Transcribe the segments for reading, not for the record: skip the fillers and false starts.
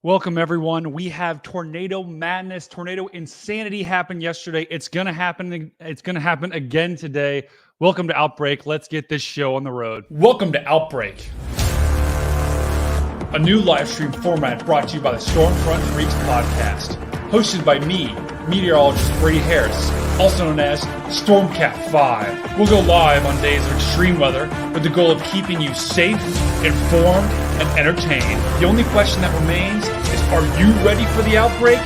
Welcome, everyone. We have tornado madness, tornado insanity happened yesterday. It's going to happen. It's going to happen again today. Welcome to Outbreak. Let's get this show on the road. Welcome to Outbreak, a new live stream format brought to you by the Stormfront Freaks podcast, hosted by me, meteorologist Brady Harris, also known as Stormcat 5. We'll go live on days of extreme weather with the goal of keeping you safe, informed, and entertained. The only question that remains is, are you ready for the outbreak?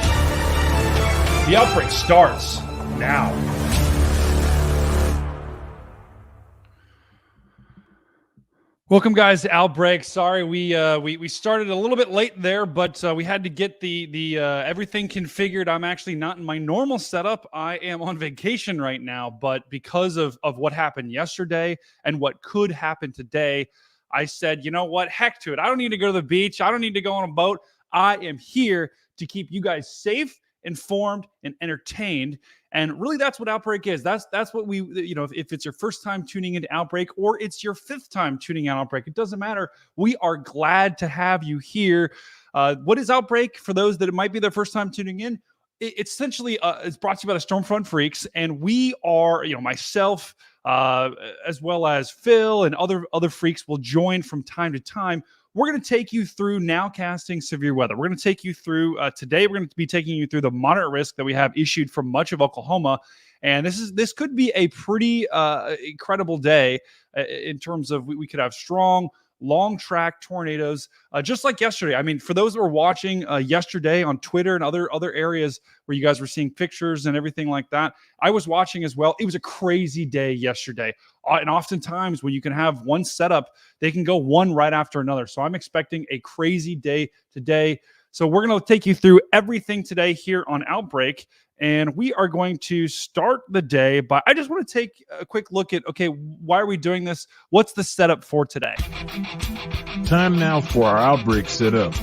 The outbreak starts now. Welcome, guys, to Outbreak. Sorry, we started a little bit late there, but we had to get the everything configured. I'm actually not in my normal setup. I am on vacation right now, but because of what happened yesterday and what could happen today, I said, you know what? Heck to it. I don't need to go to the beach. I don't need to go on a boat. I am here to keep you guys safe, informed, and entertained. And really, that's what Outbreak is. That's what we, if it's your first time tuning into Outbreak or it's your fifth time tuning in Outbreak, it doesn't matter. We are glad to have you here. What is Outbreak? For those that it might be their first time tuning in, it's essentially it's brought to you by the Stormfront Freaks, and we are, myself, as well as Phil and other freaks will join from time to time. We're going to take you through nowcasting severe weather. We're going to take you through today. We're going to be taking you through the moderate risk that we have issued for much of Oklahoma, and this could be a pretty incredible day in terms of we could have strong long track tornadoes, just like yesterday. I mean, for those that were watching yesterday on Twitter and other areas where you guys were seeing pictures and everything like that, I was watching as well. It was a crazy day yesterday. And oftentimes when you can have one setup, they can go one right after another. So I'm expecting a crazy day today. So we're going to take you through everything today here on Outbreak. And we are going to start the day by, I just want to take a quick look at, okay, why are we doing this? What's the setup for today? Time now for our Outbreak setup.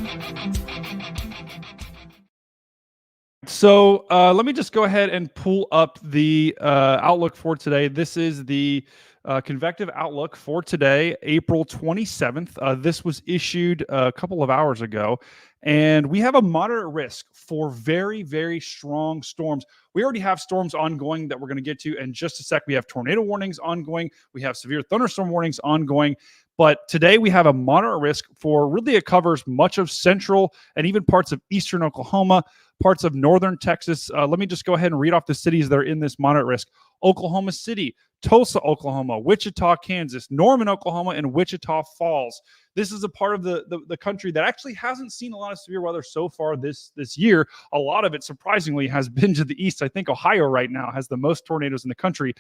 So let me just go ahead and pull up the outlook for today. This is the convective outlook for today, April 27th. This was issued a couple of hours ago. And we have a moderate risk for very, very strong storms. We already have storms ongoing that we're going to get to in just a sec. We have tornado warnings ongoing. We have severe thunderstorm warnings ongoing. But today we have a moderate risk for, really, it covers much of central and even parts of eastern Oklahoma, parts of northern Texas. Let me just go ahead and read off the cities that are in this moderate risk. Oklahoma City, Tulsa, Oklahoma, Wichita, Kansas, Norman, Oklahoma, and Wichita Falls. This is a part of the country that actually hasn't seen a lot of severe weather so far this year. A lot of it, surprisingly, has been to the east. I think Ohio right now has the most tornadoes in the country.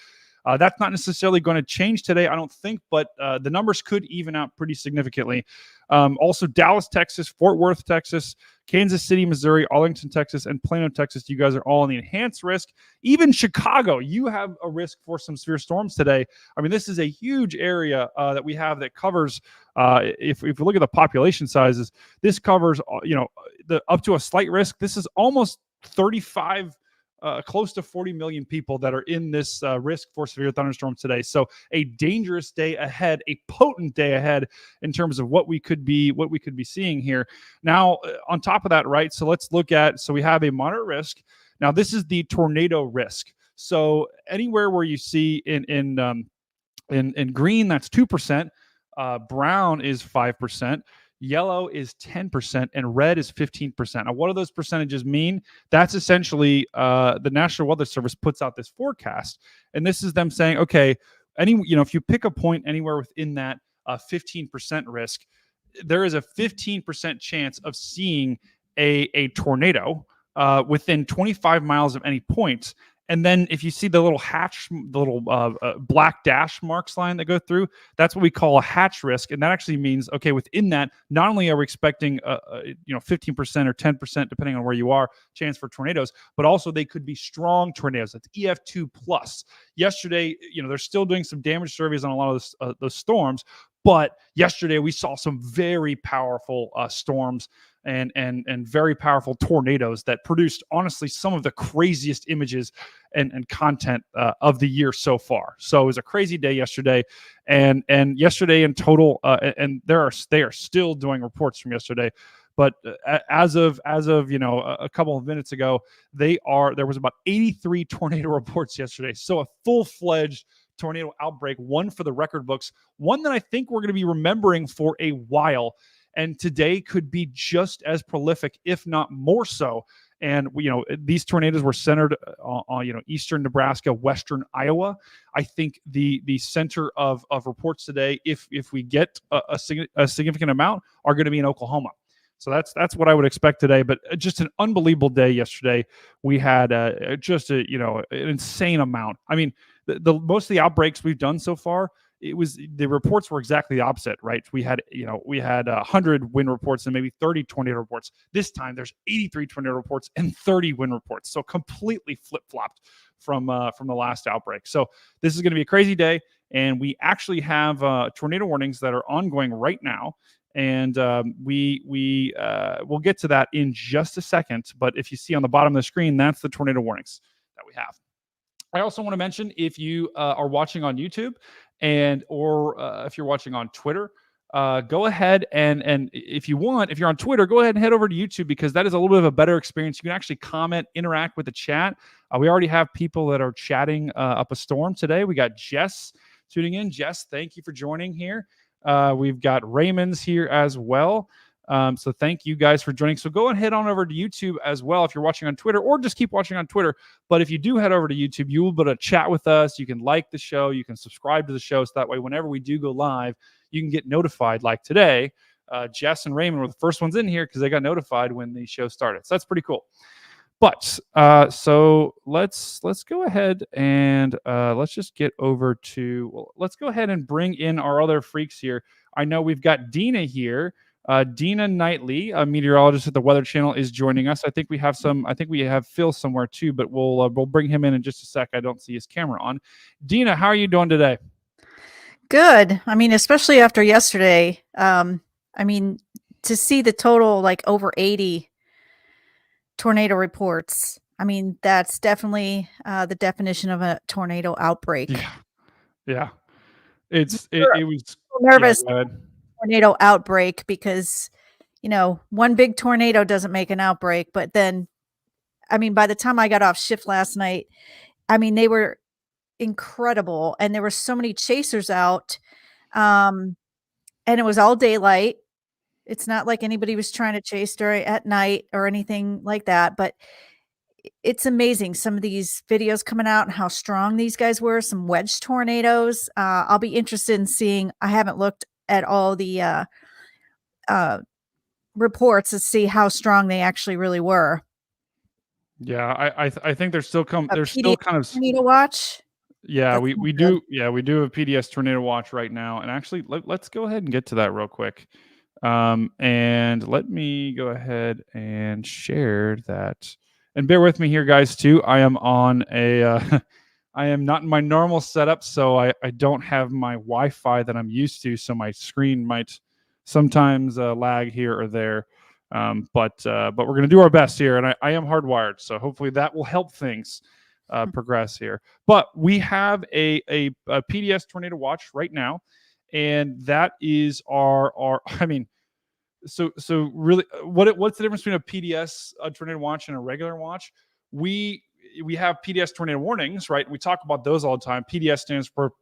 That's not necessarily going to change today, I don't think, but the numbers could even out pretty significantly. Also, Dallas, Texas, Fort Worth, Texas, Kansas City, Missouri, Arlington, Texas, and Plano, Texas. You guys are all on the enhanced risk. Even Chicago, you have a risk for some severe storms today. I mean, this is a huge area that we have that covers, if we look at the population sizes, this covers, the up to a slight risk. This is almost 35 close to 40 million people that are in this risk for severe thunderstorms today. So a dangerous day ahead, a potent day ahead in terms of what we could be seeing here. Now, on top of that, right? So let's look at, so we have a moderate risk. Now, this is the tornado risk. So anywhere where you see in green, that's 2%, brown is 5%. Yellow is 10%, and red is 15%. Now, what do those percentages mean? That's essentially the National Weather Service puts out this forecast, and this is them saying, okay, if you pick a point anywhere within that 15% risk, there is a 15% chance of seeing a tornado within 25 miles of any point. And then if you see the little black dash marks line that go through, that's what we call a hatch risk. And that actually means, okay, within that, not only are we expecting 15% or 10%, depending on where you are, chance for tornadoes, but also they could be strong tornadoes. That's EF2 plus. Yesterday, they're still doing some damage surveys on a lot of those storms. But yesterday we saw some very powerful storms and very powerful tornadoes that produced, honestly, some of the craziest images and content of the year so far. So it was a crazy day yesterday, and yesterday in total, and they are still doing reports from yesterday. But as of a couple of minutes ago, there was about 83 tornado reports yesterday. So a full-fledged tornado outbreak, one for the record books, one that I think we're going to be remembering for a while. And today could be just as prolific, if not more so. And these tornadoes were centered on eastern Nebraska, western Iowa. I think the center of reports today, if we get a significant amount, are going to be in Oklahoma. So that's what I would expect today. But just an unbelievable day yesterday. We had just an insane amount. I mean, the most of the outbreaks we've done so far, the reports were exactly the opposite, right? We had 100 wind reports and maybe 30 tornado reports. This time there's 83 tornado reports and 30 wind reports. So completely flip-flopped from the last outbreak. So this is going to be a crazy day, and we actually have tornado warnings that are ongoing right now. And we'll get to that in just a second. But if you see on the bottom of the screen, that's the tornado warnings that we have. I also want to mention, if you are watching on YouTube or if you're watching on Twitter, go ahead and if you're on Twitter, go ahead and head over to YouTube, because that is a little bit of a better experience. You can actually comment, interact with the chat. We already have people that are chatting up a storm today. We got Jess tuning in. Jess, thank you for joining here. We've got Raymond's here as well. So thank you guys for joining. So go and head on over to YouTube as well if you're watching on Twitter, or just keep watching on Twitter. But if you do head over to YouTube, you will be able to chat with us. You can like the show. You can subscribe to the show. So that way, whenever we do go live, you can get notified. Like today, Jess and Raymond were the first ones in here because they got notified when the show started. So that's pretty cool. But so let's go ahead and let's just get over to, well, let's go ahead and bring in our other freaks here. I know we've got Dina here. Dina Knightley, a meteorologist at the Weather Channel, is joining us. I think we have Phil somewhere too, but we'll bring him in just a sec. I don't see his camera on. Dina, how are you doing today? Good. I mean, especially after yesterday. I mean, to see the total, like over 80 tornado reports. I mean, that's definitely the definition of a tornado outbreak. Yeah. It was nervous. Yeah, tornado outbreak because, one big tornado doesn't make an outbreak. But then, I mean, by the time I got off shift last night, I mean, they were incredible. And there were so many chasers out. And it was all daylight. It's not like anybody was trying to chase at night or anything like that. But it's amazing. Some of these videos coming out and how strong these guys were, some wedge tornadoes. I'll be interested in seeing, I haven't looked at all the reports to see how strong they actually really were. Yeah, I think there's still kind of tornado watch. Yeah, we do. Yeah, we do a PDS tornado watch right now. And actually, let's go ahead and get to that real quick. And let me go ahead and share that. And bear with me here, guys, too. I am on a I am not in my normal setup, so I don't have my Wi-Fi that I'm used to, so my screen might sometimes lag here or there. But we're going to do our best here, and I am hardwired, so hopefully that will help things progress here. But we have a PDS tornado watch right now, and that is our I mean, so really, what's the difference between a PDS tornado watch and a regular watch? We have PDS tornado warnings, right? We talk about those all the time. PDS stands for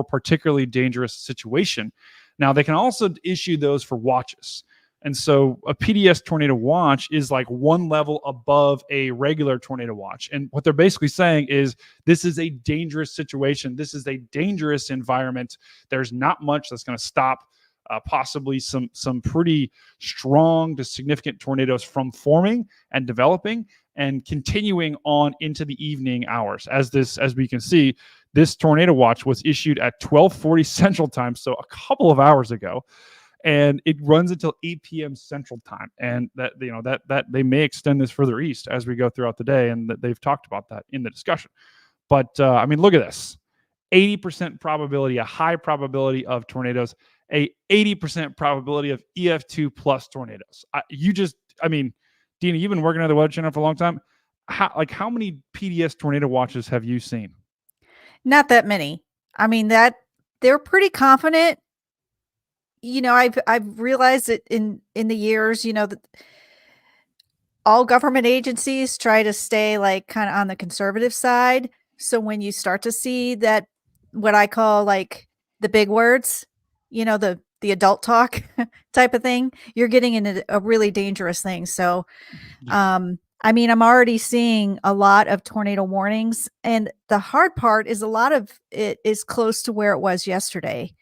particularly dangerous situation. Now, they can also issue those for watches. And so a PDS tornado watch is like one level above a regular tornado watch. And what they're basically saying is this is a dangerous situation. This is a dangerous environment. There's not much that's going to stop possibly some pretty strong to significant tornadoes from forming and developing and continuing on into the evening hours. As we can see, this tornado watch was issued at 12:40 Central Time, so a couple of hours ago, and it runs until 8 p.m. Central Time. And that that they may extend this further east as we go throughout the day, and that they've talked about that in the discussion. But I mean, look at this: 80% probability, a high probability of tornadoes, a 80% probability of EF2 plus tornadoes. I mean, Dina, you've been working on the Weather Channel for a long time. How many PDS tornado watches have you seen? Not that many. I mean, that they're pretty confident. I've realized that in the years, that all government agencies try to stay like kind of on the conservative side. So when you start to see that, what I call like the big words, the adult talk type of thing, you're getting into a really dangerous thing. So, I mean, I'm already seeing a lot of tornado warnings, and the hard part is a lot of it is close to where it was yesterday.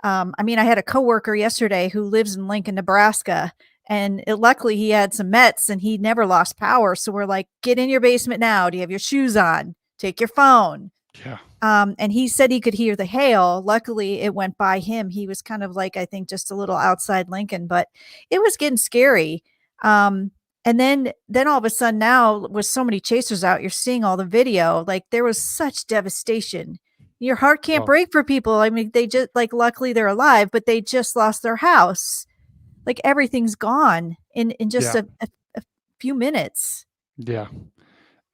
I mean, I had a coworker yesterday who lives in Lincoln, Nebraska, and luckily he had some Mets and he never lost power. So we're like, get in your basement now. Do you have your shoes on? Take your phone. Yeah. And he said he could hear the hail. Luckily, it went by him. He was kind of like, I think, just a little outside Lincoln, but it was getting scary. And then all of a sudden now, with so many chasers out, you're seeing all the video. Like, there was such devastation. Your heart can't break for people. I mean, they just, like, luckily they're alive, but they just lost their house. Like, everything's gone in just a few minutes. Yeah.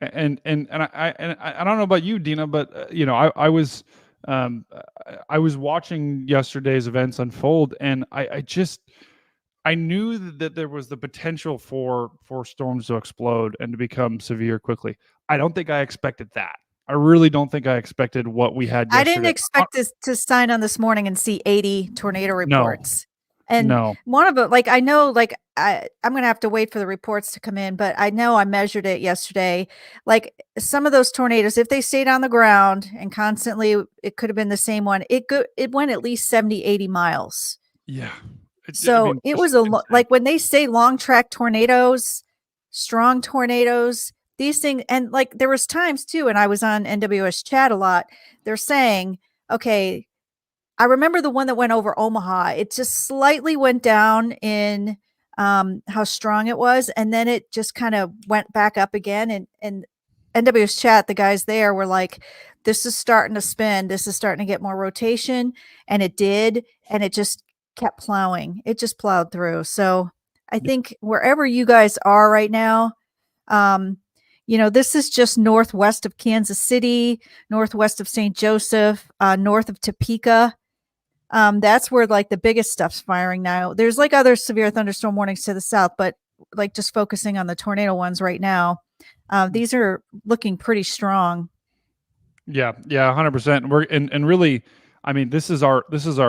And I don't know about you, Dina, but I was watching yesterday's events unfold, and I knew that there was the potential for storms to explode and to become severe quickly. I don't think I expected that. I really don't think I expected what we had yesterday. I didn't expect to sign on this morning and see 80 tornado reports. And No. one of them, like, I know, like, I'm gonna have to wait for the reports to come in, but I know I measured it yesterday. Like, some of those tornadoes, if they stayed on the ground and constantly, it could have been the same one. It went at least 70, 80 miles. Yeah. I So mean, it just was insane. like when they say long track tornadoes, strong tornadoes, these things, and like there was times too, and I was on NWS chat a lot. They're saying, okay, I remember the one that went over Omaha. It just slightly went down in how strong it was, and then it just kind of went back up again. And NWS chat, the guys there were like, "This is starting to spin. This is starting to get more rotation," and it did, and it just kept plowing. It just plowed through. So I think wherever you guys are right now, um, this is just northwest of Kansas City, northwest of St. Joseph, north of Topeka. That's where like the biggest stuff's firing now. There's like other severe thunderstorm warnings to the south, but like just focusing on the tornado ones right now, these are looking pretty strong. Yeah, 100%. We're and really, I mean, this is our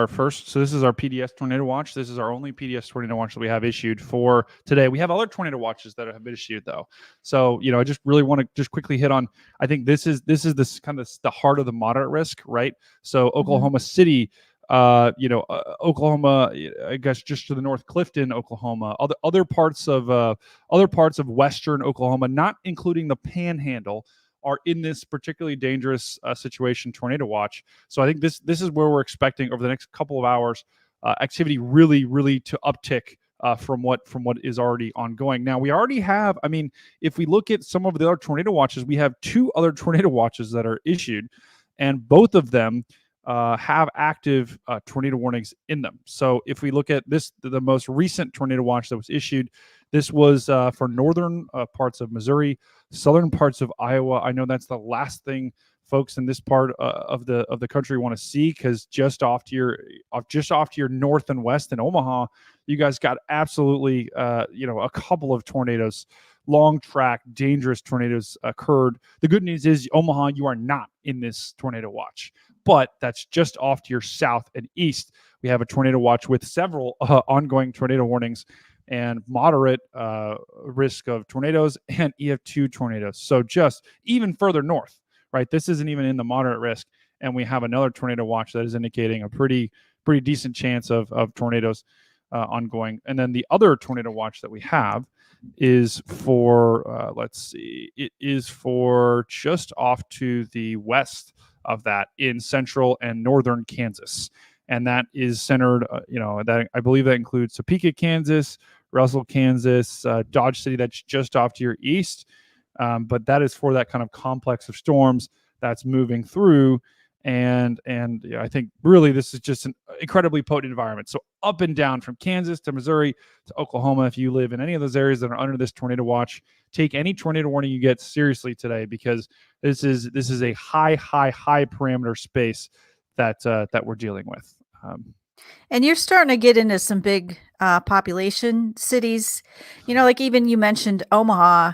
first. So this is our PDS tornado watch. This is our only PDS tornado watch that we have issued for today. We have other tornado watches that have been issued though. So I just really want to just quickly hit on. I think this is this kind of the heart of the moderate risk, right? So Oklahoma City. Oklahoma, I guess just to the north, Clifton, Oklahoma, other parts of western Oklahoma, not including the Panhandle, are in this particularly dangerous situation, tornado watch. So I think this is where we're expecting over the next couple of hours activity really to uptick from what is already ongoing. Now we already have. I mean, if we look at some of the other tornado watches, we have 2 other tornado watches that are issued, and both of them have active tornado warnings in them. So if we look at this, the most recent tornado watch that was issued, this was for northern parts of Missouri, southern parts of Iowa. I know that's the last thing folks in this part of the country want to see, because just off to your north and west in Omaha, you guys got absolutely a couple of tornadoes, long track, dangerous tornadoes occurred. The good news is Omaha, you are not in this tornado watch, but that's just off to your south and east. We have a tornado watch with several ongoing tornado warnings and moderate risk of tornadoes and EF2 tornadoes. So just even further north, right? This isn't even in the moderate risk. And we have another tornado watch that is indicating a pretty decent chance of tornadoes ongoing. And then the other tornado watch that we have is for, let's see, it is for just off to the west of that in central and northern Kansas. And that is centered, that I believe that includes Topeka, Kansas, Russell, Kansas, Dodge City, that's just off to your east. But that is for that kind of complex of storms that's moving through. And I think really this is just an incredibly potent environment. So up and down from Kansas to Missouri to Oklahoma, if you live in any of those areas that are under this tornado watch, take any tornado warning you get seriously today, because this is a high parameter space that we're dealing with. And you're starting to get into some big population cities. Like even you mentioned Omaha.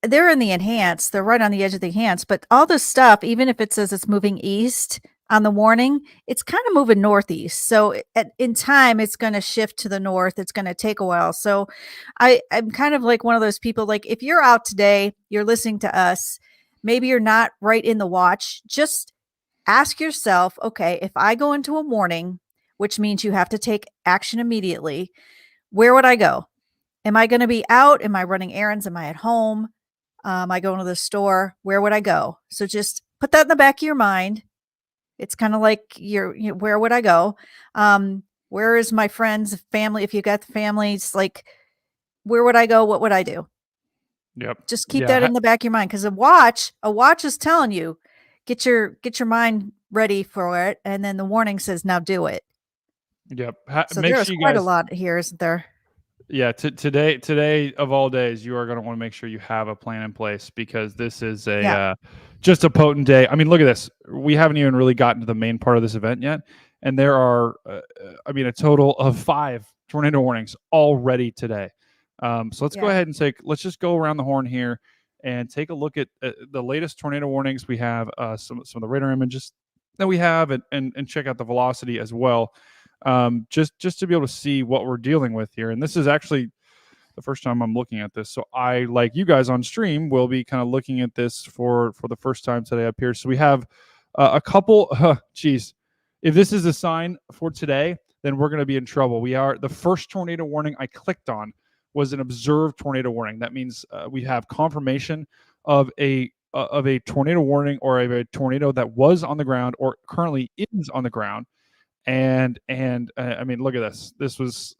They're in the enhanced. They're right on the edge of the enhanced. But all this stuff, even if it says it's moving east on the warning, it's kind of moving northeast. So in time, it's going to shift to the north. It's going to take a while. So I'm kind of like one of those people, like if you're out today, you're listening to us, maybe you're not right in the watch, just ask yourself, okay, if I go into a warning, which means you have to take action immediately, where would I go? Am I going to be out? Am I running errands? Am I at home? I go into the store, where would I go? So just put that in the back of your mind. It's kind of like where would I go? Where is my friends, family? If you got the families, like where would I go? What would I do? Yep. Just keep that in the back of your mind. Cause a watch is telling you, get your mind ready for it. And then the warning says, now do it. Yep. So there's quite a lot here, isn't there? Yeah, today of all days, you are going to want to make sure you have a plan in place, because this is just a potent day. I mean, look at this. We haven't even really gotten to the main part of this event yet, and there are, a total of 5 tornado warnings already today. So let's go ahead and let's just go around the horn here and take a look at the latest tornado warnings. We have some of the radar images that we have, and check out the velocity as well. just to be able to see what we're dealing with here. And this is actually the first time I'm looking at this. So I, like you guys on stream, will be kind of looking at this for the first time today up here. So we have a couple, geez, if this is a sign for today, then we're going to be in trouble. We are, the first tornado warning I clicked on was an observed tornado warning. That means we have confirmation of a tornado warning or of a tornado that was on the ground or currently is on the ground. And I mean, look at this. This was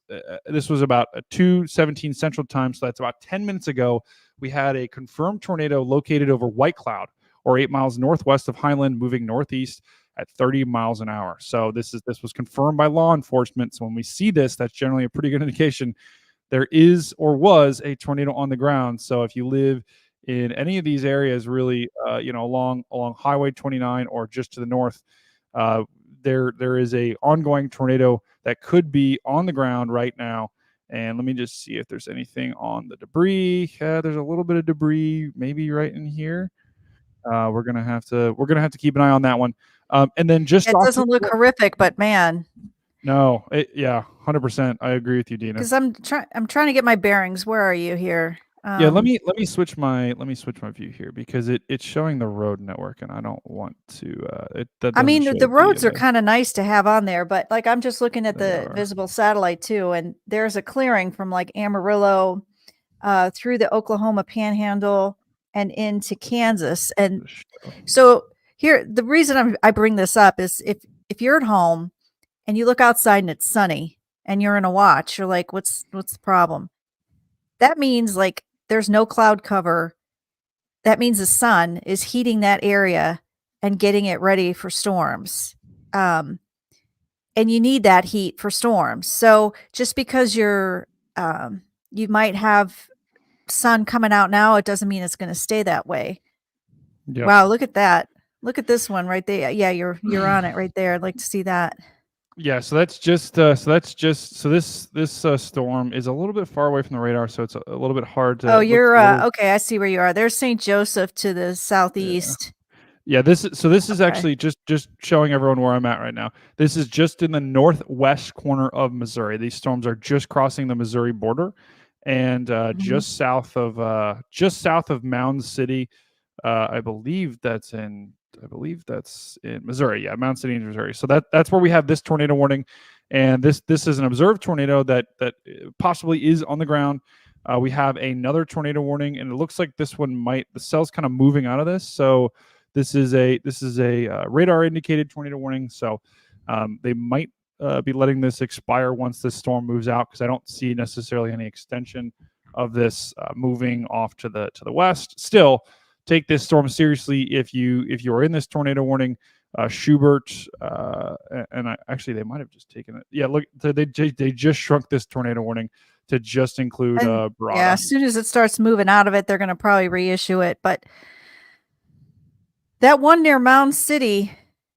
about 2:17 Central Time, so that's about 10 minutes ago. We had a confirmed tornado located over White Cloud, or 8 miles northwest of Highland, moving northeast at 30 miles an hour. So this was confirmed by law enforcement. So when we see this, that's generally a pretty good indication there is or was a tornado on the ground. So if you live in any of these areas, really, along Highway 29 or just to the north, there is a ongoing tornado that could be on the ground right now. And let me just see if there's anything on the debris. There's a little bit of debris, maybe right in here. We're gonna have to keep an eye on that one. And then just it doesn't look horrific, but man, no, 100%. I agree with you, Dina. Because I'm trying to get my bearings. Where are you here? Yeah, let me switch my view here because it's showing the road network, and I don't want to. I mean, the roads are kind of nice to have on there, but like I'm just looking at the visible satellite too, and there's a clearing from like Amarillo through the Oklahoma Panhandle and into Kansas, and so here the reason I bring this up is if you're at home and you look outside and it's sunny and you're in a watch, you're like, what's the problem? That means like there's no cloud cover. That means the sun is heating that area and getting it ready for storms. And you need that heat for storms. So just because you might have sun coming out now, it doesn't mean it's going to stay that way. Yep. Wow, look at that. Look at this one right there. Yeah, you're on it right there. I'd like to see that. Yeah, so this storm is a little bit far away from the radar, so it's a little bit hard to. Oh, you're okay. I see where you are. There's St. Joseph to the southeast. Yeah, this is actually just showing everyone where I'm at right now. This is just in the northwest corner of Missouri. These storms are just crossing the Missouri border, and just south of Mound City. I believe that's in Missouri. Yeah, Mound City, Missouri. So that's where we have this tornado warning, and this is an observed tornado that possibly is on the ground. We have another tornado warning, and it looks like this one the cell's kind of moving out of this. So this is a radar indicated tornado warning. So they might be letting this expire once this storm moves out, because I don't see necessarily any extension of this moving off to the west. Still, take this storm seriously if you are in this tornado warning. Schubert and they might have just taken it. Yeah, look, they just shrunk this tornado warning to just include Barada. Yeah, as soon as it starts moving out of it, they're going to probably reissue it. But that one near Mound City,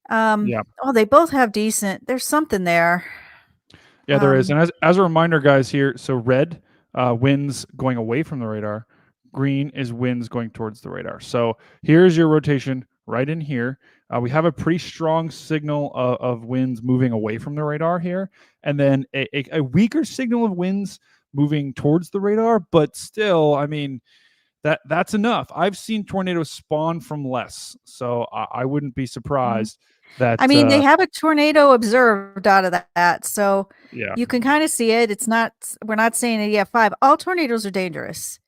they both have decent. There's something there. Yeah, there is. And as a reminder, guys, here, so red winds going away from the radar. Green is winds going towards the radar. So here's your rotation right in here. We have a pretty strong signal of winds moving away from the radar here, and then a weaker signal of winds moving towards the radar. But still, I mean, that's enough. I've seen tornadoes spawn from less, so I wouldn't be surprised that. I mean, they have a tornado observed out of that, so you can kind of see it. It's not. We're not saying it yet. 5. All tornadoes are dangerous.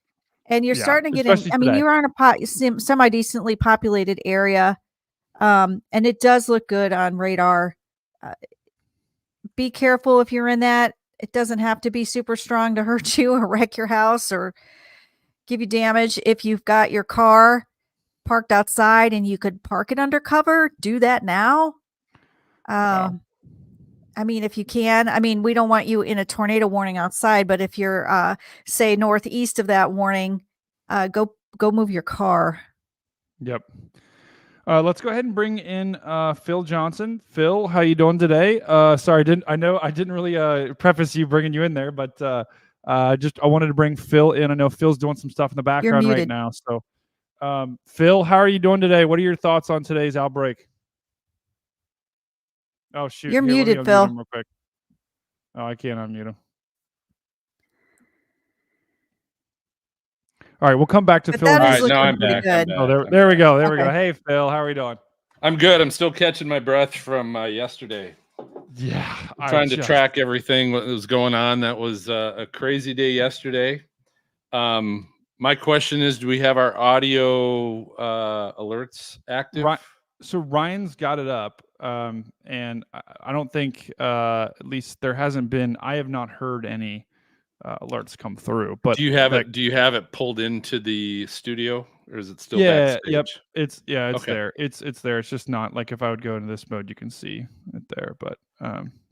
And you're starting to get in. I mean, you're on a semi-decently populated area, and it does look good on radar. Be careful if you're in that. It doesn't have to be super strong to hurt you or wreck your house or give you damage. If you've got your car parked outside and you could park it under cover, do that now. I mean, if you can. I mean, we don't want you in a tornado warning outside, but if you're, say, northeast of that warning, go move your car. Yep. Let's go ahead and bring in Phil Johnson. Phil, how you doing today? Sorry, I didn't really preface you bringing you in there, but I wanted to bring Phil in. I know Phil's doing some stuff in the background right now. So, Phil, how are you doing today? What are your thoughts on today's outbreak? Oh shoot! You're muted, Phil. Real quick. Oh, I can't unmute him. All right, we'll come back to But Phil. that in is just- no, looking I'm pretty back. I'm good. back. Oh, I'm there we back. go. There we go. Okay. Hey, Phil, how are we doing? I'm good. I'm still catching my breath from yesterday. Yeah, Trying to track everything what was going on. That was a crazy day yesterday. My question is, do we have our audio alerts active? Right. So Ryan's got it up, and I don't think, at least there hasn't been. I have not heard any alerts come through. But Do you have it? Do you have it pulled into the studio, or is it still Yeah. backstage? Yep. It's Okay. there. It's there. It's just not like if I would go into this mode, you can see it there. But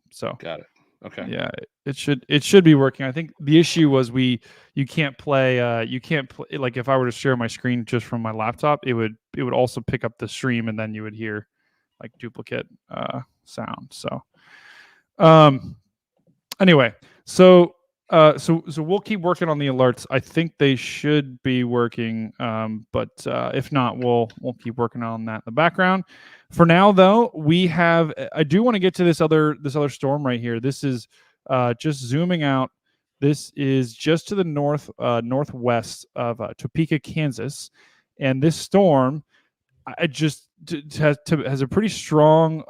so Got it. Okay. yeah, it should be working. I think the issue was you can't play like if I were to share my screen just from my laptop, it would also pick up the stream, and then you would hear like duplicate sound. So anyway, so we'll keep working on the alerts. I think they should be working, but if not, we'll keep working on that in the background. For now, though, I do want to get to this other storm right here. This is just zooming out. This is just to the northwest of Topeka, Kansas, and this storm has a pretty strong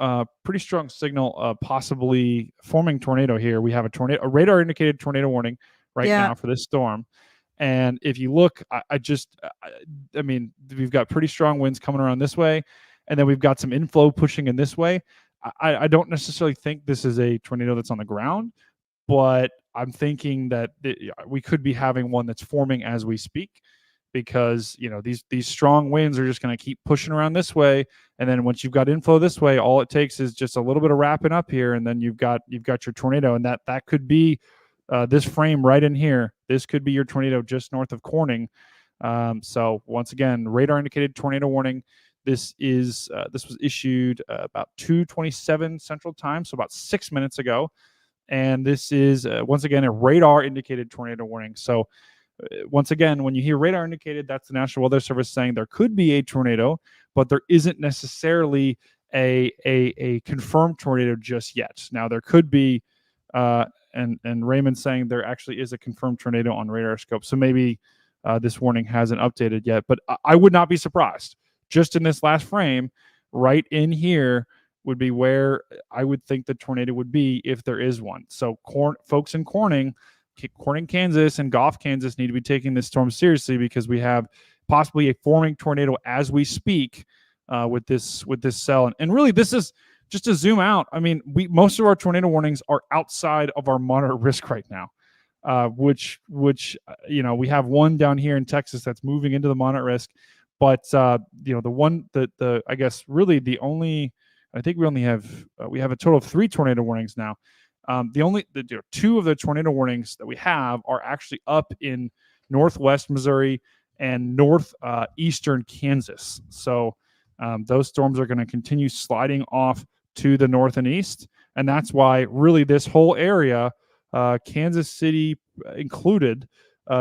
signal, possibly forming tornado here. We have a radar indicated tornado warning right now for this storm. And if you look, I mean, we've got pretty strong winds coming around this way, and then we've got some inflow pushing in this way. I don't necessarily think this is a tornado that's on the ground, but I'm thinking that we could be having one that's forming as we speak, because these strong winds are just going to keep pushing around this way, and then once you've got inflow this way, all it takes is just a little bit of wrapping up here, and then you've got your tornado, and that could be this frame right in here. This could be your tornado just north of Corning. So once again, radar indicated tornado warning. This was issued about 2:27 Central Time, so about 6 minutes ago, and this is once again a radar indicated tornado warning. So once again, when you hear radar indicated, that's the National Weather Service saying there could be a tornado, but there isn't necessarily a confirmed tornado just yet. Now there could be, and Raymond saying there actually is a confirmed tornado on radar scope. So maybe this warning hasn't updated yet, but I would not be surprised. Just in this last frame, right in here would be where I would think the tornado would be if there is one. So folks in Corning, Kansas, and Goff, Kansas need to be taking this storm seriously, because we have possibly a forming tornado as we speak with this cell. And really, this is just to zoom out. I mean, most of our tornado warnings are outside of our moderate risk right now, which we have one down here in Texas that's moving into the moderate risk, but I guess really the only, I think we only have we have a total of 3 tornado warnings now. The 2 of the tornado warnings that we have are actually up in northwest Missouri and northeastern Kansas. So those storms are going to continue sliding off to the north and east, and that's why really this whole area, Kansas City included,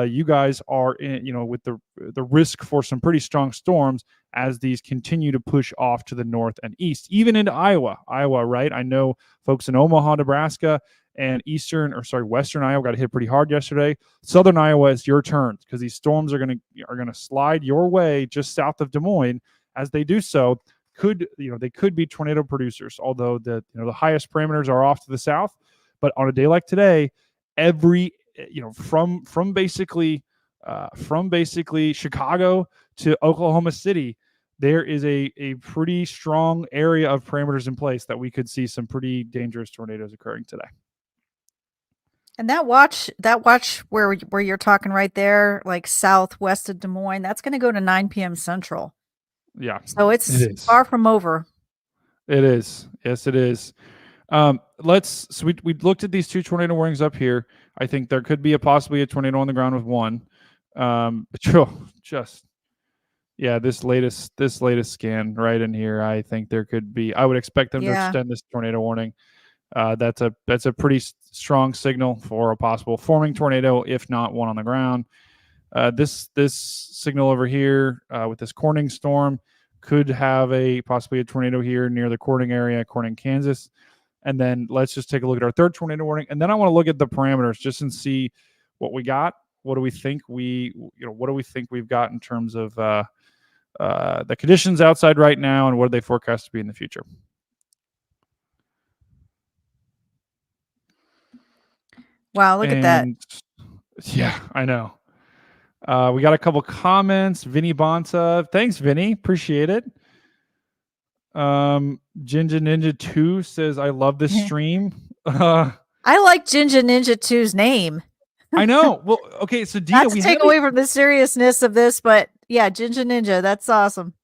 you guys are in, with the risk for some pretty strong storms as these continue to push off to the north and east, even into Iowa, right? I know folks in Omaha, Nebraska, and western Iowa got hit pretty hard yesterday. Southern Iowa, is your turn, because these storms are going to slide your way just south of Des Moines. As they do so, they could be tornado producers, although the highest parameters are off to the south. But on a day like today, from basically Chicago to Oklahoma City, there is a pretty strong area of parameters in place that we could see some pretty dangerous tornadoes occurring today. And that watch where you're talking right there, like southwest of Des Moines, that's going to go to 9 p.m. Central. Yeah. So it's far from over. It is. Yes, it is. We looked at these 2 tornado warnings up here. I think there could be possibly a tornado on the ground with one. This latest scan right in here, I think there could be. I would expect them to extend this tornado warning. That's a pretty strong signal for a possible forming tornado, if not one on the ground. This signal over here with this Corning storm could have possibly a tornado here near the Corning area, Corning, Kansas. And then let's just take a look at our third tornado warning. And then I want to look at the parameters just and see what we got. What do we think what do we think we've got in terms of the conditions outside right now, and what do they forecast to be in the future? Wow, look at that. Yeah, I know. We got a couple comments. Vinny Bonta. Thanks, Vinny. Appreciate it. Jinja Ninja 2 says, I love this stream. I like Jinja Ninja 2's name. I know. Well, okay, so Dina, not to take away from the seriousness of this, but yeah, Jinja Ninja, that's awesome.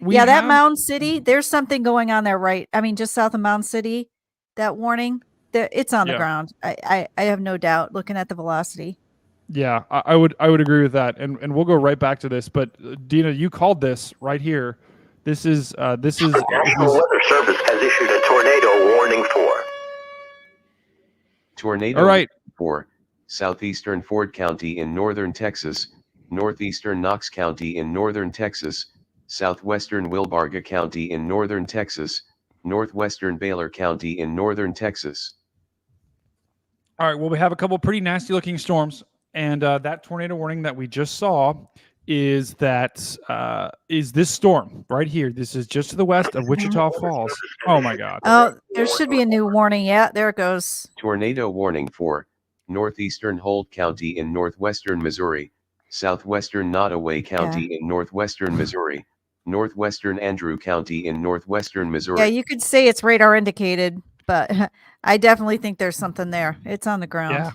That Mound City, there's something going on there, right? I mean, just south of Mound City, that warning, it's on the ground. I have no doubt looking at the velocity. Yeah, I would agree with that, and we'll go right back to this. But Dina, you called this right here. This is the National Weather Service has issued a tornado warning for tornado for southeastern Ford County in northern Texas, northeastern Knox County in northern Texas, southwestern Wilbarga County in northern Texas, northwestern Baylor County in northern Texas. All right, well, we have a couple pretty nasty looking storms, and that tornado warning that we just saw is this storm right here. This is just to the west of Wichita Falls. Oh my God. Oh, there should be a new warning. Yeah, there it goes. Tornado warning for northeastern Holt County in northwestern Missouri, southwestern Nottoway County in northwestern Missouri, northwestern Andrew County in northwestern Missouri. Yeah, you could say it's radar indicated, but I definitely think there's something there. It's on the ground. Yeah.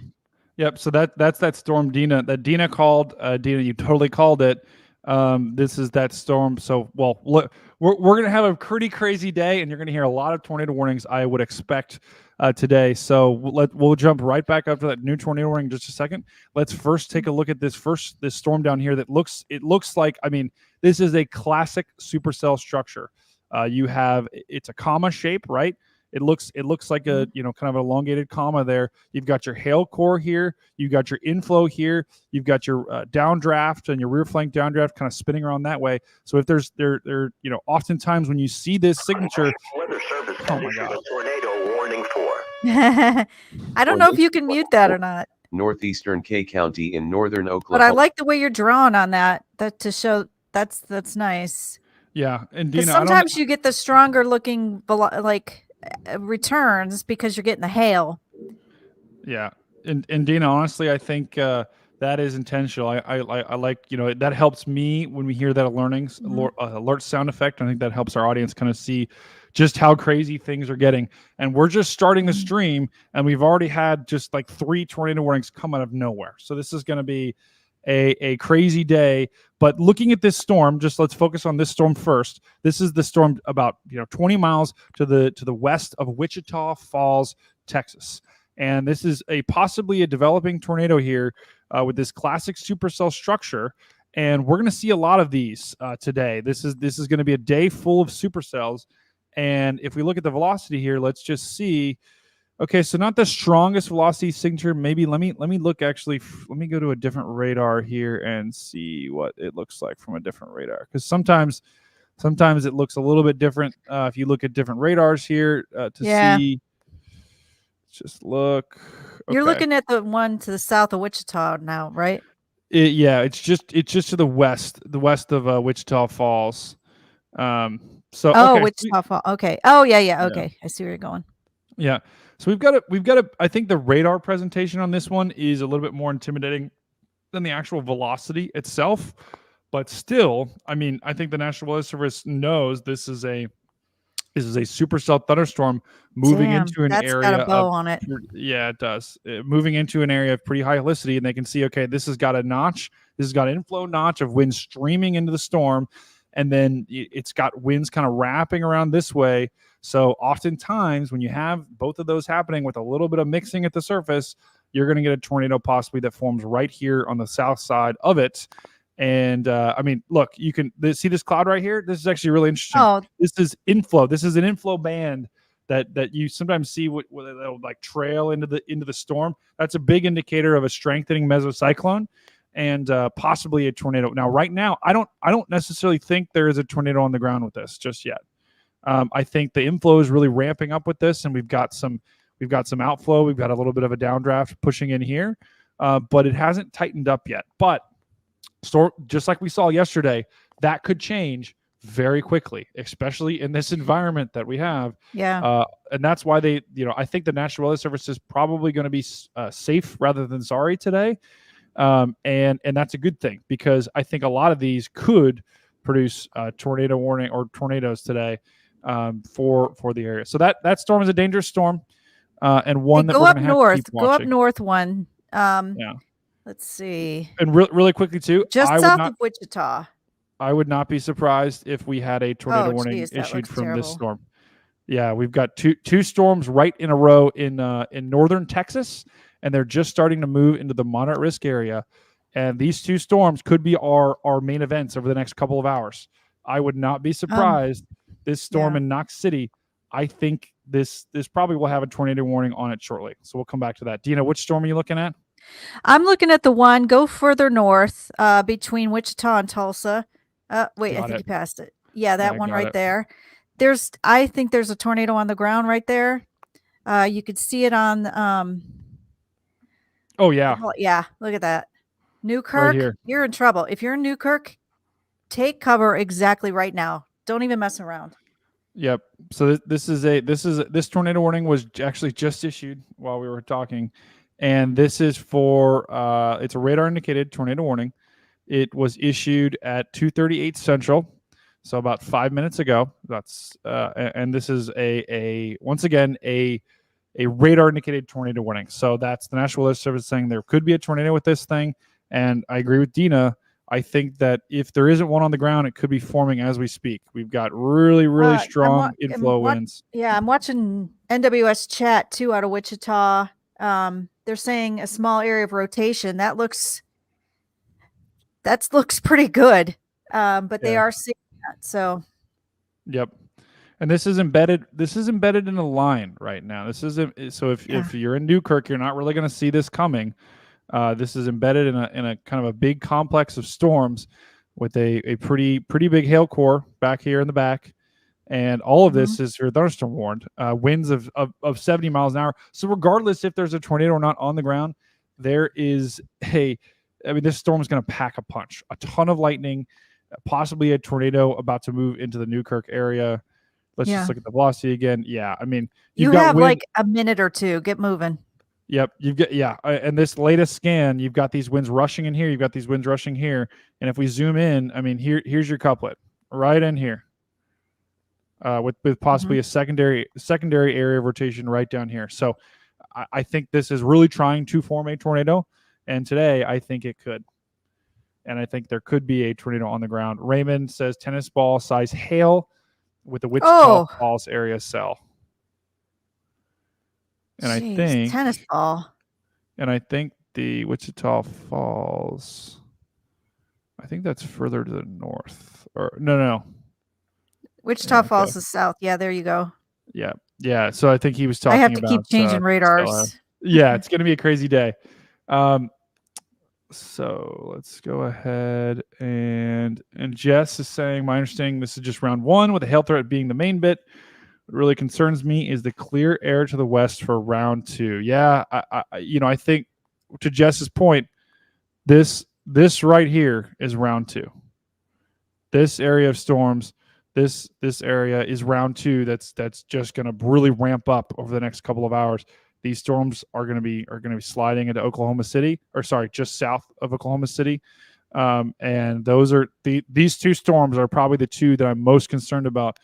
Yep. So that's that storm Dina called. Dina, you totally called it. This is that storm. So, well, look, we're going to have a pretty crazy day, and you're going to hear a lot of tornado warnings, I would expect, today. So we'll jump right back up to that new tornado warning in just a second. Let's first take a look at this storm down here that looks like, I mean, this is a classic supercell structure. It's a comma shape, right? It looks like a kind of an elongated comma there. You've got your hail core here. You've got your inflow here. You've got your downdraft and your rear flank downdraft kind of spinning around that way. So if there's oftentimes when you see this signature, oh my God, tornado warning for. I don't know if you can mute that or not. Northeastern K County in northern Oklahoma. But I like the way you're drawing on that to show that's nice. Yeah, and Dina, sometimes you get the stronger looking returns because you're getting the hail. Yeah, and Dina, honestly, I think that is intentional. I like that helps me when we hear that alert sound effect. I think that helps our audience kind of see just how crazy things are getting. And we're just starting the stream, and we've already had just like 3 tornado warnings come out of nowhere. So this is going to be a crazy day. But looking at this storm, just let's focus on this storm first. This is the storm about 20 miles to the west of Wichita Falls, Texas. And this is possibly a developing tornado here with this classic supercell structure. And we're going to see a lot of these today. This is going to be a day full of supercells. And if we look at the velocity here, let's just see. Okay, so not the strongest velocity signature. Maybe let me look actually. Let me go to a different radar here and see what it looks like from a different radar. Because sometimes it looks a little bit different if you look at different radars here to see. Let's just look. Okay. You're looking at the one to the south of Wichita now, right? It's just to the west of Wichita Falls. Wichita Falls. Okay. Oh yeah. Okay, I see where you're going. Yeah. So we've got a. I think the radar presentation on this one is a little bit more intimidating than the actual velocity itself, but still, I mean, I think the National Weather Service knows this is a supercell thunderstorm moving into an area. That's got a bow on it. Yeah, it does. Moving into an area of pretty high helicity, and they can see, okay, this has got a notch. This has got an inflow notch of wind streaming into the storm, and then it's got winds kind of wrapping around this way. So oftentimes when you have both of those happening with a little bit of mixing at the surface, you're going to get a tornado possibly that forms right here on the south side of it. And I mean, look, you can see this cloud right here. This is actually really interesting. Oh, this is inflow. This is an inflow band that you sometimes see where they'll like trail into the storm. That's a big indicator of a strengthening mesocyclone and possibly a tornado. Now, right now, I don't necessarily think there is a tornado on the ground with this just yet. I think the inflow is really ramping up with this, and we've got some outflow. We've got a little bit of a downdraft pushing in here, but it hasn't tightened up yet. But just like we saw yesterday, that could change very quickly, especially in this environment that we have. Yeah. And that's why I think the National Weather Service is probably going to be safe rather than sorry today. And that's a good thing, because I think a lot of these could produce tornado warning or tornadoes today for the area. So that storm is a dangerous storm, and one that we're going to have to keep watching. Go up north one. Yeah. Let's see. And really quickly too, Just south of Wichita. I would not be surprised if we had a tornado warning issued from this storm. Yeah, we've got two storms right in a row in northern Texas, and they're just starting to move into the moderate risk area. And these two storms could be our main events over the next couple of hours. I would not be surprised. This storm in Knox City, I think this probably will have a tornado warning on it shortly. So we'll come back to that. Dina, which storm are you looking at? I'm looking at the one, go further north, between Wichita and Tulsa. Wait, I think you passed it. Yeah, that one right there. I think there's a tornado on the ground right there. You could see it on oh yeah. Yeah, look at that. Newkirk, right, you're in trouble. If you're in Newkirk, take cover exactly right now. Don't even mess around. Yep. So this tornado warning was actually just issued while we were talking, and this is for it's a radar indicated tornado warning. It was issued at 2:38 Central, so about 5 minutes ago. That's and this is once again a radar indicated tornado warning. So that's the National Weather Service saying there could be a tornado with this thing. And I agree with Dina. I think that if there isn't one on the ground, it could be forming as we speak. We've got really strong inflow winds. Yeah, I'm watching NWS chat too out of Wichita. They're saying a small area of rotation. That looks pretty good. But they are seeing that. So. Yep. And this is embedded in a line right now. This is so if you're in Newkirk, you're not really going to see this coming. This is embedded in a kind of a big complex of storms with a pretty big hail core back here in the back, and all of this is your thunderstorm warned. Winds of 70 miles an hour. So regardless if there's a tornado or not on the ground, there is this storm is going to pack a punch. A ton of lightning, possibly a tornado about to move into the Newkirk area. Let's just look at the velocity again. Yeah, I mean, you have like a minute or two. Get moving. Yep, you've got and this latest scan, you've got these winds rushing in here, you've got these winds rushing here, and if we zoom in, I mean, here's your couplet right in here, with possibly a secondary area of rotation right down here. So I think this is really trying to form a tornado, and today I think it could, and I think there could be a tornado on the ground. Raymond says tennis ball size hail with the Wichita Falls area cell. And I think tennis ball. And I think the Wichita Falls, I think that's further to the north. Or no. Wichita Falls is south. Yeah, there you go. Yeah. So I think he was talking about. I have to keep changing radars. Yeah, it's going to be a crazy day. So let's go ahead and Jess is saying, my understanding, this is just round one with the hail threat being the main bit. What really concerns me is the clear air to the west for round two. Yeah, I think to Jess's point, this right here is round two. This area of storms, this area is round two. That's just going to really ramp up over the next couple of hours. These storms are going to be sliding into Oklahoma City, just south of Oklahoma City, and those are these two storms are probably the two that I'm most concerned about.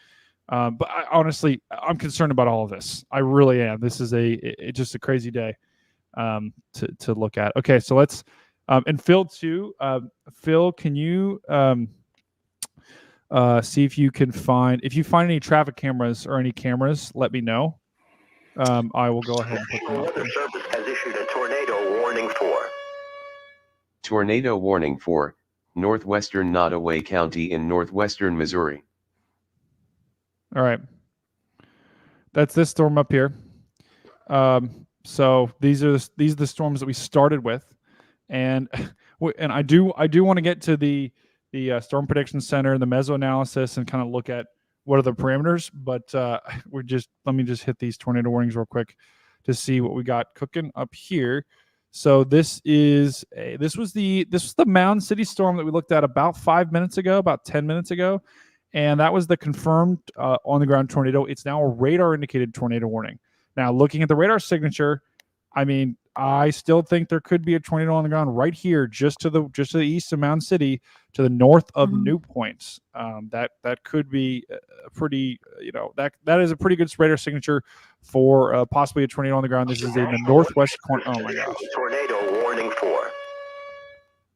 But honestly, I'm concerned about all of this. I really am. This is just a crazy day to look at. Okay, so let's and Phil too. Phil, can you see if you find any traffic cameras or any cameras? Let me know. I will go ahead and put them up. The Weather Service has issued a tornado warning for. Tornado warning for northwestern Nottoway County in northwestern Missouri. All right, that's this storm up here. So these are the storms that we started with, and I do want to get to the Storm Prediction Center, the meso analysis, and kind of look at what are the parameters, but let me just hit these tornado warnings real quick to see what we got cooking up here. So this was the Mound City storm that we looked at about 5 minutes ago, about 10 minutes ago. And that was the confirmed on the ground tornado. It's now a radar indicated tornado warning. Now, looking at the radar signature, I mean, I still think there could be a tornado on the ground right here, just to the east of Mound City, to the north of New Point. That could be a pretty, that is a pretty good radar signature for possibly a tornado on the ground. This is in the northwest corner. Oh my gosh! Tornado warning for.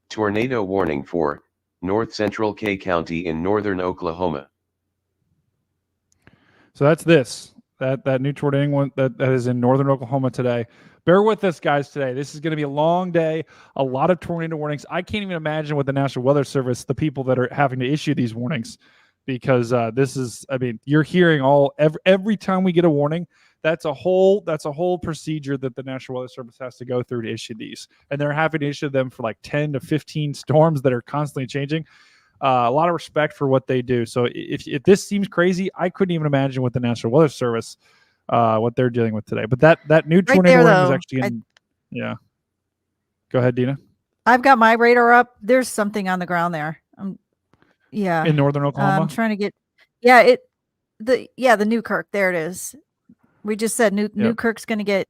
Tornado warning for North Central K County in northern Oklahoma. So that's that new tornado one that is in northern Oklahoma today. Bear with us, guys, today. This is going to be a long day, a lot of tornado warnings. I can't even imagine with the National Weather Service, the people that are having to issue these warnings, because this is, I mean, you're hearing every time we get a warning, that's a whole procedure that the National Weather Service has to go through to issue these. And they're having to issue them for like 10 to 15 storms that are constantly changing. A lot of respect for what they do. So if this seems crazy, I couldn't even imagine with the National Weather Service what they're dealing with today. But that new tornado warning is actually yeah. Go ahead, Dina. I've got my radar up. There's something on the ground there. Yeah. In northern Oklahoma. I'm trying to get the Newkirk. There it is. We just said Newkirk's going to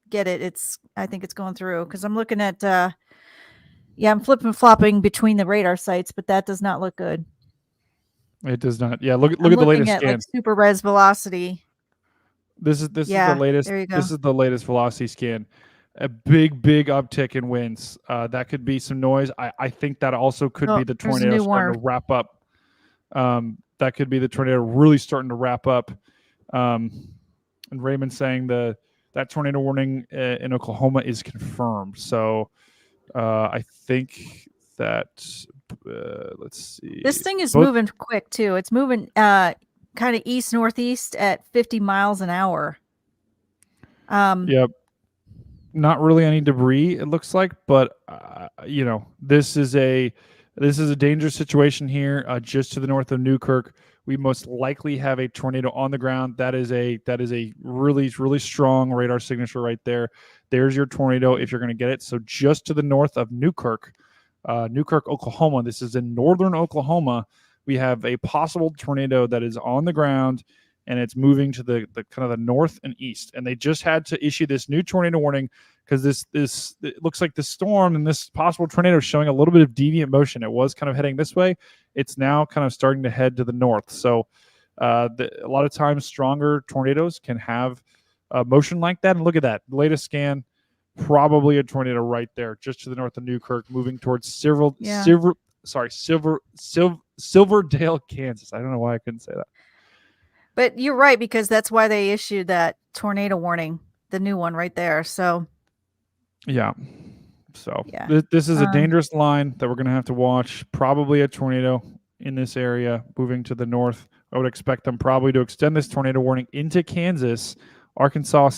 get it. I think it's going through, because I'm looking at I'm flipping flopping between the radar sites, but that does not look good. It does not. Yeah, look at the latest scan. Like super res velocity. This is the latest. There you go. This is the latest velocity scan. A big uptick in winds. That could be some noise. I think that also could be the tornado starting to wrap up. That could be the tornado really starting to wrap up. And Raymond saying that tornado warning in Oklahoma is confirmed. So I think that let's see. This thing is moving quick too. It's moving kind of east northeast at 50 miles an hour. Yep. Not really any debris, it looks like, but this is a dangerous situation here. Just to the north of Newkirk, we most likely have a tornado on the ground. That is a really strong radar signature right there. There's your tornado if you're going to get it. So just to the north of Newkirk, Oklahoma. This is in northern Oklahoma. We have a possible tornado that is on the ground, and it's moving to the kind of the north and east. And they just had to issue this new tornado warning because it looks like the storm and this possible tornado is showing a little bit of deviant motion. It was kind of heading this way. It's now kind of starting to head to the north. So a lot of times stronger tornadoes can have motion like that. And look at that. The latest scan, probably a tornado right there, just to the north of Newkirk, moving towards Silverdale, Kansas. I don't know why I couldn't say that. But you're right, because that's why they issued that tornado warning, the new one right there. So, yeah. So this is a dangerous line that we're going to have to watch. Probably a tornado in this area moving to the north. I would expect them probably to extend this tornado warning into Kansas, Arkansas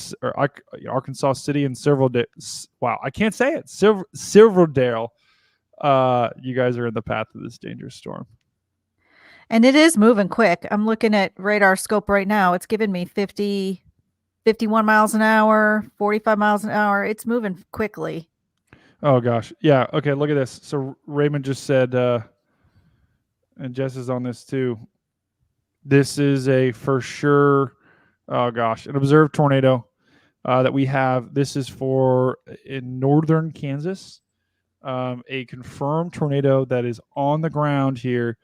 City, and Silverdale. Wow, I can't say it. Silverdale. You guys are in the path of this dangerous storm. And it is moving quick. I'm looking at radar scope right now. It's giving me 50, 51 miles an hour, 45 miles an hour. It's moving quickly. Oh, gosh. Yeah. Okay, look at this. So Raymond just said, and Jess is on this too, this is a for sure, oh, gosh, an observed tornado that we have. This is in northern Kansas, a confirmed tornado that is on the ground here.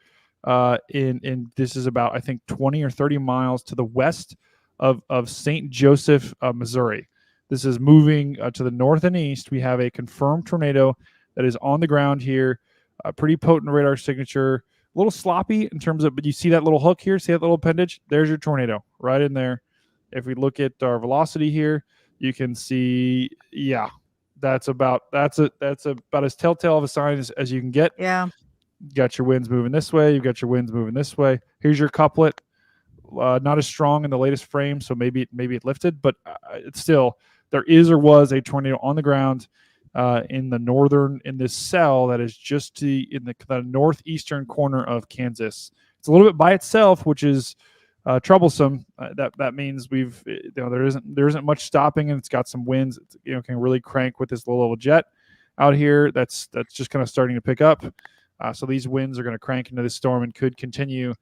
This is about, I think, 20 or 30 miles to the west of St. Joseph, Missouri. This is moving to the north and east. We have a confirmed tornado that is on the ground here. A pretty potent radar signature. A little sloppy in terms of, but you see that little hook here? See that little appendage? There's your tornado right in there. If we look at our velocity here, you can see, that's about as telltale of a sign as you can get. Yeah. You got your winds moving this way. You've got your winds moving this way. Here's your couplet. Not as strong in the latest frame, so maybe it lifted, but it's still, there is or was a tornado on the ground in this cell that is just in the northeastern corner of Kansas. It's a little bit by itself, which is troublesome. That means there isn't much stopping, and it's got some winds. It's, can really crank with this low level jet out here. That's just kind of starting to pick up. So these winds are going to crank into this storm and could continue.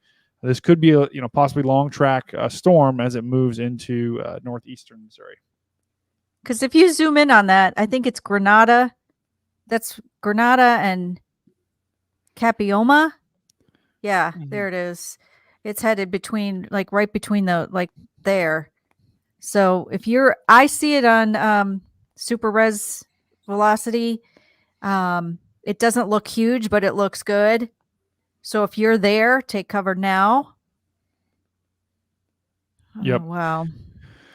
This could be a possibly long track storm as it moves into northeastern Missouri. Because if you zoom in on that, I think it's Grenada. That's Grenada and Capioma. Yeah, there it is. It's headed between, right between there. So I see it on super res velocity. It doesn't look huge, but it looks good. So if you're there, take cover now. Yep. Oh, wow.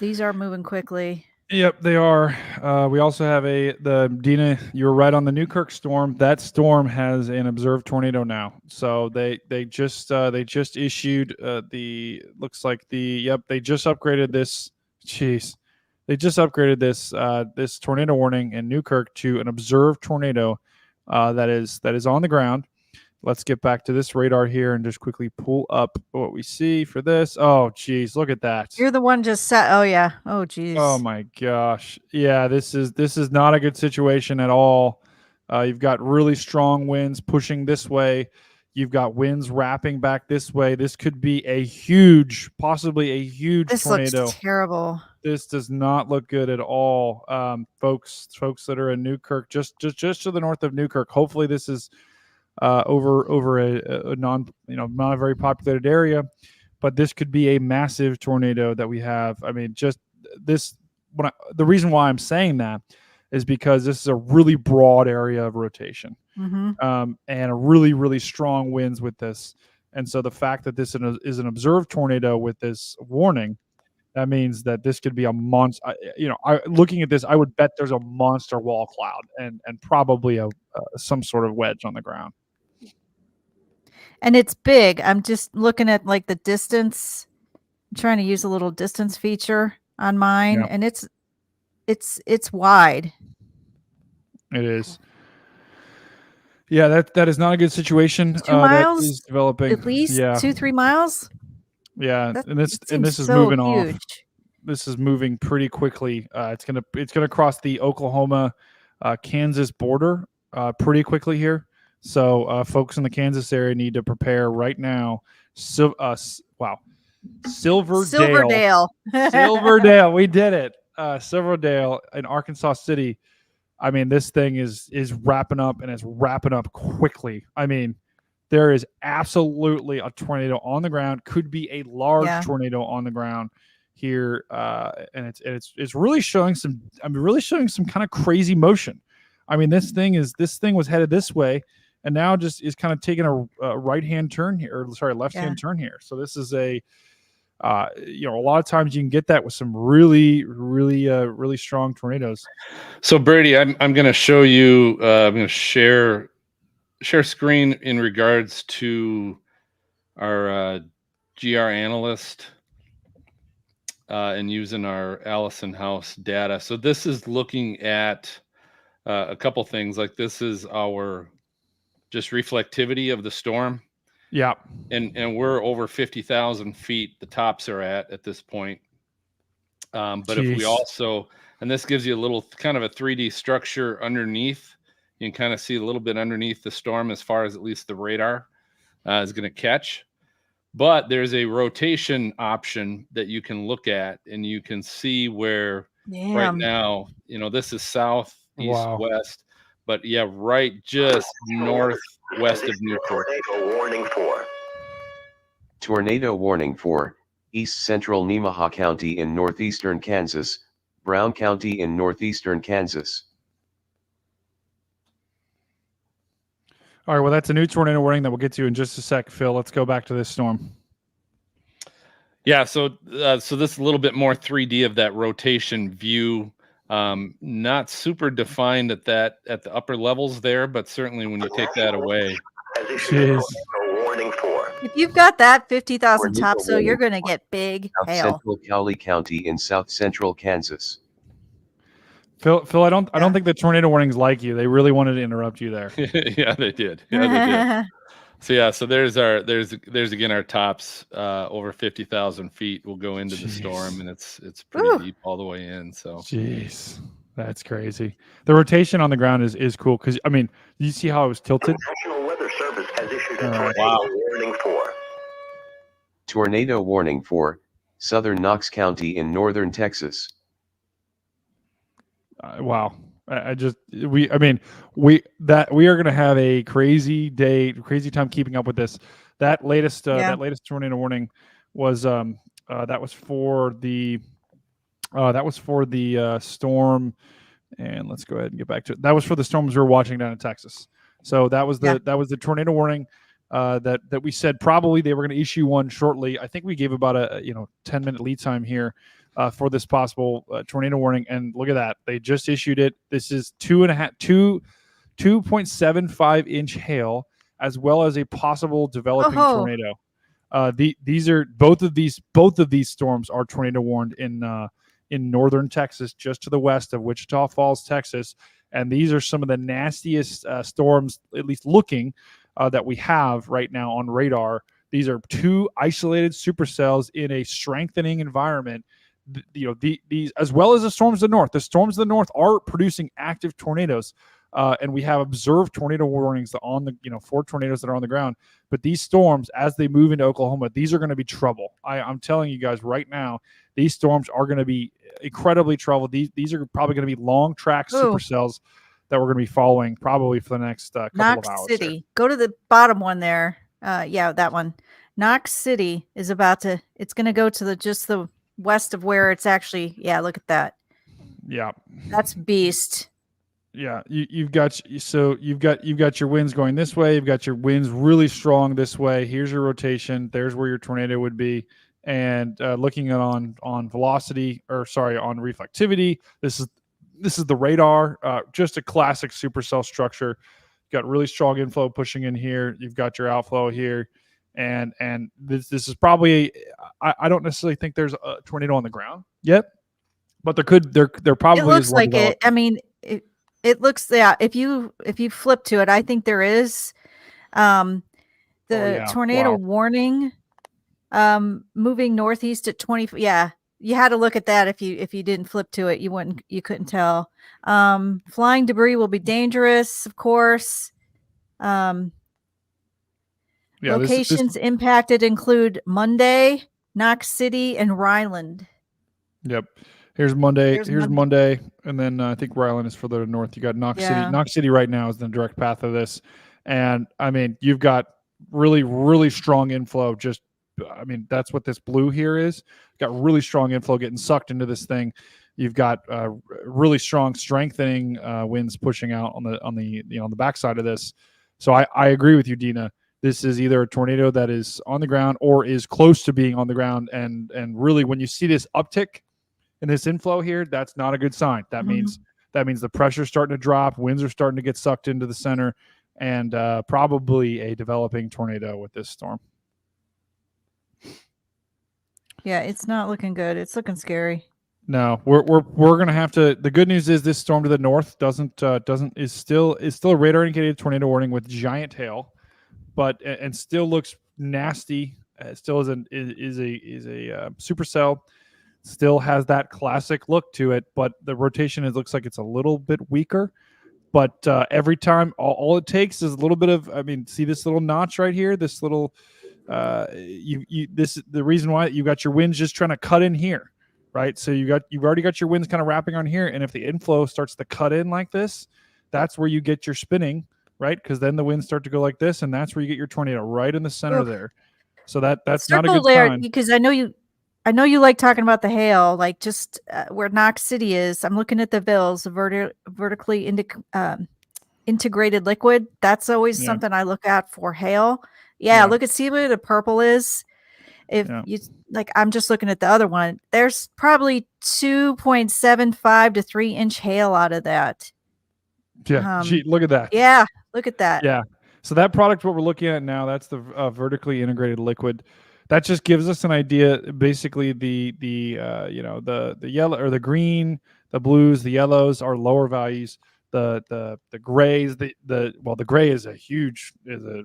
These are moving quickly. Yep, they are. We also have Dina, you were right on the Newkirk storm. That storm has an observed tornado now. So they just issued they just upgraded this. Jeez. They just upgraded this tornado warning in Newkirk to an observed tornado that is on the ground. Let's get back to this radar here and just quickly pull up what we see for this. Oh, geez, look at that. You're the one just set. Oh, yeah. Oh, geez. Oh, my gosh. Yeah, this is not a good situation at all. You've got really strong winds pushing this way. You've got winds wrapping back this way. This could be possibly a huge tornado. This looks terrible. This does not look good at all. Folks that are in Newkirk, just to the north of Newkirk. Hopefully this is over a not a very populated area, but this could be a massive tornado that we have. I mean, just this. The reason why I'm saying that is because this is a really broad area of rotation, and a really, really strong winds with this. And so the fact that this is an observed tornado with this warning, that means that this could be a monster. Looking at this, I would bet there's a monster wall cloud and probably some sort of wedge on the ground. And it's big. I'm just looking at the distance. I'm trying to use a little distance feature on mine, and it's wide. It is. Yeah, that is not a good situation. 2 miles that is developing at least 2-3 miles. Yeah, that, and this is so moving huge. off. This is moving pretty quickly. It's gonna cross the Oklahoma Kansas border pretty quickly here. So folks in the Kansas area need to prepare right now. Silverdale. Silverdale. We did it. Silverdale in Arkansas City. I mean, this thing is wrapping up, and it's wrapping up quickly. I mean, there is absolutely a tornado on the ground. Could be a large tornado on the ground here, and it's really showing some. Really showing some kind of crazy motion. I mean, this thing was headed this way, and now just is kind of taking a right-hand turn here, left-hand turn here. So this is a lot of times you can get that with some really, really, really strong tornadoes. So Brady, I'm going to show you. I'm going to share screen in regards to our GR analyst and using our Allison House data. So this is looking at a couple things. Like this is our just reflectivity of the storm. Yeah. And we're over 50,000 feet. The tops are at this point. But if we also, and this gives you a little kind of a 3D structure underneath, you can kind of see a little bit underneath the storm as far as at least the radar is going to catch. But there's a rotation option that you can look at, and you can see where right now, this is south, east, west, but right just northwest of Newport. Tornado warning for East Central Nemaha County in northeastern Kansas, Brown County in northeastern Kansas. All right, well, that's a new tornado warning that we'll get to in just a sec, Phil. Let's go back to this storm. Yeah, so this is a little bit more 3D of that rotation view. Not super defined at the upper levels there, but certainly when you take that away. Jeez. If you've got that 50,000 top, so you're going to get big South hail. Central Cowley County in south central Kansas. Phil, I don't think the tornado warnings like you. They really wanted to interrupt you there. Yeah, they did. Yeah, they did. So yeah, so there's again our tops over 50,000 feet will go into the storm, and it's pretty deep all the way in. So jeez, that's crazy. The rotation on the ground is cool because I mean, you see how it was tilted. National Weather Service has issued a All right. tornado warning for Tornado warning for southern Knox County in northern Texas. Wow. We are going to have a crazy day, crazy time keeping up with this. That latest tornado warning was that was for the storm, and let's go ahead and get back to it. That was for the storms we were watching down in Texas. So that was the tornado warning that we said probably they were going to issue one shortly. I think we gave about a 10-minute lead time here for this possible tornado warning, and look at that, they just issued it. This is 2.75 inch hail, as well as a possible developing tornado. These are both of these storms are tornado warned in northern Texas, just to the west of Wichita Falls, Texas, and these are some of the nastiest storms, at least looking, that we have right now on radar. These are two isolated supercells in a strengthening environment. These, as well as the storms of the north. The storms of the north are producing active tornadoes, and we have observed tornado warnings on the 4 tornadoes that are on the ground. But these storms, as they move into Oklahoma, these are going to be trouble. I'm telling you guys right now, these storms are going to be incredibly trouble. These are probably going to be long track supercells that we're going to be following probably for the next couple of hours. Knox City. Go to the bottom one there. That one. Knox City is it's going to go to the west of where it's actually. Yeah, look at that. Yeah, that's beast. Yeah, you've got your winds going this way. You've got your winds really strong this way. Here's your rotation. There's where your tornado would be. And looking at on velocity, on reflectivity, this is the radar. Just a classic supercell structure. Got really strong inflow pushing in here. You've got your outflow here, and this is probably I don't necessarily think there's a tornado on the ground yet, but there probably it looks is one like it. I mean, it looks if you flip to it, I think there is tornado warning moving northeast at 20. Yeah, you had to look at that. If you didn't flip to it, you couldn't tell. Flying debris will be dangerous, of course. Locations impacted include Monday, Knox City, and Ryland. Yep. Here's Monday. Here's Monday, and then I think Ryland is further north. You got Knox City. Knox City right now is the direct path of this, and I mean you've got really, really strong inflow. That's what this blue here is. Got really strong inflow getting sucked into this thing. You've got really strong strengthening winds pushing out on the backside of this. So I agree with you, Dina. This is either a tornado that is on the ground or is close to being on the ground, and really when you see this uptick in this inflow here, that's not a good sign. That means the pressure's starting to drop, winds are starting to get sucked into the center, and probably a developing tornado with this storm. Yeah, it's not looking good. It's looking scary. No, we're gonna have to. The good news is this storm to the north is still a radar indicated tornado warning with giant hail, but and still looks nasty. Still is a supercell. Still has that classic look to it, but the rotation looks like it's a little bit weaker. But every time, all it takes is a little bit of. See this little notch right here. This little. This is the reason why you got your winds just trying to cut in here, right? So you've already got your winds kind of wrapping on here, and if the inflow starts to cut in like this, that's where you get your spinning, right? Because then the winds start to go like this, and that's where you get your tornado right in the center there. So that's not a good sign. Because I know you like talking about the hail, like just where Knox City is. I'm looking at the VILs, the vertically integrated liquid. That's always something I look at for hail. See where the purple is. I'm just looking at the other one. There's probably 2.75 to 3 inch hail out of that. Yeah, look at that. Yeah, look at that. Yeah. So that product, what we're looking at now, that's the vertically integrated liquid. That just gives us an idea. Basically, the yellow or the green, the blues, the yellows are lower values. the grays. The gray is a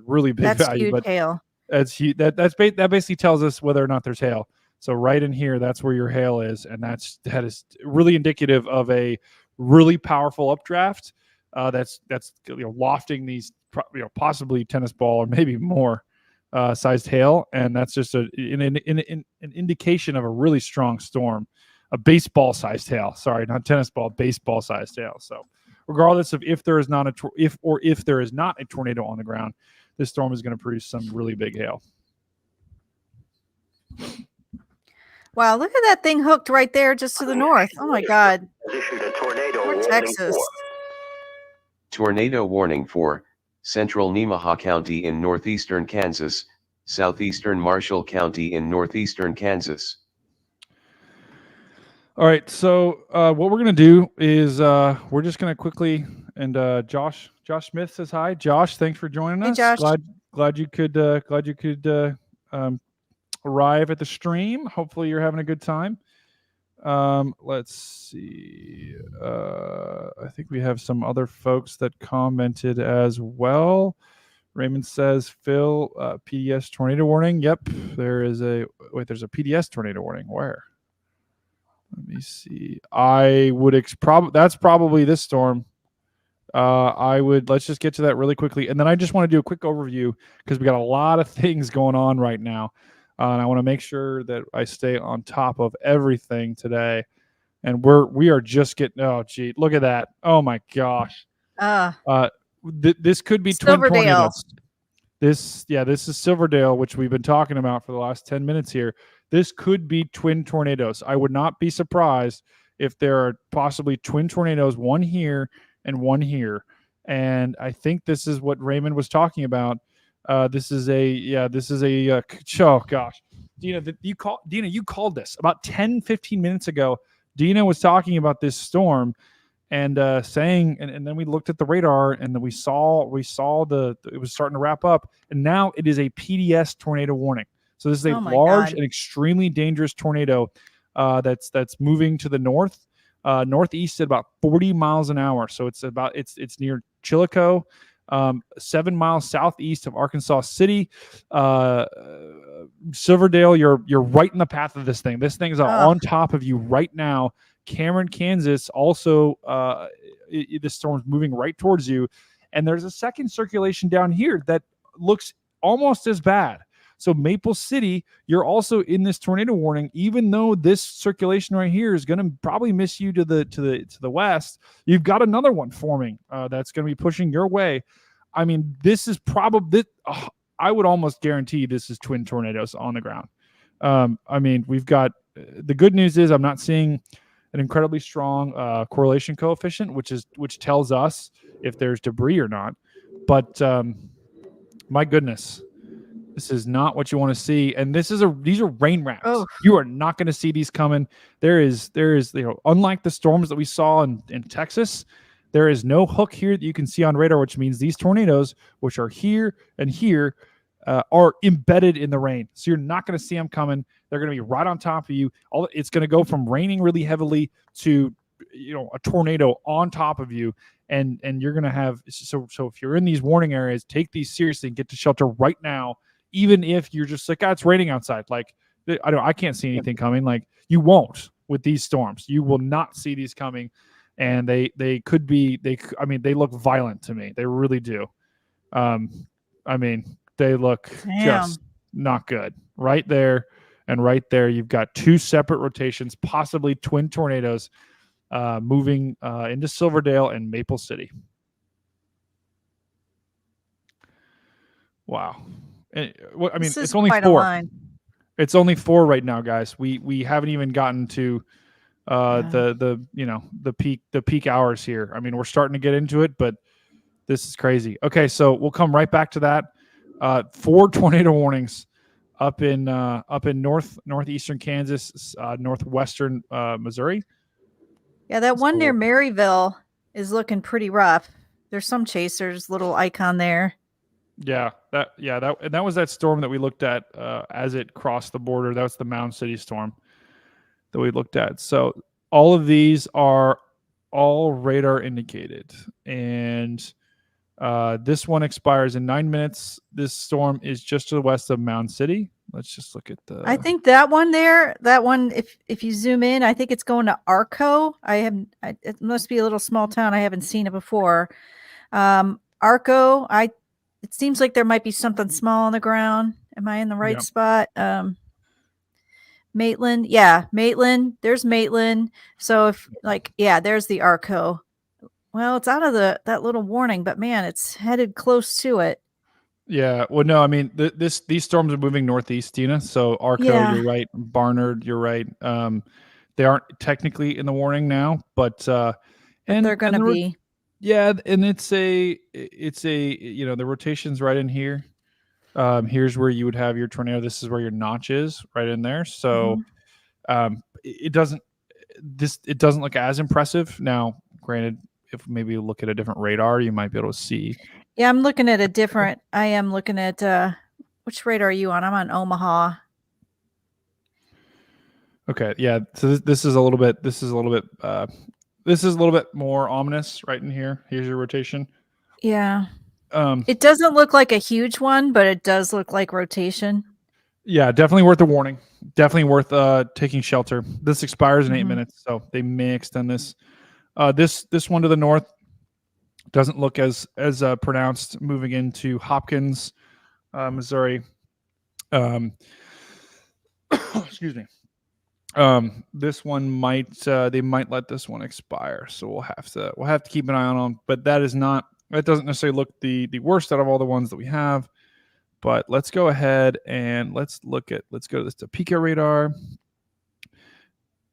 really big That's value, huge but hail. that basically tells us whether or not there's hail. So right in here, that's where your hail is, and that is really indicative of a really powerful updraft. That's lofting these possibly tennis ball or maybe more sized hail, and that's just an indication of a really strong storm, a baseball sized hail. Sorry, not tennis ball, baseball sized hail. So regardless of if there is not a tornado on the ground, this storm is going to produce some really big hail. Wow, look at that thing hooked right there just to the north. Oh my God. Issued a tornado Poor warning Texas. for Tornado warning for Central Nemaha County in northeastern Kansas, southeastern Marshall County in northeastern Kansas. All right, so what we're gonna do is we're just gonna quickly Josh Smith says hi. Josh, thanks for joining us. Josh. Glad you could arrive at the stream. Hopefully you're having a good time. Let's see. I think we have some other folks that commented as well. Raymond says, Phil, PDS tornado warning. Yep, there's a PDS tornado warning. Where? Let me see. I would that's probably this storm. Let's just get to that really quickly. And then I just want to do a quick overview because we got a lot of things going on right now. And I want to make sure that I stay on top of everything today. And we are just getting, oh, gee, look at that. Oh my gosh. This could be twin tornadoes. This is Silverdale, which we've been talking about for the last 10 minutes here. This could be twin tornadoes. I would not be surprised if there are possibly twin tornadoes, one here and one here. And I think this is what Raymond was talking about. This is a oh gosh. Dina, you called this about 10, 15 minutes ago. Dina was talking about this storm and saying, and then we looked at the radar and then we saw it was starting to wrap up, and now it is a PDS tornado warning. So this is a large and extremely dangerous tornado that's moving to the northeast at about 40 miles an hour. So it's near Chillicothe, 7 miles southeast of Arkansas City. Silverdale, you're right in the path of this thing. This thing is on top of you right now. Cameron, Kansas, also this storm's moving right towards you. And there's a second circulation down here that looks almost as bad. So Maple City, you're also in this tornado warning, even though this circulation right here is going to probably miss you to the west. You've got another one forming that's going to be pushing your way. I mean, this is probably, I would almost guarantee this is twin tornadoes on the ground. I mean, we've got, the good news is I'm not seeing an incredibly strong correlation coefficient, which tells us if there's debris or not. But my goodness, this is not what you want to see. And these are rain rafts. Oh. You are not going to see these coming. There is, unlike the storms that we saw in Texas, there is no hook here that you can see on radar, which means these tornadoes, which are here and here, are embedded in the rain. So you're not going to see them coming. They're going to be right on top of you. It's going to go from raining really heavily to, a tornado on top of you. And you're going to have, so if you're in these warning areas, take these seriously and get to shelter right now. Even if you're just like, it's raining outside. Like, I can't see anything coming. Like, you won't with these storms. You will not see these coming. And they look violent to me. They really do. They look just not good. Right there and right there, you've got two separate rotations, possibly twin tornadoes, moving into Silverdale and Maple City. Wow. It's only 4. It's only 4 right now, guys. We haven't even gotten to the peak hours here. I mean, we're starting to get into it, but this is crazy. Okay, so we'll come right back to that. 4 tornado warnings up in northeastern Kansas, northwestern Missouri. Yeah, that one near Maryville is looking pretty rough. There's some chasers, little icon there. Yeah, that was that storm that we looked at as it crossed the border. That was the Mound City storm that we looked at. So all of these are all radar indicated. And this one expires in 9 minutes. This storm is just to the west of Mound City. Let's just look at the. I think that one there, if you zoom in, I think it's going to Arco. It must be a little small town. I haven't seen it before. Arco, it seems like there might be something small on the ground. Am I in the right spot? Maitland. Yeah, Maitland. There's Maitland. So there's the Arco. Well, it's out of that little warning, but man, it's headed close to it. Yeah. Well, no, I mean, these storms are moving northeast, Tina. So Arco, you're right. Barnard, you're right. They aren't technically in the warning now, but they're going to be. Yeah, and it's a the rotation's right in here. Here's where you would have your tornado. This is where your notch is, right in there. So it doesn't look as impressive. Now, granted, if maybe you look at a different radar, you might be able to see. Yeah, I'm looking at I am looking at which radar are you on? I'm on Omaha. Okay, yeah. So this is a little bit more ominous right in here. Here's your rotation. Yeah. It doesn't look like a huge one, but it does look like rotation. Yeah, definitely worth a warning. Definitely worth taking shelter. This expires in 8 minutes, so they may extend this. This one to the north doesn't look as pronounced. Moving into Hopkins, Missouri. Excuse me. This one might they might let this one expire, so we'll have to keep an eye on them. But that doesn't necessarily look the worst out of all the ones that we have. But let's go ahead and let's go to this Topeka radar.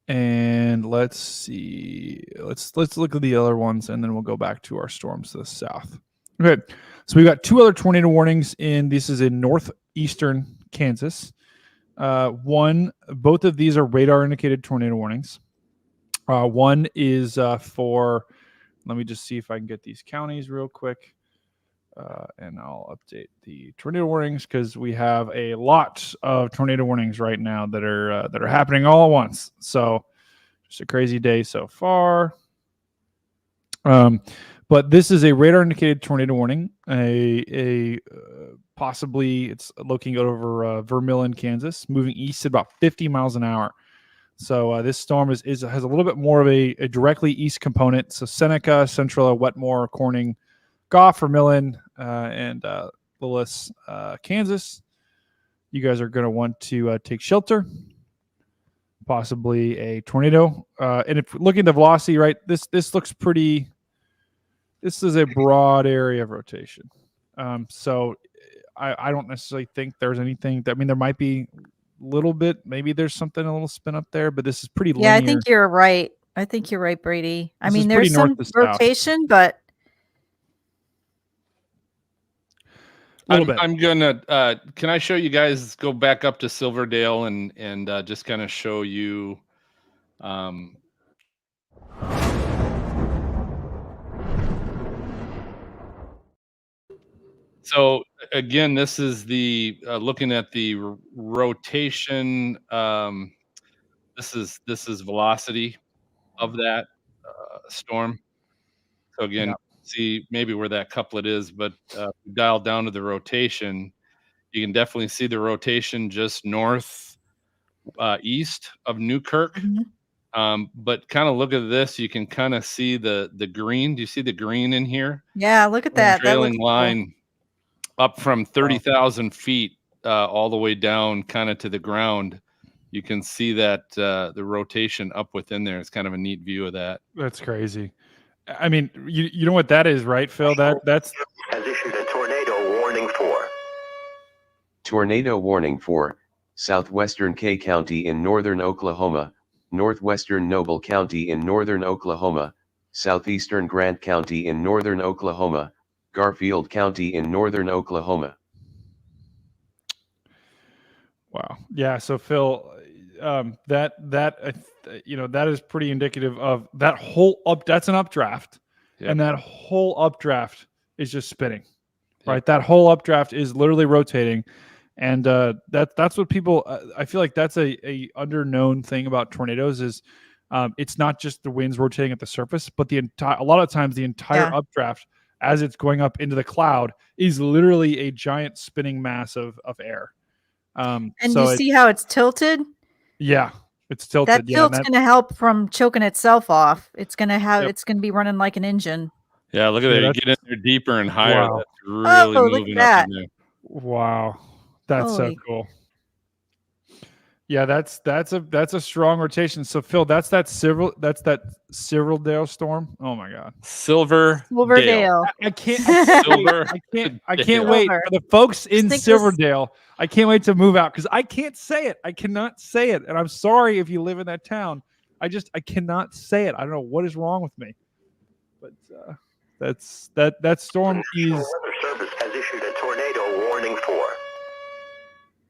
And let's see. Let's look at the other ones, and then we'll go back to our storms to the south. Okay, so we've got two other tornado warnings this is in northeastern Kansas. Both of these are radar indicated tornado warnings. One is for. Let me just see if I can get these counties real quick, and I'll update the tornado warnings because we have a lot of tornado warnings right now that are happening all at once. So, just a crazy day so far. But this is a radar indicated tornado warning. Possibly it's looking over Vermillion, Kansas, moving east at about 50 miles an hour. So this storm has a little bit more of a directly east component. So Seneca, Centrala, Wetmore, Corning, Goff, Vermillion, and Lillis, Kansas. You guys are going to want to take shelter. Possibly a tornado. And if looking at the velocity, right, this looks pretty. This is a broad area of rotation. So I don't necessarily think there's anything. I mean, there might be a little bit. Maybe there's something, a little spin up there, but this is pretty linear. Yeah, I think you're right. Brady. I mean, there's some rotation, but I'm gonna. Can I show you guys? Go back up to Silverdale and just kind of show you. So again, this is the looking at the rotation. This is velocity of that storm. So again, see maybe where that couplet is, but dial down to the rotation. You can definitely see the rotation just north east of Newkirk. But kind of look at this. You can kind of see the green. Do you see the green in here? Yeah, look at that. Trailing line up from 30,000 feet all the way down kind of to the ground. You can see that the rotation up within there. It's kind of a neat view of that. That's crazy. I mean, you know what that is, right, Phil? That's has issued a tornado warning for. Tornado warning for southwestern Kay County in northern Oklahoma, northwestern Noble County in northern Oklahoma, southeastern Grant County in northern Oklahoma, Garfield County in northern Oklahoma. Wow. Yeah. So Phil, that is pretty indicative of that whole that's an updraft, and that whole updraft is just spinning, right? That whole updraft is literally rotating, and that's what people. I feel like that's a underknown thing about tornadoes is it's not just the winds rotating at the surface, but a lot of times the entire updraft as it's going up into the cloud is literally a giant spinning mass of air. And you see how it's tilted? Yeah, it's tilted. That tilt's going to help from choking itself off. It's going to it's going to be running like an engine. Yeah, look at that. You get in there deeper and higher. Wow. That's really moving up in there. Wow. That's so cool. Yeah, that's a strong rotation. So Phil, that's that Silverdale storm. Oh my God, Silverdale. I can't wait for the folks in Silverdale. I can't wait to move out because I can't say it. I cannot say it, and I'm sorry if you live in that town. I cannot say it. I don't know what is wrong with me, but that storm is. Weather Service has issued a tornado warning for.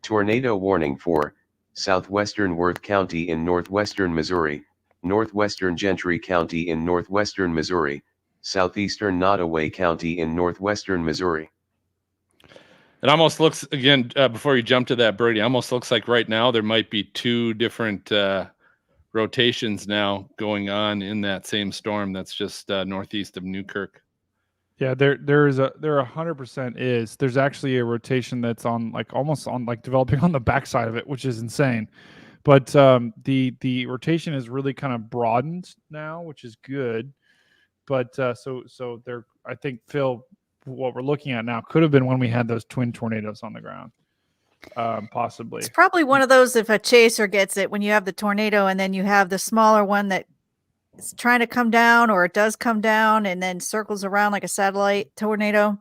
Tornado warning for southwestern Worth County in northwestern Missouri, northwestern Gentry County in northwestern Missouri, southeastern Nottoway County in northwestern Missouri. It almost looks, again, before you jump to that, Brady, almost looks like right now there might be two different rotations now going on in that same storm that's just northeast of Newkirk. Yeah, there 100% is. There's actually a rotation that's almost developing on the backside of it, which is insane. But the rotation is really kind of broadened now, which is good. But so there, I think, Phil, what we're looking at now could have been when we had those twin tornadoes on the ground, possibly. It's probably one of those if a chaser gets it when you have the tornado and then you have the smaller one that it's trying to come down, or it does come down and then circles around like a satellite tornado.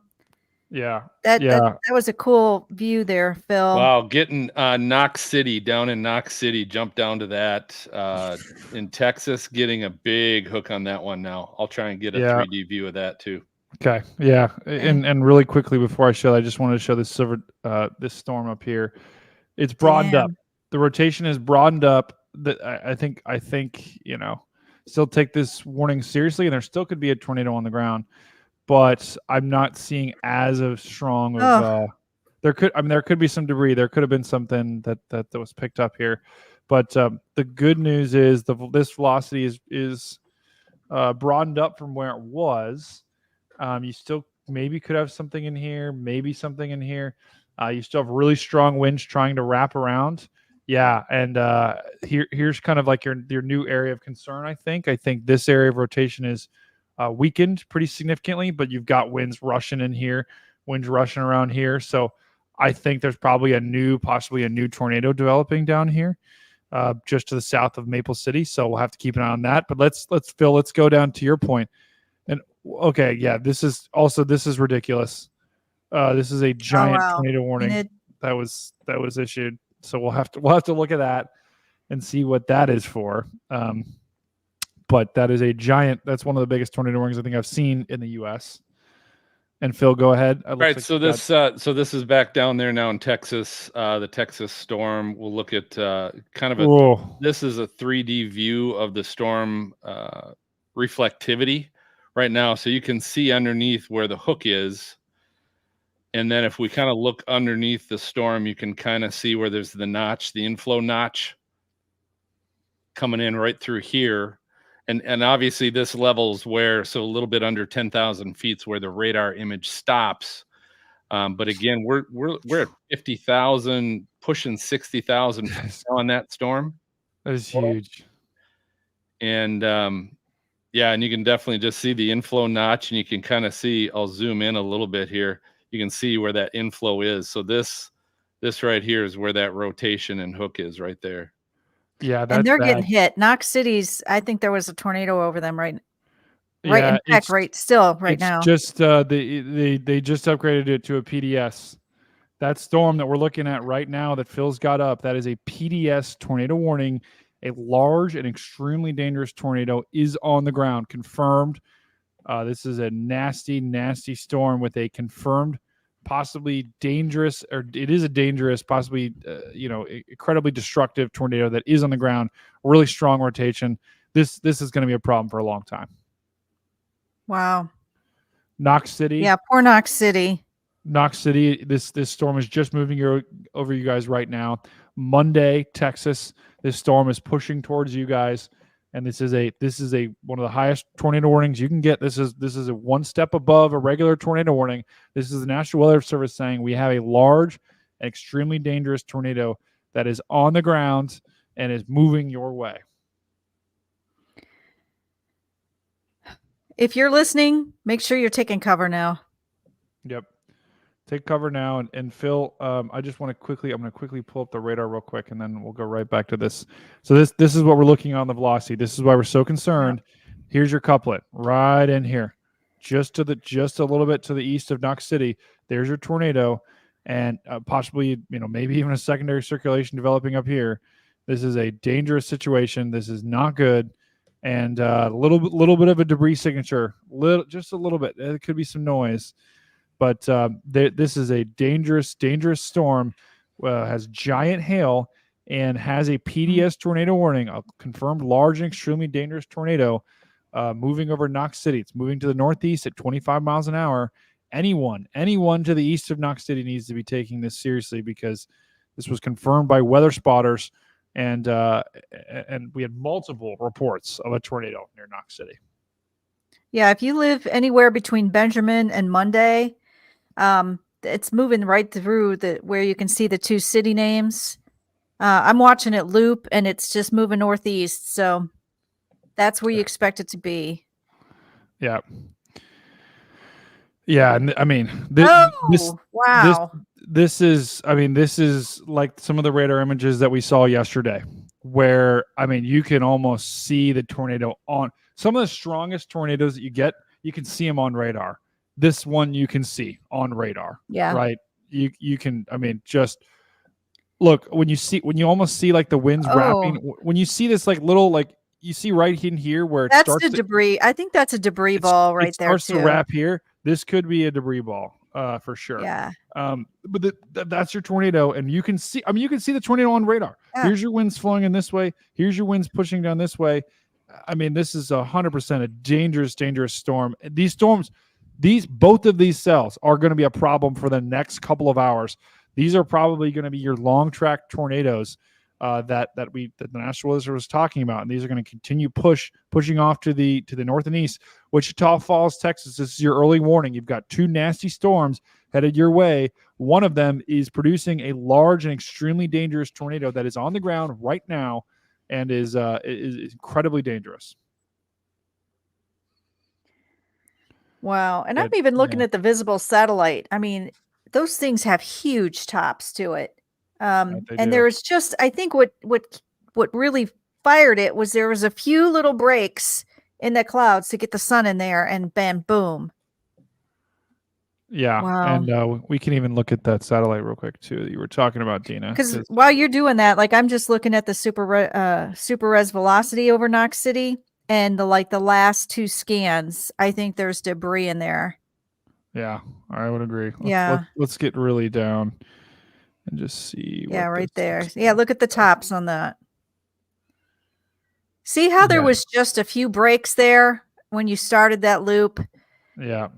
Yeah. That was a cool view there, Phil. Wow. Getting Knox City, down in Knox City, jump down to that in Texas, getting a big hook on that one now. I'll try and get a 3D view of that too. Okay. Yeah. And really quickly before I show that, I just wanted to show this this storm up here. It's broadened up. The rotation is broadened up. I think, still take this warning seriously, and there still could be a tornado on the ground, but I'm not seeing as of strong of there could be some debris. There could have been something that was picked up here, but the good news is this velocity is broadened up from where it was. You still maybe could have something in here, maybe something in here. You still have really strong winds trying to wrap around. Yeah, and here's kind of like your new area of concern. I think this area of rotation is weakened pretty significantly, but you've got winds rushing in here, winds rushing around here. So I think there's probably possibly a new tornado developing down here, just to the south of Maple City. So we'll have to keep an eye on that. But let's go down to your point. And okay, yeah, this is ridiculous. This is a giant tornado warning that was issued. So we'll have to look at that and see what that is for. But that is that's one of the biggest tornado warnings I think I've seen in the U.S. And Phil, go ahead. All right. So this is back down there now in Texas. The Texas storm. We'll look at kind of this is a 3D view of the storm reflectivity right now. So you can see underneath where the hook is. And then if we kind of look underneath the storm, you can kind of see where there's the notch, the inflow notch coming in right through here. And obviously this level's so a little bit under 10,000 feet is where the radar image stops. But again, we're at 50,000, pushing 60,000 on that storm. That is huge. And and you can definitely just see the inflow notch, and you can kind of see, I'll zoom in a little bit here. You can see where that inflow is. So this right here is where that rotation and hook is right there. Yeah, and they're getting hit. Knox City's. I think there was a tornado over them right now. Just they just upgraded it to a PDS. That storm that we're looking at right now that Phil's got up, that is a PDS tornado warning. A large and extremely dangerous tornado is on the ground, confirmed. This is a nasty, nasty storm with a confirmed, possibly dangerous, or it is a dangerous, possibly, incredibly destructive tornado that is on the ground. Really strong rotation. This is going to be a problem for a long time. Wow. Knox City. Yeah, poor Knox City. Knox City. This storm is just moving over you guys right now. Monday, Texas. This storm is pushing towards you guys. and this is a one of the highest tornado warnings you can get. This is a one step above a regular tornado warning. This is the National Weather Service saying we have a large, extremely dangerous tornado that is on the ground and is moving your way. If you're listening, make sure you're taking cover now. Yep. Take cover now. And Phil, I just want to I'm going to quickly pull up the radar real quick, and then we'll go right back to this. So this is what we're looking on the velocity. This is why we're so concerned. Here's your couplet right in here, just a little bit to the east of Knox City. There's your tornado, and possibly, maybe even a secondary circulation developing up here. This is a dangerous situation. This is not good. And a little bit of a debris signature, just a little bit. It could be some noise, but this is a dangerous storm. Has giant hail and has a PDS tornado warning, a confirmed large and extremely dangerous tornado moving over Knox City. It's moving to the northeast at 25 miles an hour. Anyone to the east of Knox City needs to be taking this seriously, because this was confirmed by weather spotters. And we had multiple reports of a tornado near Knox City. Yeah, if you live anywhere between Benjamin and Monday, it's moving right through where you can see the two city names. I'm watching it loop, and it's just moving northeast. So that's where you expect it to be. Yeah. Yeah, and I mean, wow. This is like some of the radar images that we saw yesterday, where, you can almost see the tornado on some of the strongest tornadoes that you get. You can see them on radar. This one you can see on radar. Yeah. Right. You can, just look when you almost see like the winds wrapping, when you see this like little, like you see right in here where that's the debris. I think that's a debris ball right there. It starts to wrap here. This could be a debris ball. For sure. Yeah. But that's your tornado, and you can see. You can see the tornado on radar. Yeah. Here's your winds flowing in this way. Here's your winds pushing down this way. This is 100% a dangerous storm. These storms, both of these cells are going to be a problem for the next couple of hours. These are probably going to be your long track tornadoes that the National Weather Service was talking about, and these are going to continue pushing off to the north and east. Wichita Falls, Texas. This is your early warning. You've got two nasty storms headed your way. One of them is producing a large and extremely dangerous tornado that is on the ground right now and is incredibly dangerous. Wow. And I'm even looking at the visible satellite. Those things have huge tops to it. And there was just, I think what really fired it was there was a few little breaks in the clouds to get the sun in there, and bam, boom. Yeah. Wow. And we can even look at that satellite real quick too that you were talking about, Dina. Because while you're doing that, like I'm just looking at the super res velocity over Knox City, and the last two scans, I think there's debris in there. Yeah, I would agree. Let's get really down and just see. Yeah, right there. Yeah, look at the tops on that. See how there was just a few breaks there when you started that loop? Yeah.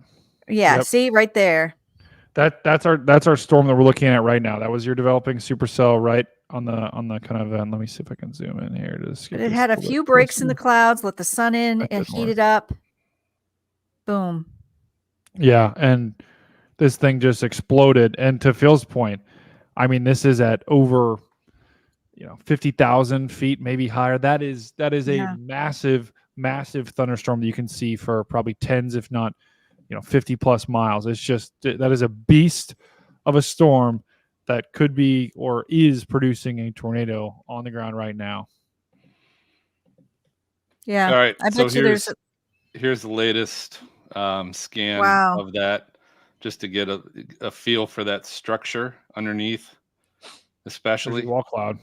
Yeah, see right there. That's our storm that we're looking at right now. That was your developing supercell right on the kind of let me see if I can zoom in here to see. But it had a few breaks in the clouds, let the sun in, and heat it up. Boom. Yeah, and this thing just exploded. And to Phil's point, this is at over 50,000 feet, maybe higher. That is a massive thunderstorm that you can see for probably tens, if not 50 plus miles. It's just, that is a beast of a storm that could be or is producing a tornado on the ground right now. Yeah. All right. I bet here's the latest scan of that, just to get a feel for that structure underneath, especially. Wall cloud.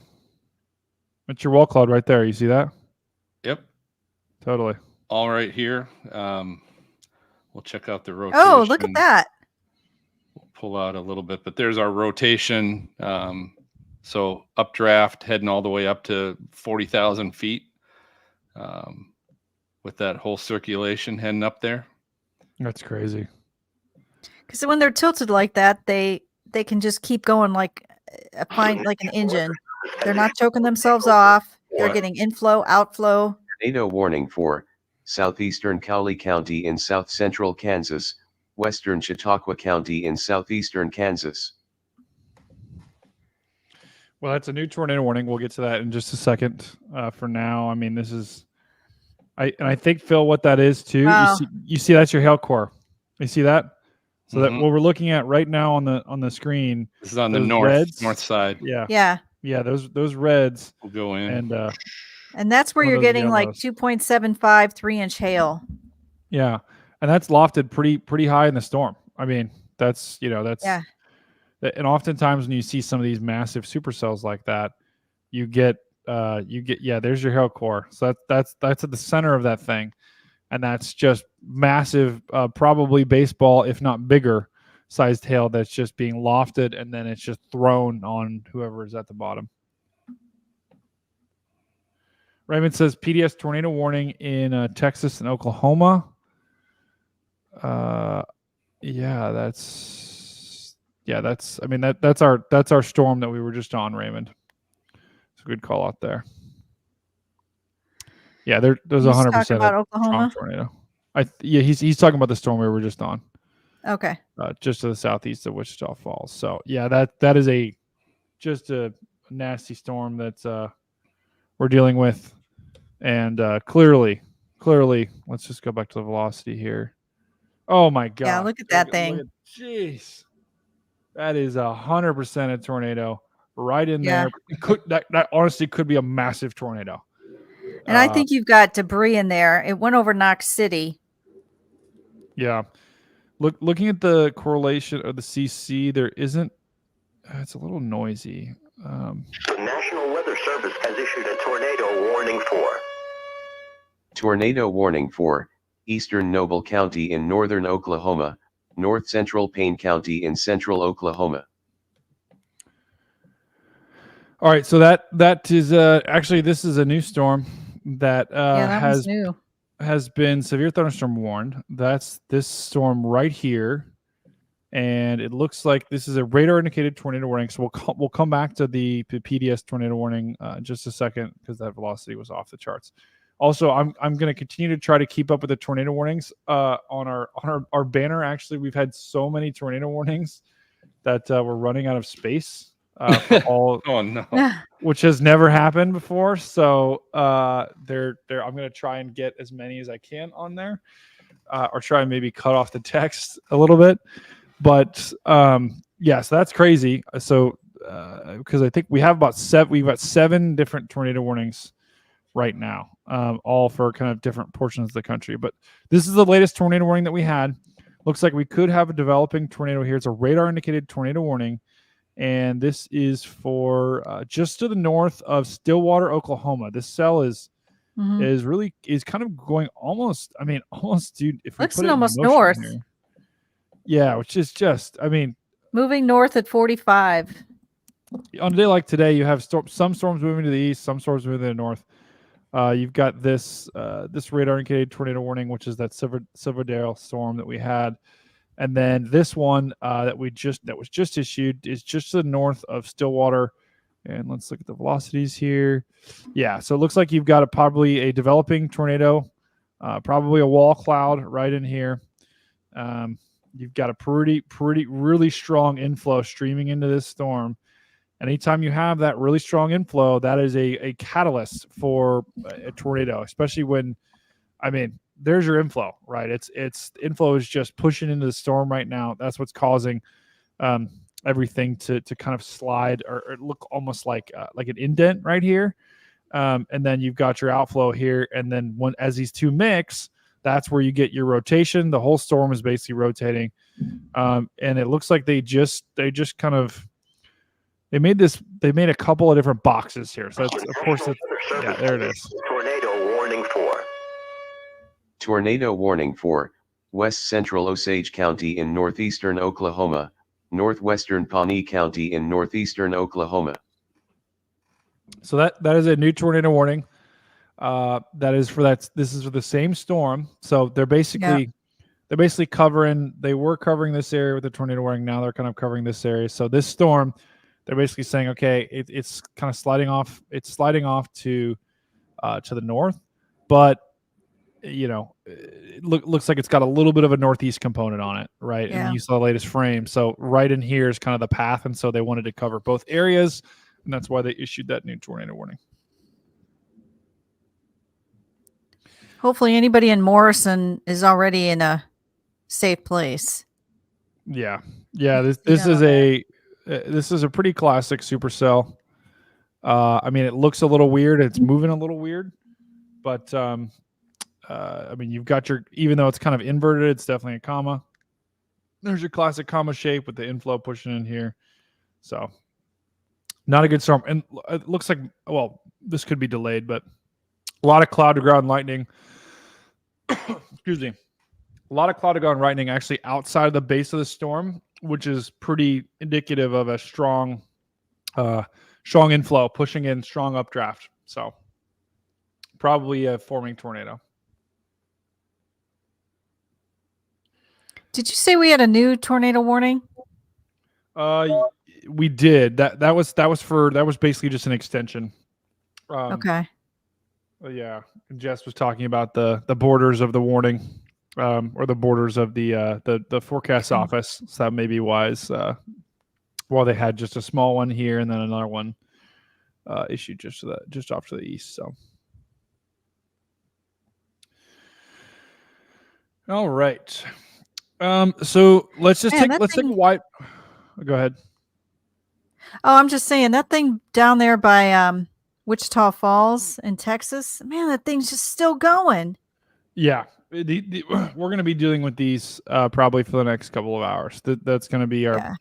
It's your wall cloud right there. You see that? Yep. Totally. All right here. We'll check out the rotation. Oh, look at that. We'll pull out a little bit, but there's our rotation. So updraft heading all the way up to 40,000 feet with that whole circulation heading up there. That's crazy. Because when they're tilted like that, they can just keep going like an engine. They're not choking themselves off. They're getting inflow, outflow. Tornado warning for southeastern Cowley County in south central Kansas, western Chautauqua County in southeastern Kansas. Well, that's a new tornado warning. We'll get to that in just a second. For now, I mean, this is, I think, Phil, what that is too. Wow. You see that's your hail core. You see that? So that Mhm. what we're looking at right now on the screen. This is on the those north reds, side. Yeah. Yeah. Yeah. Those reds We'll go in. And that's where Some of you're those getting like yellows. 2.75, 3-inch hail. Yeah, and that's lofted pretty high in the storm. I mean, that's Yeah. and oftentimes when you see some of these massive supercells like that, you get there's your hail core. So that's at the center of that thing, and that's just massive, probably baseball if not bigger sized hail that's just being lofted, and then it's just thrown on whoever is at the bottom. Raymond says PDS tornado warning in Texas and Oklahoma. That's I mean that's our storm that we were just on, Raymond. It's a good call out there. Yeah, there's 100% about a Oklahoma? strong tornado. He's talking about the storm we were just on. Okay. Just to the southeast of Wichita Falls. So yeah, that is just a nasty storm that we're dealing with, and clearly, let's just go back to the velocity here. Oh my God! Yeah, look at that thing. Jeez, that is 100% a tornado right in Yeah. there. It could that honestly could be a massive tornado. And I think you've got debris in there. It went over Knox City. Yeah, looking at the correlation of the CC, there isn't. It's a little noisy. The National Weather Service has issued a tornado warning for Tornado warning for eastern Noble County in northern Oklahoma, north central Payne County in central Oklahoma. All right, so that is actually, this is a new storm that has been severe thunderstorm warned. That's this storm right here, and it looks like this is a radar indicated tornado warning. So we'll come back to the PDS tornado warning in just a second, because that velocity was off the charts. Also, I'm going to continue to try to keep up with the tornado warnings on our banner. Actually, we've had so many tornado warnings that we're running out of space for all. Oh no! Which has never happened before. So I'm going to try and get as many as I can on there, or try and maybe cut off the text a little bit. But so that's crazy. So because I think we've got 7 different tornado warnings right now, all for kind of different portions of the country. But this is the latest tornado warning that we had. Looks like we could have a developing tornado here. It's a radar indicated tornado warning, and this is for just to the north of Stillwater, Oklahoma. This cell is kind of going almost, dude, if we Looks put it almost in motion north here, yeah, which is just, moving north at 45. on a day like today, you have some storms moving to the east, some storms moving to the north. You've got this radar indicated tornado warning, which is that Silverdale storm that we had, and then this one that was just issued is just to the north of Stillwater. And let's look at the velocities here. Yeah, so it looks like you've got probably a developing tornado, probably a wall cloud right in here. You've got a really strong inflow streaming into this storm. Anytime you have that really strong inflow, that is a catalyst for a tornado, especially when, there's your inflow, right? It's inflow is just pushing into the storm right now. That's what's causing everything to kind of slide or look almost like an indent right here. And then you've got your outflow here. And then as these two mix, that's where you get your rotation. The whole storm is basically rotating. And it looks like they made a couple of different boxes here. So that's, of course, there it is. Tornado warning for Tornado warning for west central Osage County in northeastern Oklahoma, northwestern Pawnee County in northeastern Oklahoma. So that is a new tornado warning. This is for the same storm. So they're basically covering. They were covering this area with the tornado warning. Now they're kind of covering this area. So this storm, they're basically saying, okay, it's kind of sliding off. It's sliding off to the north. but it looks like it's got a little bit of a northeast component on it, right? Yeah. And you saw the latest frame. So right in here is kind of the path. And so they wanted to cover both areas. And that's why they issued that new tornado warning. Hopefully anybody in Morrison is already in a safe place. Yeah. Yeah. This is a pretty classic supercell. I mean, it looks a little weird. It's moving a little weird, but, I mean, you've got even though it's kind of inverted, it's definitely a comma. There's your classic comma shape with the inflow pushing in here. So not a good storm. And it looks like, well, this could be delayed, but a lot of cloud to ground lightning. Excuse me. A lot of cloud to ground lightning actually outside of the base of the storm, which is pretty indicative of a strong inflow, pushing in strong updraft. So probably a forming tornado. Did you say we had a new tornado warning? We did. That was basically just an extension. Okay. Yeah. Jess was talking about the borders of the warning, or the borders of the forecast office. So that may be wise. Well, they had just a small one here and then another one issued just off to the east. So. All right. So let's just take a wide. Go ahead. Oh, I'm just saying that thing down there by Wichita Falls in Texas, man, that thing's just still going. Yeah, we're going to be dealing with these probably for the next couple of hours. That's going to be our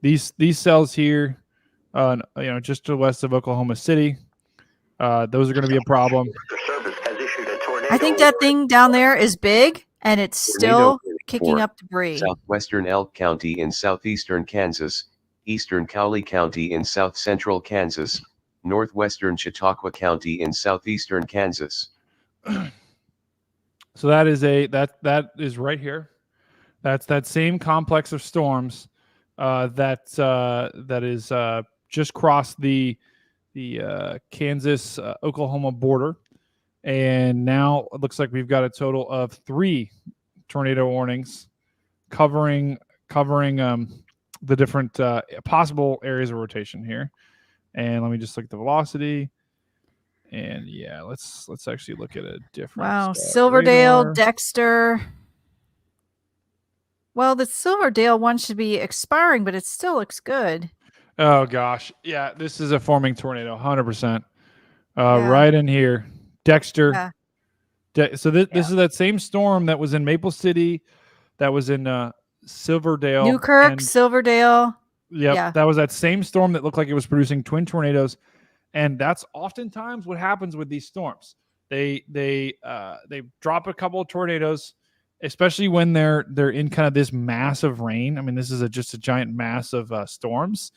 these cells here, just to the west of Oklahoma City. Those are going to be a problem. I think that thing down there is big, and it's still kicking up debris. Southwestern Elk County in southeastern Kansas, eastern Cowley County in south central Kansas, northwestern Chautauqua County in southeastern Kansas. So that is right here. That's that same complex of storms that is just crossed the Kansas Oklahoma border, and now it looks like we've got a total of 3 tornado warnings covering the different possible areas of rotation here. And let me just look at the velocity. And yeah, let's actually look at a different. Wow, Silverdale, radar. Dexter. Well, the Silverdale one should be expiring, but it still looks good. Oh gosh, yeah, this is a forming tornado, 100%. Right in here, Dexter. Yeah. So this is that same storm that was in Maple City, that was in Silverdale, Newkirk, Silverdale. Yep, yeah, that was that same storm that looked like it was producing twin tornadoes. And that's oftentimes what happens with these storms. They drop a couple of tornadoes, especially when they're in kind of this mass of rain. I mean, this is just a giant mass of storms.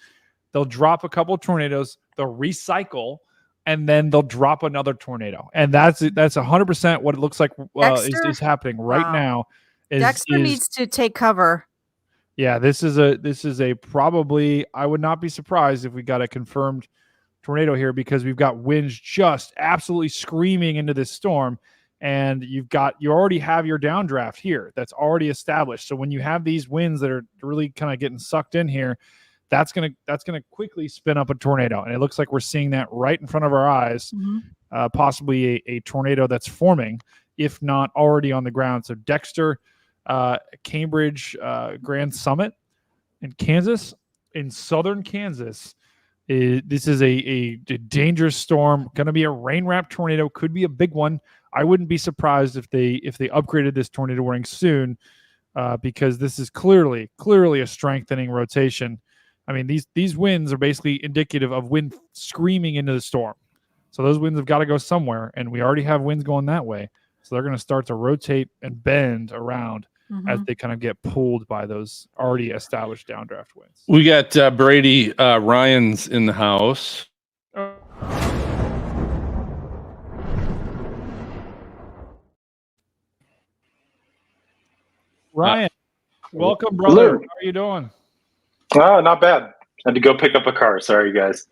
They'll drop a couple of tornadoes, they'll recycle, and then they'll drop another tornado. And that's 100% what it looks like is happening right now. Dexter needs to take cover. Yeah, this is a probably, I would not be surprised if we got a confirmed tornado here, because we've got winds just absolutely screaming into this storm, and you already have your downdraft here that's already established. So when you have these winds that are really kind of getting sucked in here, that's gonna quickly spin up a tornado, and it looks like we're seeing that right in front of our eyes. Mm-hmm. Possibly a tornado that's forming, if not already on the ground. So Dexter, Cambridge, Grand Summit in Kansas, in southern Kansas. This is a dangerous storm, going to be a rain-wrapped tornado, could be a big one. I wouldn't be surprised if they upgraded this tornado warning soon, because this is clearly a strengthening rotation. I mean, these winds are basically indicative of wind screaming into the storm. So those winds have got to go somewhere, and we already have winds going that way. So they're going to start to rotate and bend around as they kind of get pulled by those already established downdraft winds. We got Brady Ryan's in the house. Ryan, welcome, brother. Hello. How are you doing? Not bad. Had to go pick up a car. Sorry, guys.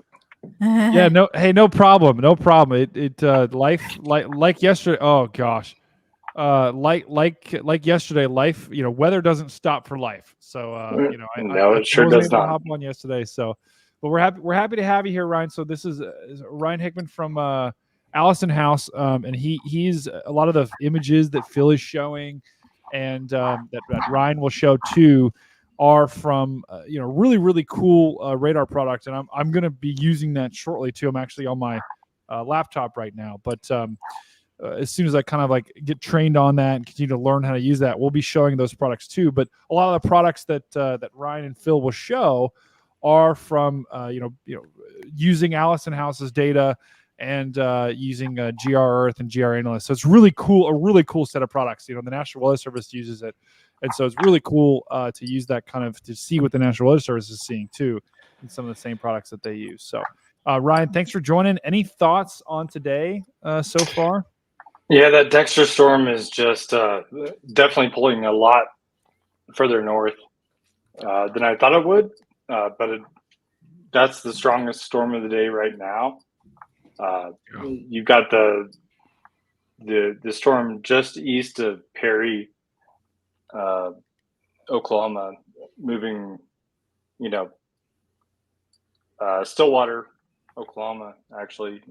Yeah, no problem. Life like yesterday. Oh gosh. Like yesterday, life, weather doesn't stop for life. So No, I it sure wasn't does able to not. hop on yesterday. So, but we're happy to have you here, Ryan. So this is Ryan Hickman from Allison House, and he's a lot of the images that Phil is showing, and that Ryan will show too, are from really cool radar product, and I'm going to be using that shortly too. I'm actually on my laptop right now, but as soon as I kind of like get trained on that and continue to learn how to use that, we'll be showing those products too. But a lot of the products that Ryan and Phil will show are from using Allison House's data and using GR Earth and GR Analyst. So it's a really cool set of products. The National Weather Service uses it, and so it's really cool to use that kind of to see what the National Weather Service is seeing too, in some of the same products that they use. So Ryan, thanks for joining. Any thoughts on today so far? Yeah, that Dexter storm is just definitely pulling a lot further north than I thought it would. But that's the strongest storm of the day right now. You've got the storm just east of Perry, Oklahoma, moving, Stillwater, Oklahoma, actually,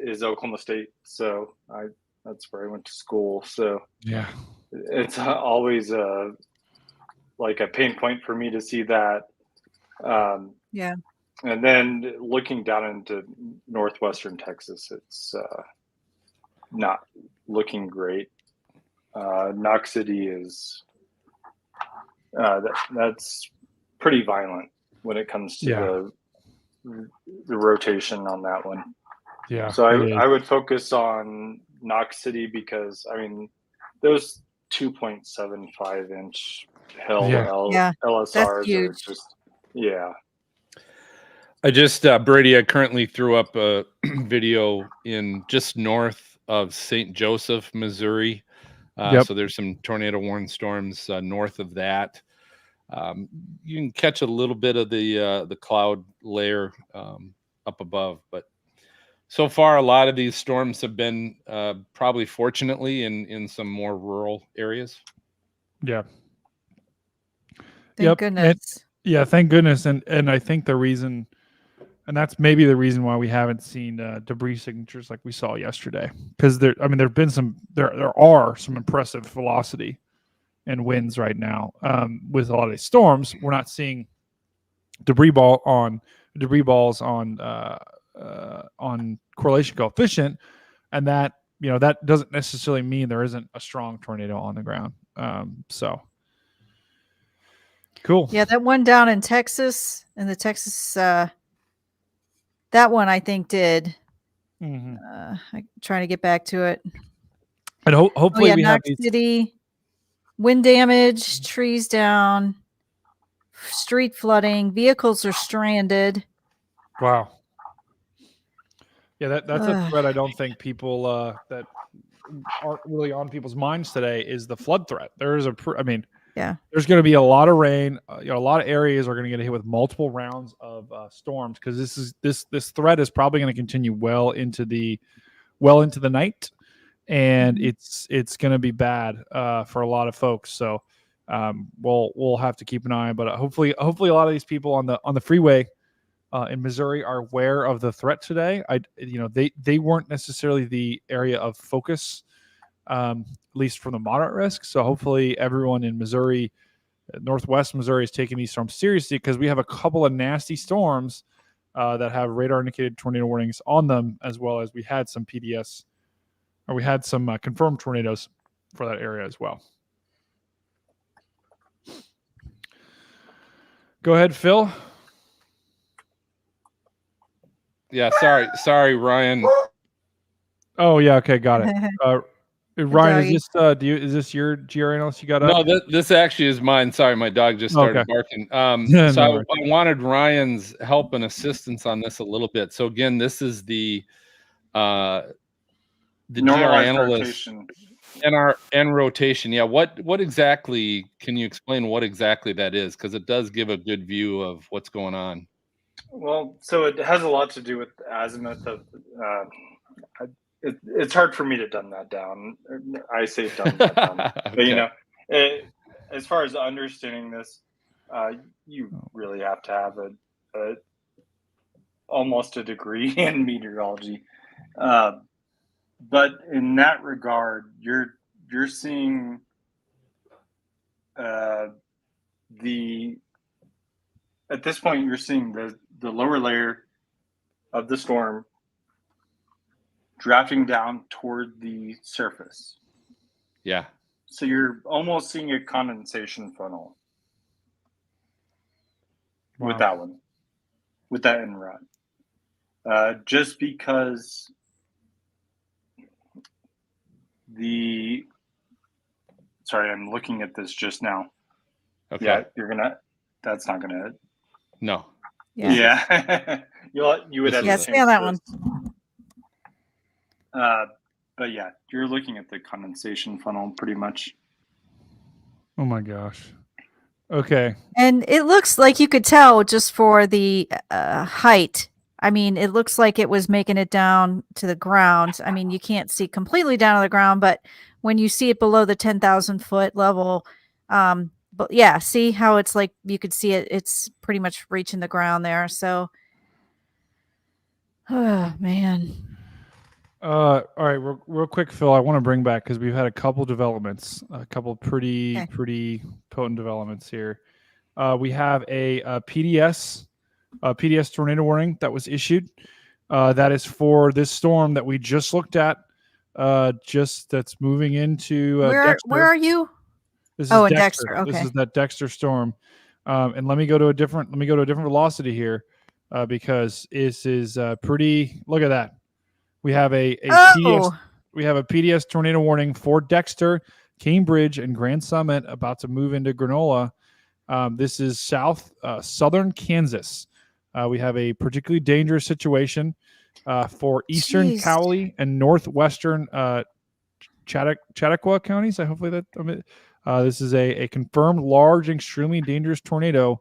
is Oklahoma State. So that's where I went to school. So yeah, it's always like a pain point for me to see that. Yeah. And then looking down into northwestern Texas, it's not looking great. Knox City is that's pretty violent when it comes to the rotation on that one. Yeah. So I would focus on Knox City because those 2.75 inch LSRs are just I just Brady, I currently threw up a video in just north of St. Joseph, Missouri. So there's some tornado warning storms north of that. You can catch a little bit of the cloud layer up above, but so far a lot of these storms have been probably fortunately in some more rural areas. Yeah. Thank goodness. Thank goodness. And I think the reason, and that's maybe the reason why we haven't seen debris signatures like we saw yesterday, because there are some impressive velocity and winds right now. With a lot of these storms, we're not seeing debris balls on correlation coefficient, and that that doesn't necessarily mean there isn't a strong tornado on the ground. So cool. Yeah, that one down in Texas, and the Texas that one I think did. I'm trying to get back to it. And hopefully we have Knox City, wind damage, trees down, street flooding, vehicles are stranded. Wow. Yeah, that's a threat I don't think people that aren't really on people's minds today is the flood threat. There is there's going to be a lot of rain. A lot of areas are going to get hit with multiple rounds of storms, because this threat is probably going to continue well into the night, and it's going to be bad for a lot of folks. So we'll have to keep an eye. But hopefully a lot of these people on the freeway in Missouri are aware of the threat today. They weren't necessarily the area of focus, at least from the moderate risk. So hopefully everyone in Missouri, Northwest Missouri, is taking these storms seriously, because we have a couple of nasty storms that have radar indicated tornado warnings on them, as well as we had some PDS, or we had some confirmed tornadoes for that area as well. Go ahead, Phil. Yeah, sorry, Ryan. Oh yeah, okay, got it. Ryan, is this your GR analyst you got up? No, this actually is mine. Sorry, my dog just started barking. So I wanted Ryan's help and assistance on this a little bit. So again, this is the GR analyst and rotation. Yeah, what exactly, can you explain what exactly that is? Because it does give a good view of what's going on. Well, so it has a lot to do with the azimuth of. It's hard for me to dumb that down. I say dumb that down, but you Okay. know, as far as understanding this, you really have to have a almost a degree in meteorology. But in that regard, you're seeing the at this point you're seeing the lower layer of the storm drafting down toward the surface. Yeah. So you're almost seeing a condensation funnel with that one, with that end run. Just because sorry, I'm looking at this just now. Okay. Yeah, that's not gonna. No. Yeah. you would have Yeah, to stay on that one. But yeah, you're looking at the condensation funnel pretty much. Oh my gosh. Okay. And it looks like you could tell just for the height. I mean, it looks like it was making it down to the ground. I mean, you can't see completely down to the ground, but when you see it below the 10,000 foot level, but yeah, see how it's like you could see it. It's pretty much reaching the ground there. So, oh man. All right, real quick, Phil. I want to bring back because we've had a couple developments, a couple pretty potent developments here. We have a PDS tornado warning that was issued. That is for this storm that we just looked at. That's moving into Dexter. Where are you? This is in Dexter. Dexter. Okay. This is that Dexter storm. And let me go to a different velocity here because this is pretty. Look at that. We have a PDS tornado warning for Dexter, Cambridge, and Grand Summit about to move into Granola. This is southern Kansas. We have a particularly dangerous situation for eastern Cowley and northwestern Chautauqua counties. This is a confirmed large, extremely dangerous tornado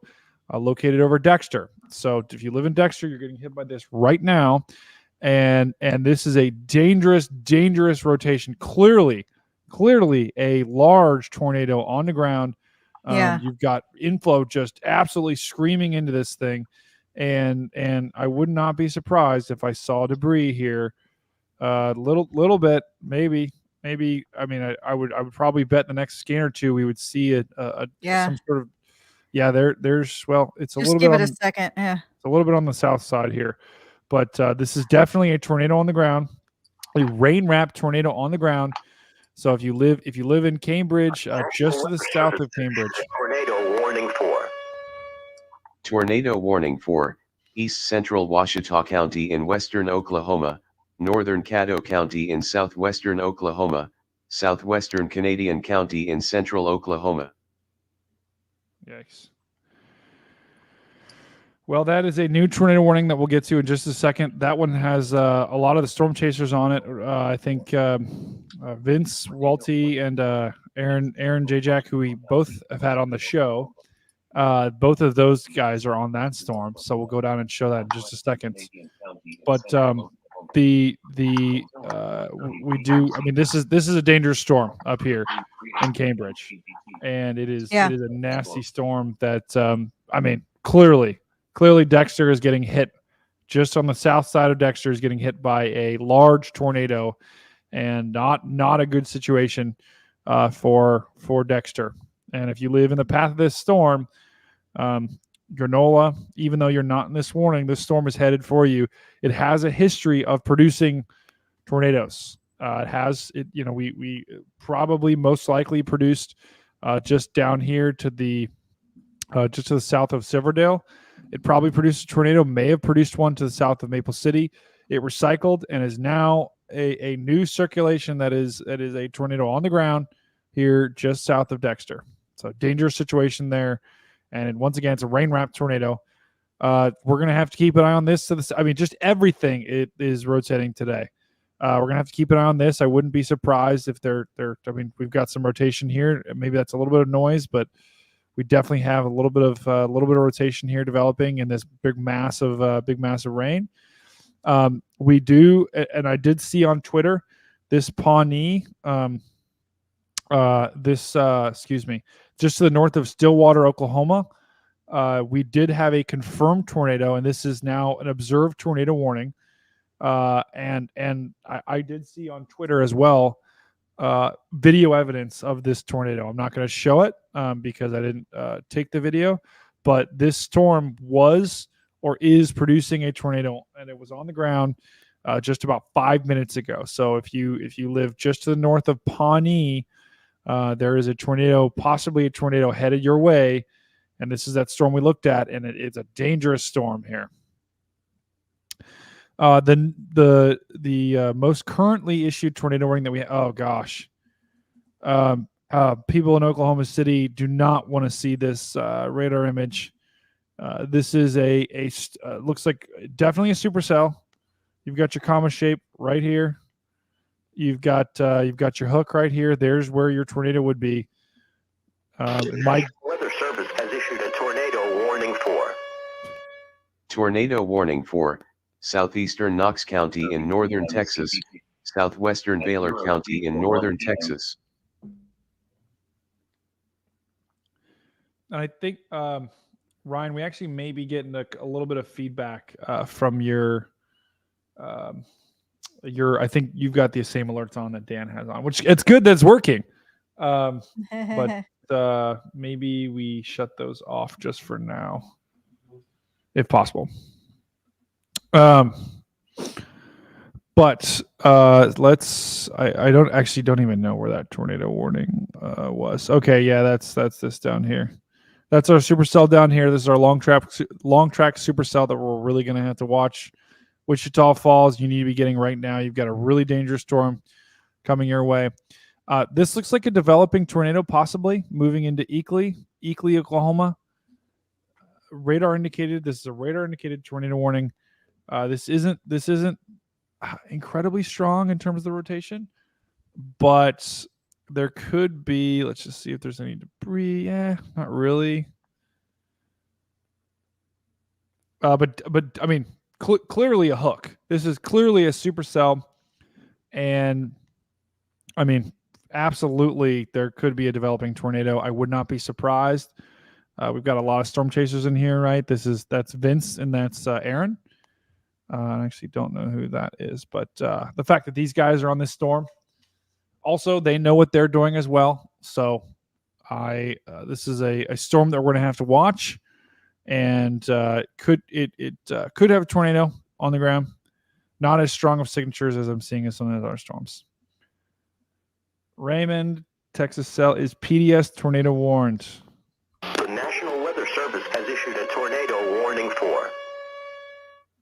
located over Dexter. So if you live in Dexter, you're getting hit by this right now. And this is a dangerous rotation. Clearly a large tornado on the ground. You've got inflow just absolutely screaming into this thing. And I would not be surprised if I saw debris here. Little bit, maybe. I mean, I would probably bet the next scan or two we would see some sort of there's it's a Just little give bit it a second. Yeah. It's a little bit on the south side here. But this is definitely a tornado on the ground, a rain-wrapped tornado on the ground. So if you live in Cambridge, just to the south of Cambridge. Tornado warning for. Tornado warning for East Central Ouachita County in western Oklahoma, northern Caddo County in southwestern Oklahoma, southwestern Canadian County in central Oklahoma. Yikes. Well, that is a new tornado warning that we'll get to in just a second. That one has a lot of the storm chasers on it. I think Vince Walty and Aaron J-Jack, who we both have had on the show, both of those guys are on that storm. So we'll go down and show that in just a second. But we do. I mean, this is a dangerous storm up here in Cambridge, and it is a nasty storm that Clearly, Dexter is getting hit. Just on the south side of Dexter is getting hit by a large tornado, and not a good situation for Dexter. And if you live in the path of this storm, Granola, even though you're not in this warning, this storm is headed for you. It has a history of producing tornadoes. We probably most likely produced just down here to the south of Silverdale. It probably produced a tornado, may have produced one to the south of Maple City. It recycled and is now a new circulation that is a tornado on the ground here just south of Dexter. So dangerous situation there. And once again, it's a rain-wrapped tornado. We're going to have to keep an eye on this. Just everything it is rotating today. We're going to have to keep an eye on this. I wouldn't be surprised if we've got some rotation here. Maybe that's a little bit of noise, but we definitely have a little bit of rotation here developing in this big mass of rain. We do, and I did see on Twitter this Pawnee, just to the north of Stillwater, Oklahoma. We did have a confirmed tornado, and this is now an observed tornado warning. And I did see on Twitter as well video evidence of this tornado. I'm not going to show it because I didn't take the video, but this storm was or is producing a tornado, and it was on the ground just about 5 minutes ago. So if you live just to the north of Pawnee, there is a tornado, possibly a tornado headed your way, and this is that storm we looked at, and it's a dangerous storm here. The most currently issued tornado warning that we people in Oklahoma City do not want to see this radar image. This is looks like definitely a supercell. You've got your comma shape right here. You've got your hook right here. There's where your tornado would be. The Weather Service has issued a tornado warning for. Tornado warning for southeastern Knox County in northern Texas, southwestern Baylor County in northern Texas. I think, Ryan, we actually may be getting a little bit of feedback from your. I think you've got the same alerts on that Dan has on, which it's good that it's working. But maybe we shut those off just for now, if possible. But let's. I don't even know where that tornado warning was. Okay, yeah, that's this down here. That's our supercell down here. This is our long track supercell that we're really going to have to watch. Wichita Falls, you need to be getting right now. You've got a really dangerous storm coming your way. This looks like a developing tornado, possibly moving into Eakley, Oklahoma. Radar indicated. This is a radar indicated tornado warning. This isn't incredibly strong in terms of the rotation, but there could be. Let's just see if there's any debris. Yeah, not really. But I mean, clearly a hook. This is clearly a supercell, and I mean, absolutely, there could be a developing tornado. I would not be surprised. We've got a lot of storm chasers in here, right? That's Vince and that's Aaron. I actually don't know who that is, but the fact that these guys are on this storm, also they know what they're doing as well. So this is a storm that we're going to have to watch, and could have a tornado on the ground. Not as strong of signatures as I'm seeing in some of the other storms. Raymond, Texas Cell is PDS tornado warned. The National Weather Service has issued a tornado warning for.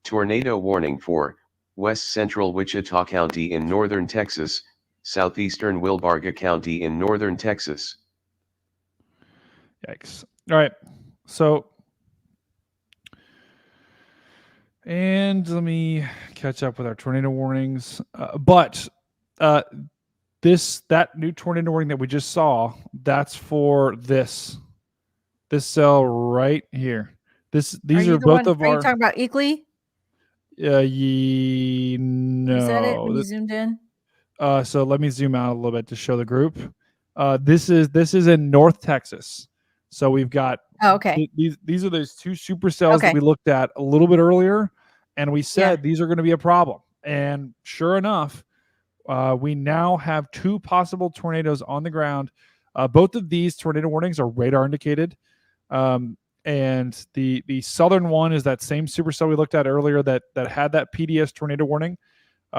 Tornado warning for west central Wichita County in northern Texas, southeastern Wilbarga County in northern Texas. Yikes. All right. So, and let me catch up with our tornado warnings. That new tornado warning that we just saw, that's for this cell right here. These are both of our. Are you talking about Eakley? No. Is that it when you zoomed in? So let me zoom out a little bit to show the group. This is in North Texas. So we've got. Oh, okay. These are those two supercells that we looked at a little bit earlier, and we said these are going to be a problem. And sure enough, we now have two possible tornadoes on the ground. Both of these tornado warnings are radar indicated. And the southern one is that same supercell we looked at earlier that had that PDS tornado warning.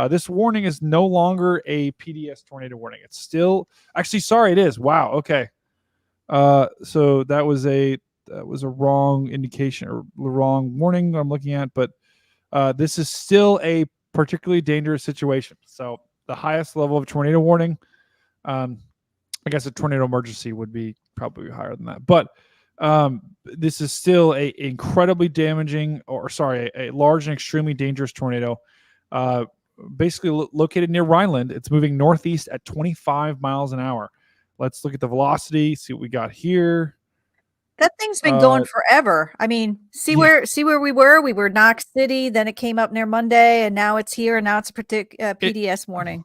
This warning is no longer a PDS tornado warning. It's still it is. Wow. Okay. So that was a wrong indication or the wrong warning I'm looking at, but this is still a particularly dangerous situation. So the highest level of tornado warning, I guess a tornado emergency would be probably higher than that, but this is still a incredibly damaging, a large and extremely dangerous tornado. Basically located near Rhineland. It's moving northeast at 25 miles an hour. Let's look at the velocity, see what we got here. That thing's been going forever. I mean, see where we were? We were Knox City, then it came up near Monday, and now it's here, and now it's a PDS warning.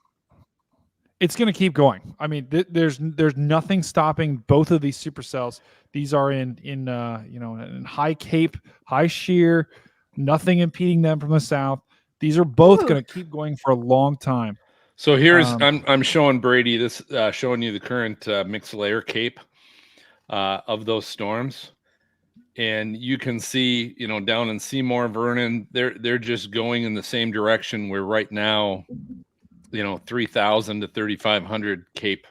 It's going to keep going. I mean, there's nothing stopping both of these supercells. These are in high cape, high shear, nothing impeding them from the south. These are both going to keep going for a long time. So here's I'm showing Brady this, showing you the current mixed layer cape of those storms, and you can see, down in Seymour, Vernon, they're just going in the same direction. Where right now, 3,000 to 3,500 cape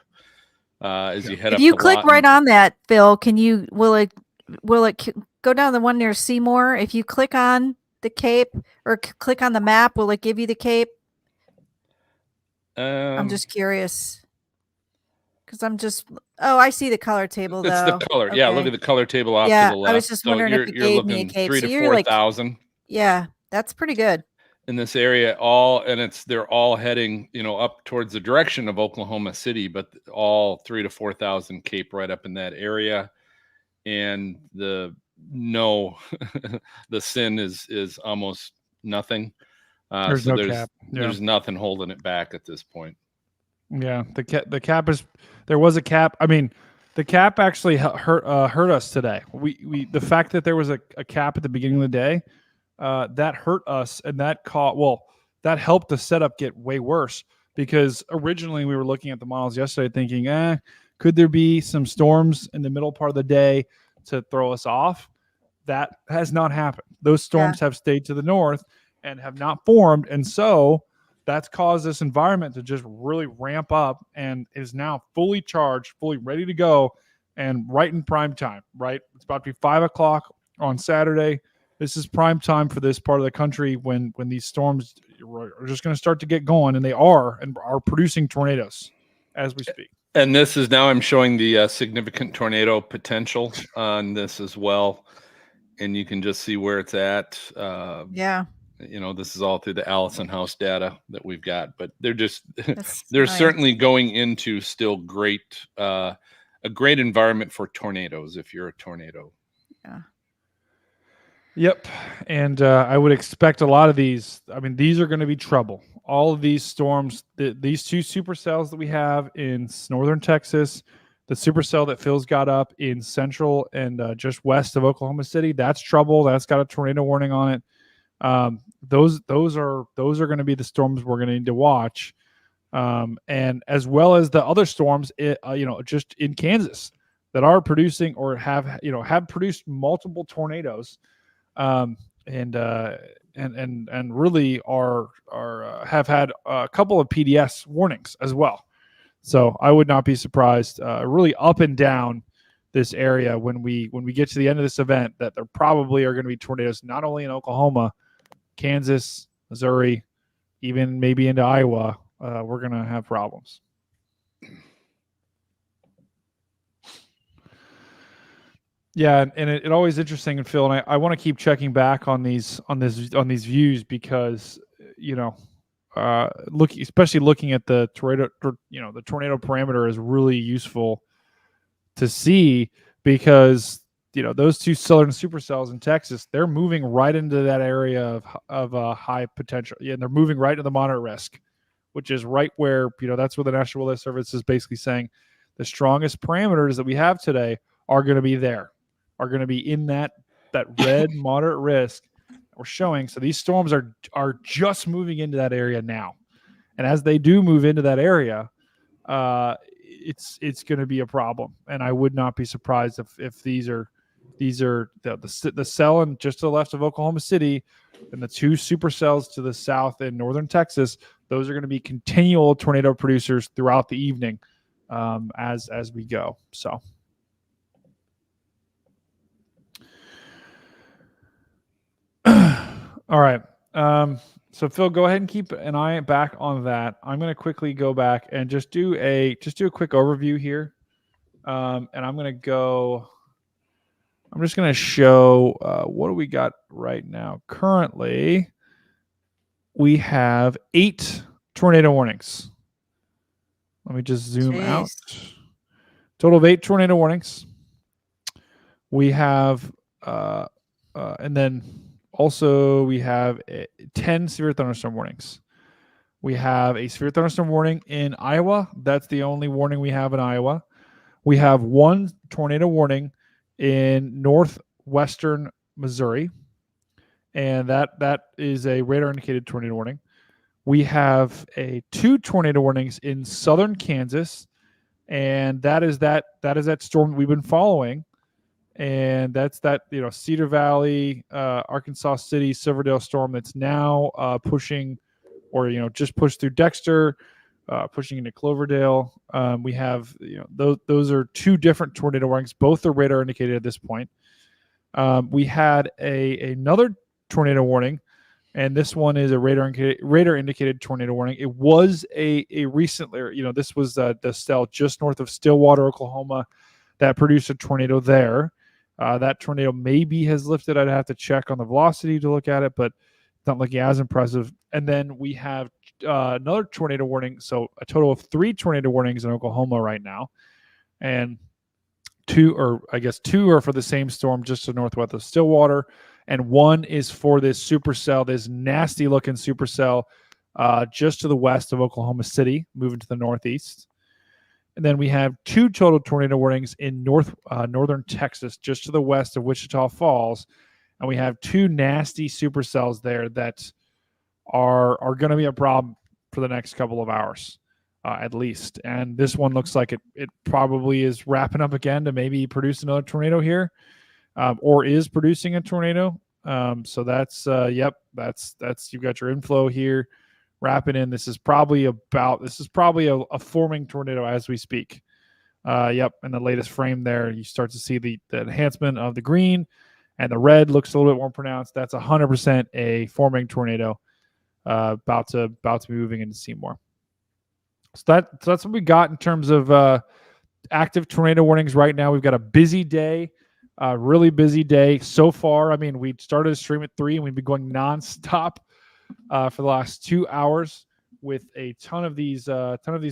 as you head up. If you click right on that, Phil, will it go down the one near Seymour? If you click on the cape or click on the map, will it give you the cape? I'm just curious. Because I see the color table though. It's the color. Okay. Yeah, look at the color table off to the left. I was just wondering if it gave me a cape. 3,000 to 4,000. Yeah, that's pretty good. In this area, they're all heading, up towards the direction of Oklahoma City, but all 3,000 to 4,000 cape right up in that area. And the sin is almost nothing. There's no cap. Yeah. There's nothing holding it back at this point. Yeah, the cap is. There was a cap. I mean, the cap actually hurt us today. The fact that there was a cap at the beginning of the day, that hurt us, and that that helped the setup get way worse, because originally we were looking at the models yesterday thinking, could there be some storms in the middle part of the day to throw us off? That has not happened. Those storms have stayed to the north and have not formed, and so that's caused this environment to just really ramp up and is now fully charged, fully ready to go, and right in prime time, right? It's about to be 5 o'clock on Saturday. This is prime time for this part of the country when these storms are just going to start to get going, and they are producing tornadoes as we speak. And this is now I'm showing the significant tornado potential on this as well. And you can just see where it's at. This is all through the Allison House data that we've got, but they're certainly going into still a great environment for tornadoes if you're a tornado. Yeah. Yep. And I would expect a lot of these. I mean, these are going to be trouble. All of these storms, these two supercells that we have in northern Texas, the supercell that Phil's got up in central and just west of Oklahoma City, that's trouble. That's got a tornado warning on it. Those are going to be the storms we're going to need to watch, and as well as the other storms, just in Kansas that are producing or have produced multiple tornadoes, and really have had a couple of PDS warnings as well. So I would not be surprised, really up and down this area when we get to the end of this event, that there probably are going to be tornadoes not only in Oklahoma, Kansas, Missouri, even maybe into Iowa. We're going to have problems. Yeah, and it always interesting, and Phil, and I want to keep checking back on these views because especially looking at the tornado, the tornado parameter is really useful to see, because those two southern supercells in Texas, they're moving right into that area of high potential. Yeah, and they're moving right to the moderate risk, which is right where, that's where the National Weather Service is basically saying the strongest parameters that we have today are going to be in that red moderate risk we're showing. So these storms are just moving into that area now. And as they do move into that area, it's going to be a problem. And I would not be surprised if these are the cell and just to the left of Oklahoma City and the two supercells to the south in northern Texas. Those are going to be continual tornado producers throughout the evening as we go. So. All right. So Phil, go ahead and keep an eye back on that. I'm going to quickly go back and just do a quick overview here. And I'm just going to show what do we got right now. Currently, we have 8 tornado warnings. Let me just zoom out. Total of 8 tornado warnings. We have, and then also we have 10 severe thunderstorm warnings. We have a severe thunderstorm warning in Iowa. That's the only warning we have in Iowa. We have 1 tornado warning in northwestern Missouri, and that is a radar indicated tornado warning. We have 2 tornado warnings in southern Kansas, and that is that storm we've been following, and that's that Cedar Valley, Arkansas City, Silverdale storm that's now pushing, or just pushed through Dexter, pushing into Cloverdale. We have those are 2 different tornado warnings. Both are radar indicated at this point. We had another tornado warning, and this one is a radar indicated tornado warning. It was a recently, this was the cell just north of Stillwater, Oklahoma, that produced a tornado there. That tornado maybe has lifted. I'd have to check on the velocity to look at it, but it's not looking as impressive. And then we have another tornado warning. So a total of 3 tornado warnings in Oklahoma right now, and 2 are for the same storm just to the northwest of Stillwater, and 1 is for this supercell, this nasty looking supercell just to the west of Oklahoma City, moving to the northeast. And then we have 2 total tornado warnings in northern Texas, just to the west of Wichita Falls, and we have 2 nasty supercells there that are going to be a problem for the next couple of hours, at least. And this one looks like it probably is wrapping up again to maybe produce another tornado here, or is producing a tornado. So that's that's you've got your inflow here wrapping in. This is probably a forming tornado as we speak. In the latest frame there, you start to see the enhancement of the green, and the red looks a little bit more pronounced. That's 100% a forming tornado, about to be moving into Seymour. So that's what we got in terms of active tornado warnings right now. We've got a busy day, really busy day so far. I mean, we started a stream at 3, and we've been going nonstop for the last 2 hours with a ton of these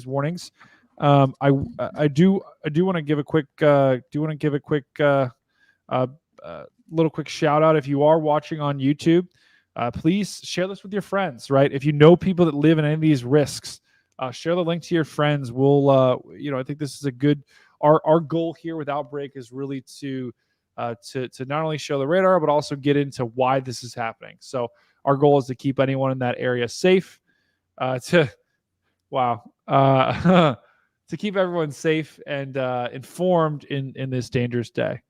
warnings. I do want to give a quick little quick shout out. If you are watching on YouTube, please share this with your friends, right? If you know people that live in any of these risks, share the link to your friends. We'll, I think this is a good, our goal here with Outbreak is really to not only show the radar, but also get into why this is happening. So our goal is to keep anyone in that area safe, to keep everyone safe and informed in this dangerous day.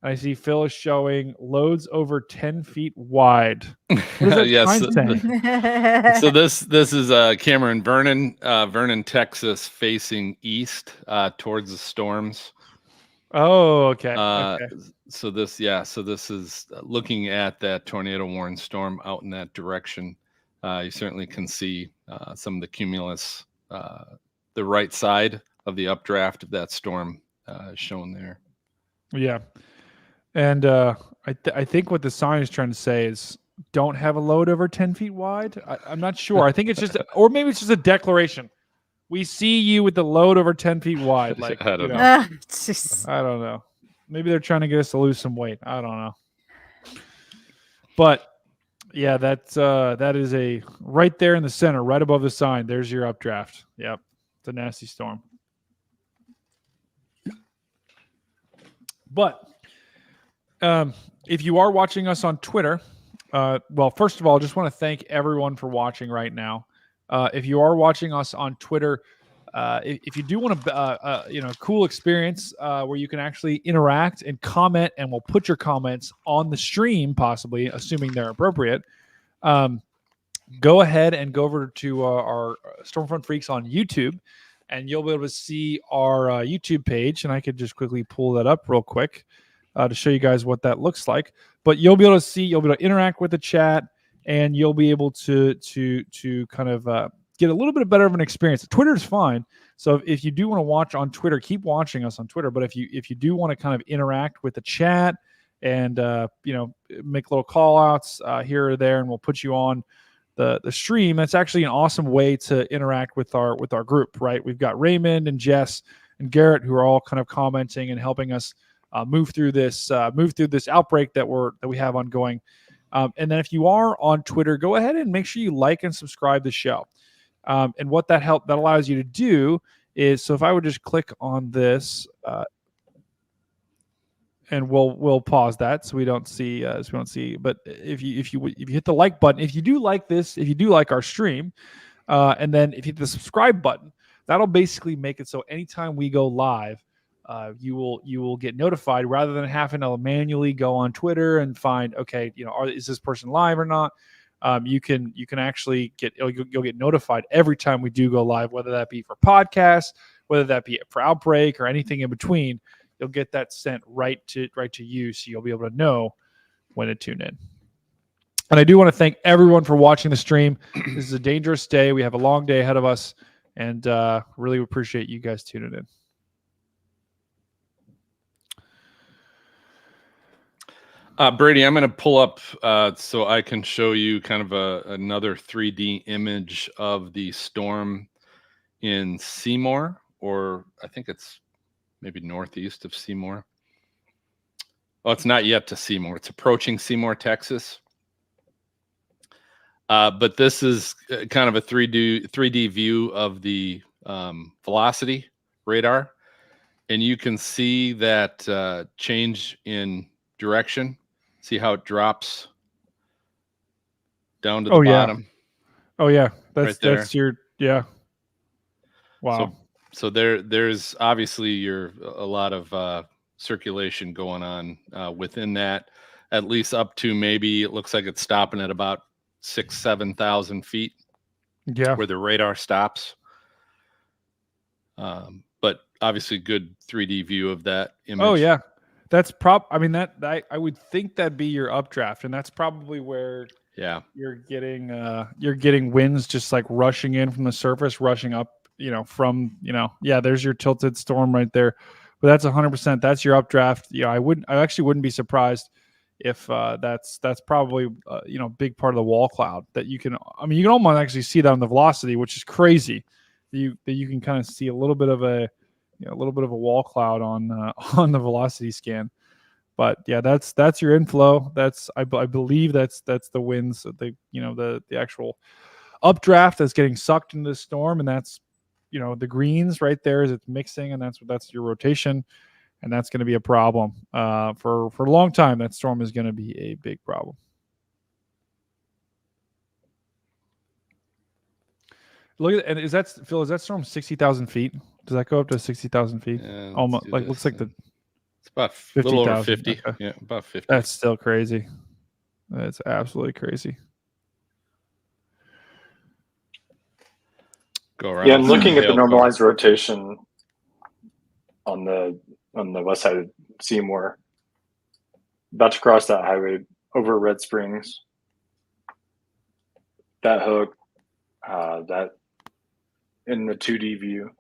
I see Phil is showing loads over 10 feet wide. Yes. So this is Cameron Vernon, Texas, facing east towards the storms. Oh, okay. So this is looking at that tornado warning storm out in that direction. You certainly can see some of the cumulus, the right side of the updraft of that storm shown there. Yeah. And I think what the sign is trying to say is don't have a load over 10 feet wide. I'm not sure. I think it's just, or maybe it's just a declaration. We see you with the load over 10 feet wide. Like, I don't know. I don't know. Maybe they're trying to get us to lose some weight. I don't know. But yeah, that is a right there in the center, right above the sign. There's your updraft. Yep. It's a nasty storm. But if you are watching us on Twitter, well, first of all, I just want to thank everyone for watching right now. If you are watching us on Twitter, if you do want a cool experience where you can actually interact and comment, and we'll put your comments on the stream, possibly, assuming they're appropriate, go ahead and go over to our Stormfront Freaks on YouTube, and you'll be able to see our YouTube page. And I could just quickly pull that up real quick to show you guys what that looks like. But you'll be able to see, you'll be able to interact with the chat, and you'll be able to kind of get a little bit better of an experience. Twitter is fine. So if you do want to watch on Twitter, keep watching us on Twitter. But if you do want to kind of interact with the chat and make little call outs here or there, and we'll put you on the stream, that's actually an awesome way to interact with our group, right? We've got Raymond and Jess and Garrett who are all kind of commenting and helping us move through this outbreak that we have ongoing. And then if you are on Twitter, go ahead and make sure you like and subscribe the show. And what that allows you to do is, so if I would just click on this, and we'll pause that so we don't see. But if you hit the like button, if you do like this, if you do like our stream, and then if you hit the subscribe button, that'll basically make it so anytime we go live, you will get notified rather than having to manually go on Twitter and find, okay, is this person live or not? You can actually you'll get notified every time we do go live, whether that be for podcasts, whether that be for Outbreak or anything in between. You'll get that sent right to you, so you'll be able to know when to tune in. And I do want to thank everyone for watching the stream. This is a dangerous day. We have a long day ahead of us, and really appreciate you guys tuning in. Brady, I'm going to pull up so I can show you kind of another 3D image of the storm in Seymour, or I think it's maybe northeast of Seymour. Well, it's not yet to Seymour. It's approaching Seymour, Texas. But this is kind of a 3D view of the velocity radar. And you can see that change in direction. See how it drops down to the bottom? Oh, yeah. That's your, yeah. Wow. So there's obviously a lot of circulation going on within that, at least up to maybe it looks like it's stopping at about 6,000-7,000 feet. Yeah, where the radar stops. But obviously, good 3D view of that image. Oh yeah, that's I mean I would think that'd be your updraft, and that's probably where you're getting winds just like rushing in from the surface, rushing up. There's your tilted storm right there. But that's 100%. That's your updraft. I actually wouldn't be surprised if that's probably big part of the wall cloud that you can. I mean, you can almost actually see that on the velocity, which is crazy. That you can kind of see a little bit of a wall cloud on the velocity scan. But yeah, that's your inflow. I believe that's the winds, the actual updraft that's getting sucked into the storm, and that's the greens right there as it's mixing, and that's your rotation, and that's going to be a problem for a long time. That storm is going to be a big problem. Look at, and is that Phil? Is that storm 60,000 feet? Does that go up to 60,000 feet? Yeah, almost like looks like it's about 50, a little over 50. Okay. Yeah, about 50. That's still crazy. That's absolutely crazy. Go around. Yeah, I'm looking at the normalized rotation on the west side of Seymour. About to cross that highway over Red Springs. That hook, that in the 2D view,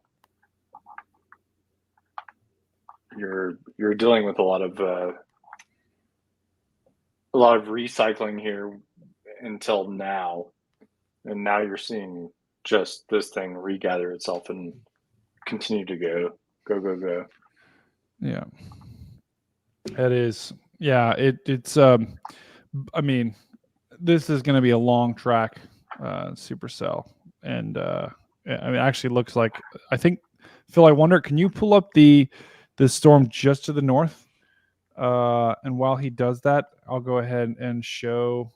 you're dealing with a lot of recycling here until now, and now you're seeing just this thing regather itself and continue to go. Yeah, it is. Yeah, it's. I mean, this is going to be a long track supercell, and I mean, it actually looks like. I think, Phil, I wonder, can you pull up the storm just to the north? And while he does that, I'll go ahead and show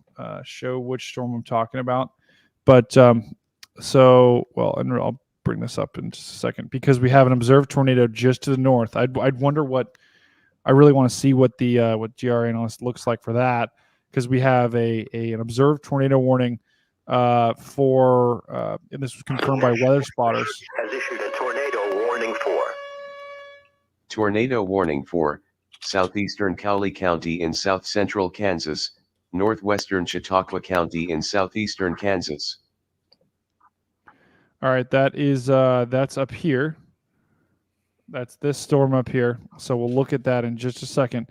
which storm I'm talking about. But and I'll bring this up in just a second because we have an observed tornado just to the north. I'd wonder what. I really want to see what the what GR analyst looks like for that, because we have an observed tornado warning and this was confirmed by weather spotters. Has issued a tornado warning for. Tornado warning for southeastern Cowley County in south central Kansas, northwestern Chautauqua County in southeastern Kansas. All right, that's up here. That's this storm up here. So we'll look at that in just a second.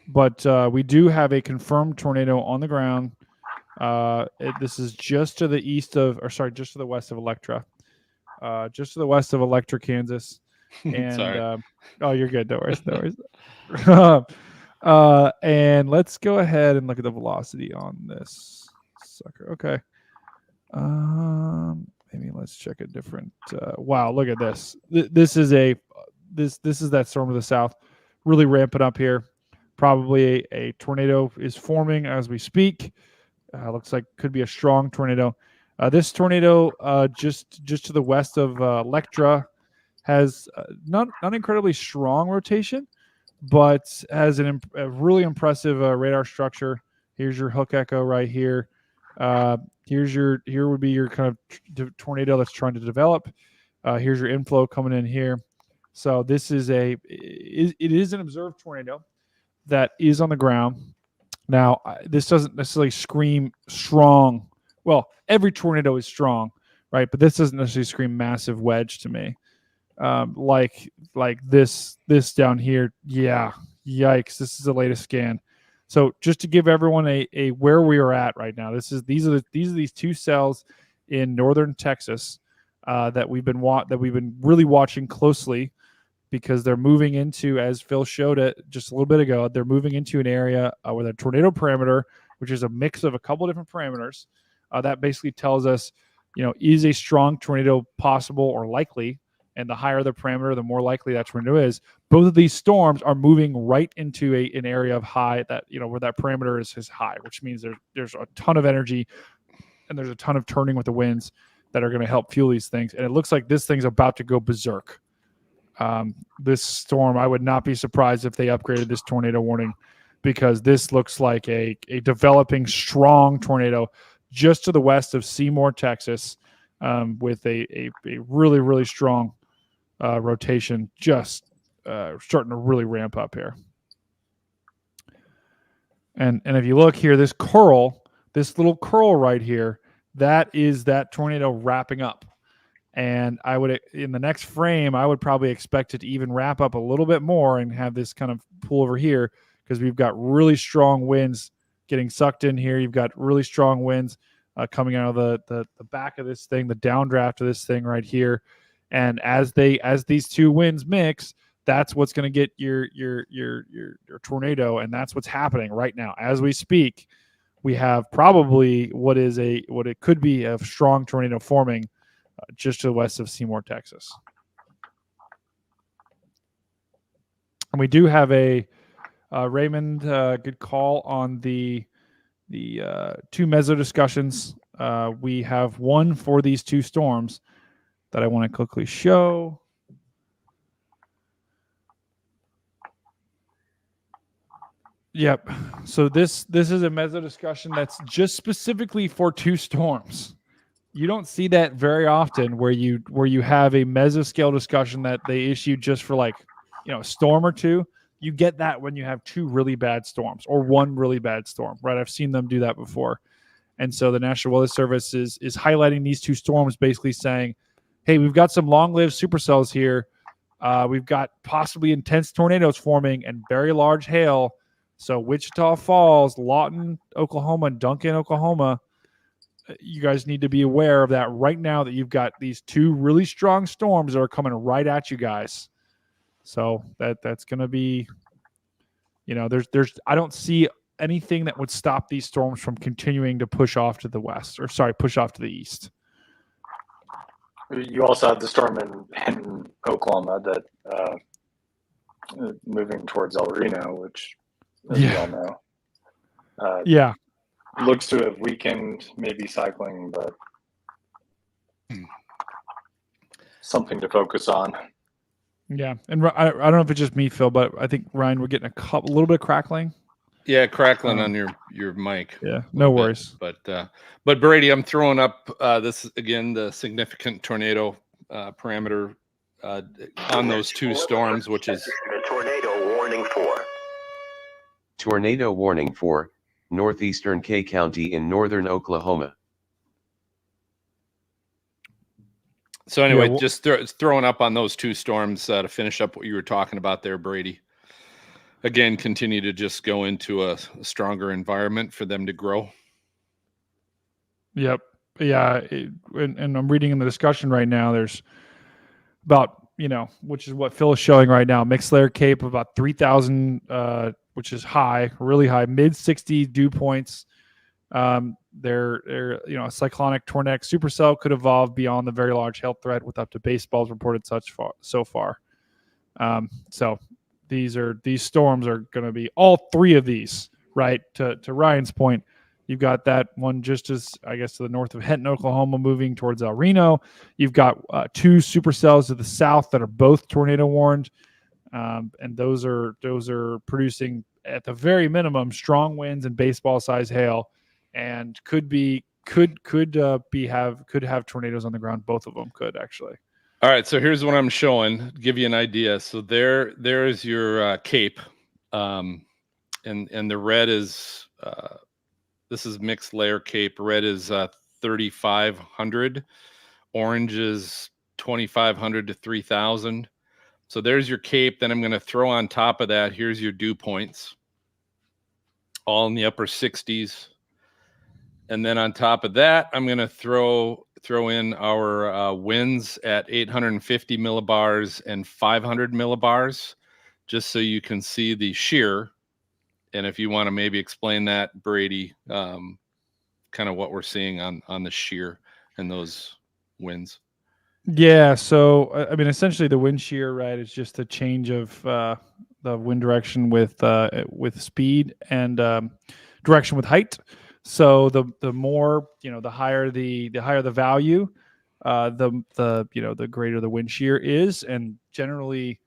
But we do have a confirmed tornado on the ground. This is just to the west of Electra. Just to the west of Electra, Kansas. And Sorry. oh, you're good. No worries. No worries. And let's go ahead and look at the velocity on this sucker. Okay. Maybe let's check a different. Wow, look at this. This is that storm to the south, really ramping up here. Probably a tornado is forming as we speak. Looks like could be a strong tornado. This tornado just to the west of Electro has not incredibly strong rotation, but has a really impressive radar structure. Here's your hook echo right here. Here would be your kind of tornado that's trying to develop. Here's your inflow coming in here. So this is it is an observed tornado that is on the ground. Now, this doesn't necessarily scream strong. Well, every tornado is strong, right? But this doesn't necessarily scream massive wedge to me. Like this down here. Yeah, yikes! This is the latest scan. So just to give everyone a where we are at right now, these are these two cells in northern Texas that we've been really watching closely, because they're moving into, as Phil showed it just a little bit ago, they're moving into an area with a tornado parameter, which is a mix of a couple different parameters. That basically tells us, is a strong tornado possible or likely? And the higher the parameter, the more likely that tornado is. Both of these storms are moving right into an area of high that, where that parameter is high, which means there's a ton of energy and there's a ton of turning with the winds that are going to help fuel these things. And it looks like this thing's about to go berserk. This storm, I would not be surprised if they upgraded this tornado warning, because this looks like a developing strong tornado just to the west of Seymour, Texas, with a really, really strong rotation, just starting to really ramp up here. And if you look here, this little curl right here, that is that tornado wrapping up. And I would, in the next frame, I would probably expect it to even wrap up a little bit more and have this kind of pull over here, because we've got really strong winds getting sucked in here. You've got really strong winds coming out of the back of this thing, the downdraft of this thing right here. And as these two winds mix, that's what's going to get your tornado, and that's what's happening right now as we speak. We have probably what it could be a strong tornado forming just to the west of Seymour, Texas. And we do have a Raymond, good call on the two meso discussions. We have one for these two storms that I want to quickly show. Yep. So this is a meso discussion that's just specifically for two storms. You don't see that very often where you have a mesoscale discussion that they issue just for a storm or two. You get that when you have two really bad storms or one really bad storm, right? I've seen them do that before. And so the National Weather Service is highlighting these two storms, basically saying, hey, we've got some long-lived supercells here. We've got possibly intense tornadoes forming and very large hail. So Wichita Falls, Lawton, Oklahoma, and Duncan, Oklahoma, you guys need to be aware of that right now, that you've got these two really strong storms that are coming right at you guys. So that's going to be, I don't see anything that would stop these storms from continuing to push off to the east. You also have the storm in Hinton, Oklahoma, that moving towards El Reno, which, as you all know, looks to have weakened, maybe cycling, but something to focus on. Yeah, and I don't know if it's just me, Phil, but I think, Ryan, we're getting a little bit of crackling. Yeah, crackling on your mic. Yeah, no worries. But Brady, I'm throwing up this again, the significant tornado parameter on those two storms, which is a tornado warning for. Tornado warning for northeastern K County in northern Oklahoma. So anyway, just throwing up on those two storms to finish up what you were talking about there, Brady. Again, continue to just go into a stronger environment for them to grow. Yep. Yeah. And I'm reading in the discussion right now, there's about which is what Phil is showing right now. Mixed layer cape of about 3,000, which is high, really high, mid 60 dew points. They're a cyclonic tornadic supercell could evolve beyond the very large hail threat with up to baseballs reported so far. So these storms are going to be all three of these, right? To Ryan's point, you've got that one just as, I guess, to the north of Hinton, Oklahoma, moving towards El Reno. You've got two supercells to the south that are both tornado warned, and those are producing at the very minimum strong winds and baseball size hail, and could have tornadoes on the ground. Both of them could actually. All right, so here's what I'm showing. Give you an idea. So there is your cape, and the red is this is mixed layer cape. Red is 3,500. Orange is 2,500 to 3,000. So there's your cape. Then I'm going to throw on top of that. Here's your dew points, all in the upper 60s. And then on top of that, I'm going to throw in our winds at 850 millibars and 500 millibars, just so you can see the shear. And if you want to maybe explain that, Brady, kind of what we're seeing on the shear and those winds. Yeah. So, I mean, essentially the wind shear, right, is just a change of the wind direction with speed and direction with height. So the more, the higher the value, the greater the wind shear is. And generally,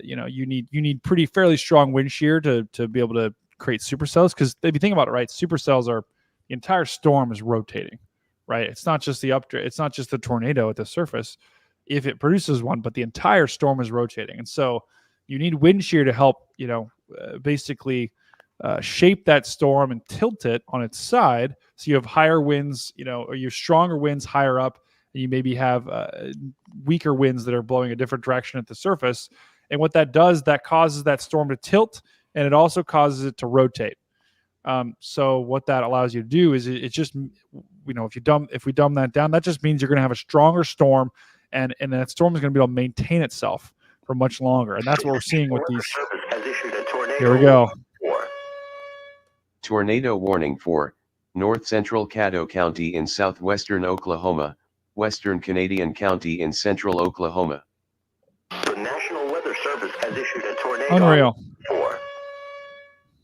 you need fairly strong wind shear to be able to create supercells. Because if you think about it, right, supercells are, the entire storm is rotating, right? It's not just it's not just the tornado at the surface if it produces one, but the entire storm is rotating. And so you need wind shear to help, basically shape that storm and tilt it on its side. So you have higher winds, or you have stronger winds higher up, and you maybe have weaker winds that are blowing a different direction at the surface. And what that does, that causes that storm to tilt, and it also causes it to rotate. So what that allows you to do is it just, if we dumb that down, that just means you're going to have a stronger storm, and that storm is going to be able to maintain itself for much longer. And that's what we're seeing with these. Here we go. Tornado warning for North Central Caddo County in southwestern Oklahoma, Western Canadian County in central Oklahoma. The National Weather Service has issued a tornado Unreal. for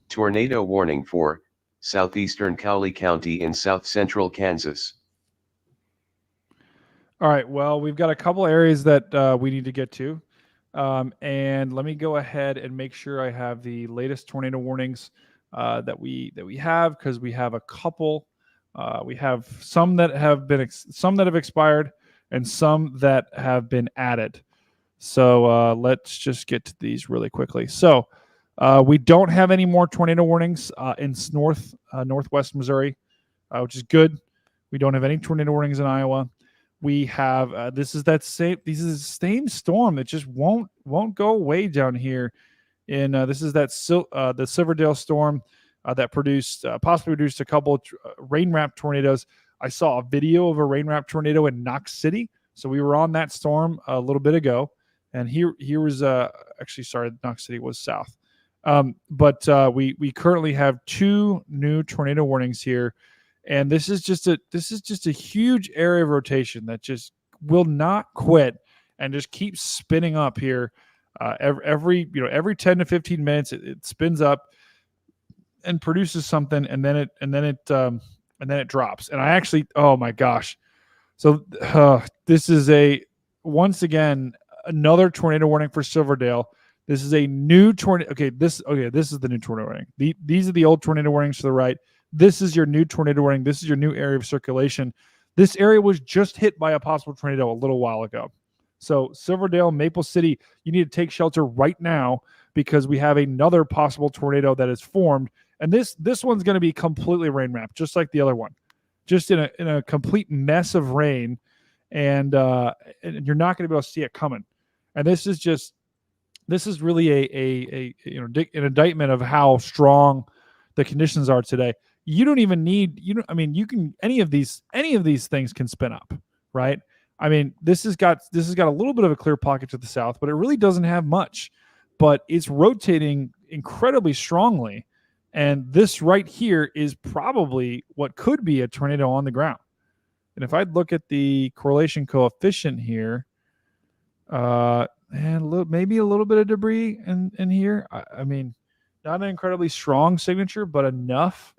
Tornado warning for southeastern Cowley County in south central Kansas. All right. Well, we've got a couple areas that we need to get to. And let me go ahead and make sure I have the latest tornado warnings that we have, because we have a couple. We have some that have expired and some that have been added. So let's just get to these really quickly. So we don't have any more tornado warnings in northwest Missouri, which is good. We don't have any tornado warnings in Iowa. We have this is the same storm that just won't go away down here. This is the Silverdale storm that possibly produced a couple rain-wrapped tornadoes. I saw a video of a rain-wrapped tornado in Knox City, so we were on that storm a little bit ago. And here was Knox City was south, but we currently have two new tornado warnings here, and this is just a huge area of rotation that just will not quit and just keeps spinning up here. Every 10 to 15 minutes it spins up and produces something, and then it drops. And I actually, oh my gosh, so this is once again another tornado warning for Silverdale. This is a new tornado. Okay, this is the new tornado warning. These are the old tornado warnings to the right. This is your new tornado warning. This is your new area of circulation. This area was just hit by a possible tornado a little while ago. So Silverdale, Maple City, you need to take shelter right now, because we have another possible tornado that is formed. And this one's going to be completely rain wrapped, just like the other one, just in a complete mess of rain, and you're not going to be able to see it coming. And this is really an indictment of how strong the conditions are today. You don't even need any of these things can spin up, right? I mean, this has got a little bit of a clear pocket to the south, but it really doesn't have much. But it's rotating incredibly strongly, and this right here is probably what could be a tornado on the ground. And if I look at the correlation coefficient here, and maybe a little bit of debris in here. I mean, not an incredibly strong signature, but enough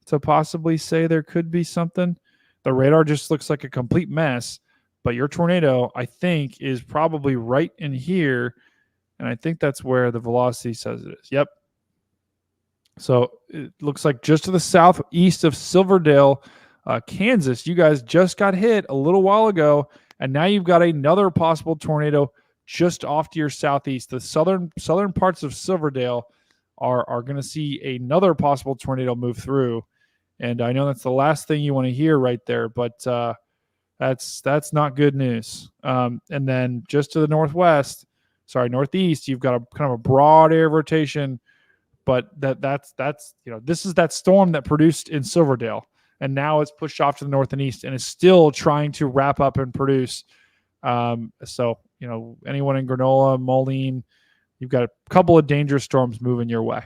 to possibly say there could be something. The radar just looks like a complete mess, but your tornado, I think, is probably right in here, and I think that's where the velocity says it is. Yep. So it looks like just to the southeast of Silverdale, Kansas. You guys just got hit a little while ago, and now you've got another possible tornado just off to your southeast. The southern parts of Silverdale are going to see another possible tornado move through. And I know that's the last thing you want to hear right there, but that's not good news. And then just to the northeast, you've got a kind of a broad air rotation, but that's this is that storm that produced in Silverdale, and now it's pushed off to the north and east, and is still trying to wrap up and produce. So anyone in Granola, Moline, you've got a couple of dangerous storms moving your way.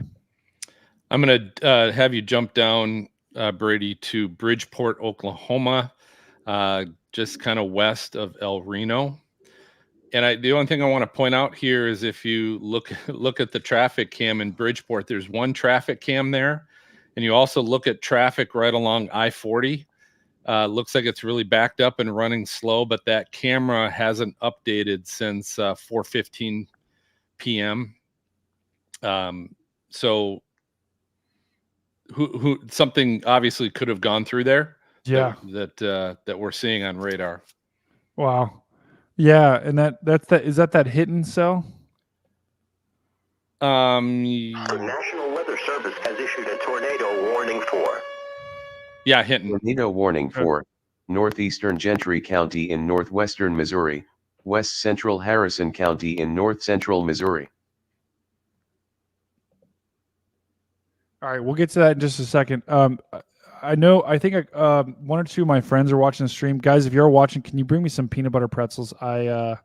I'm going to have you jump down, Brady, to Bridgeport, Oklahoma, just kind of west of El Reno. And the only thing I want to point out here is if you look at the traffic cam in Bridgeport, there's one traffic cam there. And you also look at traffic right along I-40. Looks like it's really backed up and running slow, but that camera hasn't updated since 4:15 p.m. So who something obviously could have gone through there. Yeah, that we're seeing on radar. Wow. Yeah, and is that Hinton cell? The National Weather Service has issued a tornado warning for. Yeah, Hinton. Tornado warning for northeastern Gentry County in northwestern Missouri, west central Harrison County in north central Missouri. All right, we'll get to that in just a second. I think one or two of my friends are watching the stream. Guys, if you're watching, can you bring me some peanut butter pretzels? I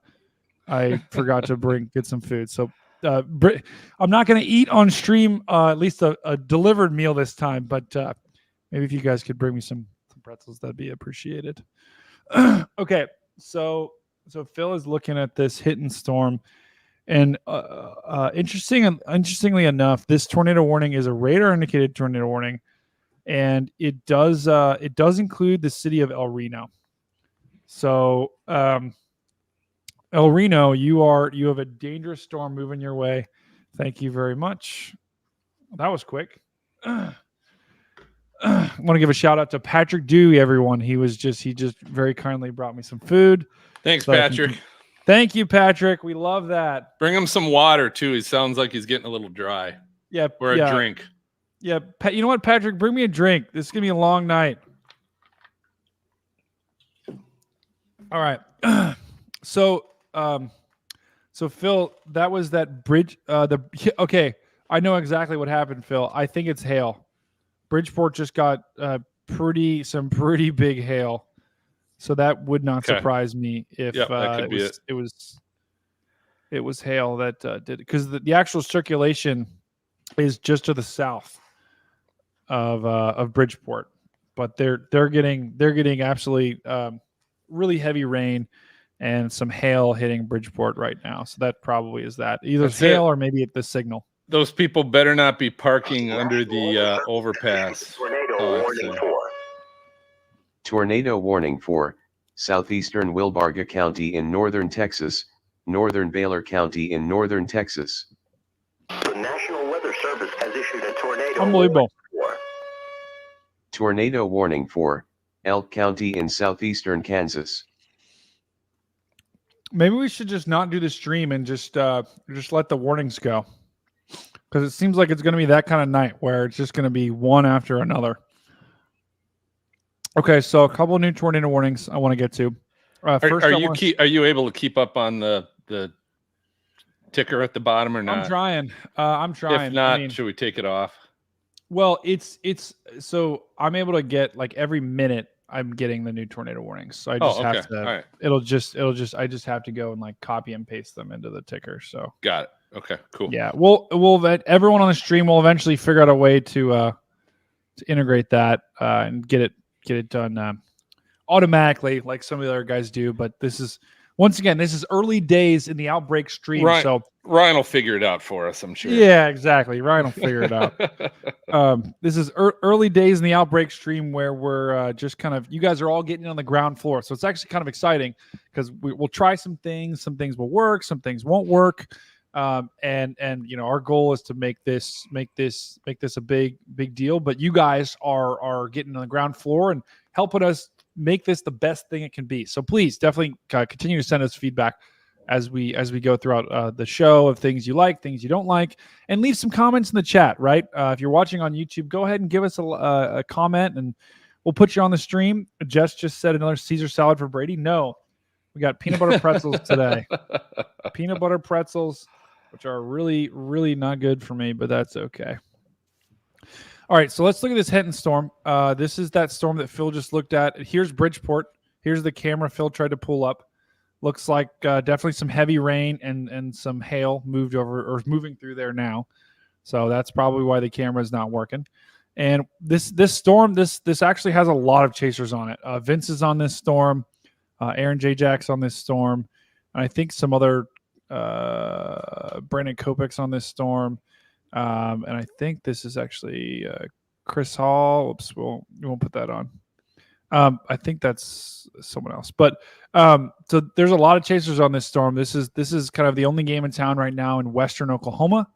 forgot to get some food. So I'm not going to eat on stream, at least a delivered meal this time, but maybe if you guys could bring me some pretzels, that'd be appreciated. Okay, so Phil is looking at this Hinton storm, and interestingly enough, this tornado warning is a radar indicated tornado warning, and it does include the city of El Reno. So El Reno, you have a dangerous storm moving your way. Thank you very much. That was quick. I want to give a shout out to Patrick Dewey, everyone. He just very kindly brought me some food. Thanks, Patrick. Thank you, Patrick. We love that. Bring him some water too. He sounds like he's getting a little dry. Yeah, or a drink. Yeah, you know what, Patrick? Bring me a drink. This is gonna be a long night. All right. So Phil, that was that bridge. Okay, I know exactly what happened, Phil. I think it's hail. Bridgeport just got some pretty big hail, so that would not surprise me if it was hail that did it, because the actual circulation is just to the south of Bridgeport, but they're getting absolutely really heavy rain and some hail hitting Bridgeport right now. So that probably is that. Either hail or maybe the signal. Those people better not be parking under the overpass. Tornado warning for southeastern Wilbarga County in northern Texas, northern Baylor County in northern Texas. The National Weather Service has issued a tornado Unbelievable. warning for. Tornado warning for Elk County in southeastern Kansas. Maybe we should just not do the stream and just let the warnings go, because it seems like it's going to be that kind of night where it's just going to be one after another. Okay, so a couple of new tornado warnings I want to get to. First, are you able to keep up on the ticker at the bottom or not? I'm trying. If not, should we take it off? Well, it's so I'm able to get, like, every minute I'm getting the new tornado warnings. So I Oh, just okay. have to. All right. I just have to go and like copy and paste them into the ticker. So Got it. Okay, cool. yeah, everyone on the stream will eventually figure out a way to integrate that and get it done automatically, like some of the other guys do. But this is early days in the Outbreak stream. Ryan, So Ryan will figure it out for us, I'm sure. Yeah, exactly. Ryan will figure it out. This is early days in the Outbreak stream where we're just kind of, you guys are all getting on the ground floor. So it's actually kind of exciting because we'll try some things will work, some things won't work. And our goal is to make this a big deal, but you guys are getting on the ground floor and helping us make this the best thing it can be. So please definitely continue to send us feedback as we go throughout the show of things you like, things you don't like, and leave some comments in the chat, right? If you're watching on YouTube, go ahead and give us a comment and we'll put you on the stream. Jess just said another Caesar salad for Brady. No, we got peanut butter pretzels today. Peanut butter pretzels, which are really, really not good for me, but that's okay. All right, so let's look at this Henton storm. This is that storm that Phil just looked at. Here's Bridgeport. Here's the camera Phil tried to pull up. Looks like definitely some heavy rain and some hail moved over or moving through there now. So that's probably why the camera is not working. And this storm, this actually has a lot of chasers on it. Vince is on this storm. Aaron J. Jack's on this storm. And I think some other Brandon Kopech's on this storm. And I think this is actually Chris Hall. Oops, we won't put that on. I think that's someone else. But so there's a lot of chasers on this storm. This is kind of the only game in town right now in western Oklahoma.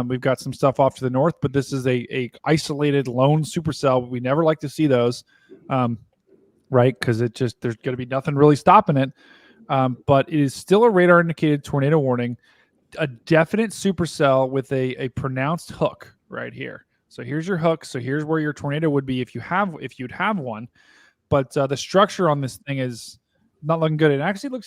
We've got some stuff off to the north, but this is a isolated lone supercell. We never like to see those, right? Because there's going to be nothing really stopping it. But it is still a radar indicated tornado warning, a definite supercell with a pronounced hook right here. So here's your hook. So here's where your tornado would be if you'd have one. But the structure on this thing is not looking good. It actually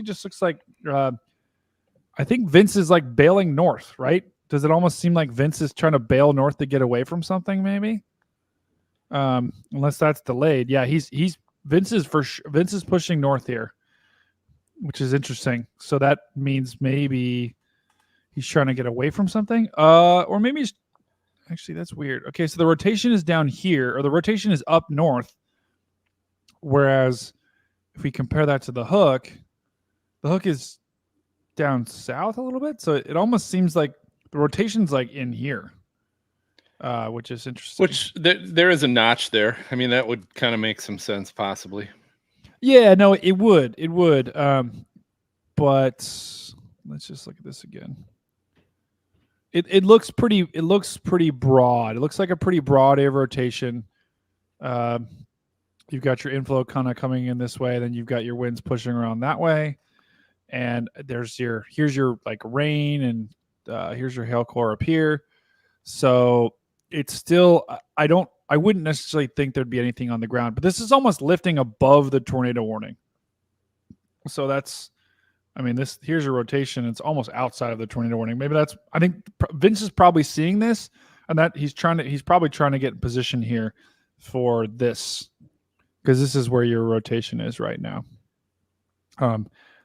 just looks like I think Vince is like bailing north, right? Does it almost seem like Vince is trying to bail north to get away from something, maybe? Unless that's delayed. Yeah, Vince is pushing north here, which is interesting. So that means maybe he's trying to get away from something. Or maybe he's actually, that's weird. Okay, so the rotation is down here, or the rotation is up north. Whereas if we compare that to the hook is down south a little bit. So it almost seems like the rotation's like in here, which is interesting. Which there is a notch there. I mean, that would kind of make some sense, possibly. Yeah, no, it would. But let's just look at this again. It looks pretty broad. It looks like a pretty broad air rotation. You've got your inflow kind of coming in this way, then you've got your winds pushing around that way, and here's your like rain, and here's your hail core up here. So it's still, I wouldn't necessarily think there'd be anything on the ground, but this is almost lifting above the tornado warning. So here's your rotation. It's almost outside of the tornado warning. Maybe I think Vince is probably seeing this, and that he's probably trying to get in position here for this, because this is where your rotation is right now.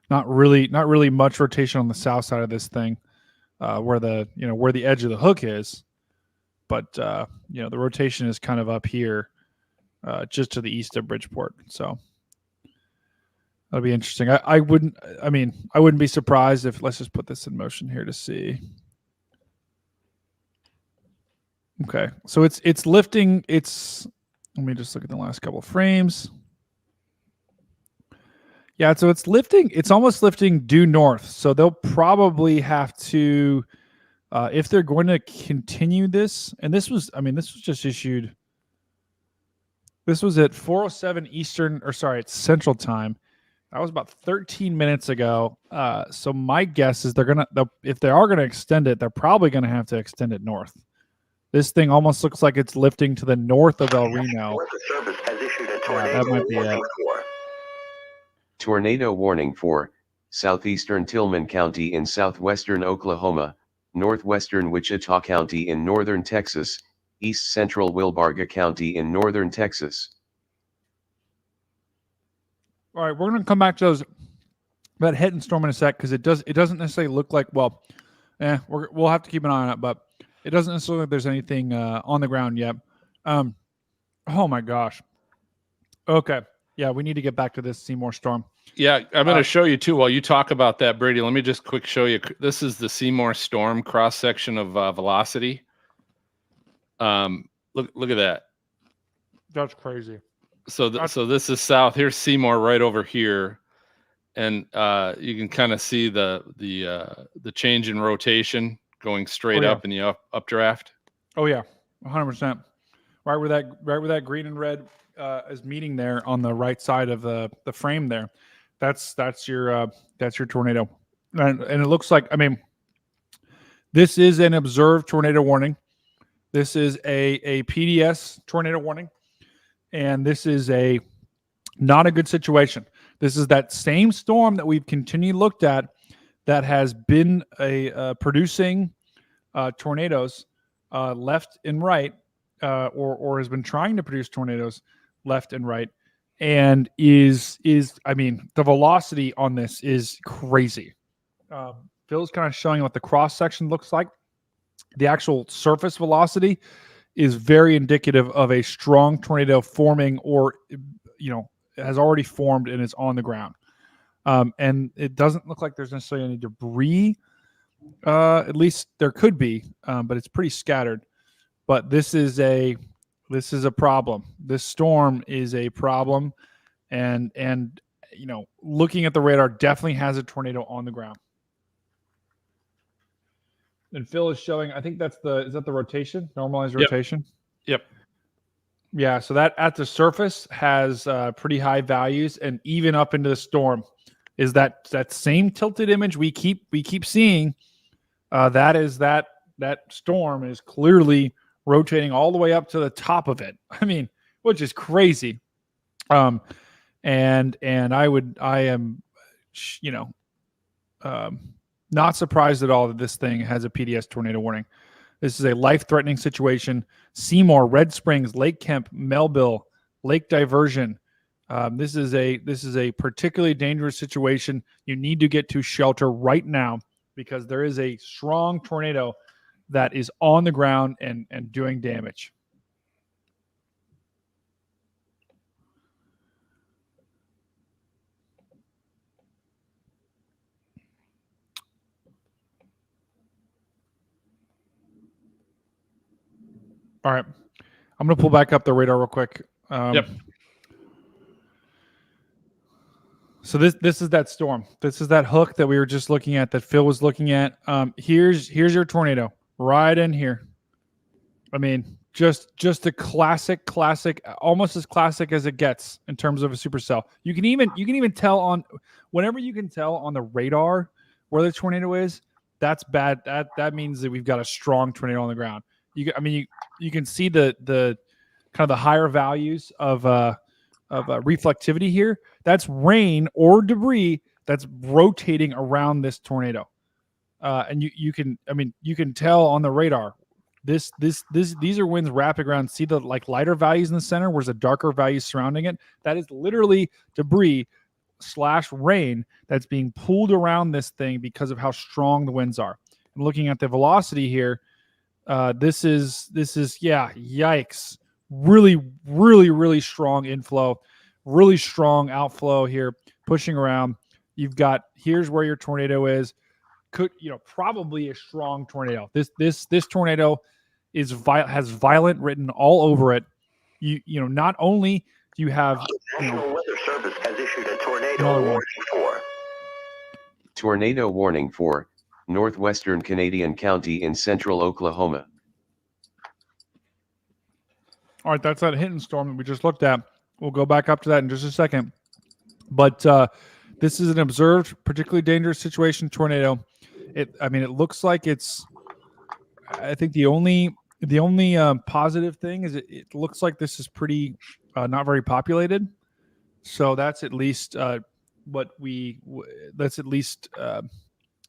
Not really much rotation on the south side of this thing, where the edge of the hook is, but the rotation is kind of up here, just to the east of Bridgeport. So that'll be interesting. I wouldn't be surprised if, let's just put this in motion here to see. Okay, so it's lifting. Let me just look at the last couple of frames. Yeah, so it's lifting. It's almost lifting due north. So they'll probably have to, if they're going to continue this, and this was just issued. This was at 4:07 Eastern, it's Central Time. That was about 13 minutes ago. So my guess is if they are gonna extend it, they're probably gonna have to extend it north. This thing almost looks like it's lifting to the north of El Reno. That might be it. Tornado warning for southeastern Tillman County in southwestern Oklahoma, northwestern Wichita County in northern Texas, east central Wilbarga County in northern Texas. All right, we're going to come back to that hit and storm in a sec because it doesn't necessarily look like, well, we'll have to keep an eye on it, but it doesn't necessarily look like there's anything on the ground yet. Oh my gosh. Okay. Yeah, we need to get back to this Seymour storm. Yeah, I'm going to show you too while you talk about that, Brady. Let me just quick show you. This is the Seymour storm cross section of velocity. Look at that. That's crazy. So this is south. Here's Seymour right over here, and you can kind of see the change in rotation going straight up in the updraft. Oh yeah, 100%. Right where that green and red is meeting there on the right side of the frame there. That's your tornado, and it looks like, I mean, this is an observed tornado warning. This is a PDS tornado warning, and this is not a good situation. This is that same storm that we've continually looked at that has been producing tornadoes left and right, or has been trying to produce tornadoes left and right, and I mean, the velocity on this is crazy. Phil's kind of showing what the cross section looks like. The actual surface velocity is very indicative of a strong tornado forming, or has already formed and is on the ground. And it doesn't look like there's necessarily any debris. At least there could be, but it's pretty scattered. But this is a problem. This storm is a problem, and looking at the radar, definitely has a tornado on the ground. And Phil is showing, I think is that the rotation, normalized rotation? Yep. Yeah, so that at the surface has pretty high values, and even up into the storm is that same tilted image we keep seeing. That storm is clearly rotating all the way up to the top of it. I mean, which is crazy. And I am not surprised at all that this thing has a PDS tornado warning. This is a life-threatening situation. Seymour, Red Springs, Lake Kemp, Melville, Lake Diversion. This is a particularly dangerous situation. You need to get to shelter right now because there is a strong tornado that is on the ground and doing damage. All right. I'm going to pull back up the radar real quick. Yep. So this is that storm. This is that hook that we were just looking at, that Phil was looking at. Here's your tornado right in here. I mean, just a classic, almost as classic as it gets in terms of a supercell. You can even tell whenever you can tell on the radar where the tornado is, that's bad. That means that we've got a strong tornado on the ground. You can see the kind of the higher values of reflectivity here. That's rain or debris that's rotating around this tornado, and you can tell on the radar. These are winds wrapping around. See the lighter values in the center, where's the darker values surrounding it. That is literally debris / rain that's being pulled around this thing because of how strong the winds are. And looking at the velocity here. This is yikes. Really strong inflow, really strong outflow here, pushing around. You've got, here's where your tornado is. Probably a strong tornado. This tornado has violent written all over it. Not only do you have National Weather Service has issued a tornado warning for Tornado warning for northwestern Canadian County in central Oklahoma. All right, that's that hit and storm that we just looked at. We'll go back up to that in just a second. But this is an observed, particularly dangerous situation tornado. It looks like it's. I think the only positive thing is it looks like this is pretty not very populated. So that's at least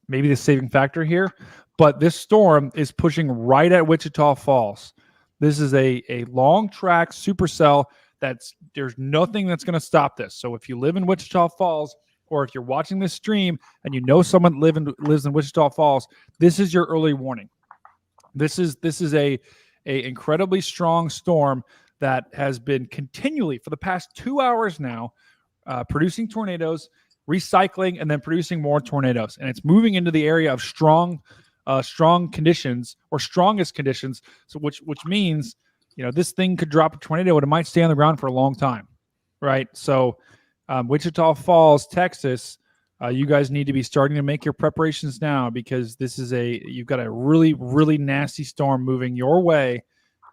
maybe the saving factor here. But this storm is pushing right at Wichita Falls. This is a long track supercell There's nothing that's going to stop this. So if you live in Wichita Falls, or if you're watching this stream and you know someone lives in Wichita Falls, this is your early warning. This is a incredibly strong storm that has been continually for the past 2 hours now producing tornadoes, recycling, and then producing more tornadoes. And it's moving into the area of strong conditions, or strongest conditions. So which means, this thing could drop a tornado and it might stay on the ground for a long time, right? So Wichita Falls, Texas, you guys need to be starting to make your preparations now, because you've got a really, really nasty storm moving your way.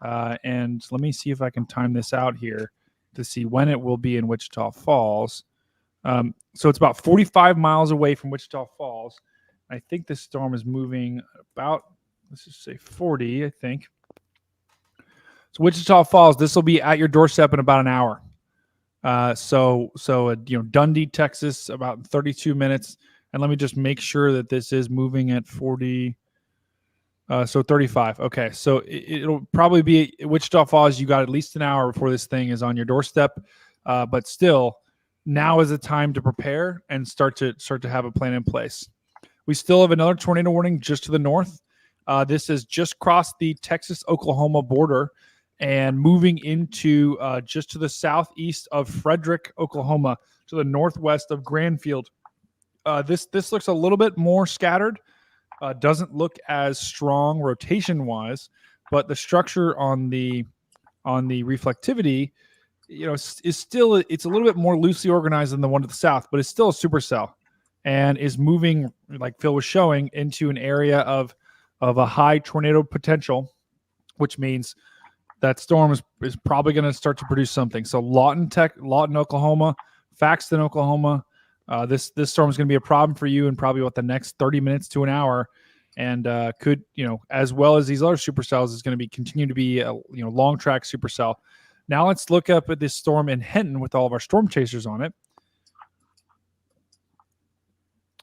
And let me see if I can time this out here to see when it will be in Wichita Falls. So it's about 45 miles away from Wichita Falls. I think this storm is moving about, let's just say 40, I think. So Wichita Falls, this will be at your doorstep in about an hour. Dundee, Texas, about 32 minutes. And let me just make sure that this is moving at 40. So 35. Okay. So it'll probably be Wichita Falls. You got at least an hour before this thing is on your doorstep. But still, now is the time to prepare and start to have a plan in place. We still have another tornado warning just to the north. This has just crossed the Texas-Oklahoma border and moving into just to the southeast of Frederick, Oklahoma, to the northwest of Granfield. This looks a little bit more scattered. Doesn't look as strong rotation-wise, but the structure on the reflectivity, is still, it's a little bit more loosely organized than the one to the south, but it's still a supercell and is moving, like Phil was showing, into an area of a high tornado potential, which means that storm is probably going to start to produce something. So Lawton, Oklahoma, Faxton, Oklahoma. This storm is going to be a problem for you in probably the next 30 minutes to an hour, and could, as well as these other supercells, is going to continue to be a long track supercell. Now let's look up at this storm in Hinton with all of our storm chasers on it.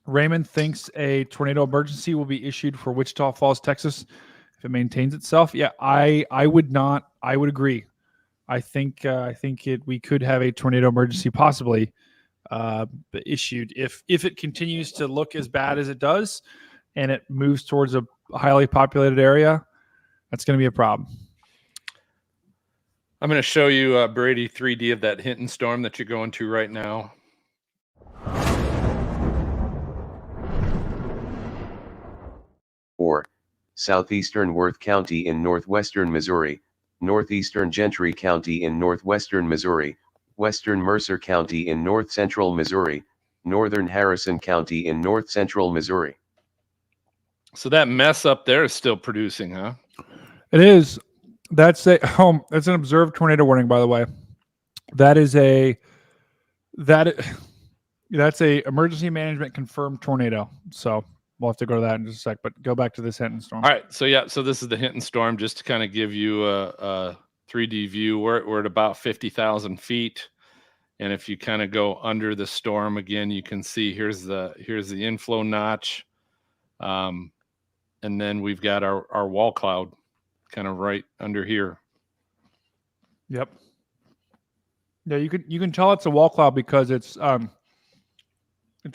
Raymond thinks a tornado emergency will be issued for Wichita Falls, Texas, if it maintains itself. Yeah, I would not. I would agree. I think we could have a tornado emergency possibly issued if it continues to look as bad as it does, and it moves towards a highly populated area. That's going to be a problem. I'm going to show you Brady 3D of that Hinton storm that you're going to right now. Or southeastern Worth County in northwestern Missouri, northeastern Gentry County in northwestern Missouri, western Mercer County in north central Missouri, northern Harrison County in north central Missouri. So that mess up there is still producing, huh? It is. That's an observed tornado warning, by the way. That's a emergency management confirmed tornado. So we'll have to go to that in just a sec, but go back to this Hinton storm. All right. So this is the Hinton storm, just to kind of give you a 3D view. We're at about 50,000 feet. And if you kind of go under the storm again, you can see here's the inflow notch. And then we've got our wall cloud kind of right under here. Yep. Yeah, you can tell it's a wall cloud because it's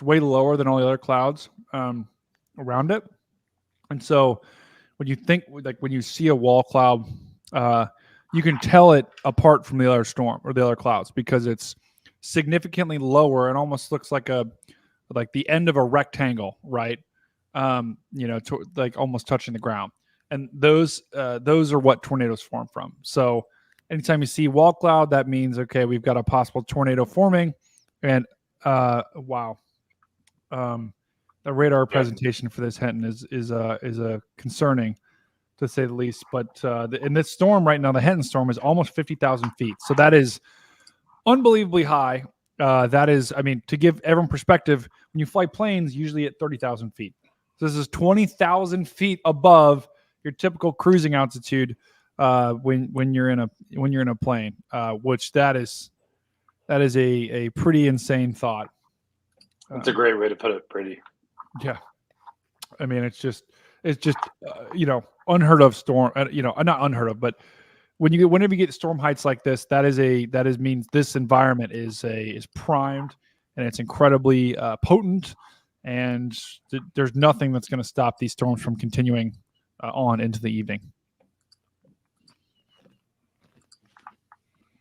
way lower than all the other clouds around it. And so when you think, like when you see a wall cloud, you can tell it apart from the other storm or the other clouds because it's significantly lower and almost looks like the end of a rectangle, right? Like almost touching the ground. And those are what tornadoes form from. So anytime you see wall cloud, that means, okay, we've got a possible tornado forming. And wow. The radar presentation for this Hinton is concerning, to say the least. But in this storm right now, the Hinton storm is almost 50,000 feet. So that is unbelievably high. That is, I mean, to give everyone perspective, when you fly planes, usually at 30,000 feet. So this is 20,000 feet above your typical cruising altitude when you're in a plane, which that is a pretty insane thought. It's a great way to put it, pretty. Yeah. I mean, it's just unheard of storm, not unheard of, but whenever you get storm heights like this, that means this environment is primed and it's incredibly potent, and there's nothing that's going to stop these storms from continuing on into the evening.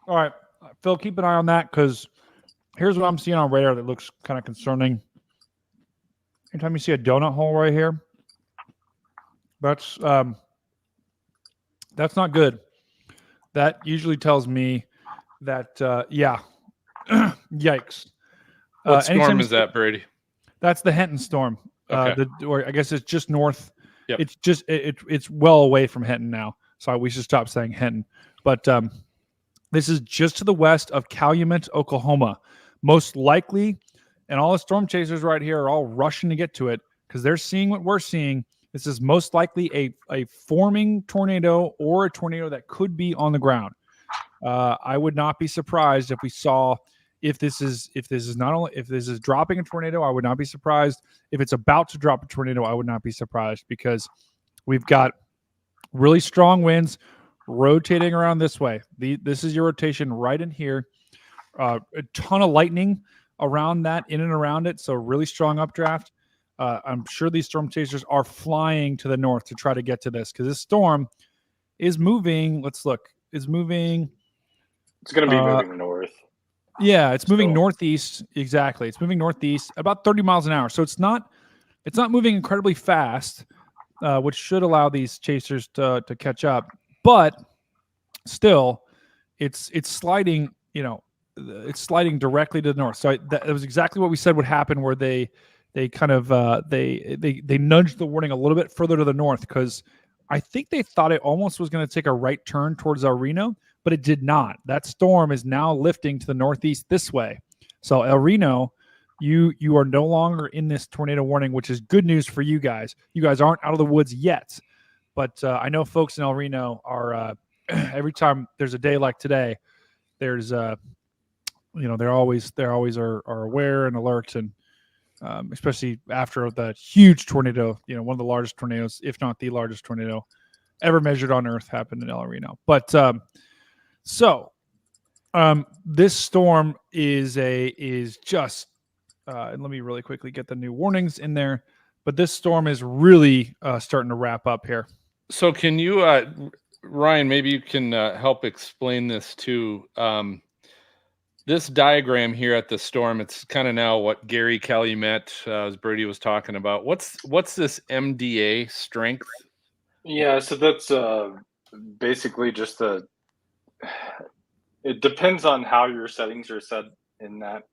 All right, Phil, keep an eye on that, because here's what I'm seeing on radar that looks kind of concerning. Anytime you see a donut hole right here, that's not good. That usually tells me that, yikes. What storm is that, Brady? That's the Henton storm. Okay. Or I guess it's just north. Yep. It's just it's well away from Henton now. So we should stop saying Henton. But this is just to the west of Calumet, Oklahoma. Most likely, and all the storm chasers right here are all rushing to get to it because they're seeing what we're seeing. This is most likely a forming tornado or a tornado that could be on the ground. I would not be surprised if we saw if this is dropping a tornado. I would not be surprised if it's about to drop a tornado. I would not be surprised, because we've got really strong winds rotating around this way. This is your rotation right in here. A ton of lightning around that, in and around it. So really strong updraft. I'm sure these storm chasers are flying to the north to try to get to this, because this storm is moving. Let's look. It's moving. It's going to be moving north. Yeah, it's moving northeast. Exactly. It's moving northeast about 30 miles an hour. So it's not moving incredibly fast, which should allow these chasers to catch up. But still, it's sliding, it's sliding directly to the north. So that was exactly what we said would happen, where they kind of they nudged the warning a little bit further to the north, because I think they thought it almost was going to take a right turn towards El Reno, but it did not. That storm is now lifting to the northeast this way. So El Reno, you are no longer in this tornado warning, which is good news for you guys. You guys aren't out of the woods yet, but I know folks in El Reno are every time there's a day like today, there's they're always are aware and alert, and especially after the huge tornado, one of the largest tornadoes, if not the largest tornado ever measured on Earth, happened in El Reno. But this storm is just, and let me really quickly get the new warnings in there. But this storm is really starting to wrap up here. So can you, Ryan, maybe you can help explain this too. This diagram here at the storm, it's kind of now what Gary Calumet, as Brady was talking about. What's this MDA strength? Yeah, so that's basically just it depends on how your settings are set in that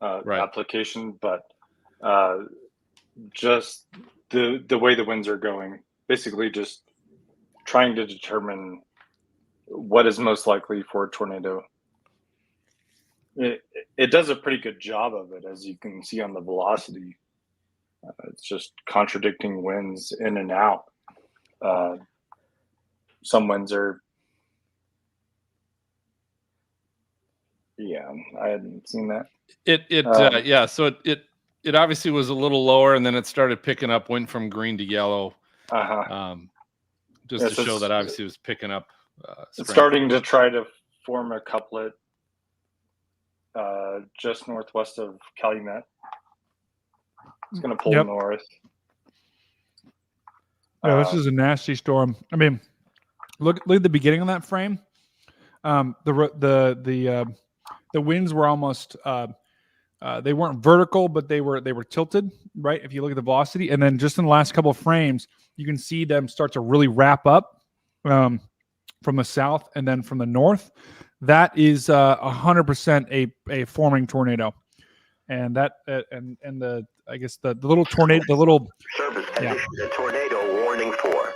application, but just the way the winds are going, basically just trying to determine what is most likely for a tornado. It does a pretty good job of it, as you can see on the velocity. It's just contradicting winds in and out. Some winds are, I hadn't seen that. So it obviously was a little lower, and then it started picking up, went from green to yellow. Just to show that obviously it was picking up. It's starting to try to form a couplet just northwest of Calumet. It's going to pull north. Yeah, this is a nasty storm. I mean, look at the beginning of that frame. The winds were almost they weren't vertical, but they were tilted, right? If you look at the velocity, and then just in the last couple of frames, you can see them start to really wrap up from the south and then from the north. That is 100% a forming tornado, and that and the I guess the little tornado, the little service has issued a tornado warning for.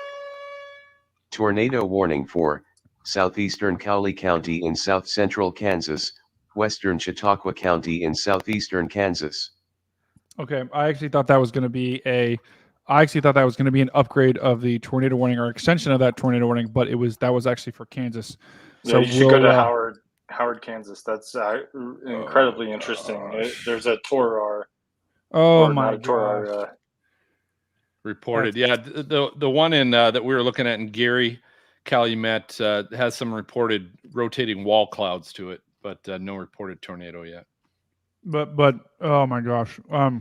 Tornado warning for southeastern Cowley County in south central Kansas, western Chautauqua County in southeastern Kansas. Okay, I actually thought that was going to be an upgrade of the tornado warning, or extension of that tornado warning, but that was actually for Kansas. So you should go to Howard, Kansas. That's incredibly interesting. There's a Torah. Oh my God! Reported. Yeah, the one in that we were looking at in Gary Calumet has some reported rotating wall clouds to it, but no reported tornado yet. But oh my gosh. All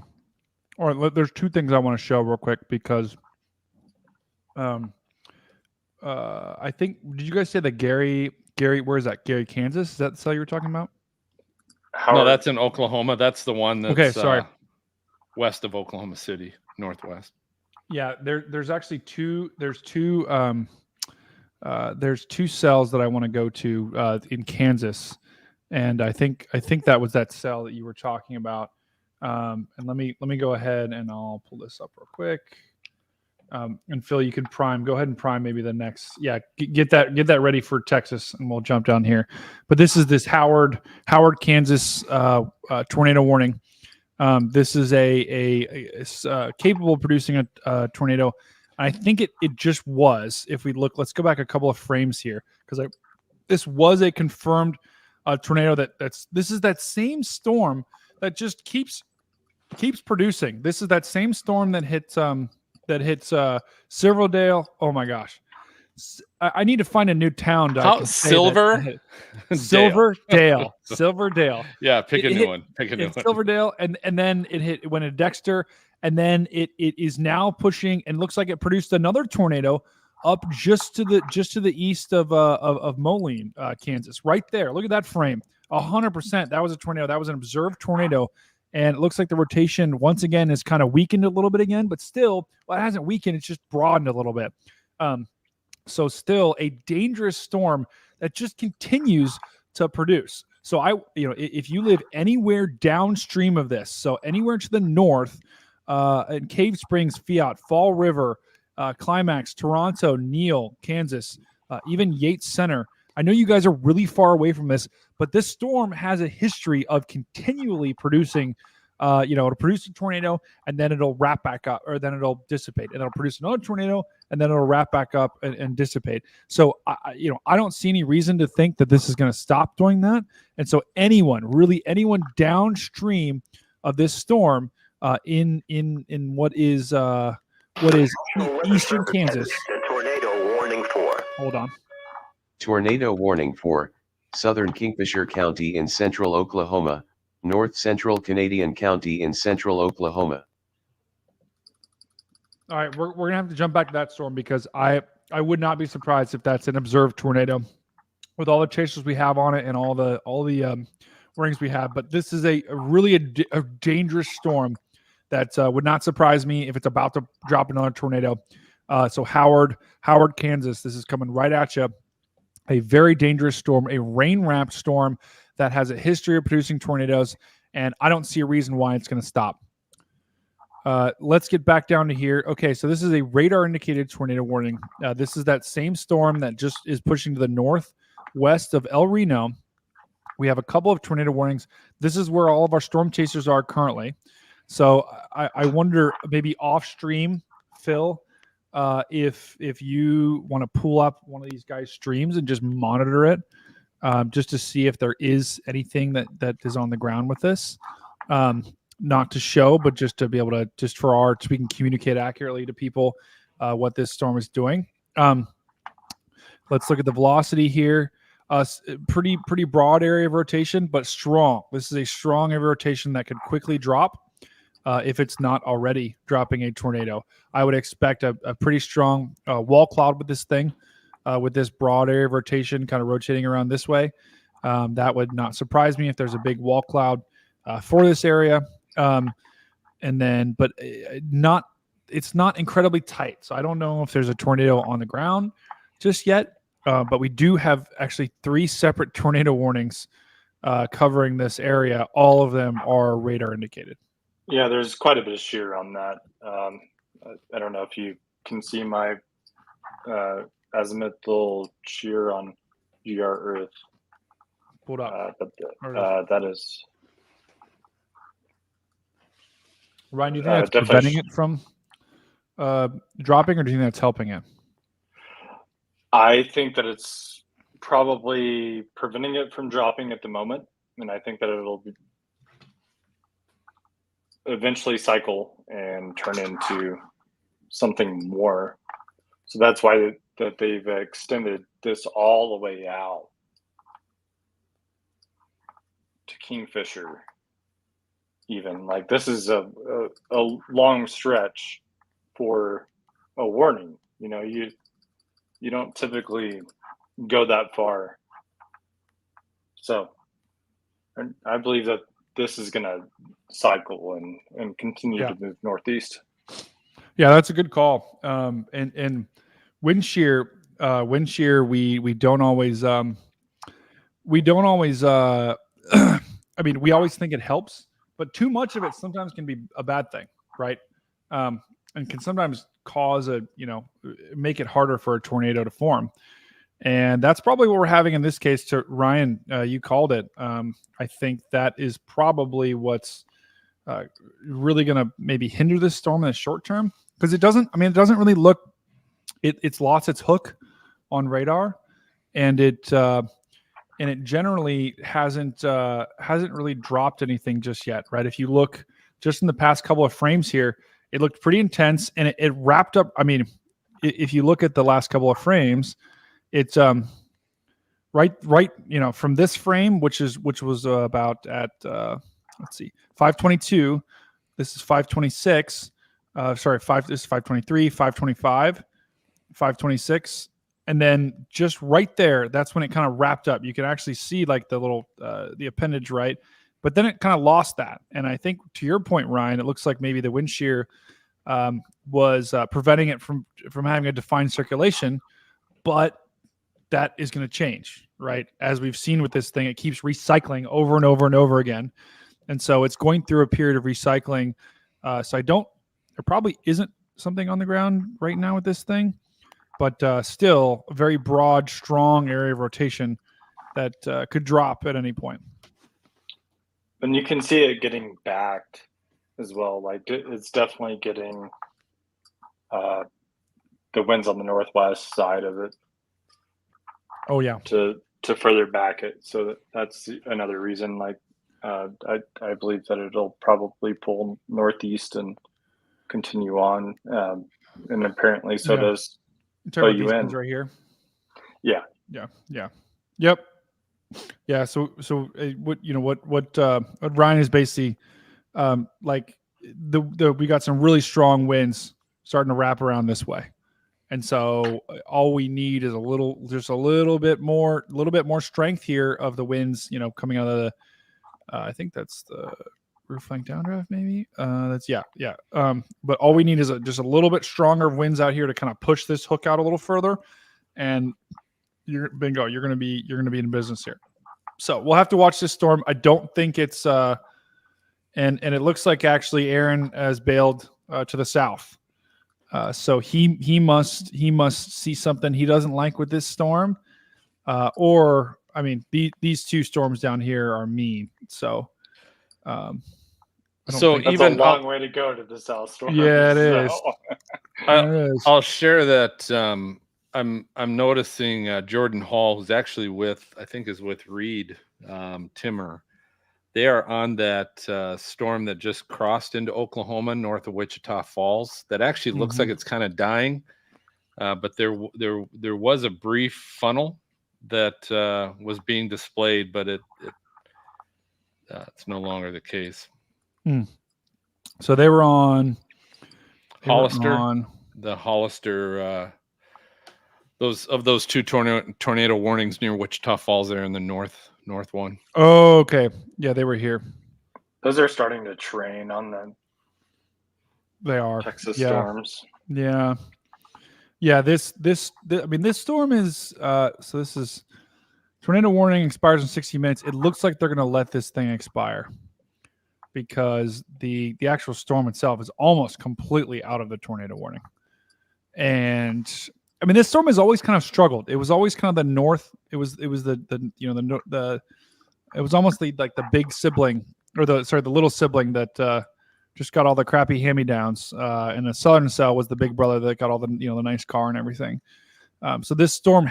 right, there's two things I want to show real quick because I think, did you guys say that Gary, where is that? Gary, Kansas? Is that the cell you were talking about? No, that's in Oklahoma. That's the one that's okay, sorry. West of Oklahoma City, northwest. Yeah, there's actually there's two cells that I want to go to in Kansas. And I think that was that cell that you were talking about. And let me go ahead and I'll pull this up real quick. And Phil, you can prime. Go ahead and prime maybe the next. Yeah, get that ready for Texas, and we'll jump down here. But this is this Howard, Kansas tornado warning. This is a capable of producing a tornado. I think it just was. If we look, let's go back a couple of frames here because this was a confirmed tornado. This is that same storm that just keeps producing. This is that same storm that hits Silverdale. Oh my gosh. I need to find a new town. Silverdale. Silverdale. Yeah, pick a new one. Silverdale, and then it went to Dexter, and then it is now pushing and looks like it produced another tornado up just to the east of Moline, Kansas, right there. Look at that frame. 100%. That was a tornado. That was an observed tornado. And it looks like the rotation, once again, is kind of weakened a little bit again, but still, well, it hasn't weakened. It's just broadened a little bit. So still a dangerous storm that just continues to produce. So if you live anywhere downstream of this, so anywhere to the north, in Cave Springs, Fiat, Fall River, Climax, Toronto, Neal, Kansas, even Yates Center, I know you guys are really far away from this, but this storm has a history of continually producing, it'll produce a tornado and then it'll wrap back up, or then it'll dissipate, and it'll produce another tornado and then it'll wrap back up and dissipate. So, I don't see any reason to think that this is going to stop doing that. And so anyone downstream of this storm in what is eastern Kansas. Tornado warning for. Hold on. Tornado warning for southern Kingfisher County in central Oklahoma, north central Canadian County in central Oklahoma. All right, we're gonna have to jump back to that storm because I would not be surprised if that's an observed tornado with all the chasers we have on it and all the warnings we have. But this is a dangerous storm that would not surprise me if it's about to drop another tornado. So Howard, Kansas, this is coming right at you. A very dangerous storm, a rain-wrapped storm that has a history of producing tornadoes, and I don't see a reason why it's going to stop. Let's get back down to here. Okay, so this is a radar-indicated tornado warning. This is that same storm that just is pushing to the northwest of El Reno. We have a couple of tornado warnings. This is where all of our storm chasers are currently. So I wonder, maybe off-stream, Phil, if you want to pull up one of these guys' streams and just monitor it, just to see if there is anything that is on the ground with this, not to show, but just to be able to, so we can communicate accurately to people what this storm is doing. Let's look at the velocity here. Pretty broad area of rotation, but strong. This is a strong area of rotation that could quickly drop. If it's not already dropping a tornado, I would expect a pretty strong wall cloud with this thing, with this broad area of rotation kind of rotating around this way. That would not surprise me if there's a big wall cloud for this area. But it's not incredibly tight. So I don't know if there's a tornado on the ground just yet, but we do have actually 3 separate tornado warnings covering this area. All of them are radar indicated. Yeah, there's quite a bit of shear on that. I don't know if you can see my azimuthal shear on GR Earth. Pulled up. But that is. Ryan, do you think that's preventing it from dropping, or do you think that's helping it? I think that it's probably preventing it from dropping at the moment, and I think that it'll eventually cycle and turn into something more. So that's why that they've extended this all the way out to Kingfisher. Even like this is a long stretch for a warning. You know, you don't typically go that far. So, and I believe that this is going to cycle and continue to move northeast. Yeah, that's a good call. And wind shear, we don't always I mean, we always think it helps, but too much of it sometimes can be a bad thing, right? And can sometimes cause make it harder for a tornado to form. And that's probably what we're having in this case. To Ryan, you called it. I think that is probably what's really going to maybe hinder this storm in the short term, because it doesn't really look. It's lost its hook on radar, and it generally hasn't really dropped anything just yet, right? If you look just in the past couple of frames here, it looked pretty intense, and it wrapped up. I mean, if you look at the last couple of frames, it's right, from this frame, which was about at let's see, 522. This is 526. This is 523, 525, 526. And then just right there, that's when it kind of wrapped up. You can actually see like the little, the appendage, right? But then it kind of lost that. And I think to your point, Ryan, it looks like maybe the wind shear was preventing it from having a defined circulation, but that is going to change, right? As we've seen with this thing, it keeps recycling over and over and over again. And so it's going through a period of recycling. So there probably isn't something on the ground right now with this thing, but still a very broad, strong area of rotation that could drop at any point. And you can see it getting backed as well. Like it's definitely getting the winds on the northwest side of it. Oh yeah. To further back it. So that's another reason. Like I believe that it'll probably pull northeast and continue on. And apparently so does OUN right here. Yeah. Yep. Yeah. So what Ryan is basically like we got some really strong winds starting to wrap around this way. And so all we need is a little bit more strength here of the winds, coming out of the, I think that's the roof flank downdraft, maybe. But all we need is just a little bit stronger winds out here to kind of push this hook out a little further, and you're bingo. You're gonna be in business here. So we'll have to watch this storm. I don't think it's and it looks like actually Aaron has bailed to the south. So he must see something he doesn't like with this storm, or I mean these two storms down here are mean. So, that's a long way to go to the south storm. Yeah, it is. I'll share that. I'm noticing Jordan Hall, who's actually with Reed Timmer. They are on that storm that just crossed into Oklahoma, north of Wichita Falls. That actually looks like it's kind of dying, but there was a brief funnel that was being displayed, but it's no longer the case. So they were on Hollister, the Hollister. Those two tornado warnings near Wichita Falls there in the north one. Oh, okay. Yeah, they were here. Those are starting to train on the Texas storms. Yeah. This storm is so this is tornado warning expires in 60 minutes. It looks like they're going to let this thing expire because the actual storm itself is almost completely out of the tornado warning. And I mean, this storm has always kind of struggled. It was always kind of the north. It was it was almost like the big sibling or the little sibling that just got all the crappy hand-me-downs. And the southern cell was the big brother that got all the the nice car and everything. So this storm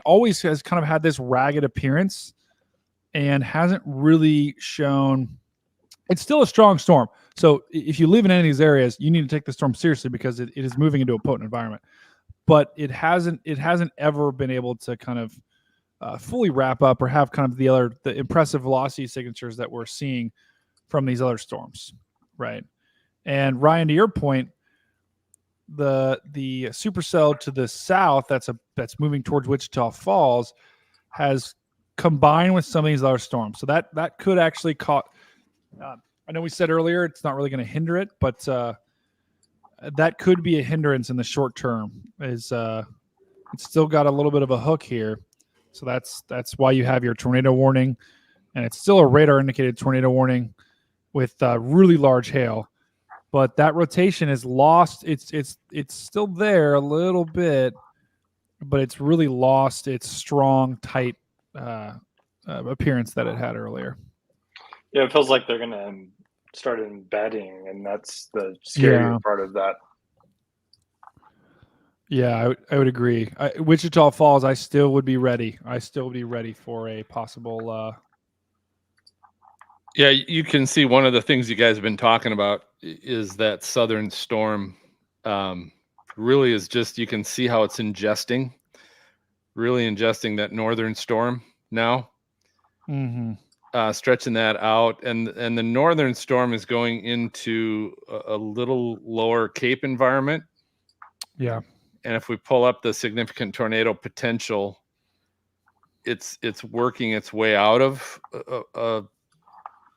always has kind of had this ragged appearance and hasn't really shown. It's still a strong storm. So if you live in any of these areas, you need to take the storm seriously because it is moving into a potent environment. but it hasn't ever been able to kind of fully wrap up or have kind of the impressive velocity signatures that we're seeing from these other storms, right? And Ryan, to your point, the supercell to the south that's moving towards Wichita Falls has combined with some of these other storms, so that could actually cause. I know we said earlier it's not really going to hinder it, but that could be a hindrance in the short term. It's still got a little bit of a hook here, so that's why you have your tornado warning, and it's still a radar indicated tornado warning with really large hail. But that rotation is lost. It's still there a little bit, but it's really lost its strong, tight appearance that it had earlier. Yeah, it feels like they're going to start embedding, and that's the scarier part of that. Yeah, I would agree. Wichita Falls, I still would be ready. I still would be ready for a possible. Yeah, you can see one of the things you guys have been talking about is that southern storm really is just, you can see how it's ingesting that northern storm now. Mm-hmm. Stretching that out. And the northern storm is going into a little lower Cape environment. Yeah. And if we pull up the significant tornado potential, it's working its way out of a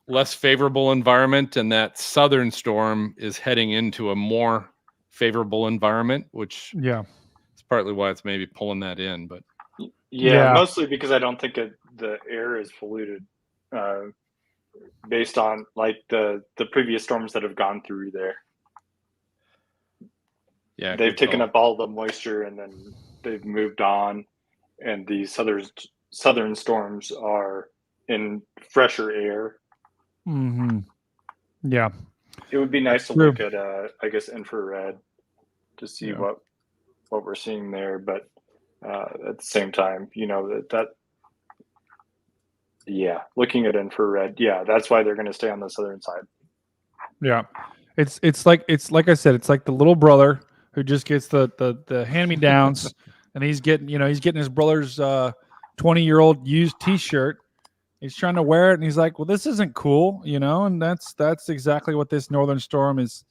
less favorable environment, and that southern storm is heading into a more favorable environment, which is partly why it's maybe pulling that in. But yeah. Mostly because I don't think the air is polluted based on like the previous storms that have gone through there. Yeah, they've taken up all the moisture and then they've moved on, and the southern storms are in fresher air. Mm-hmm. Yeah, it would be nice to look at I guess infrared to see what we're seeing there, but at the same time, you know, that looking at infrared, that's why they're going to stay on the southern side. Yeah, it's like I said, it's like the little brother who just gets the hand-me-downs, and he's getting his brother's 20-year-old used T-shirt. He's trying to wear it, and he's like, well, this isn't cool, and that's exactly what this northern storm is.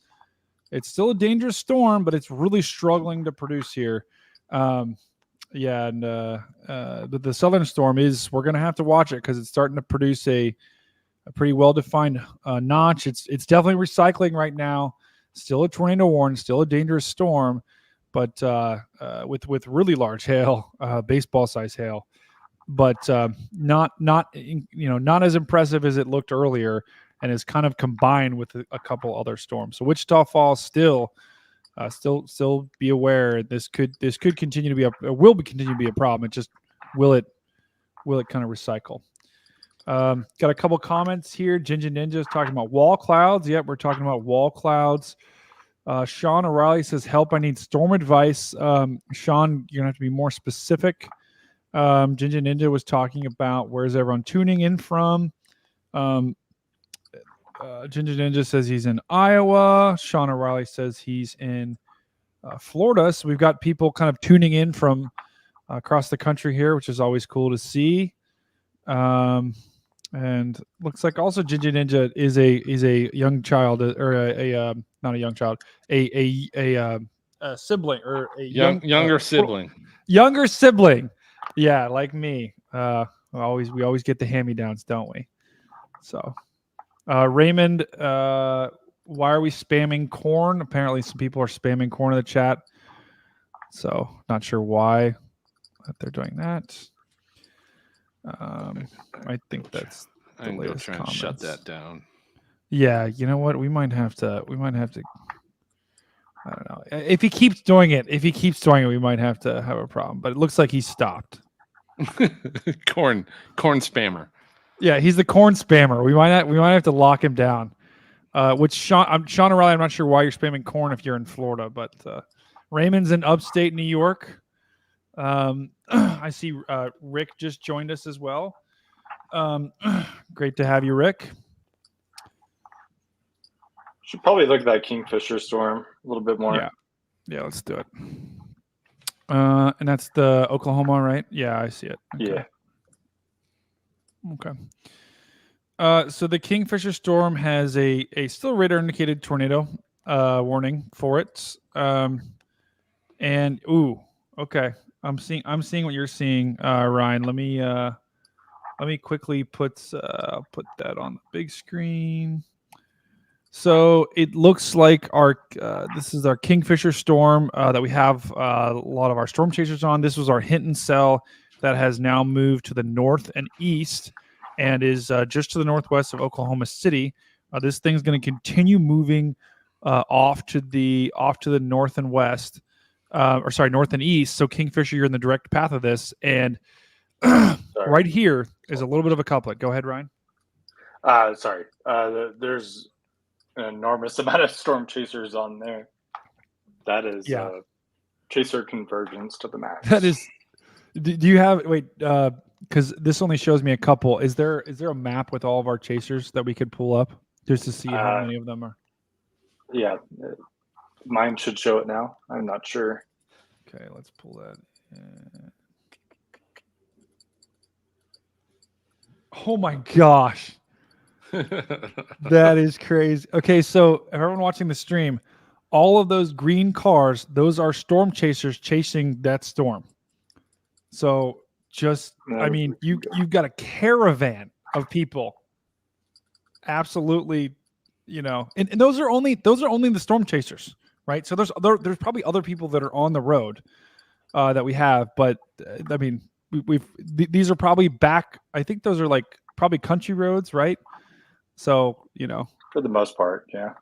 It's still a dangerous storm, but it's really struggling to produce here. And the southern storm we're going to have to watch it because it's starting to produce a pretty well-defined notch. It's definitely recycling right now. Still a tornado warning, still a dangerous storm, but with really large hail, baseball-size hail. But not as impressive as it looked earlier, and is kind of combined with a couple other storms. So Wichita Falls still be aware. This could continue to be will continue to be a problem. It just will it kind of recycle. Got a couple comments here. Ginger Ninja is talking about wall clouds. Yep, we're talking about wall clouds. Sean O'Reilly says, "Help! I need storm advice." Sean, you're gonna have to be more specific. Ginger Ninja was talking about where's everyone tuning in from. Ginger Ninja says he's in Iowa. Sean O'Reilly says he's in Florida. So we've got people kind of tuning in from across the country here, which is always cool to see. And looks like also Ginger Ninja is a young child, or not a young child, a sibling, or a younger sibling. Younger sibling. Yeah, like me. We always get the hand-me-downs, don't we? So, Raymond, why are we spamming corn? Apparently, some people are spamming corn in the chat. So, not sure why they're doing that. I think that's the I'm latest trying to shut that down. Yeah, you know what? We might have to. I don't know. If he keeps doing it, we might have to have a problem. But it looks like he stopped. corn spammer. Yeah, he's the corn spammer. We might have to lock him down. Which Sean O'Reilly, I'm not sure why you're spamming corn if you're in Florida, but Raymond's in upstate New York. I see Rick just joined us as well. Great to have you, Rick. Should probably look at that Kingfisher storm a little bit more. Yeah, let's do it. And that's the Oklahoma, right? Yeah, I see it. Okay. Yeah. Okay. So the Kingfisher storm has a still radar indicated tornado warning for it. And okay. I'm seeing what you're seeing, Ryan. Let me quickly put that on the big screen. So it looks like this is our Kingfisher storm that we have a lot of our storm chasers on. This was our Hinton cell that has now moved to the north and east and is just to the northwest of Oklahoma City. This thing's going to continue moving off to the north and west, north and east. So Kingfisher, you're in the direct path of this, and right here is a little bit of a couplet. Go ahead, Ryan. There's an enormous amount of storm chasers on there. That is chaser convergence to the max. That is. Do you have because this only shows me a couple. Is there a map with all of our chasers that we could pull up just to see how many of them are? Yeah, mine should show it now. I'm not sure. Okay, let's pull that. Oh my gosh. That is crazy. Okay, so everyone watching the stream, all of those green cars, those are storm chasers chasing that storm. So you've got a caravan of people. Absolutely, and those are only the storm chasers, right? So there's probably other people that are on the road that we have, but I mean, these are probably back. I think those are like probably country roads, right? So for the most part, yeah.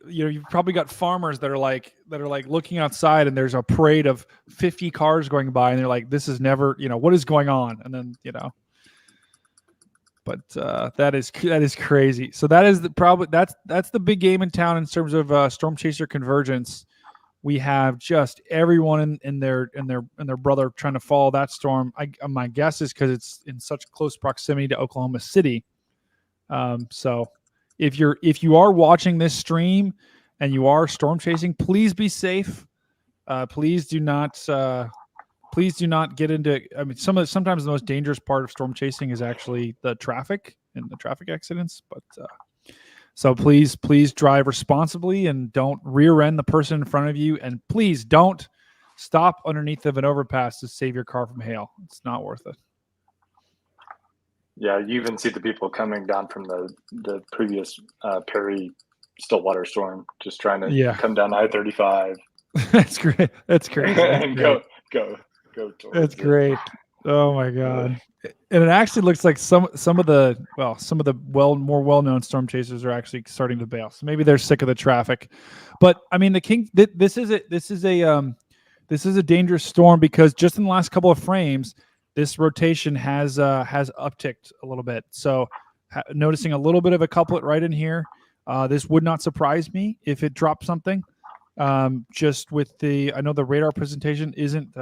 You've probably got farmers that are like looking outside and there's a parade of 50 cars going by and they're like, this is never, what is going on? And then but that is crazy. So that is that's the big game in town in terms of storm chaser convergence. We have just everyone in their brother trying to follow that storm. My guess is because it's in such close proximity to Oklahoma City. So if you are watching this stream and you are storm chasing, please be safe. Please do not get into. I mean, sometimes the most dangerous part of storm chasing is actually the traffic and the traffic accidents. But so please drive responsibly and don't rear end the person in front of you, and please don't stop underneath of an overpass to save your car from hail. It's not worth it. Yeah, you even see the people coming down from the previous Perry Stillwater storm, just trying to come down I-35. That's great. That's crazy. And go towards That's great. Oh my god! And it actually looks like some of the more well-known storm chasers are actually starting to bail. So maybe they're sick of the traffic. But I mean, this is a dangerous storm because just in the last couple of frames, this rotation has upticked a little bit. So noticing a little bit of a couplet right in here. This would not surprise me if it dropped something. Just with I know the radar presentation isn't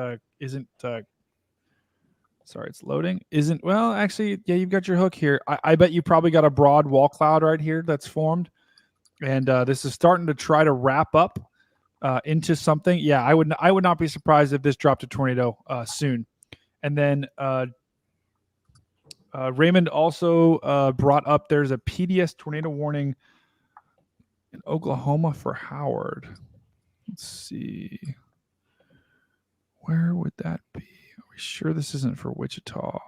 sorry, it's loading. Well, actually, yeah, you've got your hook here. I bet you probably got a broad wall cloud right here that's formed. And this is starting to try to wrap up into something. Yeah, I would not be surprised if this dropped a tornado soon. And then Raymond also brought up there's a PDS tornado warning in Oklahoma for Howard. Let's see. Where would that be? Are we sure this isn't for Wichita?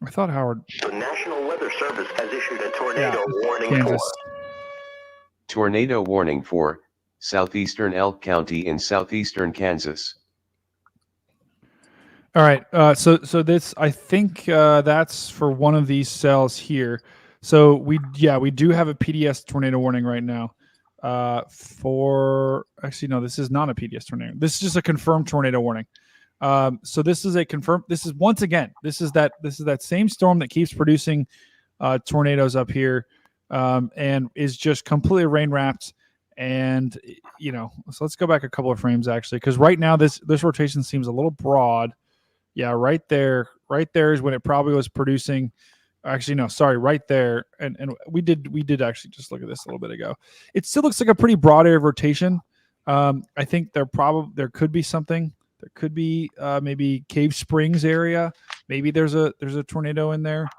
I thought Howard. The National Weather Service has issued a tornado warning for tornado warning for southeastern Elk County in southeastern Kansas. All right. So this, I think that's for one of these cells here. So we do have a PDS tornado warning right now. Actually, no, this is not a PDS tornado. This is just a confirmed tornado warning. So this is once again, this is that same storm that keeps producing tornadoes up here, and is just completely rain wrapped. And so let's go back a couple of frames actually, because right now this rotation seems a little broad. Yeah, right there is when it probably was producing. Actually, no, sorry, right there. And we did actually just look at this a little bit ago. It still looks like a pretty broad area of rotation. I think there could be something. There could be maybe Cave Springs area. Maybe there's a tornado in there,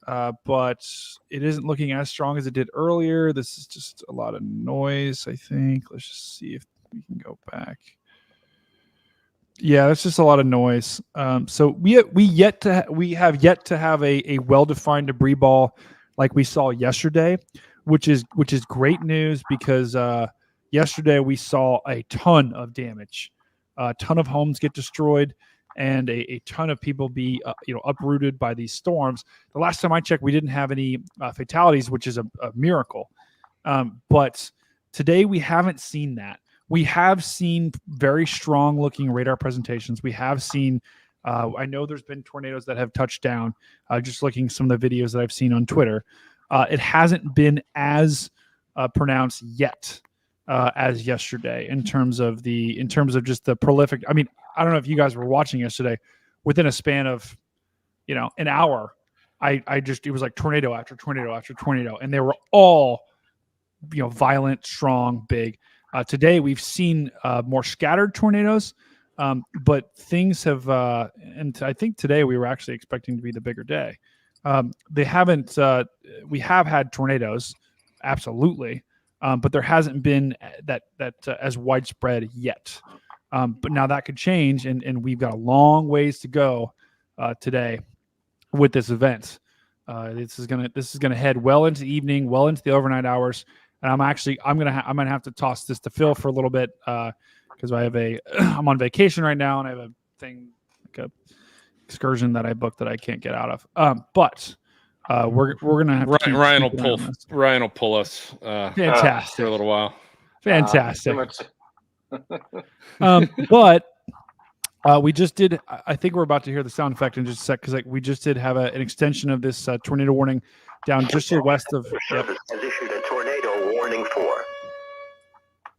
but it isn't looking as strong as it did earlier. This is just a lot of noise, I think. Let's just see if we can go back. Yeah, that's just a lot of noise. So we have yet to have a well-defined debris ball like we saw yesterday, which is great news because yesterday we saw a ton of damage, a ton of homes get destroyed, and a ton of people be uprooted by these storms. The last time I checked, we didn't have any fatalities, which is a miracle. But today we haven't seen that. We have seen very strong looking radar presentations. We have seen, I know there's been tornadoes that have touched down, just looking some of the videos that I've seen on Twitter. It hasn't been as pronounced yet as yesterday in terms of just the prolific. I mean, I don't know if you guys were watching yesterday. Within a span of, an hour, it was like tornado after tornado after tornado, and they were all, violent, strong, big. Today we've seen more scattered tornadoes, but things have, and I think today we were actually expecting to be the bigger day. They haven't. We have had tornadoes, absolutely, but there hasn't been that as widespread yet. But now that could change, and we've got a long ways to go today with this event. This is gonna head well into the evening, well into the overnight hours. And I'm gonna have to toss this to Phil for a little bit because I'm on vacation right now and I have a thing, like a excursion that I booked that I can't get out of. But we're gonna have Ryan will pull us fantastic for a little while. Fantastic. But we just did. I think we're about to hear the sound effect in just a sec because we just did have an extension of this tornado warning down just to the west of. Service has issued a tornado warning for.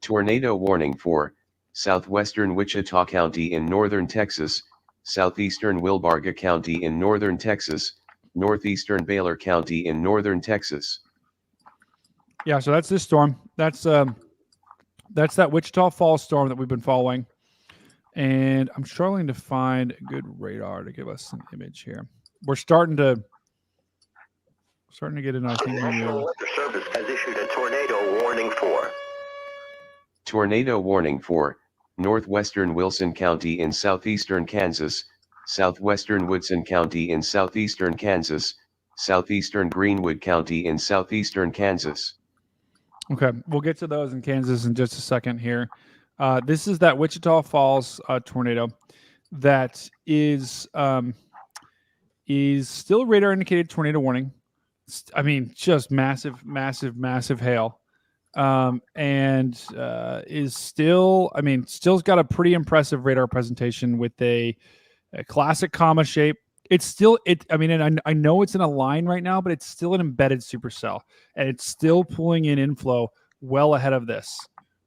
Tornado warning for southwestern Wichita County in northern Texas, southeastern Wilbarga County in northern Texas, northeastern Baylor County in northern Texas. Yeah, so that's this storm. That's that Wichita Falls storm that we've been following. And I'm struggling to find a good radar to give us an image here. We're starting to get an idea. National Weather Service has issued a tornado warning for. Tornado warning for northwestern Wilson County in southeastern Kansas, southwestern Woodson County in southeastern Kansas, southeastern Greenwood County in southeastern Kansas. Okay, we'll get to those in Kansas in just a second here. This is that Wichita Falls tornado that is still radar indicated tornado warning. I mean, just massive hail, and is still. I mean, still's got a pretty impressive radar presentation with a classic comma shape. It's still I mean, and I know it's in a line right now, but it's still an embedded supercell, and it's still pulling in inflow well ahead of this.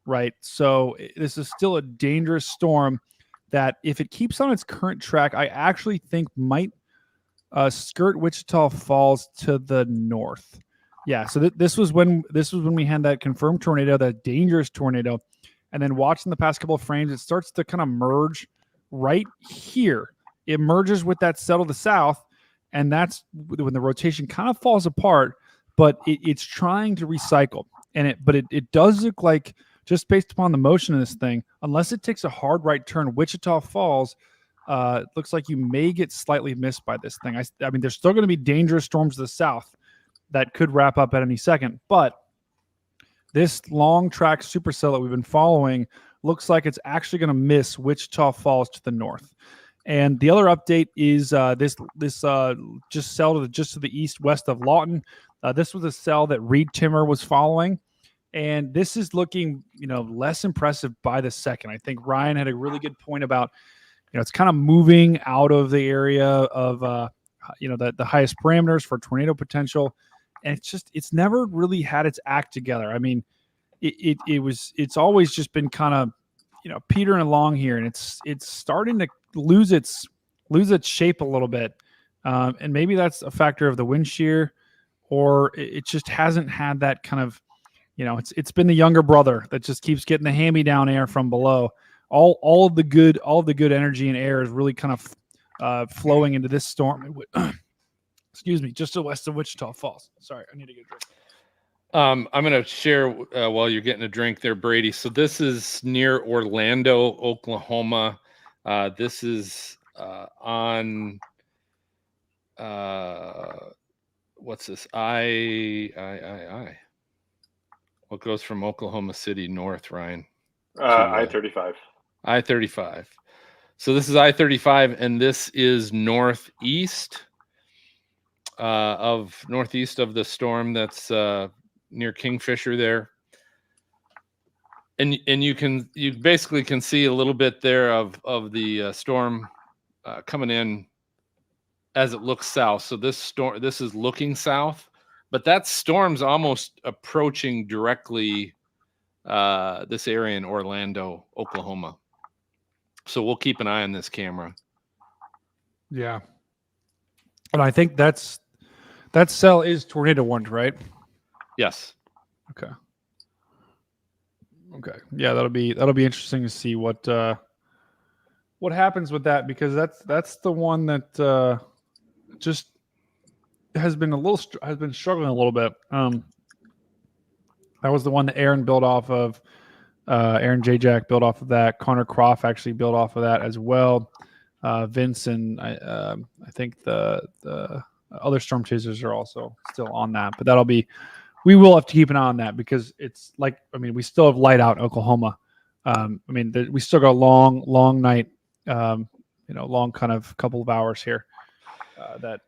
Right. So this is still a dangerous storm that if it keeps on its current track, I actually think might skirt Wichita Falls to the north. Yeah. So this was when we had that confirmed tornado, that dangerous tornado. And then watching the past couple of frames, it starts to kind of merge right here. It merges with that cell to the south. And that's when the rotation kind of falls apart, but it's trying to recycle. And it does look like, just based upon the motion of this thing, unless it takes a hard right turn, Wichita Falls looks like you may get slightly missed by this thing. I mean, there's still going to be dangerous storms to the south that could wrap up at any second. But this long track supercell that we've been following looks like it's actually going to miss Wichita Falls to the north. And the other update is this just cell to the east west of Lawton. This was a cell that Reed Timmer was following. And this is looking, less impressive by the second. I think Ryan had a really good point about, it's kind of moving out of the area of, the highest parameters for tornado potential. And it's never really had its act together. I mean, it's always just been kind of, petering along here, and it's starting to lose its shape a little bit. And maybe that's a factor of the wind shear, or it just hasn't had that kind of, it's been the younger brother that just keeps getting the hand-me-down air from below. All of the good energy and air is really kind of flowing into this storm. Excuse me, just to the west of Wichita Falls. Sorry, I need to get a drink. I'm going to share while you're getting a drink there, Brady. So this is near Orlando, Oklahoma. This is on what's this? What goes from Oklahoma City north, Ryan? I-35. I-35. So this is I-35, and this is northeast of the storm that's near Kingfisher there. And you basically can see a little bit there of the storm coming in as it looks south. So this is looking south, but that storm's almost approaching directly this area in Orlando, Oklahoma. So we'll keep an eye on this camera. Yeah. And I think that cell is tornado warned, right? Yes. Okay. Yeah, that'll be interesting to see what happens with that, because that's the one that just has been struggling a little bit. That was the one that Aaron built off of. Aaron J-Jack built off of that. Connor Croft actually built off of that as well. Vince and I think the other storm chasers are also still on that, but we will have to keep an eye on that, because it's like, we still have light out in Oklahoma. We still got a long night, long kind of couple of hours here, that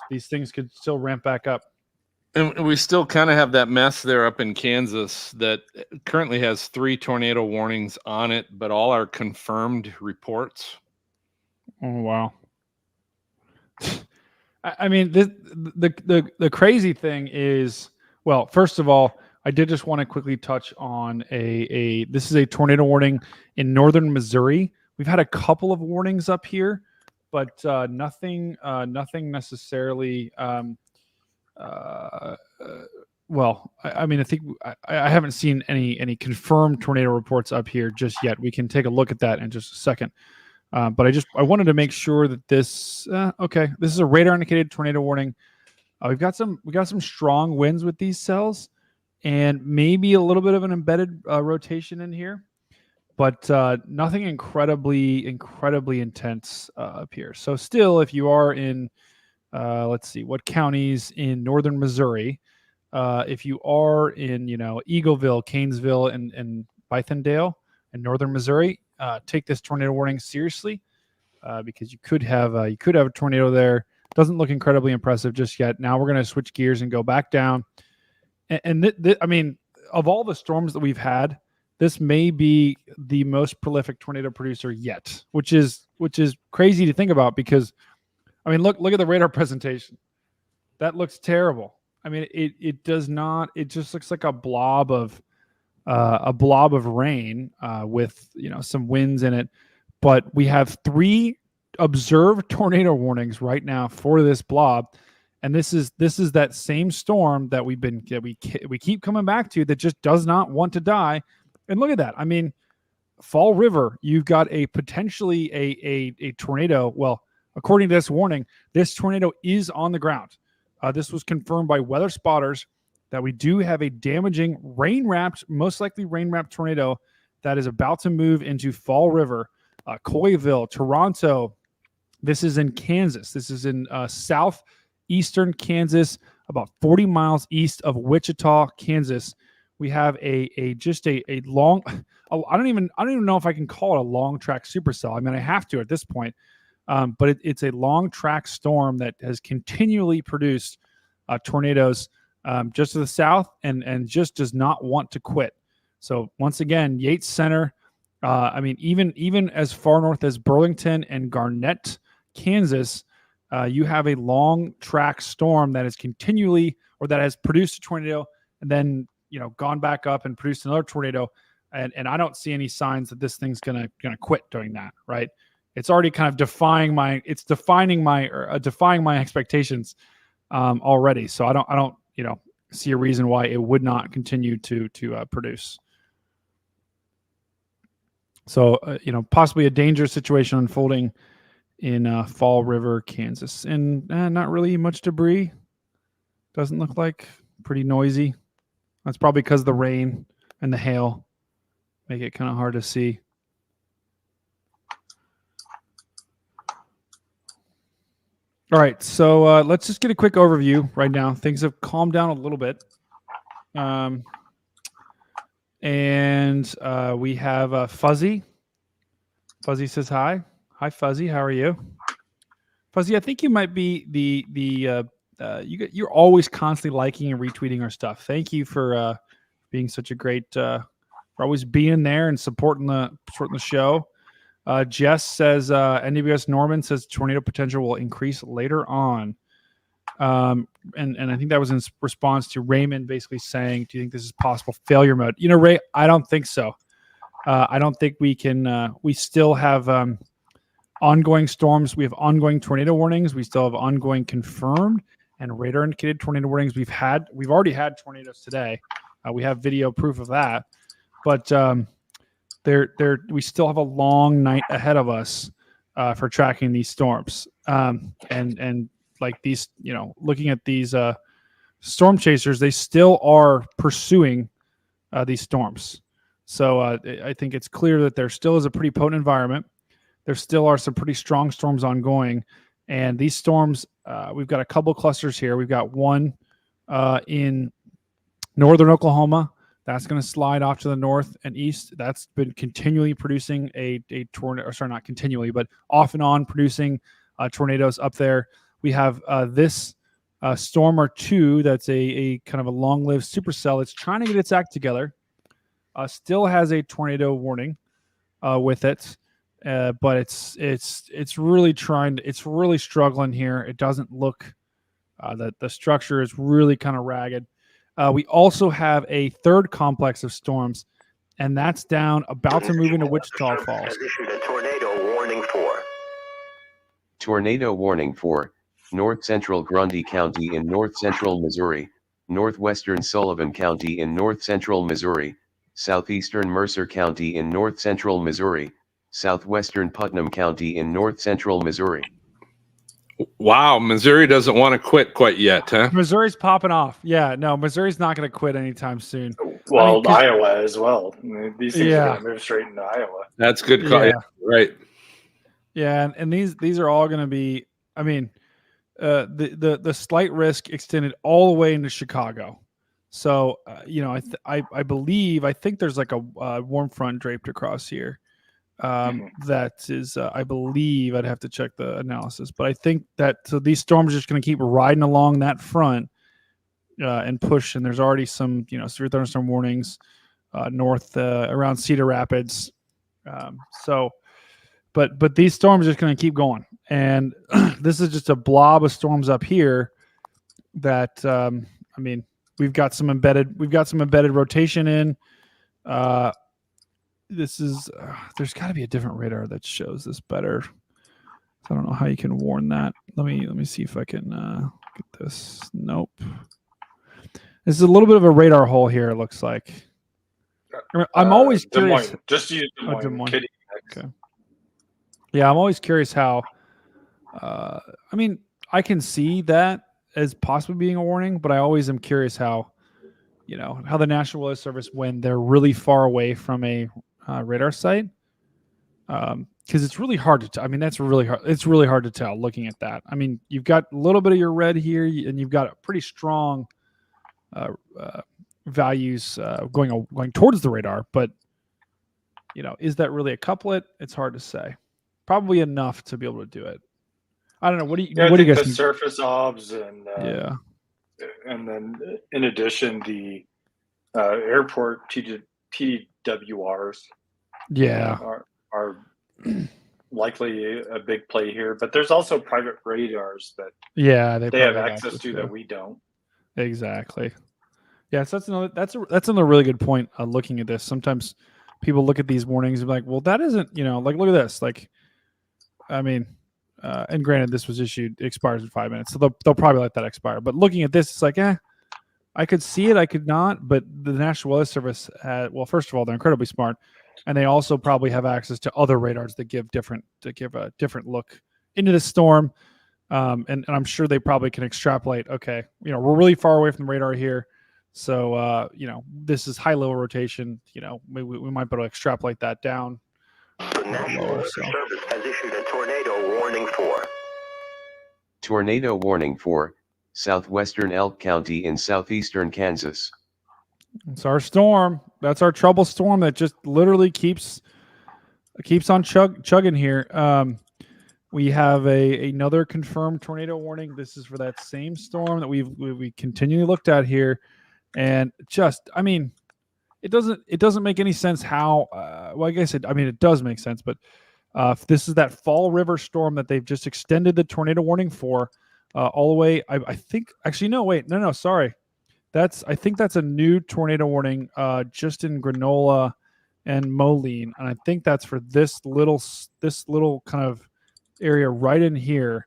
these things could still ramp back up. And we still kind of have that mess there up in Kansas that currently has 3 tornado warnings on it, but all are confirmed reports. Oh, wow. The crazy thing is, well, first of all, I did just want to quickly touch on this is a tornado warning in northern Missouri. We've had a couple of warnings up here, but nothing necessarily. Well, I think I haven't seen any confirmed tornado reports up here just yet. We can take a look at that in just a second. But I wanted to make sure that this is a radar indicated tornado warning. We've got some strong winds with these cells, and maybe a little bit of an embedded rotation in here, but nothing incredibly intense up here. So still, if you are in, let's see, what counties in northern Missouri, if you are in, Eagleville, Canesville, and Bythondale in northern Missouri, take this tornado warning seriously, because you could have a tornado there. Doesn't look incredibly impressive just yet. Now we're going to switch gears and go back down. And of all the storms that we've had, this may be the most prolific tornado producer yet, which is crazy to think about, because look at the radar presentation. That looks terrible. It does not. It just looks like a blob of rain with some winds in it. But we have 3 observed tornado warnings right now for this blob, and this is that same storm that we keep coming back to, that just does not want to die. And look at that. Fall River, you've got a potentially a tornado. Well, according to this warning, this tornado is on the ground. This was confirmed by weather spotters that we do have a damaging most likely rain-wrapped tornado that is about to move into Fall River, Coyville, Toronto. This is in Kansas. This is in southeastern Kansas, about 40 miles east of Wichita, Kansas. We have a long. I don't even know if I can call it a long track supercell. I have to at this point, but it's a long track storm that has continually produced tornadoes just to the south, and just does not want to quit. So once again, Yates Center. Even as far north as Burlington and Garnett, Kansas, you have a long track storm that is that has produced a tornado, and then gone back up and produced another tornado, and I don't see any signs that this thing's gonna quit doing that. Right? It's already kind of defying my expectations already. So I don't see a reason why it would not continue to produce. So, possibly a dangerous situation unfolding in Fall River, Kansas. And not really much debris. Doesn't look like. Pretty noisy. That's probably because the rain and the hail make it kind of hard to see. All right, so let's just get a quick overview right now. Things have calmed down a little bit. And we have Fuzzy. Fuzzy says hi. Hi, Fuzzy. How are you? Fuzzy, I think you might be you're always constantly liking and retweeting our stuff. Thank you for being such a great, for always being there and supporting the show. Jess says, NWS Norman says tornado potential will increase later on. And I think that was in response to Raymond basically saying, do you think this is possible failure mode? Ray, I don't think so. I don't think we can, we still have ongoing storms. We have ongoing tornado warnings. We still have ongoing confirmed and radar indicated tornado warnings. We've already had tornadoes today. We have video proof of that, but we still have a long night ahead of us for tracking these storms. And like these, looking at these storm chasers, they still are pursuing these storms. So I think it's clear that there still is a pretty potent environment. There still are some pretty strong storms ongoing. And these storms, we've got a couple clusters here. We've got one in northern Oklahoma. That's going to slide off to the north and east. That's been continually producing a tornado, or sorry, not continually, but off and on producing tornadoes up there. We have this storm or two that's a kind of a long-lived supercell. It's trying to get its act together. Still has a tornado warning with it, but it's really really struggling here. It doesn't look that the structure is really kind of ragged. We also have a third complex of storms, and that's down about to move into Wichita Falls. Has issued a tornado warning for. Tornado warning for north central Grundy County in north central Missouri, northwestern Sullivan County in north central Missouri, southeastern Mercer County in north central Missouri, southwestern Putnam County in north central Missouri. Wow, Missouri doesn't want to quit quite yet, huh? Missouri's popping off. Yeah, no, Missouri's not going to quit anytime soon. Well, Iowa as well. These things are going to move straight into Iowa. That's good call. Yeah. Right. Yeah, and these are all going to be. I mean, the slight risk extended all the way into Chicago. So I think there's like a warm front draped across here. That is, I believe, I'd have to check the analysis, but I think that so these storms are just going to keep riding along that front and push. And there's already some severe thunderstorm warnings north around Cedar Rapids. But these storms are just going to keep going, and this is just a blob of storms up here. That we've got some embedded rotation in. This is there's got to be a different radar that shows this better. I don't know how you can warn that. Let me see if I can get this. Nope. This is a little bit of a radar hole here. It looks like. I'm always curious. Just use Des Moines. Kidding. Okay. Yeah, I'm always curious how. I can see that as possibly being a warning, but I always am curious how the National Weather Service, when they're really far away from a radar site, because it's really hard to tell. That's really hard. It's really hard to tell looking at that. You've got a little bit of your red here, and you've got a pretty strong values going towards the radar. But is that really a couplet? It's hard to say. Probably enough to be able to do it. I don't know. What do you guys think? Surface obs and and then in addition the airport TWRs are likely a big play here, but there's also private radars that they have access to that we don't. Exactly. Yeah, so that's another really good point. Looking at this, sometimes people look at these warnings and be like, well, that isn't like look at this. Like, and granted, this was expires in 5 minutes, so they'll probably let that expire. But looking at this, it's like, I could see it, I could not, but the National Weather Service had, well, first of all, they're incredibly smart, and they also probably have access to other radars that give a different look into the storm. And I'm sure they probably can extrapolate, okay, we're really far away from the radar here. So, this is high level rotation, we might be able to extrapolate that down. The National Weather Service has issued a tornado warning for Tornado warning for southwestern Elk County in southeastern Kansas. It's our storm. That's our trouble storm that just literally keeps on chugging here. We have another confirmed tornado warning. This is for that same storm that we continually looked at here, and just, I mean, it doesn't make any sense how. Well, I guess it does make sense, but this is that Fall River storm that they've just extended the tornado warning for all the way. I think actually no, wait, no, sorry. I think that's a new tornado warning just in Granola and Moline, and I think that's for this little kind of area right in here.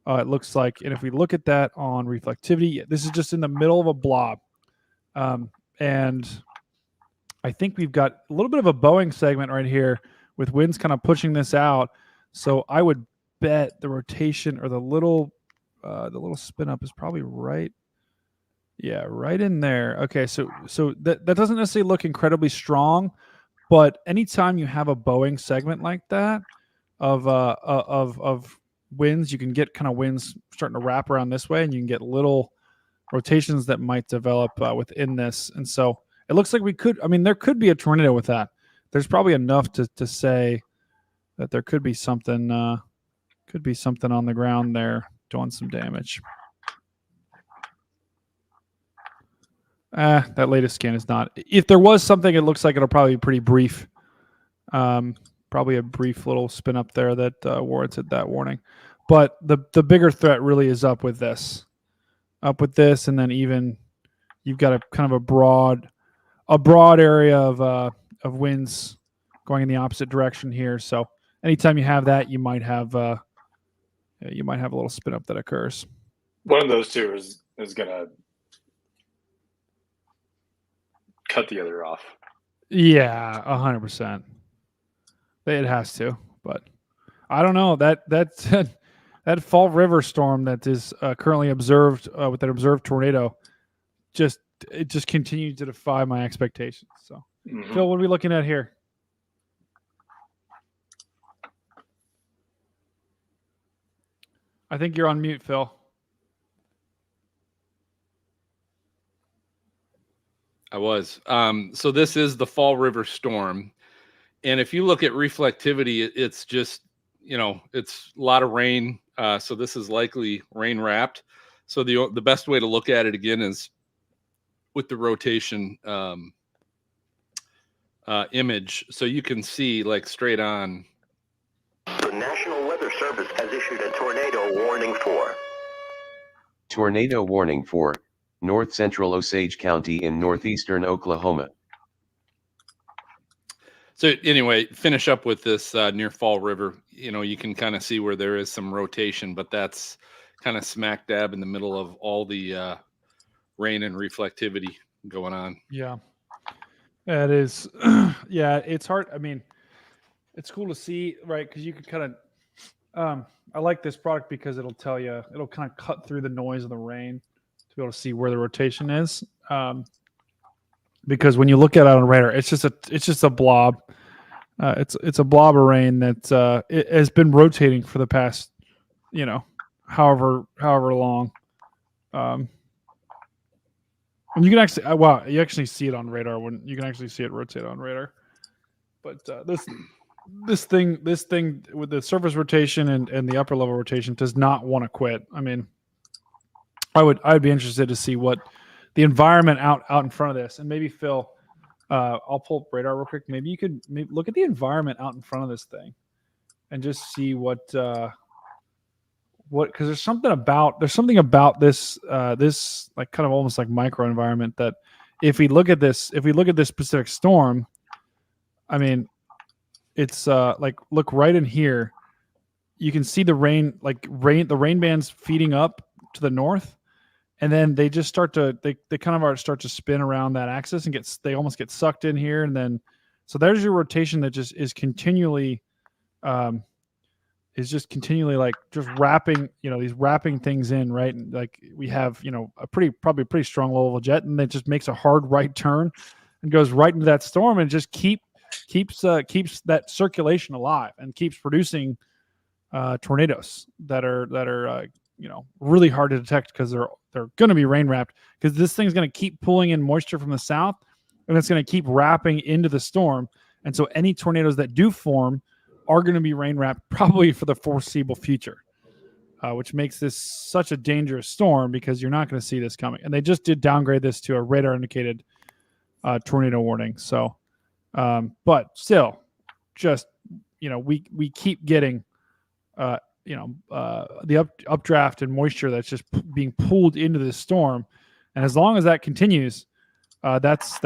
It looks like, and if we look at that on reflectivity, this is just in the middle of a blob, and I think we've got a little bit of a Boeing segment right here with winds kind of pushing this out. So I would bet the rotation or the little spin up is probably right. Yeah, right in there. Okay, so that doesn't necessarily look incredibly strong, but anytime you have a Boeing segment like that of winds, you can get kind of winds starting to wrap around this way, and you can get little rotations that might develop within this. And so it looks like there could be a tornado with that. There's probably enough to say that there could be something on the ground there doing some damage. That latest scan is not. If there was something, it looks like it'll probably be pretty brief. Probably a brief little spin up there that warranted that warning. But the bigger threat really is up with this, and then even you've got a kind of a broad area of winds going in the opposite direction here. So anytime you have that, you might have a little spin up that occurs. One of those two is gonna cut the other off. Yeah, 100%. It has to, but I don't know that Fall River storm that is currently observed with that observed tornado just continues to defy my expectations. So, Phil, what are we looking at here? I think you're on mute, Phil. I was. So this is the Fall River storm. And if you look at reflectivity, it's just, it's a lot of rain. So this is likely rain wrapped. So the best way to look at it again is with the rotation image. So you can see like straight on. The National Weather Service has issued a tornado warning for Tornado warning for north central Osage County in northeastern Oklahoma. So anyway, finish up with this near Fall River. You can kind of see where there is some rotation, but that's kind of smack dab in the middle of all the rain and reflectivity going on. Yeah, that is. Yeah, it's hard. I mean, it's cool to see, right? Because you can kind of. I like this product because it'll kind of cut through the noise of the rain to be able to see where the rotation is. Because when you look at it on a radar, it's just a blob. It's a blob of rain that it has been rotating for the past, however long. And you can actually, you actually see it on radar when you can actually see it rotate on radar. But this thing with the surface rotation and the upper level rotation does not want to quit. I mean, I'd be interested to see what the environment out in front of this, and maybe Phil, I'll pull up radar real quick. Maybe you could look at the environment out in front of this thing, and just see what because there's something about this this like kind of almost like micro environment that if we look at this specific storm, I mean, it's like look right in here, you can see the rain bands feeding up to the north. and then they just start to they kind of start to spin around that axis and they almost get sucked in here, and then so there's your rotation that just is continually like just wrapping, these wrapping things in, right? And like we have, probably a pretty strong level of jet, and it just makes a hard right turn and goes right into that storm, and just keeps that circulation alive and keeps producing tornadoes that are really hard to detect because they're going to be rain wrapped, because this thing's going to keep pulling in moisture from the south, and it's going to keep wrapping into the storm. And so any tornadoes that do form are going to be rain wrapped probably for the foreseeable future, which makes this such a dangerous storm because you're not going to see this coming. And they just did downgrade this to a radar indicated tornado warning. So, but still, just we keep getting the updraft and moisture that's just being pulled into this storm, and as long as that continues, that's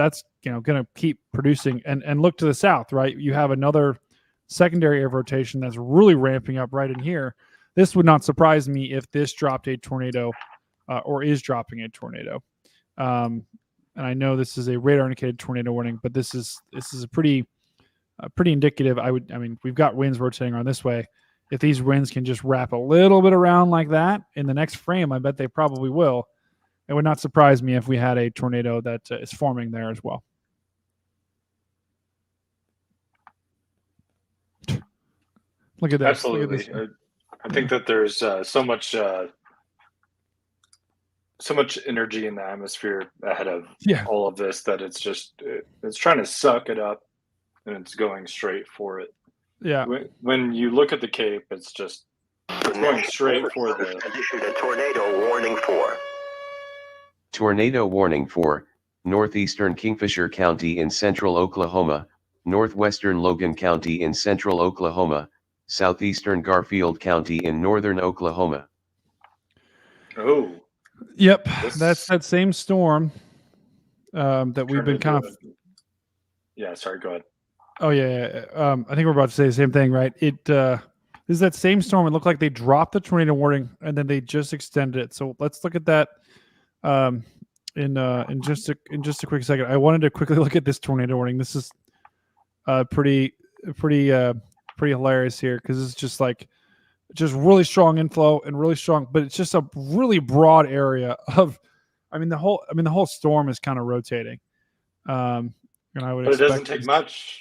going to keep producing. And look to the south, right? You have another secondary air rotation that's really ramping up right in here. This would not surprise me if this dropped a tornado, or is dropping a tornado. And I know this is a radar indicated tornado warning, but this is a pretty indicative. We've got winds rotating around this way. If these winds can just wrap a little bit around like that in the next frame, I bet they probably will. It would not surprise me if we had a tornado that is forming there as well. Look at that. Absolutely. Look at this. I think that there's so much energy in the atmosphere ahead of all of this that it's trying to suck it up, and it's going straight for it. Yeah. When you look at the Cape, it's just going straight for the. Issued a tornado warning for. Tornado warning for northeastern Kingfisher County in central Oklahoma, northwestern Logan County in central Oklahoma, southeastern Garfield County in northern Oklahoma. Oh. Yep, that's that same storm that we've been kind of. Yeah, sorry, go ahead. Oh yeah. I think we're about to say the same thing, right? This is that same storm. It looked like they dropped the tornado warning and then they just extended it. So let's look at that in just a quick second. I wanted to quickly look at this tornado warning. This is pretty hilarious here, because it's just like really strong inflow and really strong, but it's just a really broad area of. The whole storm is kind of rotating. And I would. But it doesn't take much.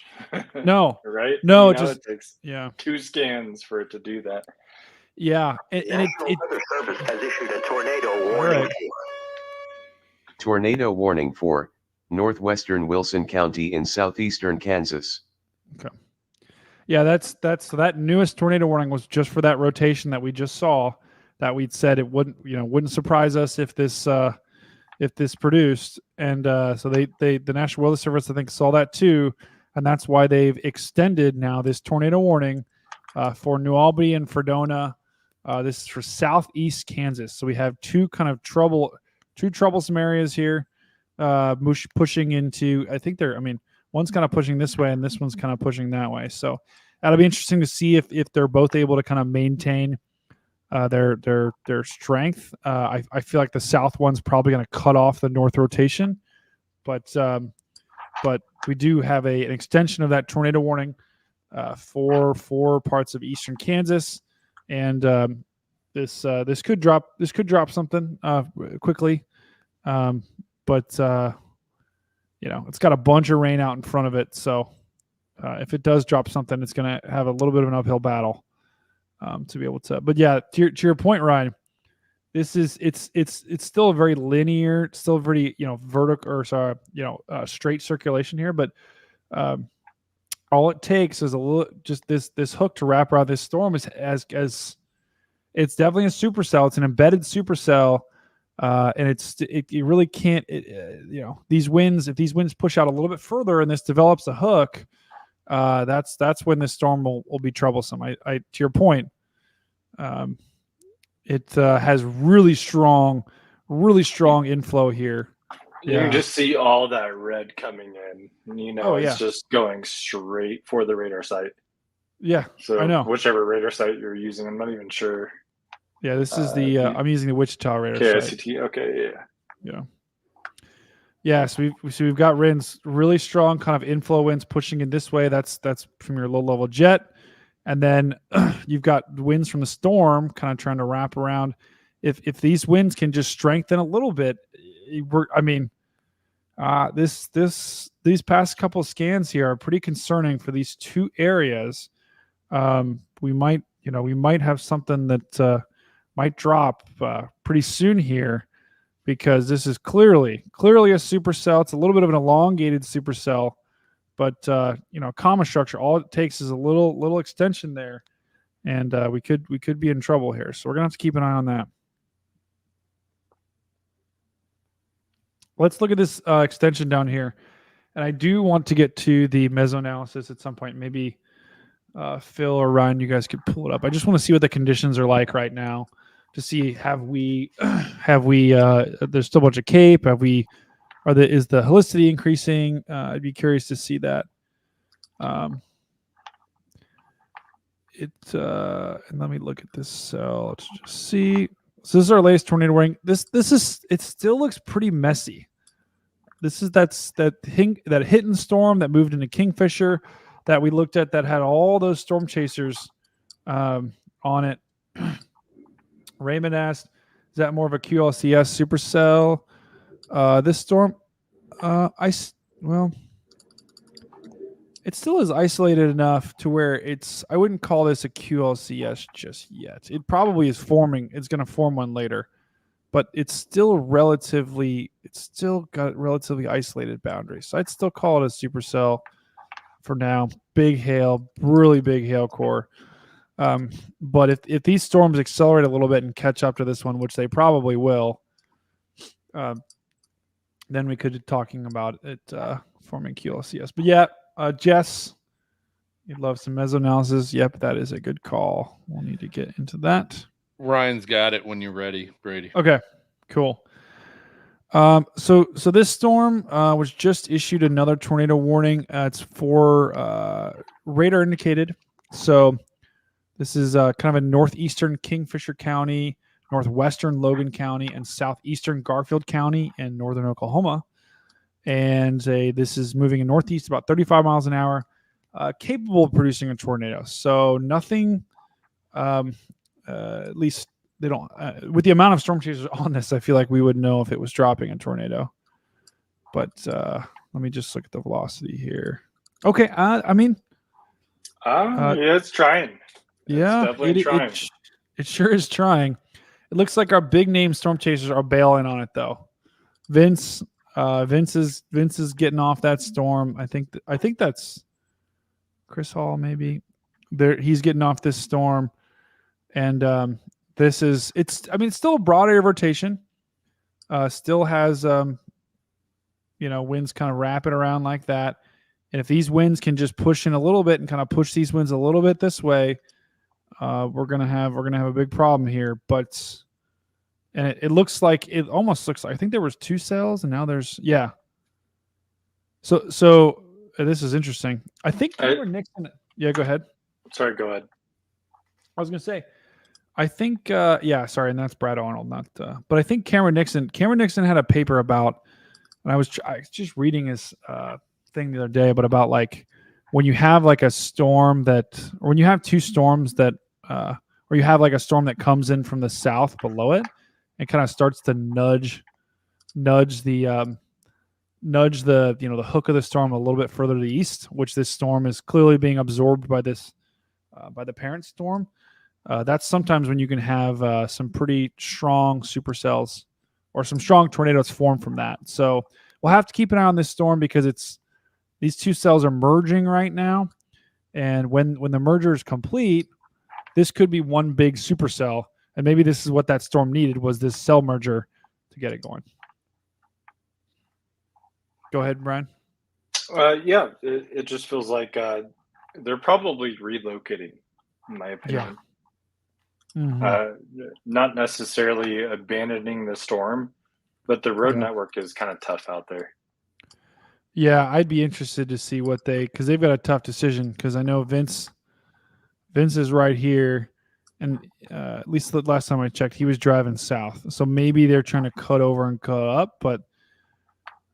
No. Right? No, it takes 2 scans for it to do that. Yeah, and National Weather Service has issued a tornado warning. Tornado warning for northwestern Wilson County in southeastern Kansas. Okay. Yeah, so that newest tornado warning was just for that rotation that we just saw. That we'd said it wouldn't surprise us if this produced, and so the National Weather Service, I think, saw that too, and that's why they've extended now this tornado warning for New Albany and Fredonia. This is for southeast Kansas, so we have two troublesome areas here, pushing into. I think one's kind of pushing this way, and this one's kind of pushing that way. So that'll be interesting to see if they're both able to kind of maintain their strength. I feel like the south one's probably going to cut off the north rotation, but we do have an extension of that tornado warning for parts of eastern Kansas, and this could drop something quickly, but it's got a bunch of rain out in front of it, so if it does drop something, it's going to have a little bit of an uphill battle. To be able to, but yeah, to your point, Ryan, this is it's still a very linear, still very vertical, or straight circulation here, but all it takes is a little, just this hook to wrap around this storm is as it's definitely a supercell. It's an embedded supercell, and it really can't. These winds, if these winds push out a little bit further and this develops a hook. That's when this storm will be troublesome. I to your point, it has really strong inflow here. You can just see all that red coming in. It's just going straight for the radar site. Yeah, so I know. Whichever radar site you're using, I'm not even sure Yeah, this is the I'm using the Wichita radar site. KICT. Okay, Yeah. Yeah, so we've got winds, really strong kind of inflow winds pushing in this way. That's from your low level jet, and then you've got winds from the storm kind of trying to wrap around. If these winds can just strengthen a little bit, these past couple of scans here are pretty concerning for these two areas. We might have something that might drop pretty soon here, because this is clearly a supercell. It's a little bit of an elongated supercell, but comma structure, all it takes is a little extension there, and we could be in trouble here. So we're gonna have to keep an eye on that. Let's look at this extension down here, and I do want to get to the mesoanalysis at some point. Maybe Phil or Ryan, you guys could pull it up. I just want to see what the conditions are like right now, to see have we there's still a bunch of CAPE, is the helicity increasing? I'd be curious to see that. And let me look at this cell. Let's just see. So this is our latest tornado warning. It still looks pretty messy. That hit and storm that moved into Kingfisher that we looked at, that had all those storm chasers on it. Raymond asked, is that more of a QLCS supercell? This storm, it still is isolated enough to where I wouldn't call this a QLCS just yet. It probably is forming. It's going to form one later, but it's still got relatively isolated boundaries. So I'd still call it a supercell for now. Big hail, really big hail core. But if these storms accelerate a little bit and catch up to this one, which they probably will, then we could be talking about it forming QLCS. But yeah, Jess, you'd love some mesoanalysis. Yep, that is a good call. We'll need to get into that. Ryan's got it when you're ready, Brady. Okay, cool. So this storm was just issued another tornado warning. It's for radar indicated. So this is kind of a northeastern Kingfisher County, northwestern Logan County, and southeastern Garfield County in northern Oklahoma. And this is moving in northeast about 35 miles an hour, capable of producing a tornado. So nothing, at least they don't, with the amount of storm chasers on this, I feel like we would know if it was dropping a tornado. But let me just look at the velocity here. Okay, yeah, it's trying. Yeah, definitely trying. It sure is trying. It looks like our big name storm chasers are bailing on it though. Vince is getting off that storm. I think that's Chris Hall maybe. He's getting off this storm, and it's still a broad area of rotation. Still has winds kind of wrapping around like that. And if these winds can just push in a little bit and kind of push these winds a little bit this way, we're gonna have a big problem here. But it almost looks like, I think there was 2 cells and now there's So this is interesting. I think Cameron Nixon. Yeah, go ahead. Sorry, go ahead. I was gonna say, I think sorry, and that's Brad Arnold, not but I think Cameron Nixon had a paper about, and I was just reading his thing the other day, but about like when you have like a storm or when you have 2 storms that or you have like a storm that comes in from the south below it and kind of starts to nudge the the hook of the storm a little bit further to the east, which this storm is clearly being absorbed by this by the parent storm. That's sometimes when you can have some pretty strong supercells or some strong tornadoes form from that. So we'll have to keep an eye on this storm because these 2 cells are merging right now, and when the merger is complete, this could be one big supercell, and maybe this is what that storm needed, was this cell merger to get it going. Go ahead, Brian. Yeah, it just feels like they're probably relocating, in my opinion. Yeah. Mm-hmm. Not necessarily abandoning the storm, but the road network is kind of tough out there. Yeah, I'd be interested to see because they've got a tough decision, because I know Vince is right here, And at least the last time I checked, he was driving south. So maybe they're trying to cut over and cut up, but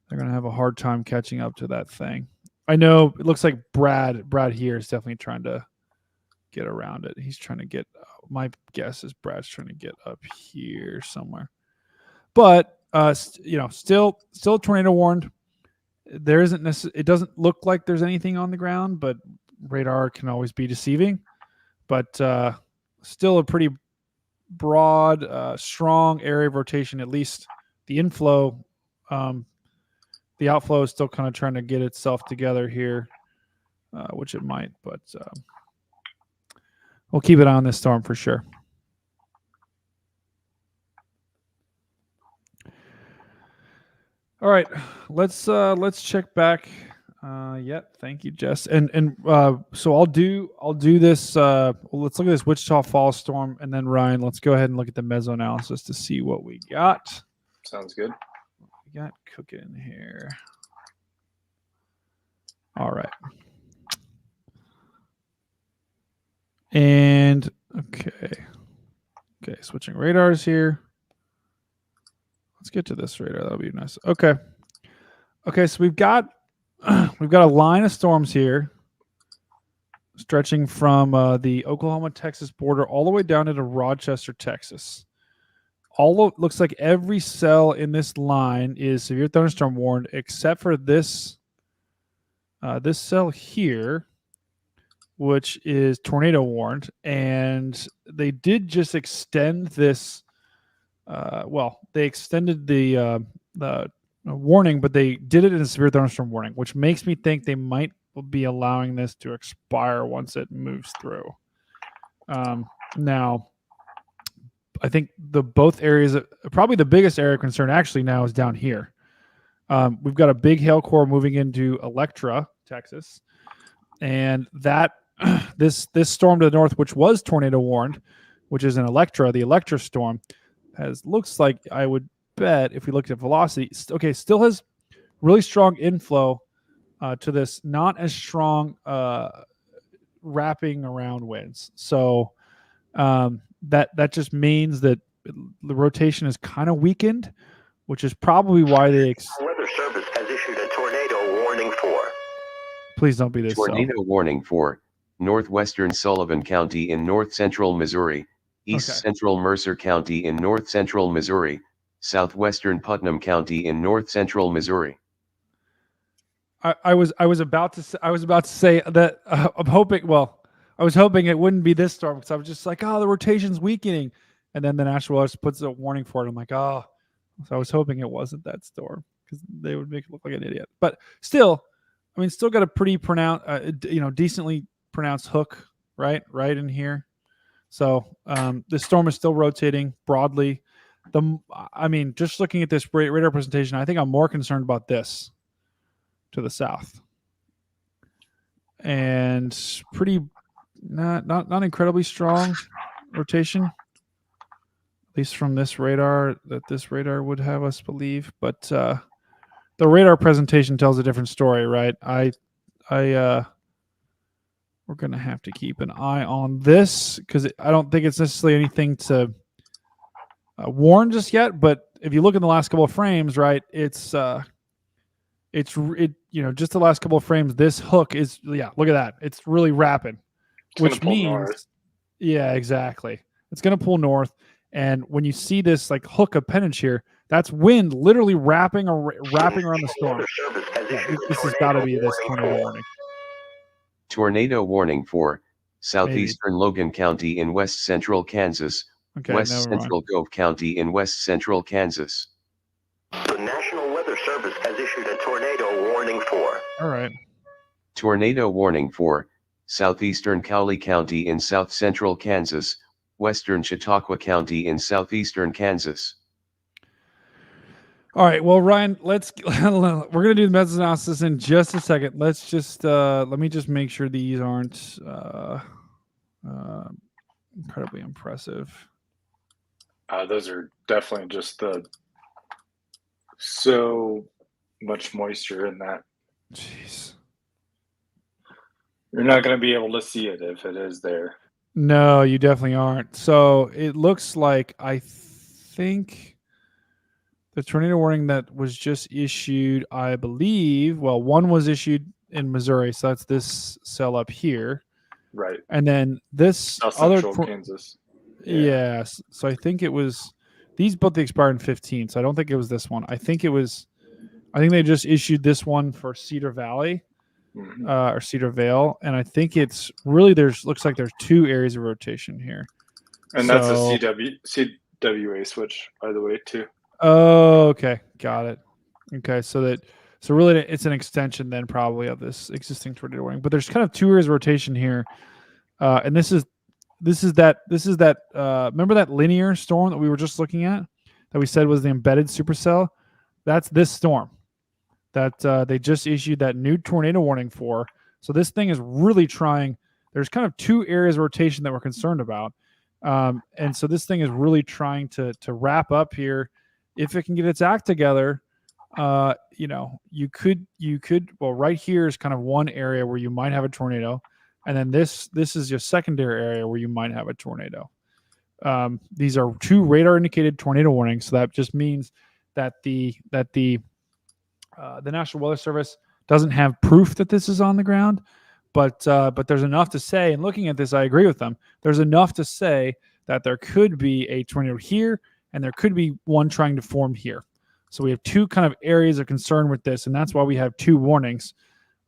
they're going to have a hard time catching up to that thing. I know it looks like Brad here is definitely trying to get around it. He's trying to get, my guess is Brad's trying to get up here somewhere. But, still tornado warned. There isn't necessarily, it doesn't look like there's anything on the ground, but radar can always be deceiving. But still a pretty broad, strong area of rotation. At least the inflow, the outflow is still kind of trying to get itself together here, which it might. But we'll keep it on this storm for sure. All right, let's check back. Thank you, Jess. And so I'll do this. Let's look at this Wichita Falls storm, and then Ryan, let's go ahead and look at the meso analysis to see what we got. Sounds good. We got cooking here. All right. And okay, switching radars here. Let's get to this radar. That'll be nice. Okay, so we've got a line of storms here stretching from the Oklahoma-Texas border all the way down into Rochester, Texas. Looks like every cell in this line is severe thunderstorm warned, except for this cell here, which is tornado warned. And they did just extend this. They extended the warning, but they did it in a severe thunderstorm warning, which makes me think they might be allowing this to expire once it moves through. Now, I think both areas, probably the biggest area of concern actually now is down here. We've got a big hail core moving into Electro, Texas, and that this storm to the north, which was tornado warned, which is in Electro, the Electro storm, looks like, I would bet, if we looked at velocity, still has really strong inflow to this, not as strong wrapping around winds. So that just means that the rotation is kind of weakened, which is probably why they. Weather Service has issued a tornado warning for. Please don't be this. Tornado warning for northwestern Sullivan County in north central Missouri, east central Mercer County in north central Missouri, southwestern Putnam County in north central Missouri. I was about to say that I'm hoping. Well, I was hoping it wouldn't be this storm because I was just like, the rotation's weakening, and then the National Weather puts a warning for it. I'm like, So I was hoping it wasn't that storm because they would make it look like an idiot. But still, I mean, still got a pretty pronounced, decently pronounced hook right in here. So the storm is still rotating broadly. Just looking at this radar presentation, I think I'm more concerned about this to the south, and pretty not incredibly strong rotation, at least from this radar that this radar would have us believe. But the radar presentation tells a different story, right? We're going to have to keep an eye on this because I don't think it's necessarily anything to warn just yet. But if you look in the last couple of frames, right, it's just the last couple of frames. This hook is, look at that. It's really rapid, which means, north. Yeah, exactly. It's going to pull north. And when you see this like hook appendage here, that's wind literally wrapping around the storm. This has got to be this tornado warning. Tornado warning for southeastern Logan County in west central Kansas, west central Gove County in west central Kansas. The National Weather Service has issued a tornado warning for. All right. Tornado warning for southeastern Cowley County in south central Kansas, western Chautauqua County in southeastern Kansas. All right. Well, Ryan, we're going to do the meso analysis in just a second. Let's just, let me just make sure these aren't incredibly impressive. Those are definitely just so much moisture in that. Jeez. You're not going to be able to see it if it is there. No, you definitely aren't. So it looks like I think the tornado warning that was just issued, I believe, well, one was issued in Missouri, so that's this cell up here. Right. And then this South other Central Kansas. Yes. So I think it was these both expired in 15. So I don't think it was this one. I think they just issued this one for Cedar Valley or Cedar Vale. And I think it's really looks like there's two areas of rotation here. And that's a CWA switch, by the way, too. Oh, okay. Got it. Okay. So really it's an extension then probably of this existing tornado warning. But there's kind of two areas of rotation here. And this is that remember that linear storm that we were just looking at that we said was the embedded supercell? That's this storm that they just issued that new tornado warning for. So this thing is really trying. There's kind of two areas of rotation that we're concerned about. And so this thing is really trying to wrap up here. If it can get its act together, you could right here is kind of one area where you might have a tornado. And then this is your secondary area where you might have a tornado. These are two radar indicated tornado warnings. So that just means that the National Weather Service doesn't have proof that this is on the ground, but there's enough to say. And looking at this, I agree with them. There's enough to say that there could be a tornado here, and there could be one trying to form here. So we have two kind of areas of concern with this, and that's why we have two warnings.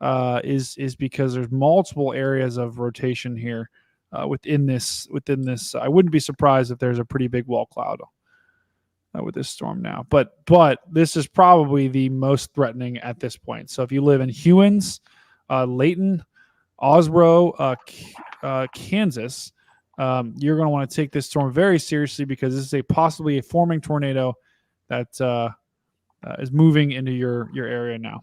Is because there's multiple areas of rotation here within this. I wouldn't be surprised if there's a pretty big wall cloud with this storm now. But this is probably the most threatening at this point. So if you live in Hewins, Layton, Osbro, Kansas, you're going to want to take this storm very seriously because this is possibly a forming tornado that is moving into your area now.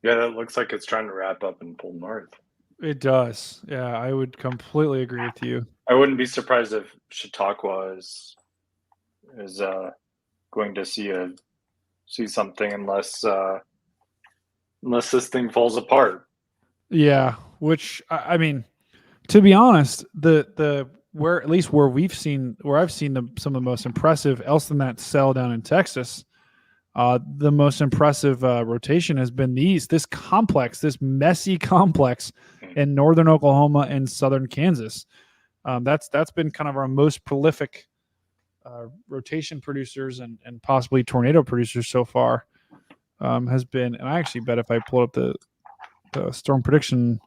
Yeah, that looks like it's trying to wrap up and pull north. It does. Yeah, I would completely agree with you. I wouldn't be surprised if Chautauqua is going to see something unless this thing falls apart. Yeah, which I mean, to be honest, where I've seen some of the most impressive, else than that cell down in Texas. The most impressive rotation has been this messy complex in northern Oklahoma and southern Kansas. That's been kind of our most prolific rotation producers and possibly tornado producers so far. Has been, and I actually bet if I pull up the storm prediction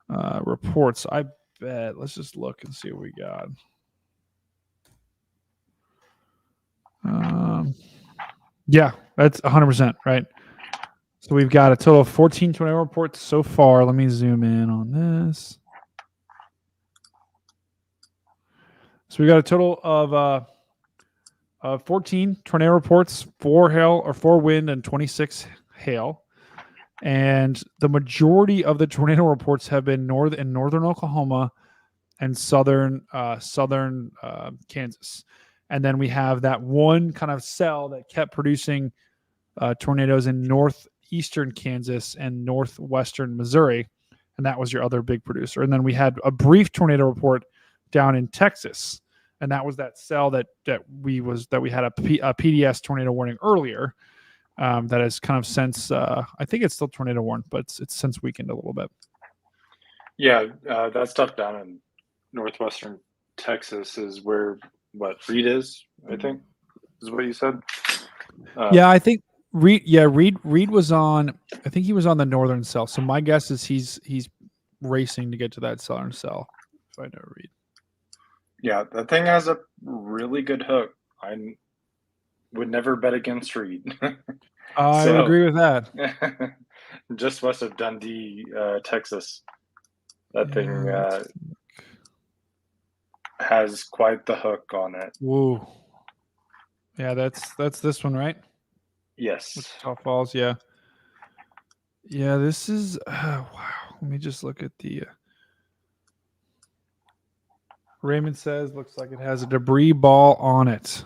reports, I bet let's just look and see what we got. Yeah, that's 100% right. So we've got a total of 14 tornado reports so far. Let me zoom in on this. So we got a total of 14 tornado reports, 4 hail or 4 wind and 26 hail. And the majority of the tornado reports have been northern Oklahoma and southern Kansas. And then we have that one kind of cell that kept producing tornadoes in northeastern Kansas and northwestern Missouri. And that was your other big producer. And then we had a brief tornado report down in Texas. And that was that cell that we had a PDS tornado warning earlier. That has kind of since, I think it's still tornado warned, but it's since weakened a little bit. Yeah, that stuff down in northwestern Texas is where Reed is, I think, is what you said. Yeah, I think Reed was on. I think he was on the northern cell. So my guess is he's racing to get to that southern cell. If I know Reed. Yeah, that thing has a really good hook. I would never bet against Reed. I would agree with that. Just west of Dundee, Texas. That thing has quite the hook on it. Whoa. Yeah, that's this one, right? Yes. Top Falls, yeah. Yeah, this is wow. Let me just look at the Raymond says looks like it has a debris ball on it.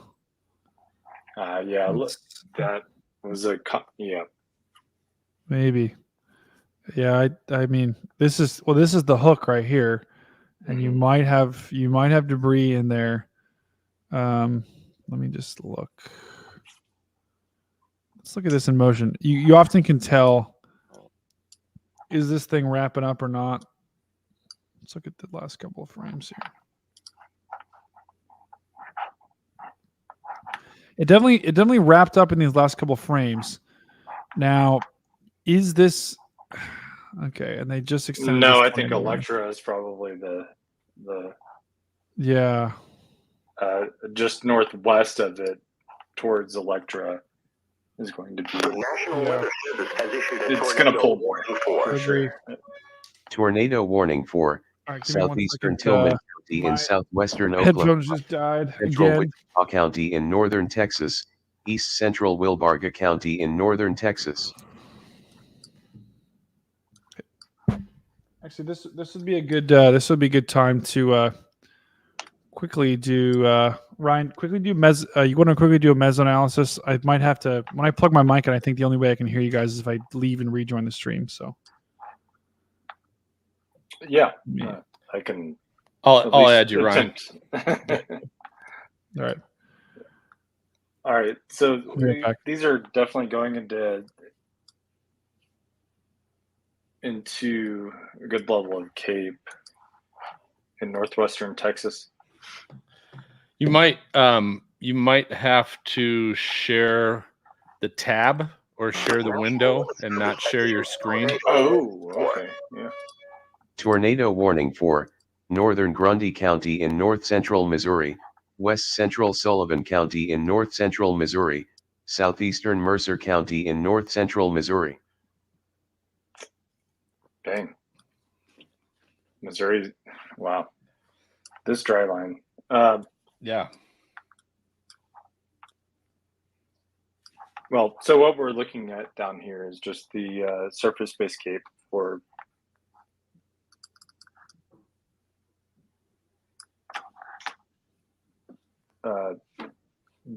Yeah, look, that was yeah. Maybe. Yeah, I mean, this is the hook right here, and you might have debris in there. Let me just look. Let's look at this in motion. You often can tell, is this thing wrapping up or not? Let's look at the last couple of frames here. It definitely wrapped up in these last couple of frames. Now, is this okay? And they just extended. No, this I think tornado. Electro is probably the Yeah. Just northwest of it towards Electra is going to be. The National Weather Service has issued a It's going to pull warning for sure. Tornado warning for All right, give me 1 southeastern second. Tillman County my in southwestern Oklahoma, Headphones just died central again. Wichita County in northern Texas, east central Wilbarga County in northern Texas. Actually, this would be a good time to quickly do Ryan. Quickly do you want to quickly do a meso analysis? I might have to when I plug my mic, and I think the only way I can hear you guys is if I leave and rejoin the stream. So yeah, I can. I'll add you, Ryan. All right. All right. So Right back. these are definitely going into a good level of Cape in northwestern Texas. You might have to share the tab or share the window and not share your screen. Oh, okay. Yeah. Tornado warning for northern Grundy County in north central Missouri, west central Sullivan County in north central Missouri, southeastern Mercer County in north central Missouri. Dang. Missouri. Wow. This dry line. Yeah. Well, so what we're looking at down here is just the surface-based cape for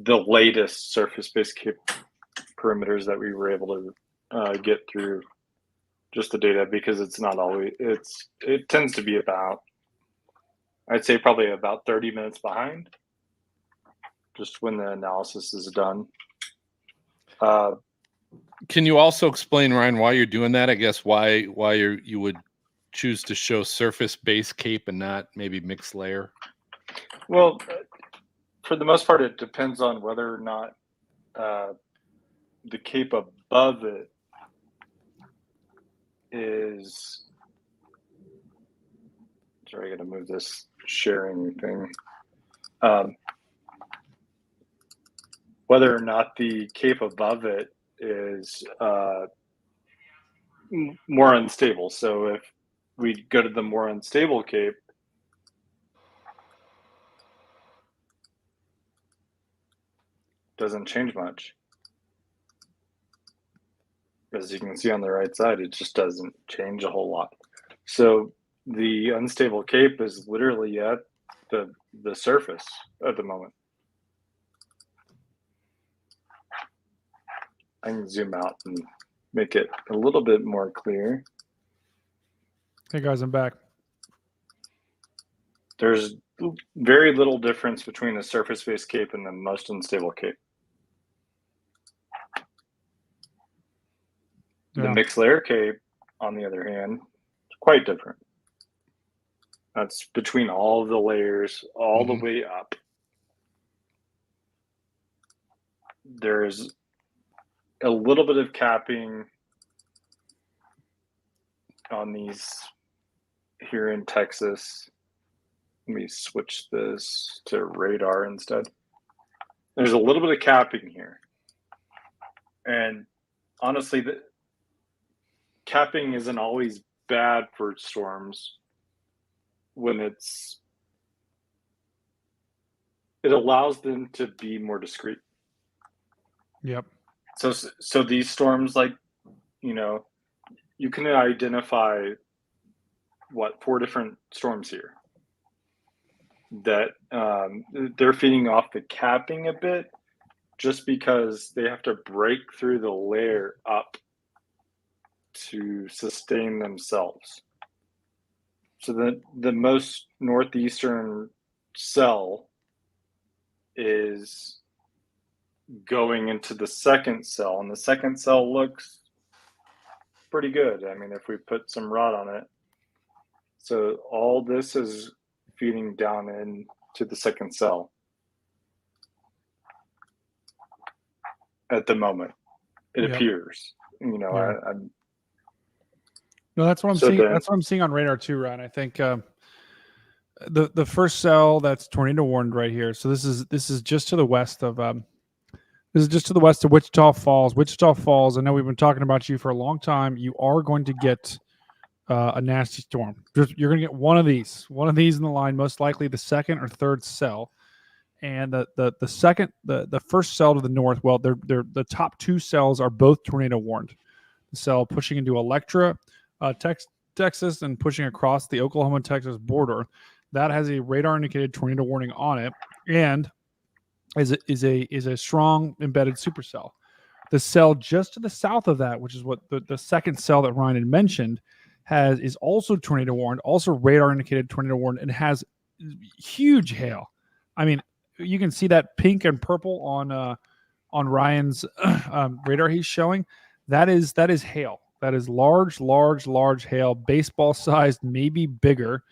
the latest surface-based cape perimeters that we were able to get through just the data, because it's not always, it tends to be about, I'd say probably about 30 minutes behind just when the analysis is done. Can you also explain, Ryan, why you're doing that? I guess why you would choose to show surface-based cape and not maybe mixed layer? Well, for the most part, it depends on whether or not the cape above it is. Sorry, I got to move this sharing thing. Whether or not the cape above it is more unstable. So if we go to the more unstable cape, doesn't change much. As you can see on the right side, it just doesn't change a whole lot. So the unstable cape is literally at the surface at the moment. I can zoom out and make it a little bit more clear. Hey guys, I'm back. There's very little difference between the surface-based cape and the most unstable cape. Yeah. The mixed layer cape, on the other hand, is quite different. That's between all of the layers, all the way up. There's a little bit of capping on these here in Texas. Let me switch this to radar instead. There's a little bit of capping here. And honestly, the capping isn't always bad for storms when it allows them to be more discreet. Yep. So these storms, like, you can identify 4 different storms here that they're feeding off the capping a bit, just because they have to break through the layer up to sustain themselves. So the most northeastern cell is going into the second cell, and the second cell looks pretty good. I mean, if we put some rod on it. So all this is feeding down into the second cell at the moment. It appears, you know, Yeah. I'm No, that's what I'm seeing. That's what I'm seeing on radar too, Ryan. I think the first cell that's tornado warned right here. So this is just to the west of Wichita Falls. Wichita Falls. I know we've been talking about you for a long time. You are going to get a nasty storm. You're going to get one of these in the line, most likely the second or third cell. And the first cell to the north. Well, they're the top two cells are both tornado warned. The cell pushing into Electro, Texas, and pushing across the Oklahoma-Texas border, that has a radar-indicated tornado warning on it, and is a strong embedded supercell. The cell just to the south of that, which is what the second cell that Ryan had mentioned, is also tornado warned, also radar-indicated tornado warned, and has huge hail. I mean, you can see that pink and purple on Ryan's radar he's showing. That is hail. That is large hail, baseball sized, maybe bigger.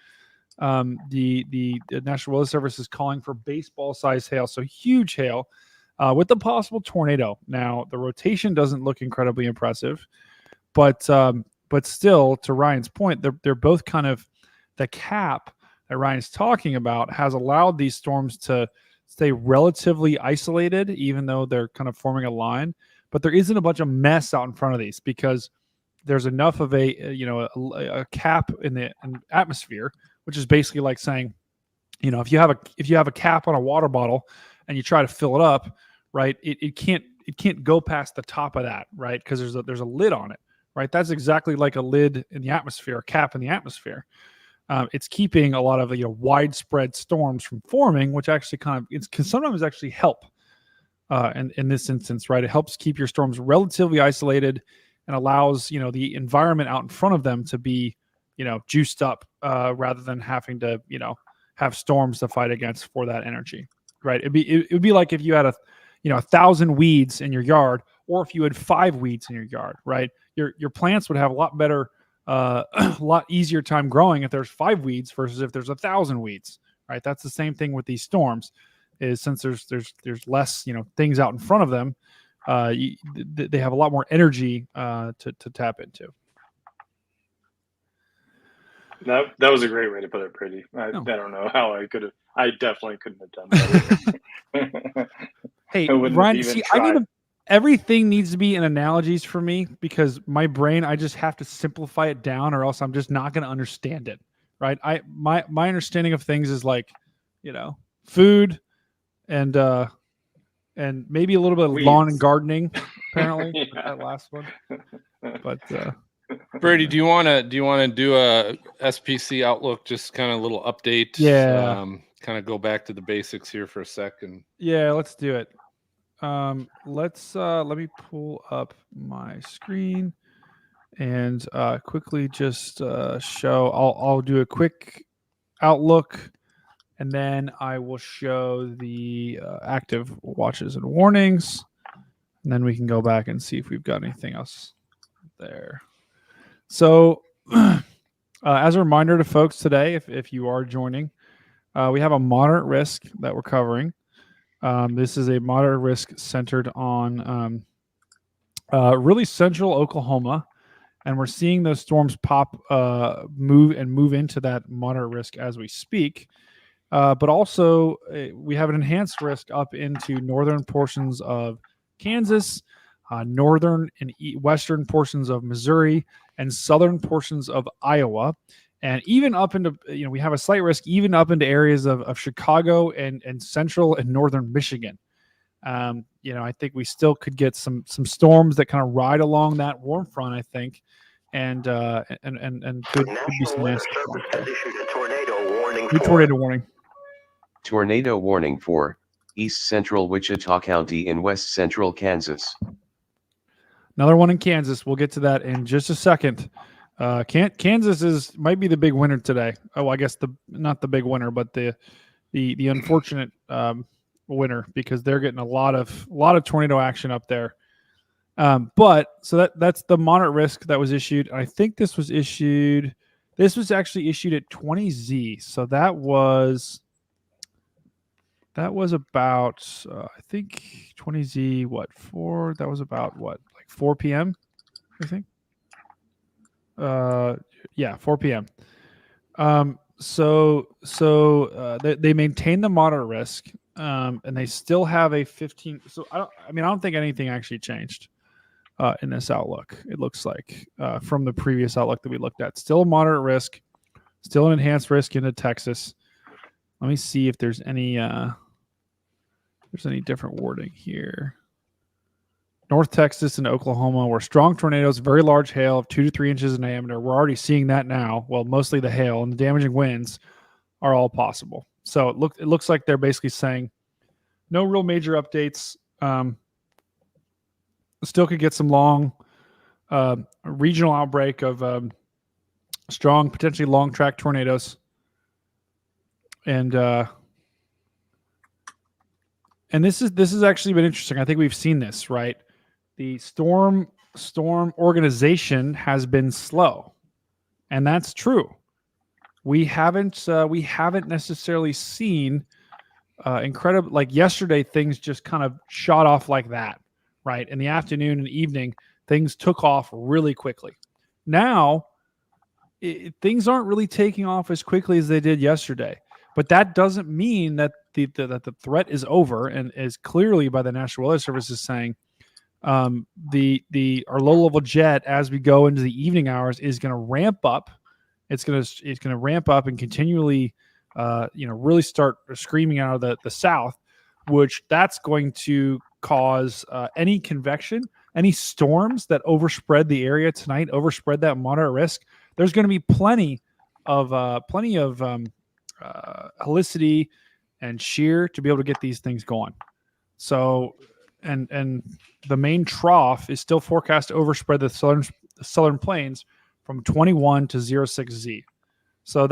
The National Weather Service is calling for baseball sized hail, so huge hail with the possible tornado. Now, the rotation doesn't look incredibly impressive, but still, to Ryan's point, they're both kind of the cap that Ryan's talking about has allowed these storms to stay relatively isolated, even though they're kind of forming a line. But there isn't a bunch of mess out in front of these because there's enough of a cap in the atmosphere, which is basically like saying, if you have a cap on a water bottle and you try to fill it up, right? It can't go past the top of that, right? Because there's a lid on it, right? That's exactly like a lid in the atmosphere, a cap in the atmosphere. It's keeping a lot of widespread storms from forming, which actually can sometimes actually help. In this instance, right, it helps keep your storms relatively isolated and allows the environment out in front of them to be juiced up rather than having to have storms to fight against for that energy, right? It would be like if you had 1,000 weeds in your yard, or if you had 5 weeds in your yard, right? Your plants would have a lot better. A lot easier time growing if there's 5 weeds versus if there's 1,000 weeds, right? That's the same thing with these storms. Is since there's less things out in front of them, they have a lot more energy to tap into. That was a great way to put it, Pretty. I don't know how I could have. I definitely couldn't have done better. Hey, Ryan, see, everything needs to be in analogies for me because my brain, I just have to simplify it down or else I'm just not going to understand it, right? My understanding of things is like, food and maybe a little bit of lawn and gardening, apparently, that last one. But Brady, do you want to do a SPC outlook, just kind of a little update? Yeah. Kind of go back to the basics here for a second. Yeah, let's do it. Let me pull up my screen and quickly just show. I'll do a quick outlook, and then I will show the active watches and warnings, and then we can go back and see if we've got anything else there. So, as a reminder to folks today, if you are joining, we have a moderate risk that we're covering. This is a moderate risk centered on really central Oklahoma, and we're seeing those storms move into that moderate risk as we speak. But also, we have an enhanced risk up into northern portions of Kansas, northern and western portions of Missouri, and southern portions of Iowa. And even up into, we have a slight risk even up into areas of Chicago and central and northern Michigan. I think we still could get some storms that kind of ride along that warm front, I think, and could be some nasty storms. Has issued a tornado warning. Tornado warning. Tornado warning for East Central Wichita County in West Central Kansas. Another one in Kansas. We'll get to that in just a second. Kansas might be the big winner today. Oh, I guess not the big winner, but the unfortunate winner, because they're getting a lot of tornado action up there. But so that's the moderate risk that was issued. I think this was actually issued at 20Z. So that was about I think 20Z that was about 4 p.m. I think. Yeah, 4 p.m. So they maintain the moderate risk, and they still have a 15. So I don't think anything actually changed in this outlook. It looks like from the previous outlook that we looked at, still a moderate risk, still an enhanced risk into Texas. Let me see if there's any different wording here. North Texas and Oklahoma, where strong tornadoes, very large hail of 2 to 3 inches in diameter. We're already seeing that now. Well, mostly the hail and the damaging winds are all possible. So it looks like they're basically saying no real major updates. Still could get some long regional outbreak of strong, potentially long track tornadoes. And this has actually been interesting. I think we've seen this, right? The storm organization has been slow, and that's true. We haven't necessarily seen incredible, like yesterday. Things just kind of shot off like that, right? In the afternoon and evening, things took off really quickly. Now, things aren't really taking off as quickly as they did yesterday, but that doesn't mean that the threat is over, and is clearly by the National Weather Service is saying. Our low level jet, as we go into the evening hours, is going to ramp up. It's going to ramp up and continually, really start screaming out of the south, which that's going to cause any convection, any storms that overspread the area tonight, overspread that moderate risk. There's going to be plenty of helicity and shear to be able to get these things going. So. And the main trough is still forecast to overspread the southern plains from 21 to 06Z. So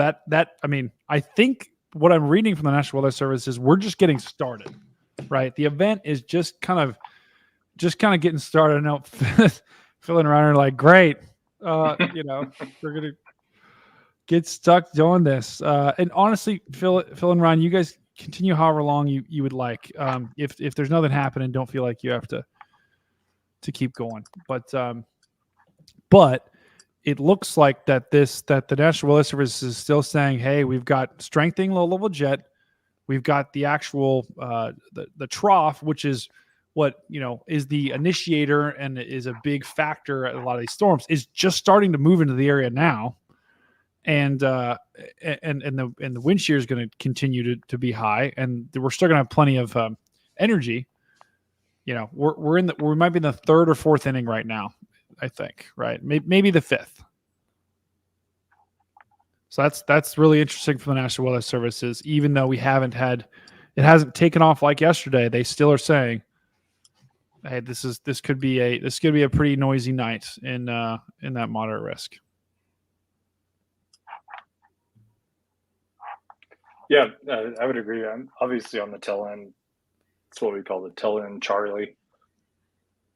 I think what I'm reading from the National Weather Service is we're just getting started, right? The event is just kind of getting started. I know Phil and Ryan are like, great, we're gonna get stuck doing this. And honestly, Phil and Ryan, you guys continue however long you would like. If there's nothing happening, don't feel like you have to keep going. But it looks like that the National Weather Service is still saying, hey, we've got strengthening low level jet, we've got the actual the trough, which is what is the initiator and is a big factor at a lot of these storms, is just starting to move into the area now. And the wind shear is going to continue to be high, and we're still going to have plenty of energy. We might be in the third or fourth inning right now, I think, right? Maybe the fifth. So that's really interesting for the National Weather Service. Even though it hasn't taken off like yesterday, they still are saying, hey, this could be a pretty noisy night in that moderate risk. Yeah, I would agree. I'm obviously on the tail end. It's what we call the tail end Charlie.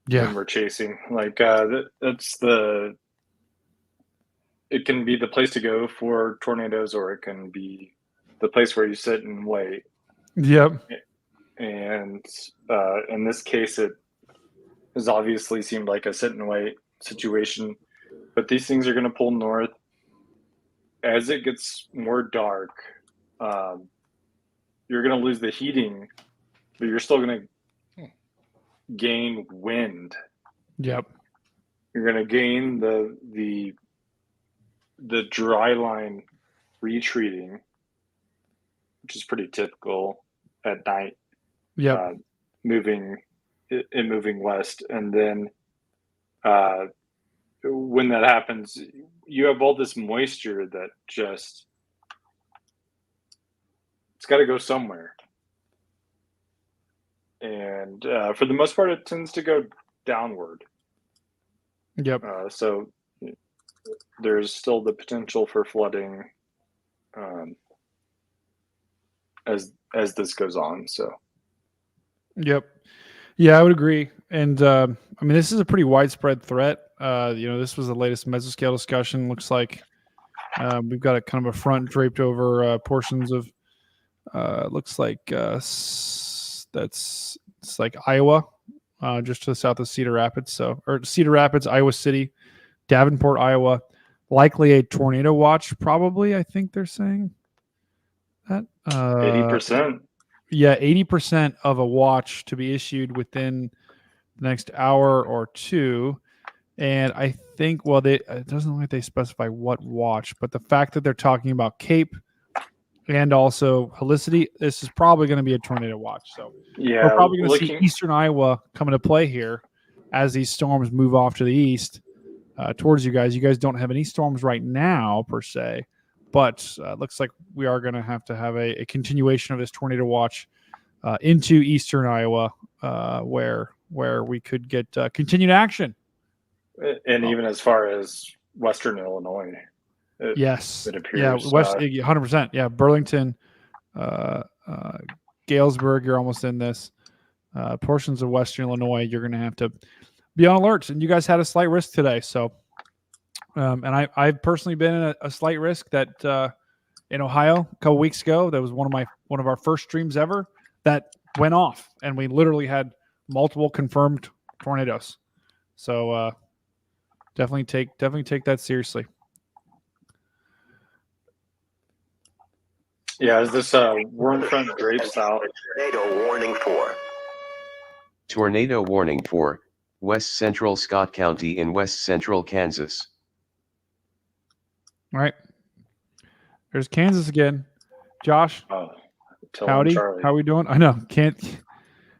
Yeah, when we're chasing. It can be the place to go for tornadoes, or it can be the place where you sit and wait. Yep. And in this case, it has obviously seemed like a sit and wait situation. But these things are going to pull north as it gets more dark. You're going to lose the heating, but you're still going to gain wind. Yep. You're going to gain the dry line retreating, which is pretty typical at night. Yep. Moving west, and then when that happens, you have all this moisture that just it's got to go somewhere. And for the most part, it tends to go downward. Yep. So there's still the potential for flooding as this goes on. So. Yep. Yeah, I would agree. And I mean, this is a pretty widespread threat. This was the latest mesoscale discussion. Looks like we've got a kind of a front draped over portions of. Looks like it's like Iowa, just to the south of Cedar Rapids. Or Cedar Rapids, Iowa City, Davenport, Iowa. Likely a tornado watch. Probably, I think they're saying that 80%. Yeah, 80% of a watch to be issued within the next hour or two. And I think, it doesn't look like they specify what watch, but the fact that they're talking about Cape and also Helicity, this is probably going to be a tornado watch. So yeah, we're probably going to see eastern Iowa come into play here as these storms move off to the east towards you guys. You guys don't have any storms right now, per se. But looks like we are going to have a continuation of this tornado watch into eastern Iowa, where we could get continued action. And even as far as western Illinois. Yes. It appears. Yeah, 100%. Yeah, Burlington, Galesburg, you're almost in this. Portions of western Illinois, you're going to have to be on alert. And you guys had a slight risk today, so... and I've personally been in a slight risk that in Ohio a couple weeks ago. That was one of our first streams ever that went off, and we literally had multiple confirmed tornadoes. So definitely take that seriously. Yeah, as this warm front drapes out. Tornado warning for. Tornado warning for West Central Scott County in West Central Kansas. All right. There's Kansas again. Josh, howdy. How are we doing? I know. Kansas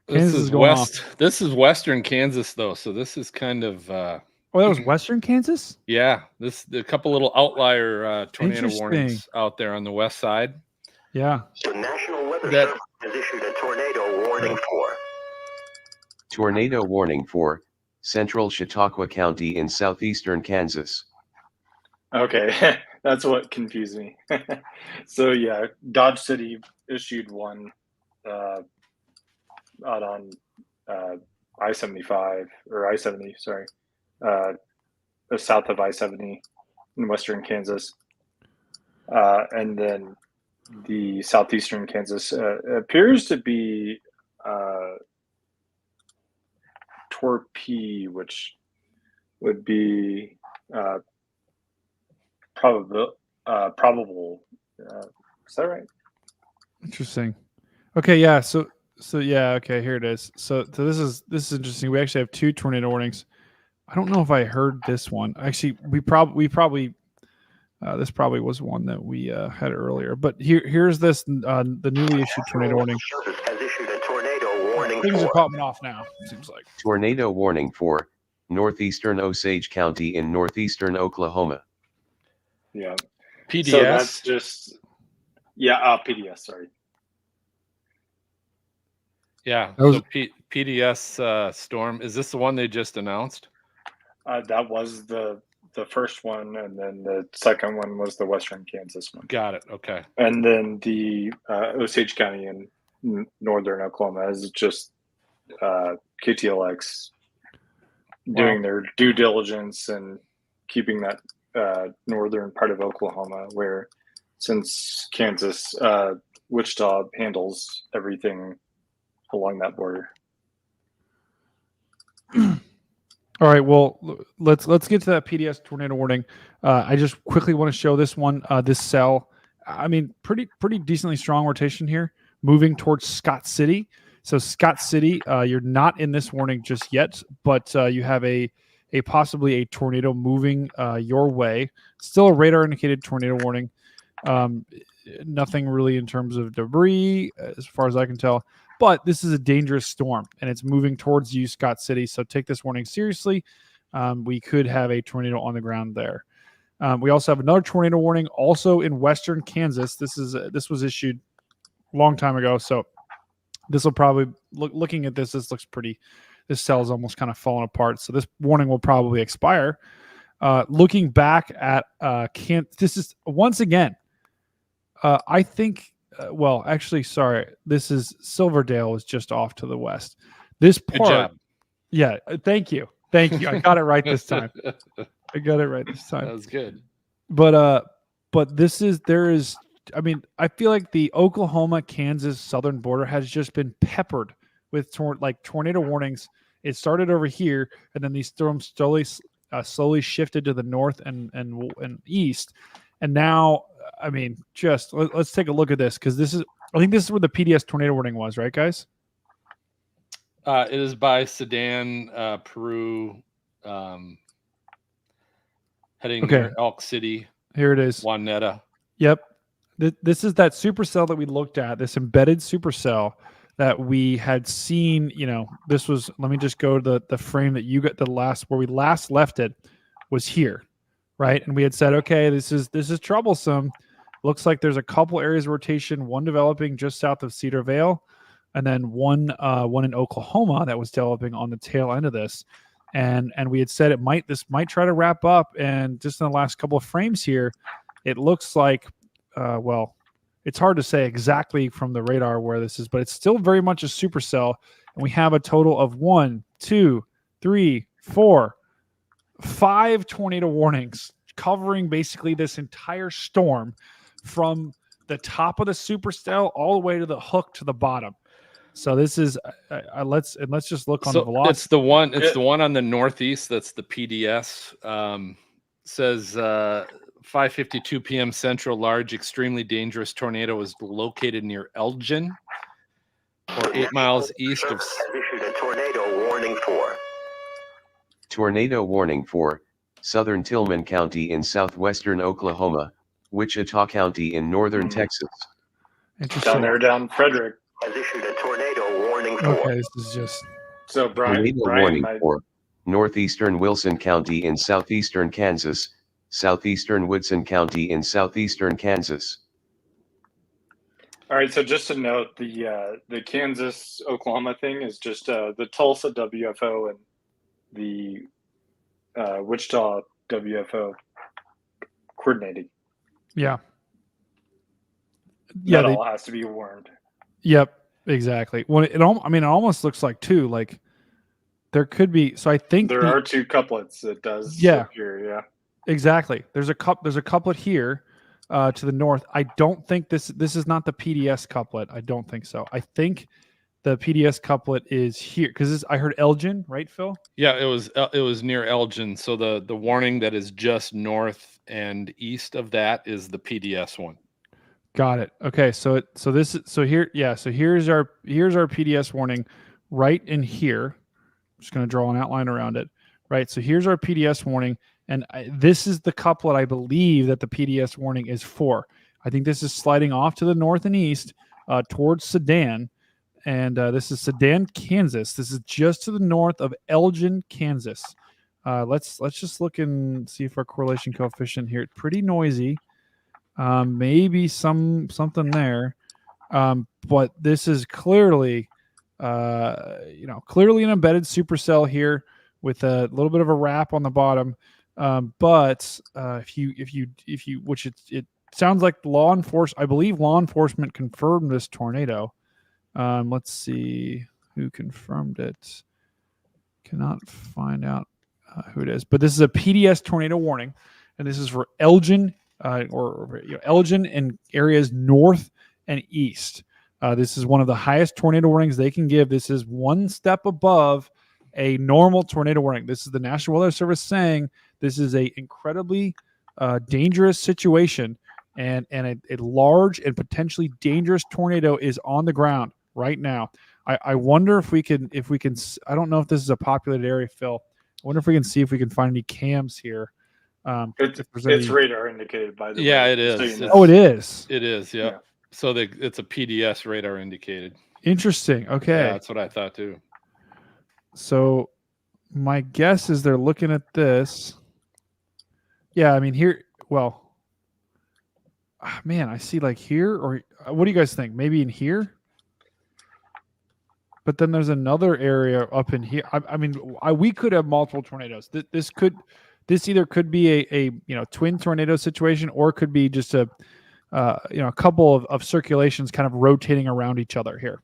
is going off. This is western Kansas, though, so this is kind of... that was western Kansas? Yeah. A couple little outlier tornado warnings out there on the west side. Yeah. The National Weather Service has issued a tornado warning for. Tornado warning for Central Chautauqua County in southeastern Kansas. Okay, that's what confused me. So yeah, Dodge City issued one out on I-75 or I-70, sorry, south of I-70 in western Kansas, and then the southeastern Kansas appears to be Torpy, which would be probable. Is that right? Interesting. Okay, yeah. So yeah. Okay, here it is. So this is interesting. We actually have two tornado warnings. I don't know if I heard this one. Actually, we probably this probably was one that we had earlier. But here's this the newly issued tornado warning. Has issued a tornado warning. Things are popping off now. It seems like tornado warning for northeastern Osage County in northeastern Oklahoma. Yeah. PDS. So that's just PDS. Sorry. Yeah. So PDS storm. Is this the one they just announced? That was the first one, and then the second one was the western Kansas one. Got it. Okay. And then the Osage County in northern Oklahoma is just KTLX doing their due diligence and keeping that northern part of Oklahoma, where since Kansas, Wichita handles everything along that border. All right, well, let's get to that PDS tornado warning. I just quickly want to show this one, this cell. I mean, pretty decently strong rotation here, moving towards Scott City. So Scott City, you're not in this warning just yet, but you have a possibly a tornado moving your way. Still a radar indicated tornado warning. Nothing really in terms of debris, as far as I can tell. But this is a dangerous storm, and it's moving towards you, Scott City. So take this warning seriously. We could have a tornado on the ground there. We also have another tornado warning, also in western Kansas. This was issued a long time ago, so this will probably looking at this. This looks pretty this cell is almost kind of falling apart. So this warning will probably expire. Looking back at this is once again, I think. Well, actually, sorry. This is Silverdale is just off to the west. This part, Good job. yeah. Thank you. I got it right this time. That was good. But I mean, I feel like the Oklahoma-Kansas southern border has just been peppered with tornado warnings. It started over here, and then these storms slowly shifted to the north and east, and now, I mean, just let's take a look at this, because I think this is where the PDS tornado warning was, right, guys? It is by Sedan, Peru, heading near Elk City. Here it is. Juanetta. Yep. This is that supercell that we looked at, this embedded supercell that we had seen. This was, let me just go to the frame that you got, where we last left it was here, right? And we had said, okay, this is troublesome. Looks like there's a couple areas of rotation, one developing just south of Cedar Vale, and then one in Oklahoma that was developing on the tail end of this. And we had said this might try to wrap up, and just in the last couple of frames here, it looks like, well, it's hard to say exactly from the radar where this is, but it's still very much a supercell. And we have a total of 1, 2, 3, 4, 5 tornado warnings covering basically this entire storm from the top of the supercell all the way to the hook to the bottom. So this is let's just look on the velocity. It's the one on the northeast. That's the PDS. Says 5:52 p.m. Central, large, extremely dangerous tornado is located near Elgin, or 8 miles east of. Has issued a tornado warning for. Tornado warning for southern Tillman County in southwestern Oklahoma, Wichita County in northern Texas. Down there, down Frederick. Has issued a tornado warning for. Okay, this is just. So Brian Warning for northeastern Wilson County in southeastern Kansas, southeastern Woodson County in southeastern Kansas. All right, so just to note, the Kansas Oklahoma thing is just the Tulsa WFO and the Wichita WFO coordinating. Yeah. That all has to be warned. Yep, exactly. Well, it almost looks like too, like there could be. So I think there are two couplets. It does. Yeah. Appear, yeah. Exactly. There's a couplet here to the north. I don't think this is not the PDS couplet. I don't think so. I think the PDS couplet is here, because I heard Elgin, right, Phil? Yeah, it was near Elgin. So the warning that is just north and east of that is the PDS one. Got it. Okay, so here's our PDS warning right in here. I'm just going to draw an outline around it. Right. So here's our PDS warning, and this is the couplet I believe that the PDS warning is for. I think this is sliding off to the north and east towards Sedan, and this is Sedan, Kansas. This is just to the north of Elgin, Kansas. Let's just look and see if our correlation coefficient here. It's pretty noisy. Maybe something there, but this is clearly an embedded supercell here with a little bit of a wrap on the bottom. But if you which it sounds like I believe law enforcement confirmed this tornado. Let's see who confirmed it. Cannot find out who it is, but this is a PDS tornado warning, and this is for Elgin. Elgin and areas north and east. This is one of the highest tornado warnings they can give. This is one step above a normal tornado warning. This is the National Weather Service saying this is a incredibly dangerous situation, and a large and potentially dangerous tornado is on the ground right now. I wonder if we can. I don't know if this is a populated area, Phil. I wonder if we can see if we can find any cams here. It's radar indicated, by the way. Yeah, it is. So you know. Oh, it is. It is. Yeah. So it's a PDS radar indicated. Interesting. Okay. Yeah, that's what I thought too. So my guess is they're looking at this. Yeah, I mean here. Well, man, I see like here, or what do you guys think? Maybe in here. but then there's another area up in here. I mean, we could have multiple tornadoes. This either could be a twin tornado situation, or it could be just a couple of circulations kind of rotating around each other here.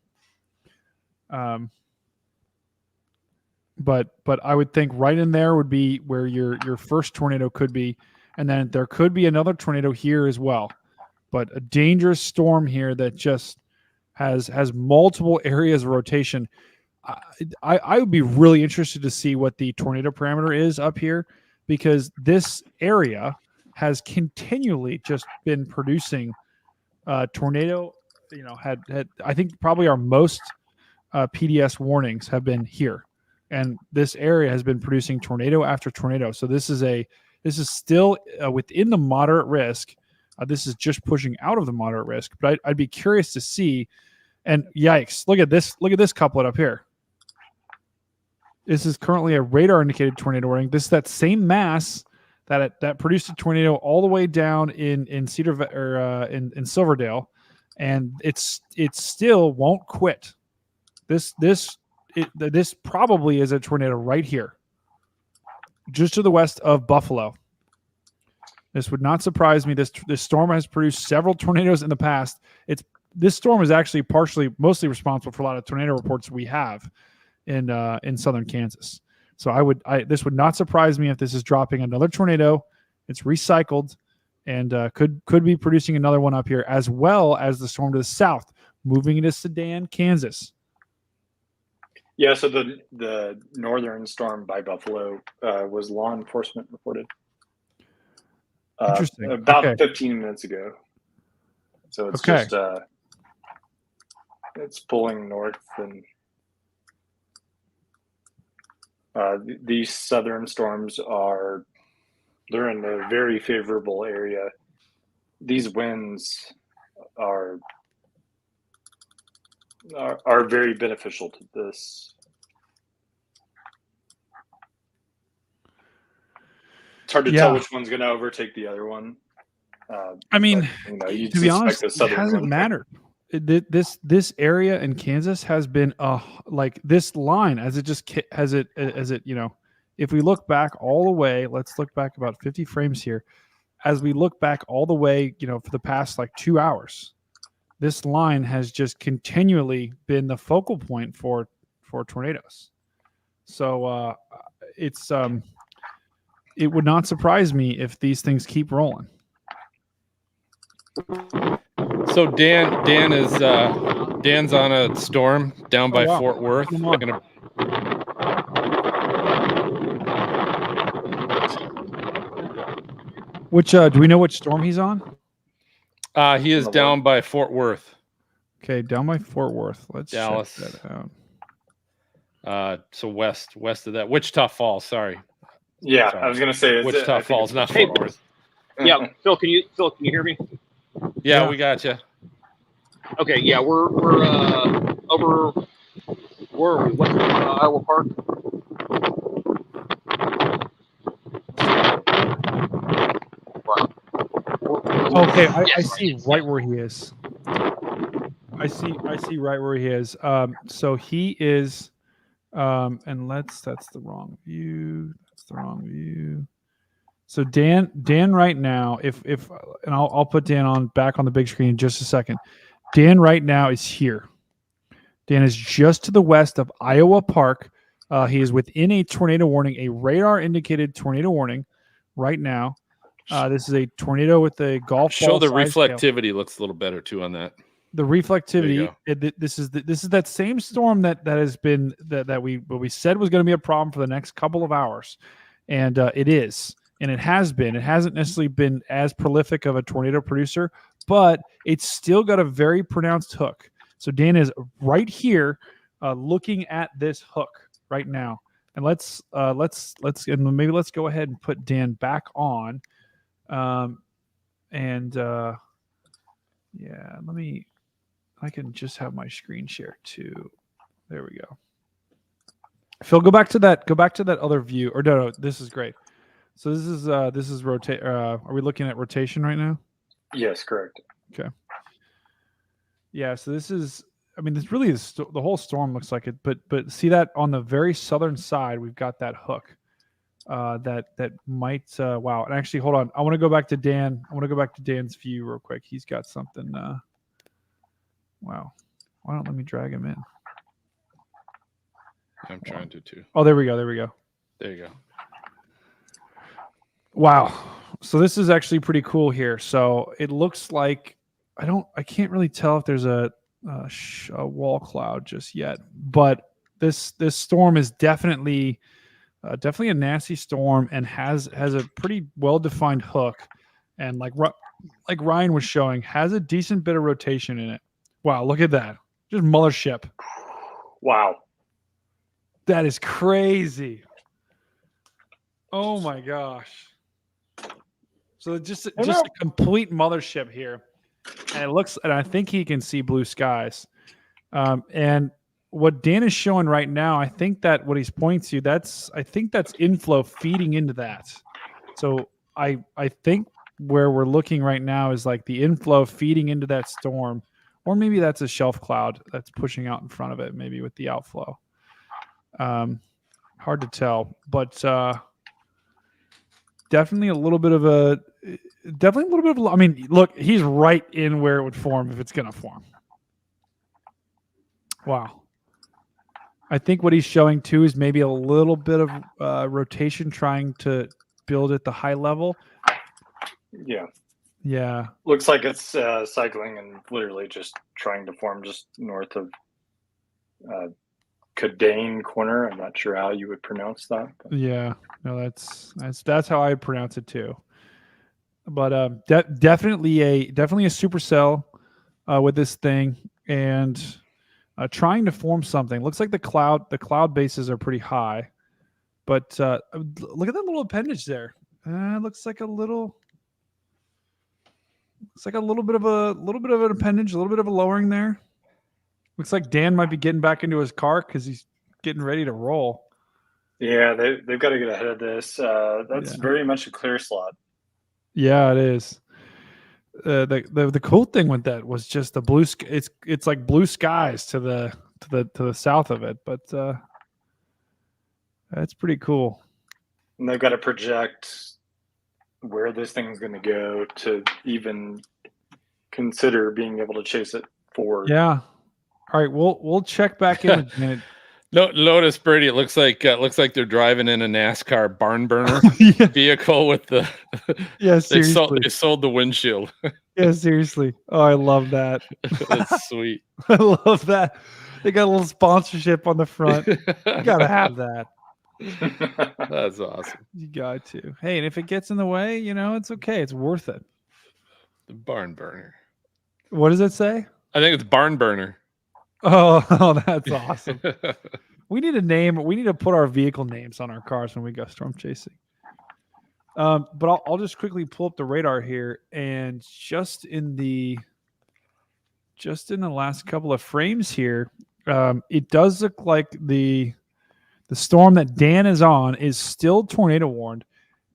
But I would think right in there would be where your first tornado could be, and then there could be another tornado here as well. But a dangerous storm here that just has multiple areas of rotation. I would be really interested to see what the tornado parameter is up here, because this area has continually just been producing tornado. Had I think probably our most PDS warnings have been here, and this area has been producing tornado after tornado. So this is still within the moderate risk. This is just pushing out of the moderate risk, but I'd be curious to see. And yikes! Look at this! Look at this couplet up here. This is currently a radar indicated tornado warning. This is that same mass that produced a tornado all the way down in Cedar or in Silverdale, and it still won't quit. This probably is a tornado right here, just to the west of Buffalo. This would not surprise me. This storm has produced several tornadoes in the past. This storm is actually mostly responsible for a lot of tornado reports we have in southern Kansas. So this would not surprise me if this is dropping another tornado. It's recycled and could be producing another one up here, as well as the storm to the south, moving into Sedan, Kansas. Yeah, so the northern storm by Buffalo was law enforcement reported. Interesting. About 15 minutes ago. So it's just it's pulling north, and these southern storms they're in a very favorable area. These winds are very beneficial to this. It's hard to tell which one's going to overtake the other one. To be honest, it hasn't mattered. This area in Kansas has been like this line as it if we look back all the way, let's look back about 50 frames here. As we look back all the way, for the past like 2 hours, this line has just continually been the focal point for tornadoes. So it would not surprise me if these things keep rolling. So Dan's on a storm down by Fort Worth. Which do we know which storm he's on? He is down by Fort Worth. Okay, down by Fort Worth. Let's Dallas. check that out. So west of that, Wichita Falls. Sorry. Yeah, Sorry. I was gonna say Wichita Falls, not Fort Worth. Yeah, Phil, can you hear me? Yeah, we got you. Okay, yeah, we're over. Where are we? What's Iowa Park? Okay, I see right where he is. I see right where he is. So he is, and that's the wrong view. That's the wrong view. So Dan right now, if and I'll put Dan back on the big screen in just a second. Dan right now is here. Dan is just to the west of Iowa Park. He is within a tornado warning, a radar indicated tornado warning right now. This is a tornado with a golf ball. Show the size reflectivity tail. looks a little better too on that. The reflectivity. This is that same storm that has been that we said was going to be a problem for the next couple of hours, and it is, and it has been. It hasn't necessarily been as prolific of a tornado producer, but it's still got a very pronounced hook. So Dan is right here, looking at this hook right now, and let's maybe let's go ahead and put Dan back on. I can just have my screen share too. There we go. Phil, go back to that other view. Or no, this is great. So this is rotate. Are we looking at rotation right now? Yes, correct. Okay. Yeah. So this is I mean, this really is the whole storm looks like it, but see that on the very southern side, we've got that hook that might wow. And actually, hold on, I want to go back to Dan. I want to go back to Dan's view real quick. He's got something. Wow, why don't let me drag him in? I'm trying to too. Oh, there we go. There we go. There you go. Wow. So this is actually pretty cool here. So it looks like I can't really tell if there's a wall cloud just yet, but this storm is definitely a nasty storm and has a pretty well defined hook, and like Ryan was showing, has a decent bit of rotation in it. Wow, look at that! Just mothership. Wow, that is crazy. Oh my gosh! So just a complete mothership here. And it looks, and I think he can see blue skies. And what Dan is showing right now, I think that what he's pointing to, I think that's inflow feeding into that. So I think where we're looking right now is like the inflow feeding into that storm, or maybe that's a shelf cloud that's pushing out in front of it, maybe with the outflow. Hard to tell, but definitely a little bit of a. I mean, look, he's right in where it would form if it's going to form. Wow. I think what he's showing too is maybe a little bit of rotation trying to build at the high level. Yeah. Yeah. Looks like it's cycling and literally just trying to form just north of Cadane Corner. I'm not sure how you would pronounce that. But. Yeah. No, that's how I pronounce it too. But definitely a supercell with this thing, and trying to form something. Looks like the cloud bases are pretty high, but look at that little appendage there. Looks like a little bit of an appendage, a little bit of a lowering there. Looks like Dan might be getting back into his car because he's getting ready to roll. Yeah, they've got to get ahead of this. That's very much a clear slot. Yeah, it is. The cool thing with that was just the blue. It's like blue skies to the south of it, but that's pretty cool. And they've got to project where this thing's going to go to even consider being able to chase it forward. Yeah. All right, we'll check back in a minute. No, notice Brady. It looks like they're driving in a NASCAR barn burner vehicle with the. Yeah, seriously. They sold the windshield. Yeah, seriously. Oh, I love that. That's sweet. I love that. They got a little sponsorship on the front. You gotta have that. That's awesome. You got to. Hey, and if it gets in the way, it's okay. It's worth it. The barn burner. What does it say? I think it's barn burner. Oh, that's awesome. We need a name. We need to put our vehicle names on our cars when we go storm chasing. But I'll just quickly pull up the radar here, and just in the last couple of frames here, it does look like the storm that Dan is on is still tornado warned,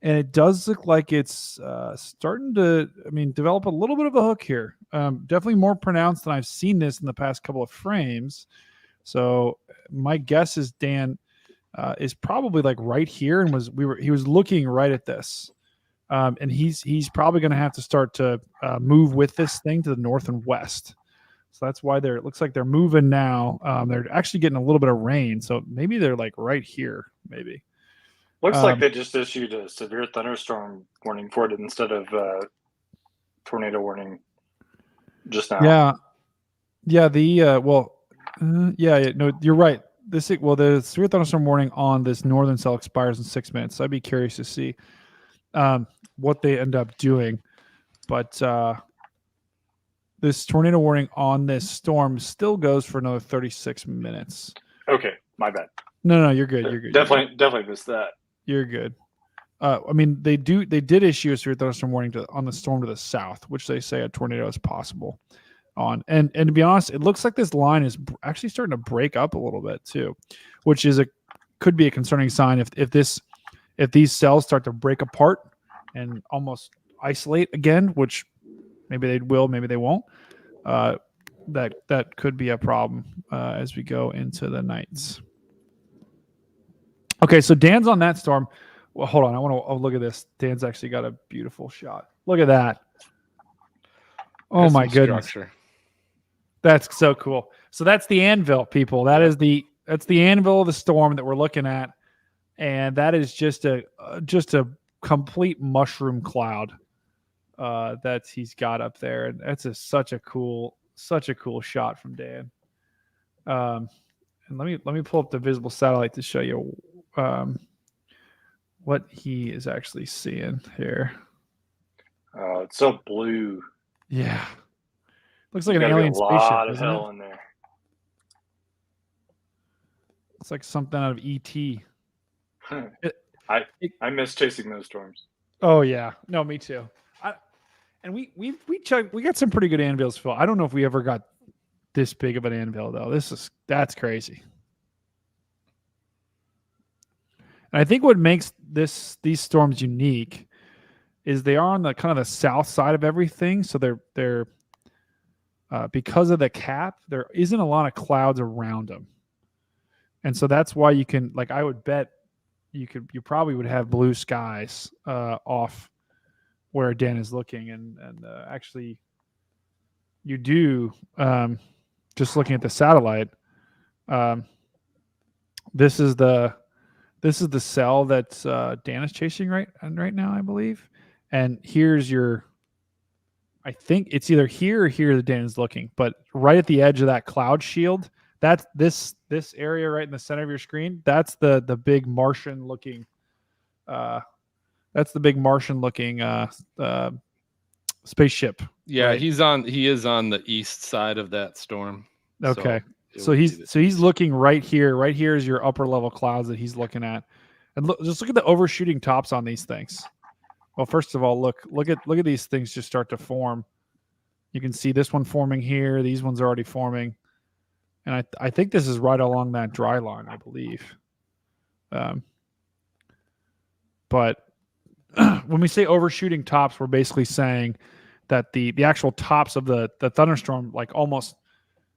and it does look like it's starting to, develop a little bit of a hook here. Definitely more pronounced than I've seen this in the past couple of frames. So my guess is Dan is probably like right here, and he was looking right at this, and he's probably going to have to start to move with this thing to the north and west. So that's why it looks like they're moving now. They're actually getting a little bit of rain, so maybe they're like right here, maybe. Looks like they just issued a severe thunderstorm warning for it instead of tornado warning just now. Yeah. No, you're right. The severe thunderstorm warning on this northern cell expires in 6 minutes. So I'd be curious to see what they end up doing. But this tornado warning on this storm still goes for another 36 minutes. Okay, my bad. No, you're good. You're good. Definitely missed that. You're good. They did issue a severe thunderstorm warning on the storm to the south, which they say a tornado is possible on. And to be honest, it looks like this line is actually starting to break up a little bit too, which could be a concerning sign if these cells start to break apart and almost isolate again, which maybe they will, maybe they won't. that could be a problem as we go into the nights. Okay, so Dan's on that storm. Well, hold on. I want to look at this. Dan's actually got a beautiful shot. Look at that. Oh my goodness. Structure. That's so cool. So that's the anvil, people. That's the anvil of the storm that we're looking at, and that is just a complete mushroom cloud that he's got up there, and that's such a cool shot from Dan. And let me pull up the visible satellite to show you what he is actually seeing here. It's so blue. Yeah. Looks like an Gotta be alien a lot spaceship. of hell in there. It's like something out of E.T. I miss chasing those storms. Oh yeah, no, me too. We got some pretty good anvils, Phil. I don't know if we ever got this big of an anvil though. That's crazy. And I think what makes these storms unique is they are on the kind of the south side of everything. So they're because of the cap, there isn't a lot of clouds around them, and so that's why you can, like, I would bet you probably would have blue skies off where Dan is looking, and actually you do, just looking at the satellite. This is the cell that Dan is chasing right now, I believe. And here's I think it's either here or here that Dan is looking, but right at the edge of that cloud shield, that's this area right in the center of your screen. That's the big Martian looking. That's the big Martian looking spaceship. Yeah, right? he is on the east side of that storm. Okay. So he's looking right here. Right here is your upper level clouds that he's looking at. And just look at the overshooting tops on these things. Well, first of all, look at these things just start to form. You can see this one forming here. These ones are already forming. And I think this is right along that dry line, I believe. But when we say overshooting tops, we're basically saying that the actual tops of the thunderstorm, like almost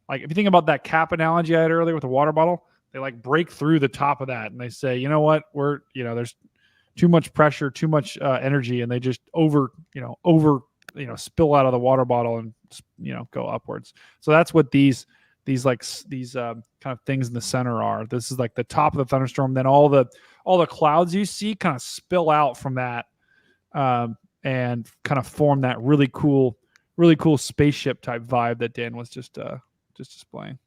like if you think about that cap analogy I had earlier with the water bottle, they like break through the top of that and they say, you know what, there's too much pressure, too much energy, and they just spill out of the water bottle and go upwards. So that's what these kind of things in the center are. This is like the top of the thunderstorm. Then all the clouds you see kind of spill out from that and kind of form that really cool spaceship type vibe that Dan was just displaying.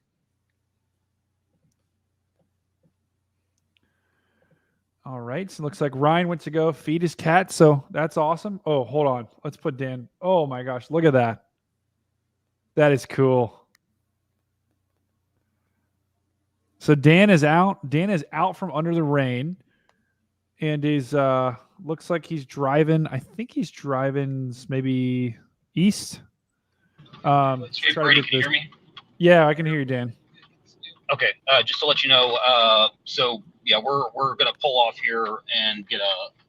All right, so it looks like Ryan went to go feed his cat, so that's awesome. Oh, hold on. Let's put Dan. Oh my gosh, look at that. That is cool. So Dan is out. Dan is out from under the rain and is looks like he's driving. I think he's driving maybe east. Hey, Brady, can you hear me? Yeah, I can hear you, Dan. Okay, just to let you know, so yeah, we're gonna pull off here and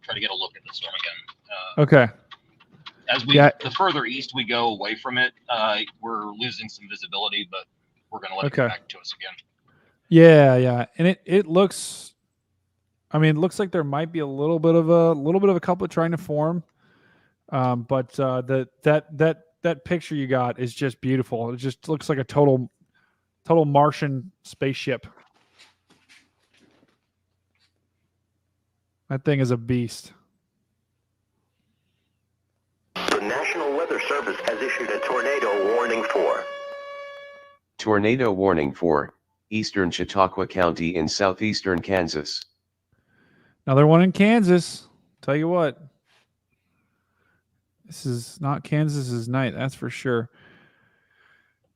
try to get a look at the storm again. Okay. As the further east we go away from it, we're losing some visibility, but we're gonna let it come back to us again. Yeah, and it looks. I mean, it looks like there might be a little bit of a couplet trying to form, but that picture you got is just beautiful. It just looks like a total Martian spaceship. That thing is a beast. The National Weather Service has issued a tornado warning for Tornado warning for eastern Chautauqua County in southeastern Kansas. Another one in Kansas. Tell you what. This is not Kansas's night, that's for sure.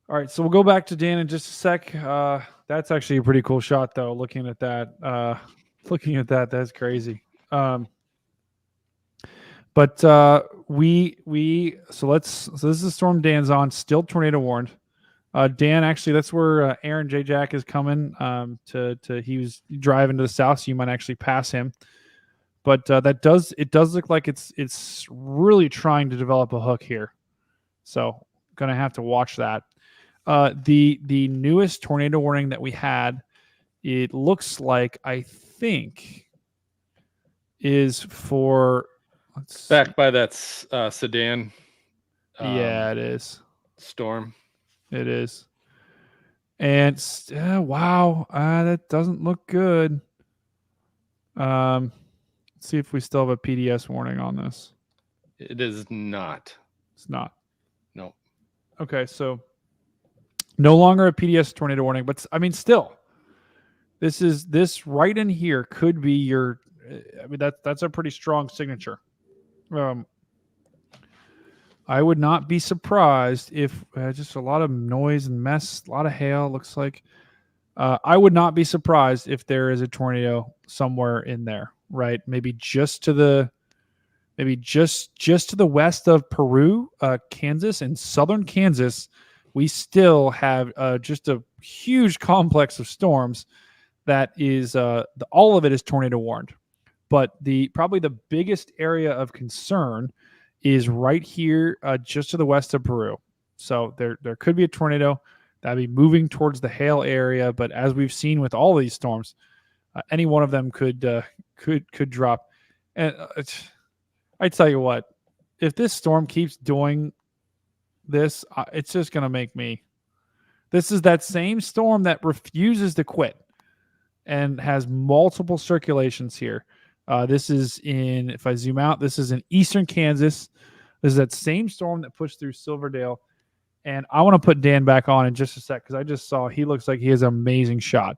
All right, so we'll go back to Dan in just a sec. That's actually a pretty cool shot, though. Looking at that, that's crazy. But so this is the storm Dan's on. Still tornado warned. Dan, actually, that's where Aaron J. Jack is coming. He was driving to the south, so you might actually pass him. But it does look like it's really trying to develop a hook here. So gonna have to watch that. The newest tornado warning that we had, it looks like, I think, is for back by that sedan. Yeah, it is. Storm. It is. And wow, that doesn't look good. Let's see if we still have a PDS warning on this. It is not. It's not. No. Okay, so no longer a PDS tornado warning, but I mean, still, this right in here could be your. I mean, that's a pretty strong signature. I would not be surprised if just a lot of noise and mess, a lot of hail. Looks like I would not be surprised if there is a tornado somewhere in there, right? Maybe just to the west of Peru, Kansas, and southern Kansas. We still have just a huge complex of storms that is all of it is tornado warned. But probably the biggest area of concern is right here just to the west of Peru. So there could be a tornado that'd be moving towards the hail area, but as we've seen with all these storms, any one of them could drop. And I tell you what, if this storm keeps doing this, it's just going to make me. This is that same storm that refuses to quit and has multiple circulations here. This is if I zoom out, this is in eastern Kansas. This is that same storm that pushed through Silverdale. And I want to put Dan back on in just a sec because I just saw he looks like he has an amazing shot.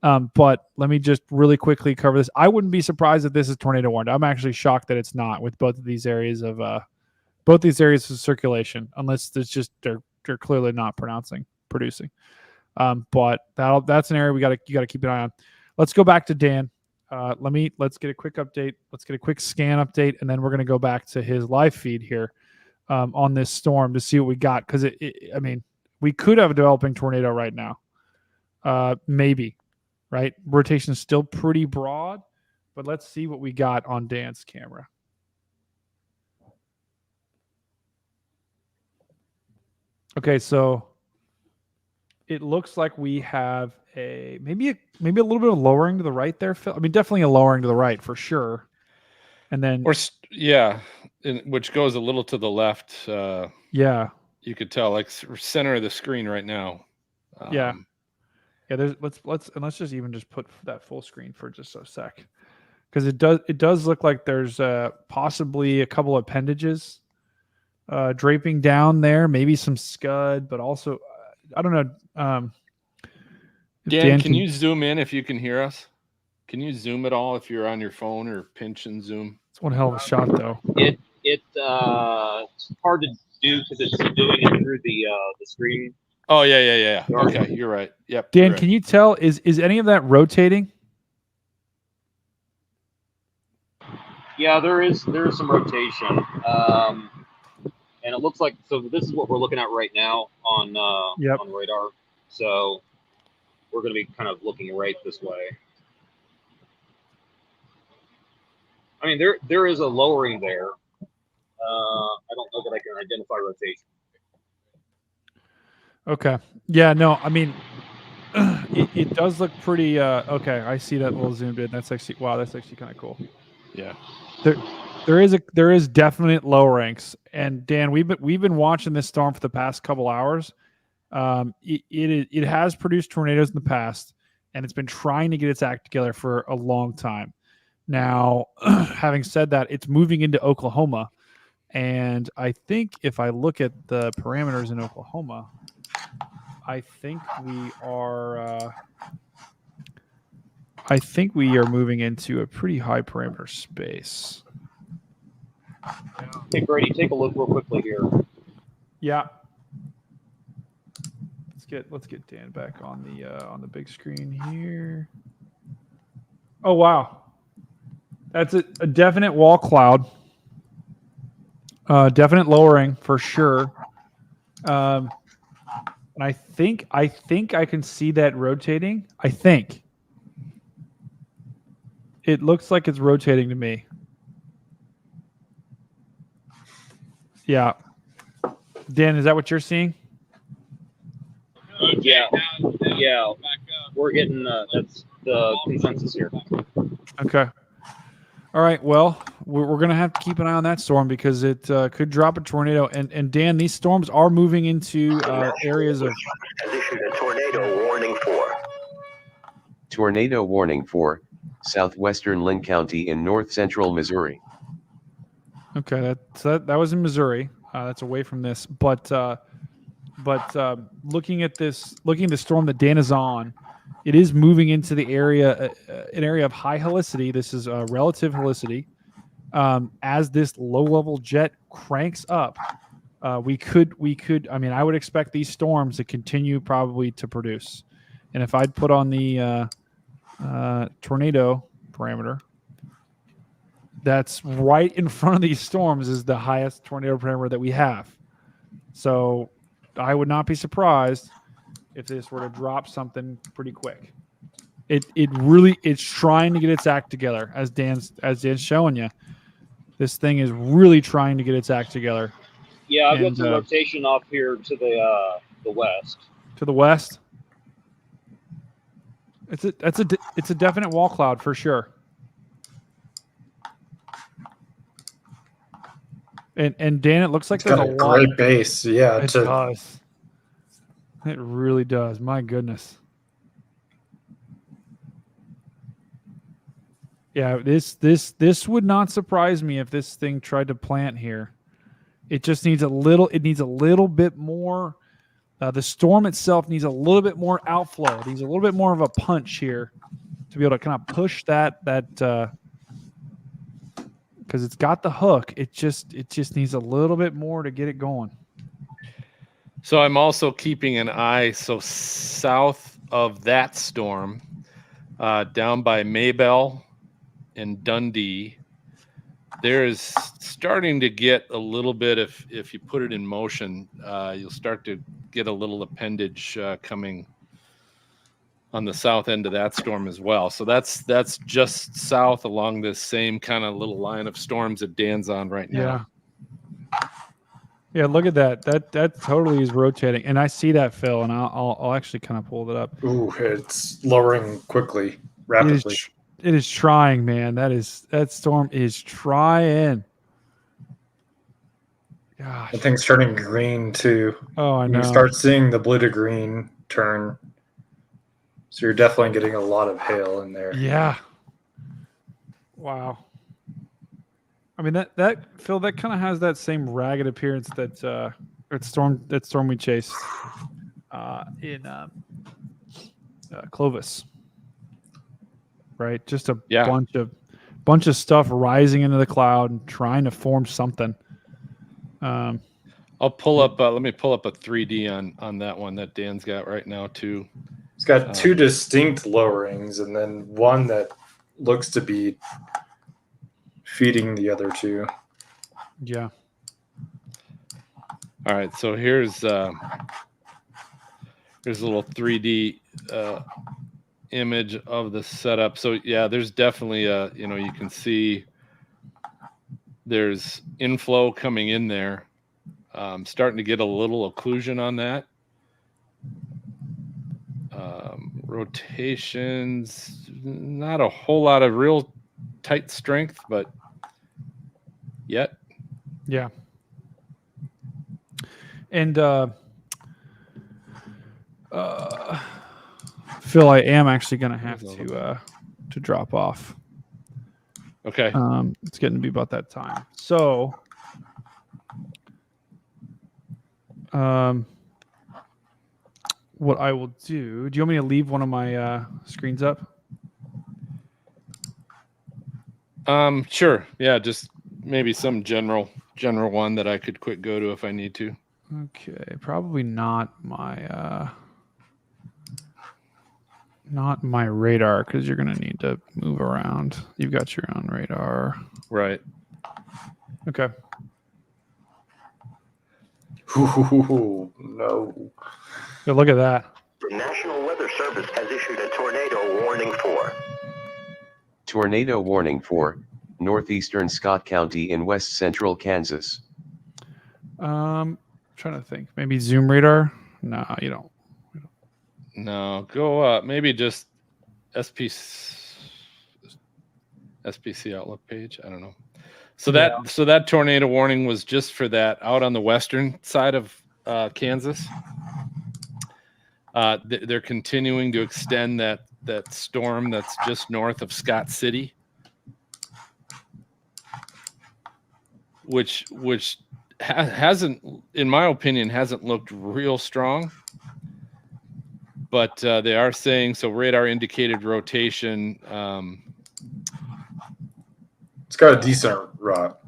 But let me just really quickly cover this. I wouldn't be surprised if this is tornado warned. I'm actually shocked that it's not with both these areas of circulation, unless it's just they're clearly not producing. But that's an area you got to keep an eye on. Let's go back to Dan. Let's get a quick update. Let's get a quick scan update, and then we're going to go back to his live feed here on this storm to see what we got. Because I mean, we could have a developing tornado right now. Maybe, right? Rotation is still pretty broad, but let's see what we got on Dan's camera. Okay, so it looks like we have maybe a little bit of lowering to the right there, Phil. I mean, definitely a lowering to the right for sure. And then which goes a little to the left. Yeah, you could tell, like center of the screen right now. Yeah. Let's just even just put that full screen for just a sec, because it does look like there's possibly a couple appendages draping down there, maybe some scud, but also I don't know. Dan, can you zoom in if you can hear us? Can you zoom at all if you're on your phone, or pinch and zoom? It's one hell of a shot, though. It's hard to do because it's doing it through the screen. Oh yeah. Okay, you're right. Yep. Dan, right. Can you tell is any of that rotating? Yeah, there is some rotation, and it looks like this is what we're looking at right now on radar. So we're going to be kind of looking right this way. I mean, there is a lowering there. I don't know that I can identify rotation. Okay. Yeah. No. I mean, it does look pretty. Okay. I see that little zoomed in. That's actually kind of cool. Yeah. There is definite lowerings, and Dan, we've been watching this storm for the past couple hours. It has produced tornadoes in the past, and it's been trying to get its act together for a long time. Now, having said that, it's moving into Oklahoma, and I think if I look at the parameters in Oklahoma, I think we are moving into a pretty high parameter space. Hey Brady, take a look real quickly here. Yeah. Let's get Dan back on the big screen here. Oh wow. That's a definite wall cloud. Definite lowering for sure. And I think I can see that rotating. I think. It looks like it's rotating to me. Yeah. Dan, is that what you're seeing? Yeah, we're getting that's the consensus here. Okay. All right. Well, we're going to have to keep an eye on that storm because it could drop a tornado. And Dan, these storms are moving into areas of. Has issued a tornado warning for. Tornado warning for southwestern Linn County in north central Missouri. Okay, that was in Missouri. That's away from this, but looking at the storm that Dan is on, it is moving into the area, an area of high helicity. This is relative helicity. As this low-level jet cranks up, we could. I mean, I would expect these storms to continue probably to produce. And if I'd put on the tornado parameter, that's right in front of these storms is the highest tornado parameter that we have. So I would not be surprised if this were to drop something pretty quick. It's trying to get its act together, as Dan's showing you. This thing is really trying to get its act together. Yeah, I've got some rotation off here to the west. To the west. It's a definite wall cloud for sure. And Dan, it looks like it's got a great base. Yeah, it does. It really does. My goodness. Yeah, this would not surprise me if this thing tried to plant here. It just needs a little. It needs a little bit more. The storm itself needs a little bit more outflow. It needs a little bit more of a punch here to be able to kind of push that because it's got the hook. It just needs a little bit more to get it going. So I'm also keeping an eye. So south of that storm, down by Maybell and Dundee, there is starting to get a little bit. If you put it in motion, you'll start to get a little appendage coming on the south end of that storm as well. So that's just south along this same kind of little line of storms that Dan's on right now. Yeah, look at that. That totally is rotating, and I see that, Phil. And I'll actually kind of pull it up. Ooh, it's lowering quickly, rapidly. It is trying, man. That storm is trying. Gosh. The thing's turning green too. Oh, I know. You start seeing the blue to green turn. So you're definitely getting a lot of hail in there. Yeah. Wow. I mean that Phil, that kind of has that same ragged appearance that storm we chased in Clovis. Right? Just a bunch of stuff rising into the cloud and trying to form something. I'll pull up. Let me pull up a 3D on that one that Dan's got right now too. It's got two distinct lowerings, and then one that looks to be feeding the other two. Yeah. All right. So here's a little 3D image of the setup. So yeah, there's definitely you can see there's inflow coming in there. Starting to get a little occlusion on that. Rotations, not a whole lot of real tight strength, but yet. Yeah. And Phil, I am actually going to have to drop off. Okay. It's getting to be about that time. So, what I will do you want me to leave one of my screens up? Sure. Yeah, just maybe some general one that I could quick go to if I need to. Okay, probably not my radar, because you're going to need to move around. You've got your own radar. Right. Okay. Ooh, no. Good, look at that. The National Weather Service has issued a tornado warning for. Tornado warning for northeastern Scott County in west central Kansas. Trying to think. Maybe zoom radar? No, you don't. No, go up. Maybe just SPC Outlook page. I don't know. So that tornado warning was just for that out on the western side of Kansas. They're continuing to extend that storm that's just north of Scott City, which hasn't, in my opinion, hasn't looked real strong. But they are saying, so radar indicated rotation. It's got a decent rot.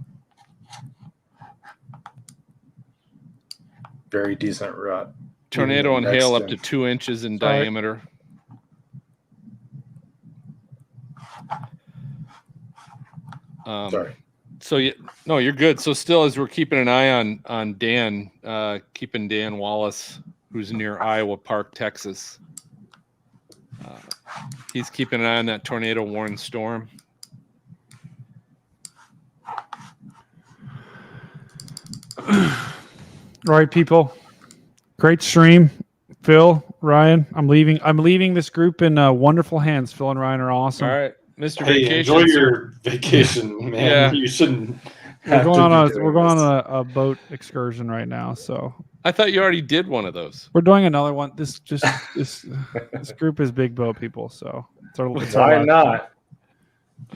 Very decent rot. Tornado and hail up to 2 inches in diameter. Sorry. So no, you're good. So still, as we're keeping an eye on Dan, keeping Dan Wallace, who's near Iowa Park, Texas. He's keeping an eye on that tornado warning storm. All right, people. Great stream. Phil, Ryan, I'm leaving this group in wonderful hands. Phil and Ryan are awesome. All right, Mr. Hey, Vacation. enjoy your vacation, man. Yeah. You shouldn't. We're going on a boat excursion right now, so I thought you already did one of those. we're doing another one. This group is big boat people, so it's our Why last not? one.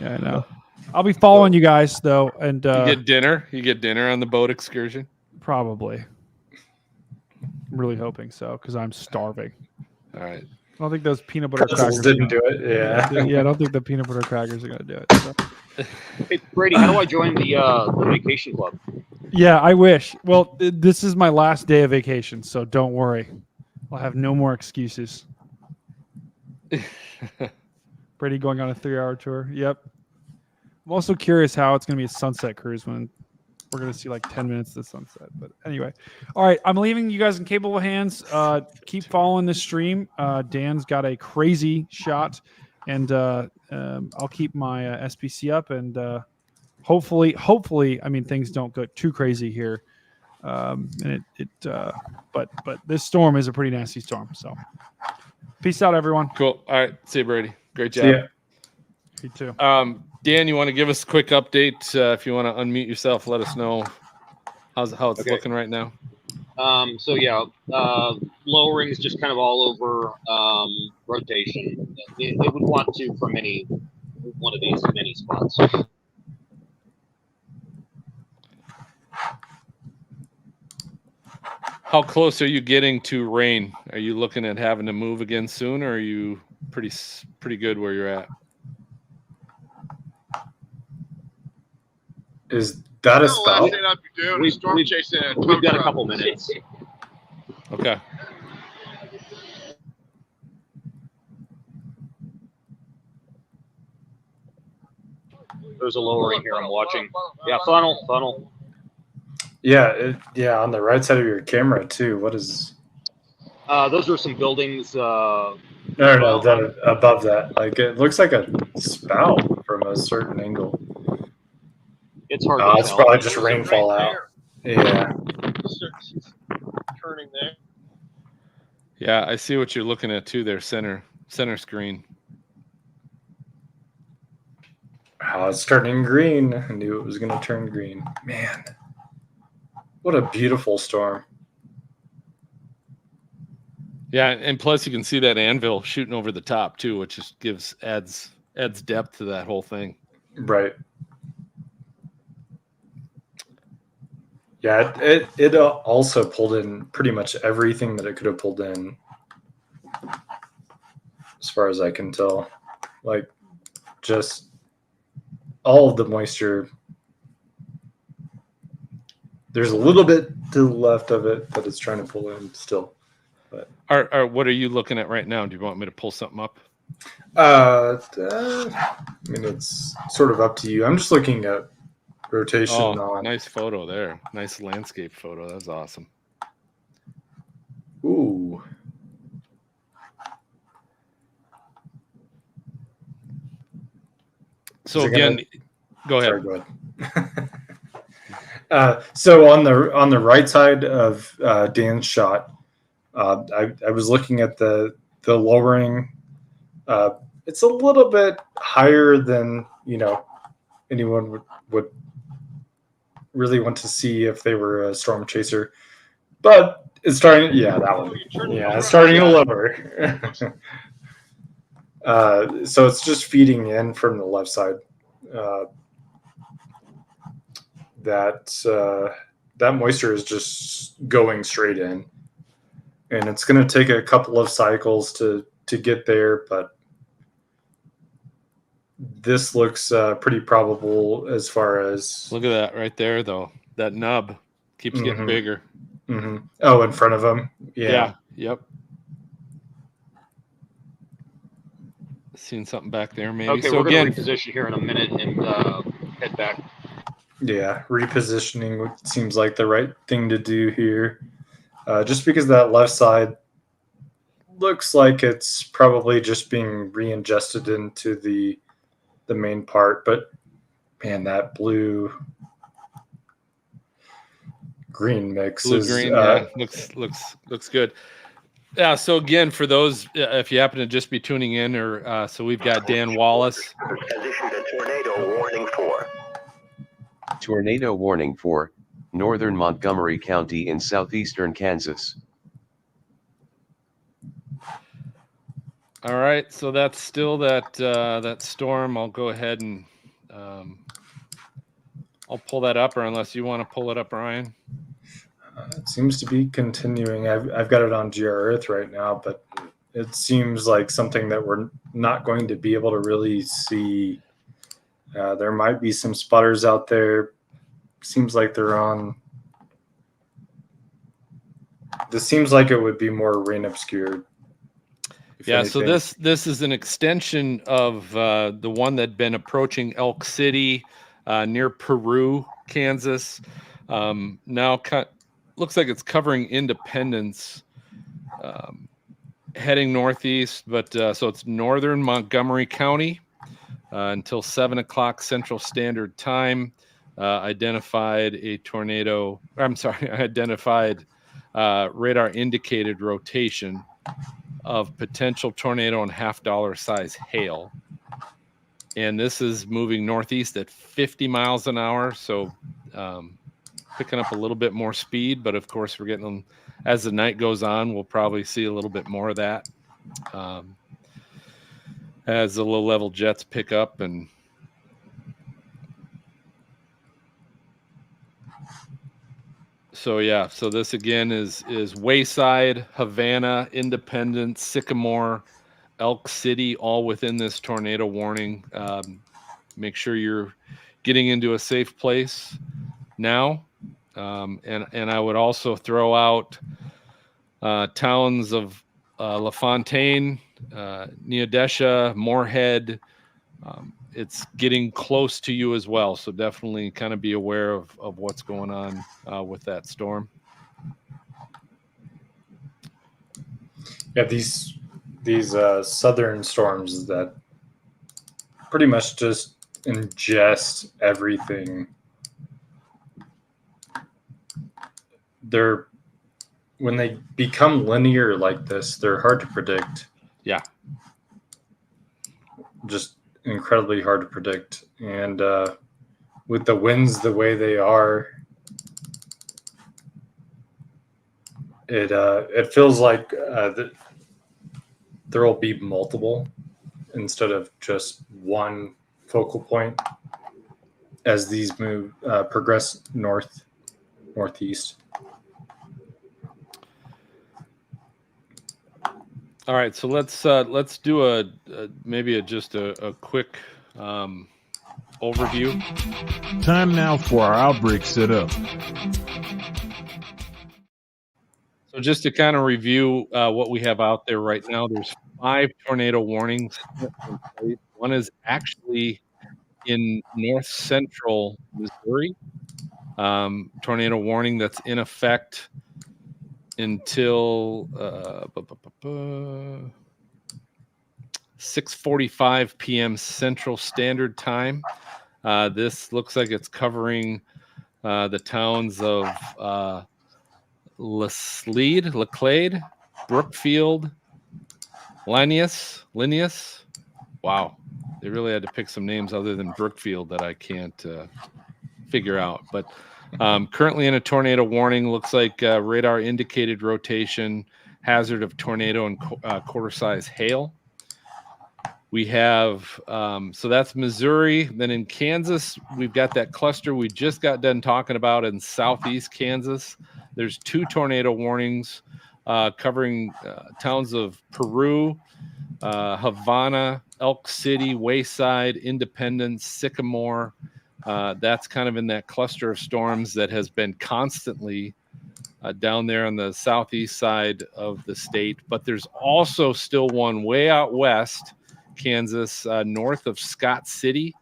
Yeah, I know. I'll be following you guys though, and You get dinner. You get dinner on the boat excursion. probably. I'm really hoping so because I'm starving. All right. I don't think those peanut butter Pretzels crackers didn't do it. Yeah. Yeah, I don't think the peanut butter crackers are gonna do it. So. Hey, Brady, how do I join the vacation club? Yeah, I wish. Well, this is my last day of vacation, so don't worry. I'll have no more excuses. Brady going on a 3-hour tour. Yep. I'm also curious how it's going to be a sunset cruise when we're going to see like 10 minutes of the sunset. But anyway, all right, I'm leaving you guys in capable hands. Keep following this stream. Dan's got a crazy shot, and I'll keep my SPC up, and hopefully, I mean, things don't go too crazy here. And but this storm is a pretty nasty storm. So peace out, everyone. Cool. All right. See you, Brady. Great job. See ya. You too. Dan, you want to give us a quick update? If you want to unmute yourself, let us know how it's looking right now. So yeah, lowering is just kind of all over rotation. It would want to from any one of these many spots. How close are you getting to rain? Are you looking at having to move again soon, or are you pretty good where you're at? Is that a spout? We've got a couple minutes. Okay. There's a lowering here I'm watching. Yeah, funnel. Yeah, on the right side of your camera too. What is? Those are some buildings. No, above that. Like it looks like a spout from a certain angle. It's hard to tell. It's probably just rainfall out. Yeah. Turning there. Yeah, I see what you're looking at too there, center screen. Oh, it's turning green. I knew it was going to turn green. Man, what a beautiful storm. Yeah, and plus you can see that anvil shooting over the top too, which just adds depth to that whole thing. Right. Yeah, it also pulled in pretty much everything that it could have pulled in, as far as I can tell. Like, just all of the moisture. There's a little bit to the left of it that it's trying to pull in still. But what are you looking at right now? Do you want me to pull something up? I mean, it's sort of up to you. I'm just looking at rotation on. Nice photo there. Nice landscape photo. That's awesome. Ooh. So again, go ahead. Sorry, go ahead. So on the right side of Dan's shot, I was looking at the the lowering, it's a little bit higher than anyone would really want to see if they were a storm chaser. But it's starting, yeah, that one. Yeah, it's starting to lower. So it's just feeding in from the left side. That moisture is just going straight in. And it's going to take a couple of cycles to get there, but this looks pretty probable as far as... Look at that right there, though. That nub keeps getting bigger. Mm-hmm. Oh, in front of him? Yeah. Yep. Seeing something back there, maybe. Okay, so we're again, going to reposition here in a minute and head back. Yeah, repositioning seems like the right thing to do here. Just because that left side looks like it's probably just being re-ingested into the main part, but man, that blue-green mix blue-green, looks good. Yeah, so again, for those, if you happen to just be tuning in, or so we've got Dan Wallace. Has issued a tornado warning for. Tornado warning for northern Montgomery County in southeastern Kansas. All right, so that's still that storm. I'll go ahead and I'll pull that up, or unless you want to pull it up, Ryan. It seems to be continuing. I've got it on GR Earth right now, but it seems like something that we're not going to be able to really see. There might be some spotters out there. Seems like they're on. This seems like it would be more rain obscured. Yeah, anything. So this is an extension of the one that'd been approaching Elk City near Peru, Kansas. Now looks like it's covering Independence, heading northeast, but so it's northern Montgomery County until 7 o'clock Central Standard Time. Identified a tornado. Identified radar indicated rotation of potential tornado and $50 size hail. And this is moving northeast at 50 miles an hour. So picking up a little bit more speed, but of course we're getting them as the night goes on. We'll probably see a little bit more of that as the low level jets pick up. And so, yeah, so this again is Wayside, Havana, Independence, Sycamore, Elk City, all within this tornado warning. Make sure you're getting into a safe place now. And I would also throw out towns of LaFontaine, Neodesha, Moorhead. It's getting close to you as well. So definitely kind of be aware of what's going on with that storm. Yeah, these southern storms that pretty much just ingest everything. When they become linear like this, they're hard to predict. Yeah. Just incredibly hard to predict. And with the winds the way they are, it feels like there will be multiple instead of just one focal point as these progress northeast. All right, so let's do maybe just a quick overview. Time now for our outbreak setup. So just to kind of review what we have out there right now, there's 5 tornado warnings. One is actually in north central Missouri. Tornado warning that's in effect until 6:45 p.m. Central Standard Time. This looks like it's covering the towns of Laclede, Brookfield, Linnaeus. Wow. They really had to pick some names other than Brookfield that I can't figure out. But currently in a tornado warning, looks like radar indicated rotation, hazard of tornado and quarter-size hail. We have, so that's Missouri. Then in Kansas, we've got that cluster we just got done talking about in southeast Kansas. There's 2 tornado warnings covering towns of Peru, Havana, Elk City, Wayside, Independence, Sycamore. That's kind of in that cluster of storms that has been constantly down there on the southeast side of the state. But there's also still one way out west, Kansas, north of Scott City.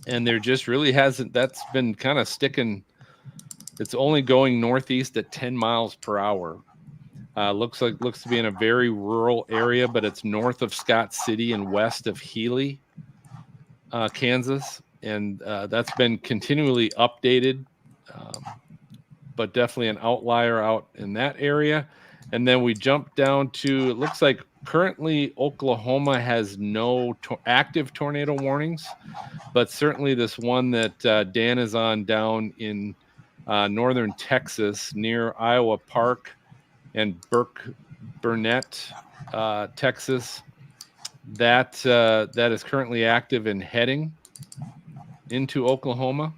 And there just really hasn't, that's been kind of sticking. It's only going northeast at 10 miles per hour. Looks to be in a very rural area, but it's north of Scott City and west of Healy, Kansas. And that's been continually updated, but definitely an outlier out in that area. And then we jump down to, it looks like currently Oklahoma has no active tornado warnings, but certainly this one that Dan is on down in northern Texas near Iowa Park and Burnett, Texas, that is currently active and heading into Oklahoma.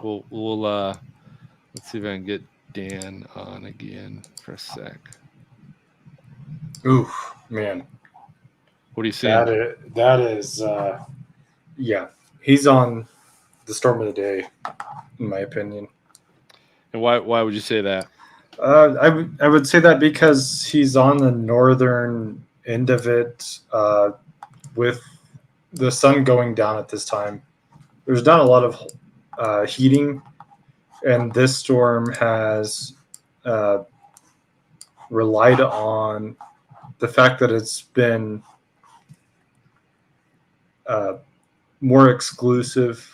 We'll let's see if I can get Dan on again for a sec. Ooh, man. What do you see? That is yeah. He's on the storm of the day, in my opinion. And why would you say that? I would say that because he's on the northern end of it, with the sun going down at this time. There's not a lot of heating, and this storm has relied on the fact that it's been more exclusive.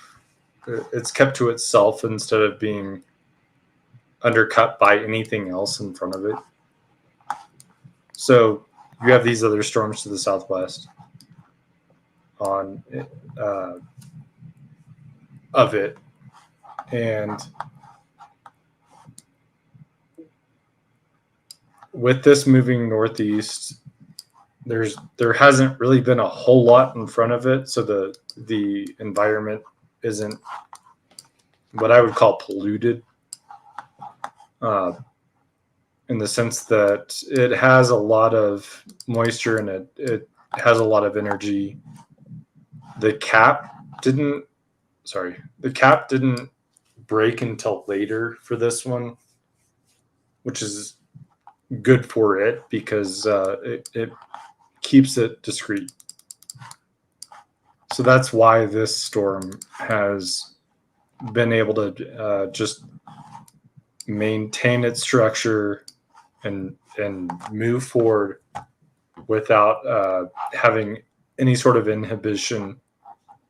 It's kept to itself instead of being undercut by anything else in front of it. So you have these other storms to the southwest on of it, and with this moving northeast, there hasn't really been a whole lot in front of it, so the environment isn't what I would call polluted, in the sense that it has a lot of moisture and it has a lot of energy. The cap didn't break until later for this one, which is good for it because it keeps it discreet. So that's why this storm has been able to just maintain its structure and move forward without having any sort of inhibition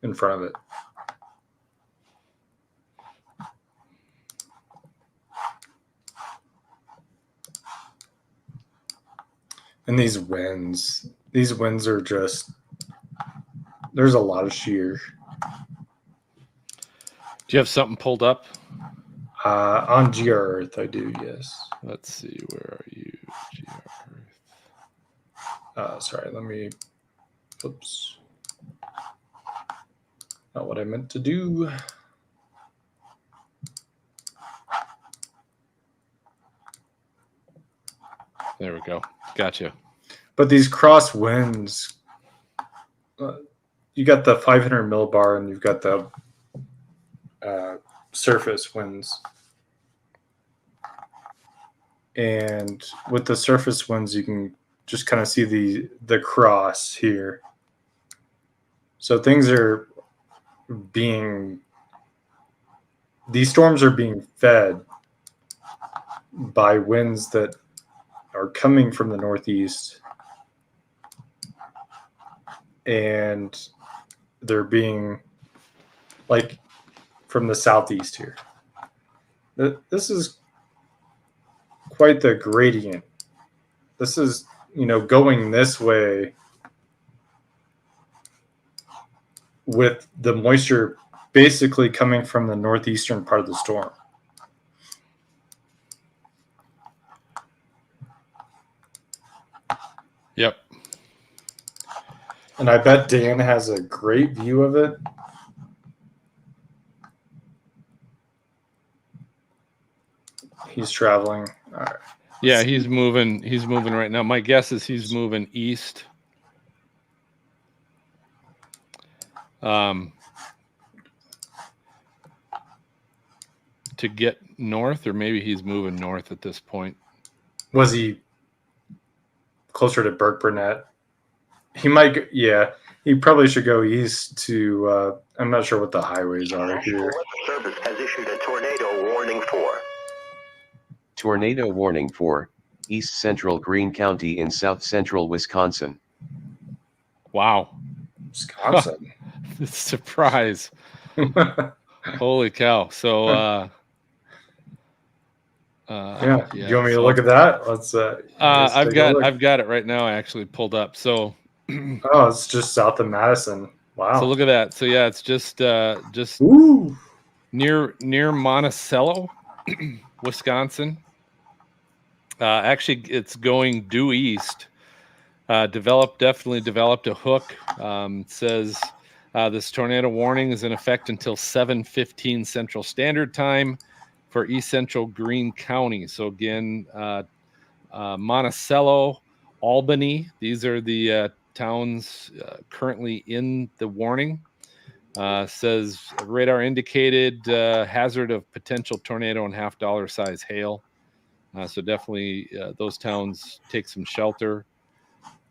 in front of it. And these winds are just, there's a lot of shear. Do you have something pulled up? On GR Earth, I do, yes. Let's see, where are you? GR Earth. Sorry, let me, oops. Not what I meant to do. There we go. Gotcha. But these cross winds, you got the 500 millibar and you've got the surface winds. And with the surface winds, you can just kind of see the cross here. So things are these storms are being fed by winds that are coming from the northeast, and they're being like from the southeast here. This is quite the gradient. This is going this way with the moisture basically coming from the northeastern part of the storm. Yep. And I bet Dan has a great view of it. He's traveling. All right. Yeah, he's moving. He's moving right now. My guess is he's moving east. To get north, or maybe he's moving north at this point. Was he closer to Burke Burnett? He might. Yeah, he probably should go east to. I'm not sure what the highways are National here. Weather Service has issued a tornado warning for Tornado warning for East Central Greene County in South Central Wisconsin. Wow. Wisconsin. Surprise. Holy cow. So yeah. You want me to look at that? Let's I've got it right now. I actually pulled up. So oh, it's just south of Madison. Wow. So look at that. So yeah, it's just Ooh. near Monticello, Wisconsin. Actually, it's going due east. Definitely developed a hook. It says this tornado warning is in effect until 7:15 Central Standard Time for East Central Greene County. So again, Monticello, Albany. These are the towns currently in the warning. Says radar indicated hazard of potential tornado and $50 size hail. So definitely those towns take some shelter.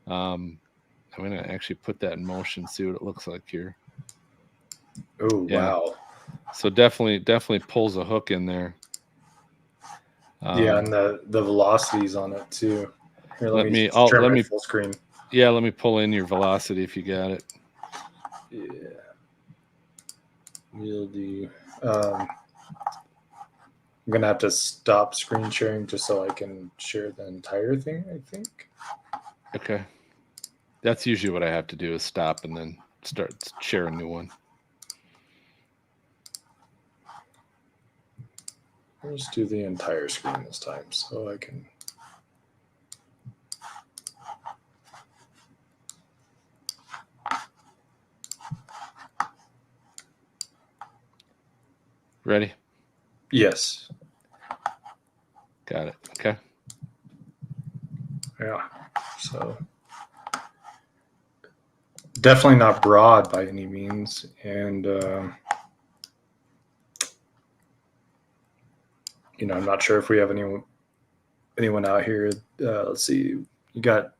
I'm going to actually put that in motion, see what it looks like here. Oh, yeah. Wow. So definitely pulls a hook in there. Yeah, and the velocities on it too. Here, let me full screen. Yeah, let me pull in your velocity if you got it. Yeah. We'll do. I'm gonna have to stop screen sharing just so I can share the entire thing, I think. Okay. That's usually what I have to do is stop and then start share a new one. Let's do the entire screen this time so I can. Ready? Yes. Got it. Okay. Yeah. So definitely not broad by any means. And, I'm not sure if we have anyone out here. Let's see. You got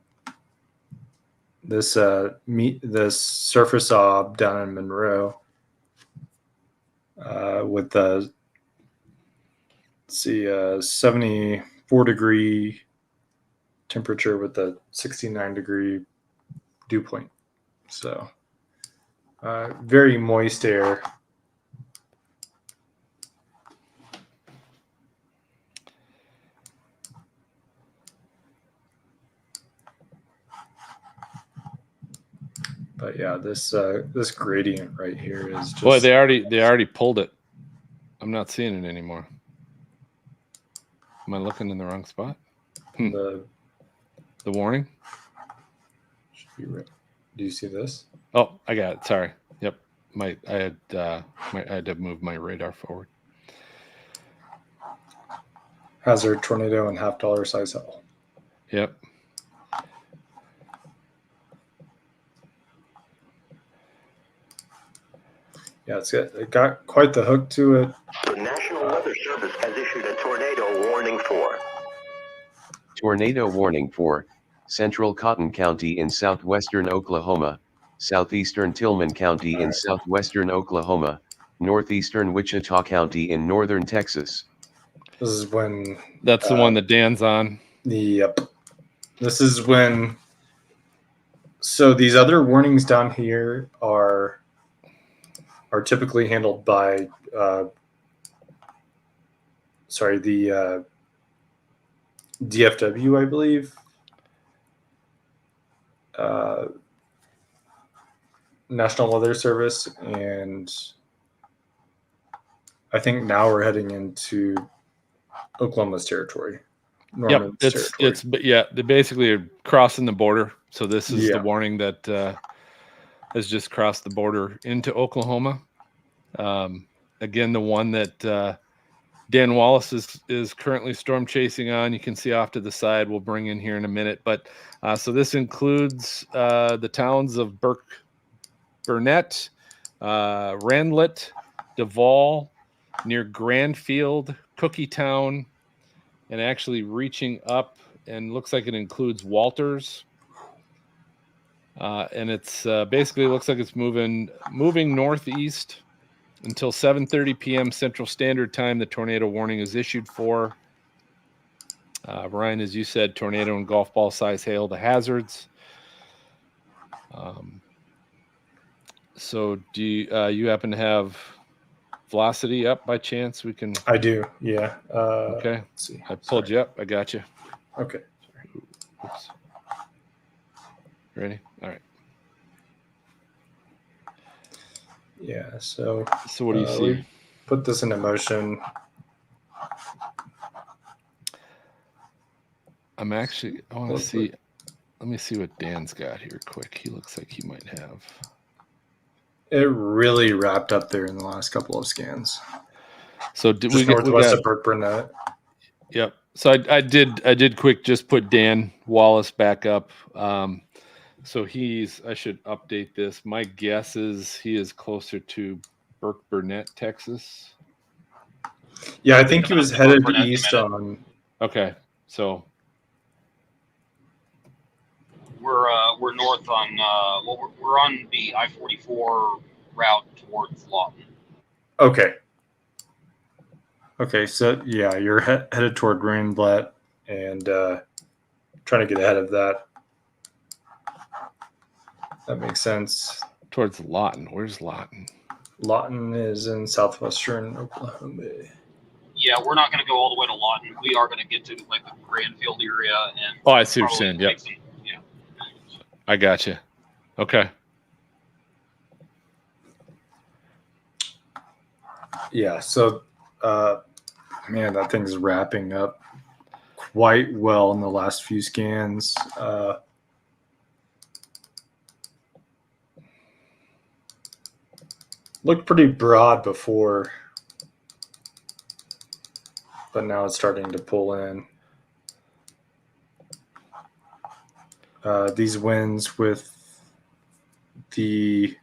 this this surface ob down in Monroe with the 74 degree temperature with a 69 degree dew point. So very moist air. But yeah, this gradient right here is just. Boy, they already pulled it. I'm not seeing it anymore. Am I looking in the wrong spot? The warning. Should be right. Do you see this? Oh, I got it. Sorry. Yep. I had to move my radar forward. Hazard, tornado, and $50 size hail. Yep. Yeah, it got quite the hook to it. The National Weather Service has issued a tornado warning for Tornado warning for Central Cotton County in southwestern Oklahoma, southeastern Tillman County in southwestern Oklahoma, northeastern Wichita County in northern Texas. This is when... That's the one that Dan's on. Yep. This is when... So these other warnings down here are typically handled by, the DFW, I believe. National Weather Service, and I think now we're heading into Oklahoma's territory. Yep, they basically are crossing the border. So this is the warning that has just crossed the border into Oklahoma. Again, the one that Dan Wallace is currently storm chasing on. You can see off to the side. We'll bring in here in a minute. But so this includes the towns of Burnett, Randlet, Duvall, near Grandfield, Cookietown, and actually reaching up, and looks like it includes Walters. And it's basically looks like it's moving northeast until 7:30 p.m. Central Standard Time. The tornado warning is issued for. Ryan, as you said, tornado and golf ball size hail the hazards. So do you happen to have velocity up by chance? We can. I do. Yeah. Okay. Let's see. I pulled you up. I got you. Okay. Oops. Ready? All right. Yeah. So what do you see? We put this into motion. I want to see. Let me see what Dan's got here quick. He looks like he might have. It really wrapped up there in the last couple of scans. So did we northwest of Burnett? Yep. So I did quick just put Dan Wallace back up. So I should update this. My guess is he is closer to Burnett, Texas. Yeah, I think he was headed east on. Okay, so we're north on we're on the I-44 route towards Lawton. Okay. So yeah, you're headed toward Greenblatt and trying to get ahead of that. That makes sense. Towards Lawton. Where's Lawton? Lawton is in southwestern Oklahoma. Yeah, we're not going to go all the way to Lawton. We are going to get to like the Grandfield area and. Oh, I see what you're saying. Yep. Yeah. I got you. Okay. Yeah. So, man, that thing's wrapping up quite well in the last few scans. Looked pretty broad before, but now it's starting to pull in. These winds with the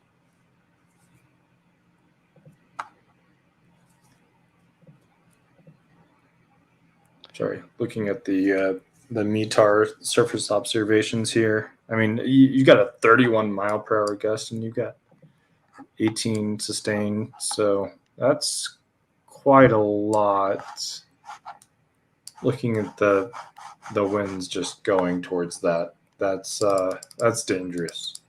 looking at the METAR surface observations here. I mean, you got a 31 mile per hour gust, and you got 18 sustained, so that's quite a lot. Looking at the winds just going towards that's dangerous.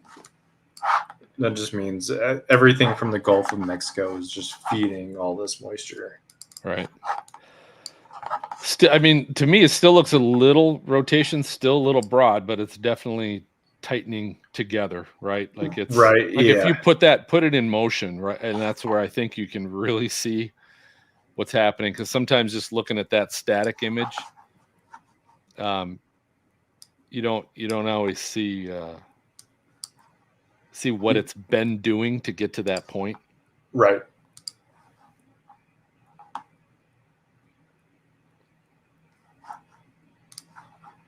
That just means everything from the Gulf of Mexico is just feeding all this moisture. Right. I mean, to me, it still looks rotation still a little broad, but it's definitely tightening together, right? Like it's right. Like yeah. If you put it in motion, right, and that's where I think you can really see what's happening. Because sometimes just looking at that static image, you don't always see what it's been doing to get to that point. Right.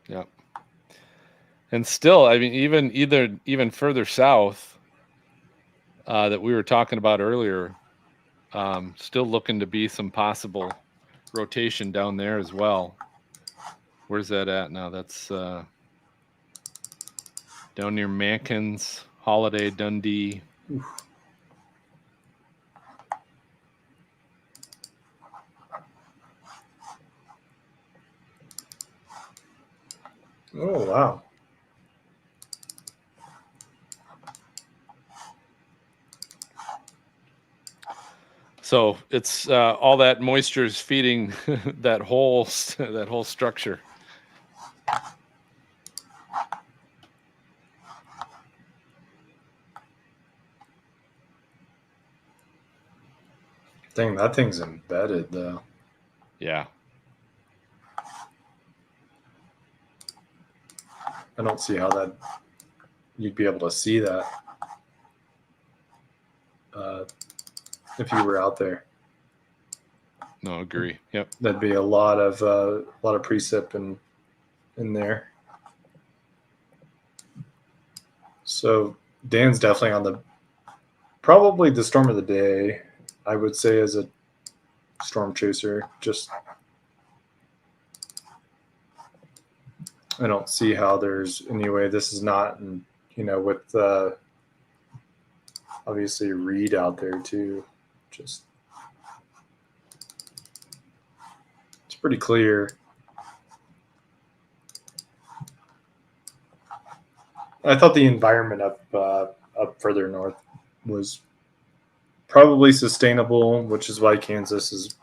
Yep. And still, I mean, even further south that we were talking about earlier, still looking to be some possible rotation down there as well. Where's that at now? That's down near Mankins, Holiday, Dundee. Oof. Oh, wow. So it's all that moisture is feeding that whole structure. Dang, that thing's embedded though. Yeah. I don't see how that you'd be able to see that if you were out there. No, agree. Yep. That'd be a lot of precip in there. So Dan's definitely on probably the storm of the day, I would say, as a storm chaser. Just I don't see how there's any way this is not, and with obviously Reed out there too. Just it's pretty clear. I thought the environment up further north was probably sustainable, which is why Kansas is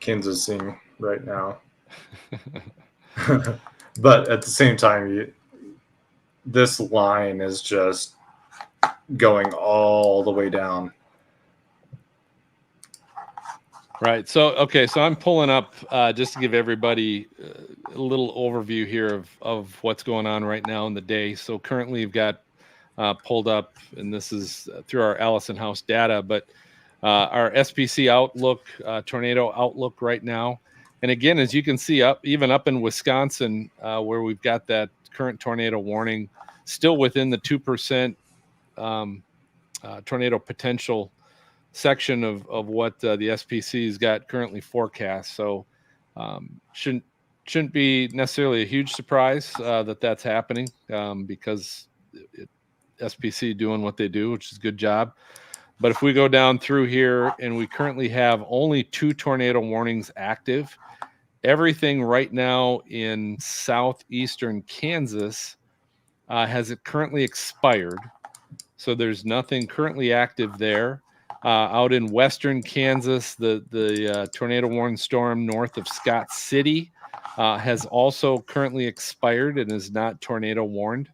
Kansasing right now. But at the same time, this line is just going all the way down. Right. So I'm pulling up just to give everybody a little overview here of what's going on right now in the day. So currently you've got pulled up, and this is through our Allison House data, but our SPC outlook, tornado outlook right now. And again, as you can see, even up in Wisconsin, where we've got that current tornado warning, still within the 2% tornado potential section of what the SPC's got currently forecast. So shouldn't be necessarily a huge surprise that's happening because SPC doing what they do, which is a good job. But if we go down through here, and we currently have only 2 tornado warnings active, everything right now in southeastern Kansas has it currently expired. So there's nothing currently active there. Out in western Kansas, the tornado warning storm north of Scott City has also currently expired and is not tornado warned.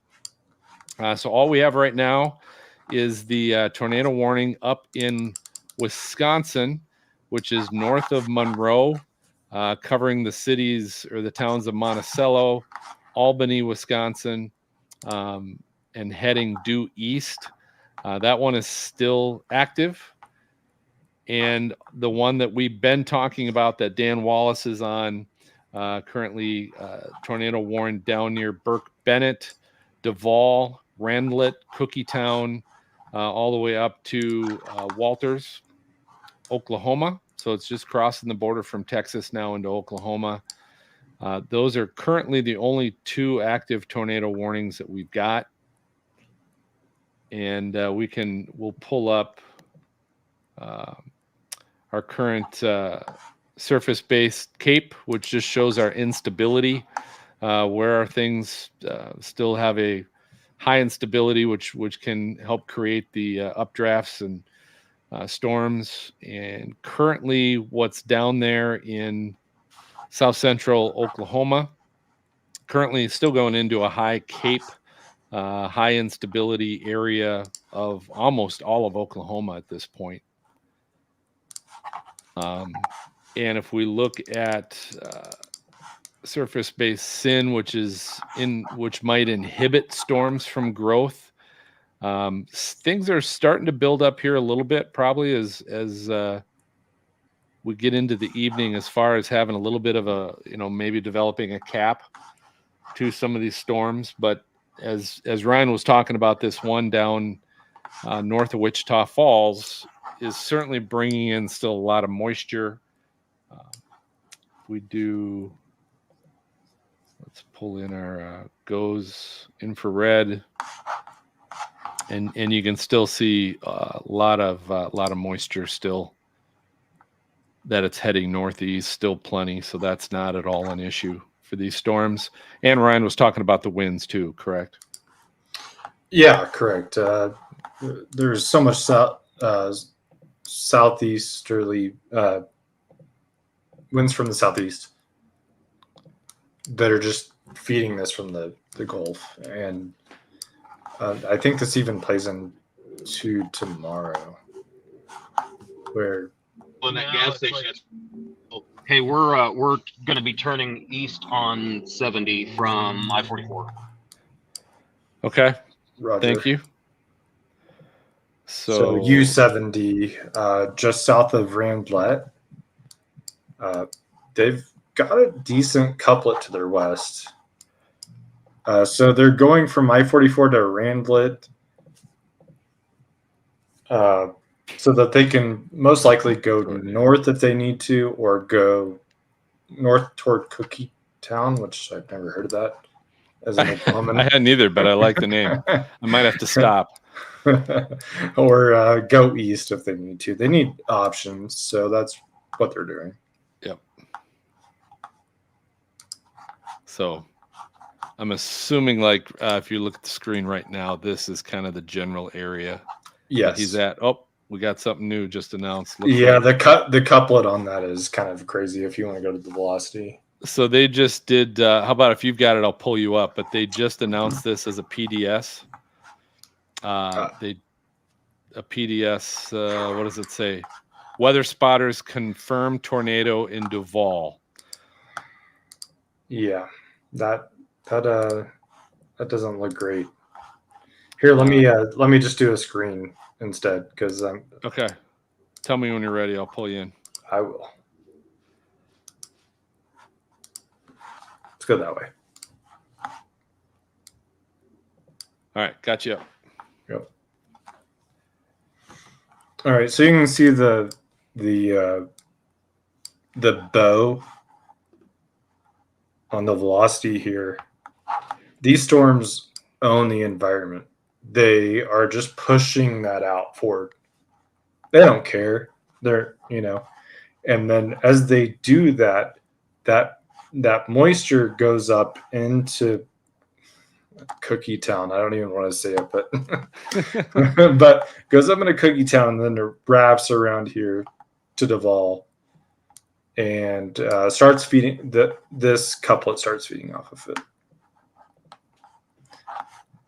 So all we have right now is the tornado warning up in Wisconsin, which is north of Monroe, covering the cities or the towns of Monticello, Albany, Wisconsin, and heading due east. That one is still active. And the one that we've been talking about that Dan Wallace is on, currently tornado warned down near Burke Bennett, Duvall, Randlet, Cookietown, all the way up to Walters, Oklahoma. So it's just crossing the border from Texas now into Oklahoma. Those are currently the only 2 active tornado warnings that we've got. And we'll pull up our current surface-based CAPE, which just shows our instability, where our things still have a high instability, which can help create the updrafts and storms. And currently what's down there in south central Oklahoma, currently still going into a high CAPE, high instability area of almost all of Oklahoma at this point. And if we look at surface-based SIN, which might inhibit storms from growth, things are starting to build up here a little bit, probably as we get into the evening, as far as having a little bit of a, maybe developing a cap to some of these storms. But as Ryan was talking about, this one down north of Wichita Falls is certainly bringing in still a lot of moisture. Let's pull in our GOES infrared, and you can still see a lot of moisture still, that it's heading northeast, still plenty. So that's not at all an issue for these storms. And Ryan was talking about the winds too, correct? Yeah, correct. There's so much southeasterly winds from the southeast that are just feeding this from the Gulf. And I think this even plays in to tomorrow. Where On that gas station. Hey, we're going to be turning east on 70 from I-44. Okay. Roger. Thank you. So U70, just south of Randlet. They've got a decent couplet to their west. So they're going from I-44 to Randlet so that they can most likely go north if they need to, or go north toward Cookie Town, which I've never heard of that. As an Oklahoman. I hadn't either, but I like the name. I might have to stop. Or go east if they need to. They need options, so that's what they're doing. Yep. So I'm assuming, like, if you look at the screen right now, this is kind of the general area that he's at. Oh, we got something new just announced. Looks like. the couplet on that is kind of crazy if you want to go to the velocity. So they just did, how about if you've got it, I'll pull you up, but they just announced this as a PDS. A PDS, what does it say? Weather spotters confirm tornado in Duval. Yeah, that doesn't look great. Here, let me just do a screen instead, because I'm okay. Tell me when you're ready. I'll pull you in. I will. Let's go that way. All right, got you up. Yep. All right, so you can see the bow on the velocity here. These storms own the environment. They are just pushing that out forward. They don't care. They're, and then as they do that, that moisture goes up into Cookie Town. I don't even want to say it, but but goes up into Cookie Town, and then it wraps around here to Duval, and starts feeding. This couplet starts feeding off of it.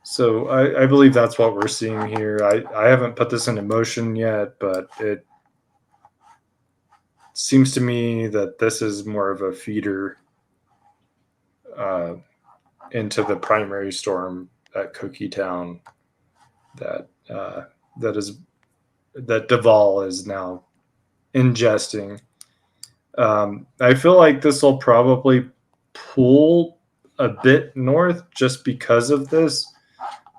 So I believe that's what we're seeing here. I haven't put this into motion yet, but it seems to me that this is more of a feeder into the primary storm at Cookie Town that Duval is now ingesting. I feel like this will probably pull a bit north just because of this,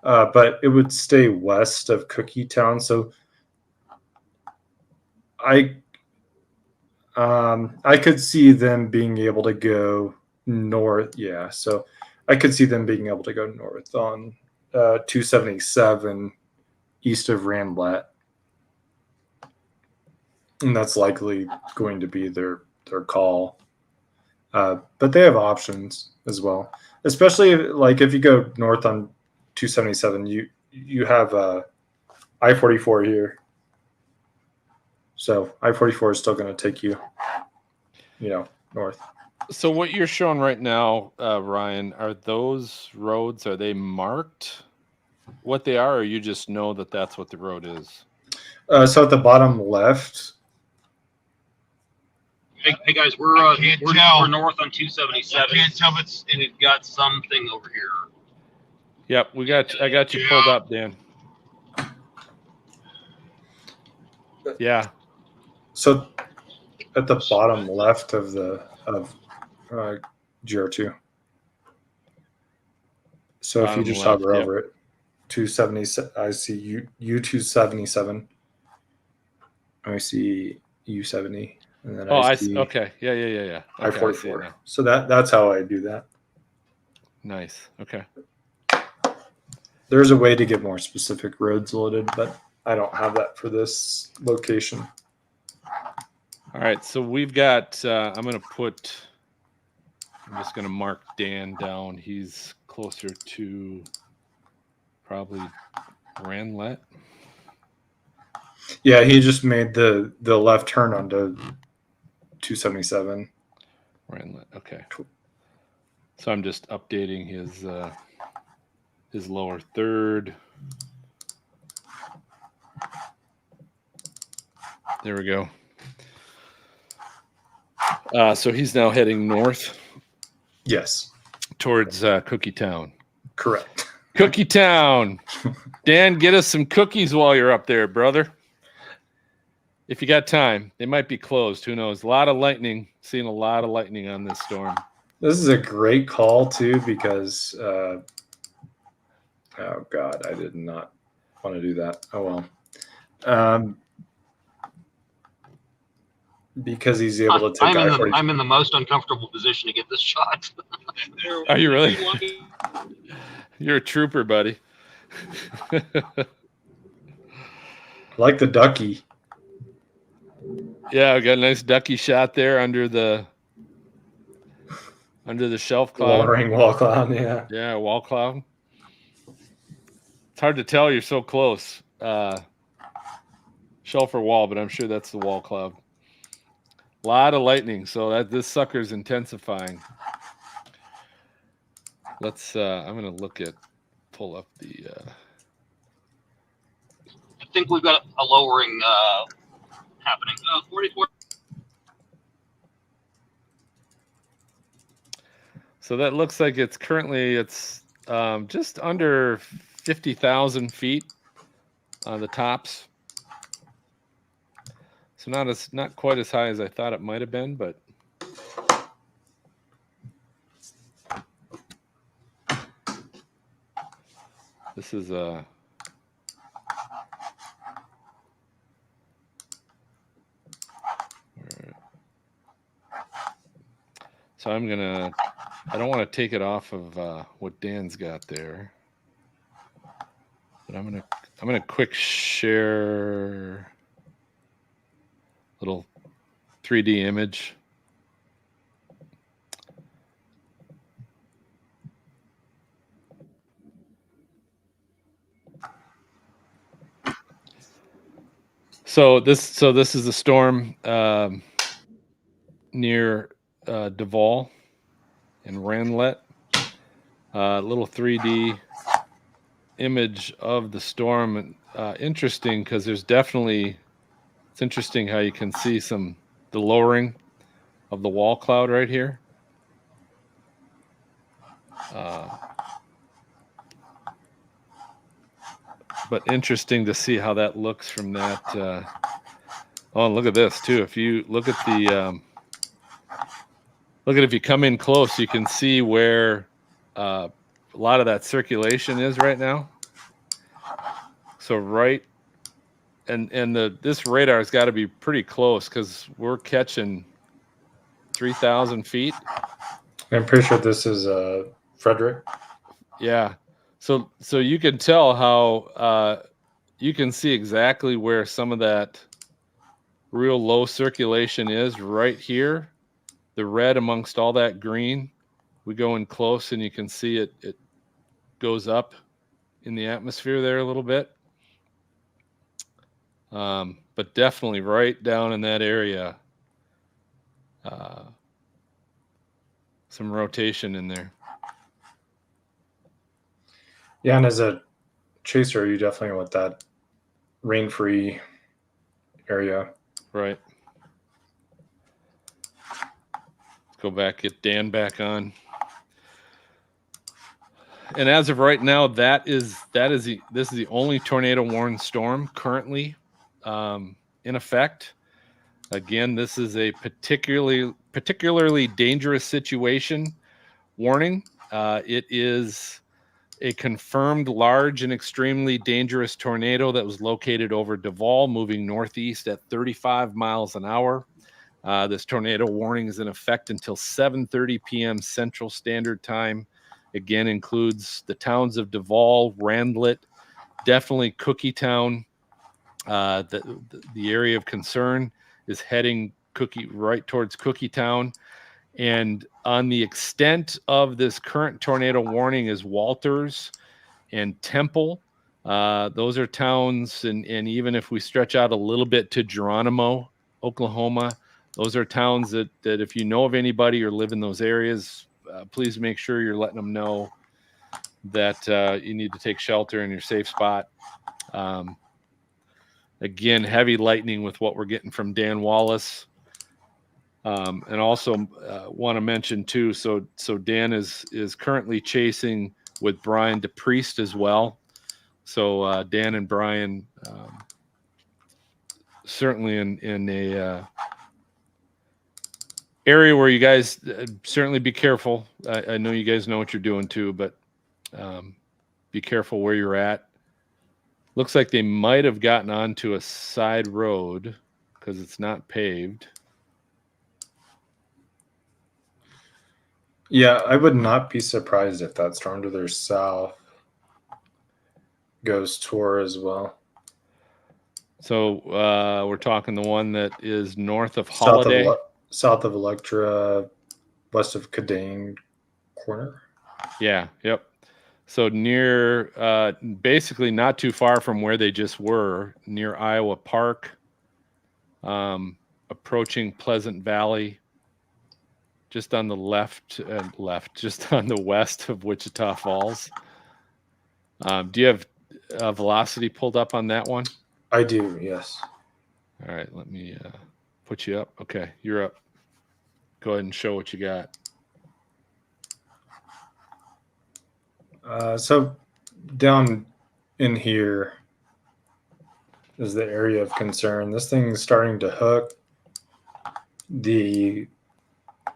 but it would stay west of Cookie Town. So I could see them being able to go north. Yeah, so I could see them being able to go north on 277 east of Randlet. And that's likely going to be their call. But they have options as well. Especially like if you go north on 277, you have I-44 here. So I-44 is still going to take you, north. So what you're showing right now, Ryan, are those roads, are they marked what they are, or you just know that that's what the road is? So at the bottom left. Hey guys, we're north on 277. I can't tell if it's, and it got something over here. Yep, I got you pulled up, Dan. Yeah. So at the bottom left of GR2. So if you just hover over it, 270, I see U277. I see U70, and then I see okay. Yeah. Okay, I-44. So that's how I do that. Nice. Okay. There's a way to get more specific roads loaded, but I don't have that for this location. All right, so we've got, I'm just going to mark Dan down. He's closer to probably Randlet. Yeah, he just made the left turn onto 277. Randlet, okay. So I'm just updating his lower third. There we go. So he's now heading north. Yes. Towards Cookie Town. Correct. Cookie Town. Dan, get us some cookies while you're up there, brother. If you got time. They might be closed. Who knows? A lot of lightning. Seeing a lot of lightning on this storm. This is a great call, too, because... oh, God. I did not want to do that. Oh, well. Because he's able to take I'm in the most uncomfortable position to get this shot. Are you really? You're a trooper, buddy. Like the ducky. Yeah, I got a nice ducky shot there under the shelf cloud. Lowering wall cloud, yeah. Yeah, wall cloud. It's hard to tell. You're so close. Shelf or wall, but I'm sure that's the wall cloud. A lot of lightning, so this sucker's intensifying. Let's. I'm gonna pull up the. I think we've got a lowering happening. 44. So that looks like it's currently just under 50,000 feet on the tops. So not quite as high as I thought it might have been, but this is so I don't want to take it off of what Dan's got there, but I'm gonna quick share little 3D image. So this is the storm near Duval and Ranlet. Little 3D image of the storm. Interesting because there's definitely. It's interesting how you can see the lowering of the wall cloud right here. But interesting to see how that looks from that. Oh, and look at this too. If you look at if you come in close, you can see where a lot of that circulation is right now. So right. And this radar has got to be pretty close because we're catching 3,000 feet. I'm pretty sure this is Frederick. Yeah. So you can tell how you can see exactly where some of that real low circulation is right here. The red amongst all that green. We go in close and you can see it goes up in the atmosphere there a little bit. But definitely right down in that area, some rotation in there. Yeah, and as a chaser, you definitely want that rain-free area. Right. Let's go back, get Dan back on. And as of right now, this is the only tornado warned storm currently in effect. Again, this is a particularly dangerous situation warning. It is a confirmed large and extremely dangerous tornado that was located over Duval, moving northeast at 35 miles an hour. This tornado warning is in effect until 7:30 p.m. Central Standard Time. Again, includes the towns of Duval, Randlet, definitely Cookie Town. The area of concern is heading right towards Cookie Town. And on the extent of this current tornado warning is Walters and Temple. Those are towns, and even if we stretch out a little bit to Geronimo, Oklahoma, those are towns that if you know of anybody or live in those areas, please make sure you're letting them know that you need to take shelter in your safe spot. Again, heavy lightning with what we're getting from Dan Wallace. And also want to mention too, so Dan is currently chasing with Brian DePriest as well. So Dan and Brian certainly in a area where you guys certainly be careful. I know you guys know what you're doing too, but be careful where you're at. Looks like they might have gotten onto a side road because it's not paved. Yeah, I would not be surprised if that storm to their south goes toward as well. So we're talking the one that is north of Holiday. South of Electra, west of Cadane corner. Yeah, yep. So near, basically not too far from where they just were, near Iowa Park, approaching Pleasant Valley, just on the just on the west of Wichita Falls. Do you have velocity pulled up on that one? I do, yes. All right, let me put you up. Okay, you're up. Go ahead and show what you got. So down in here is the area of concern. This thing is starting to hook. The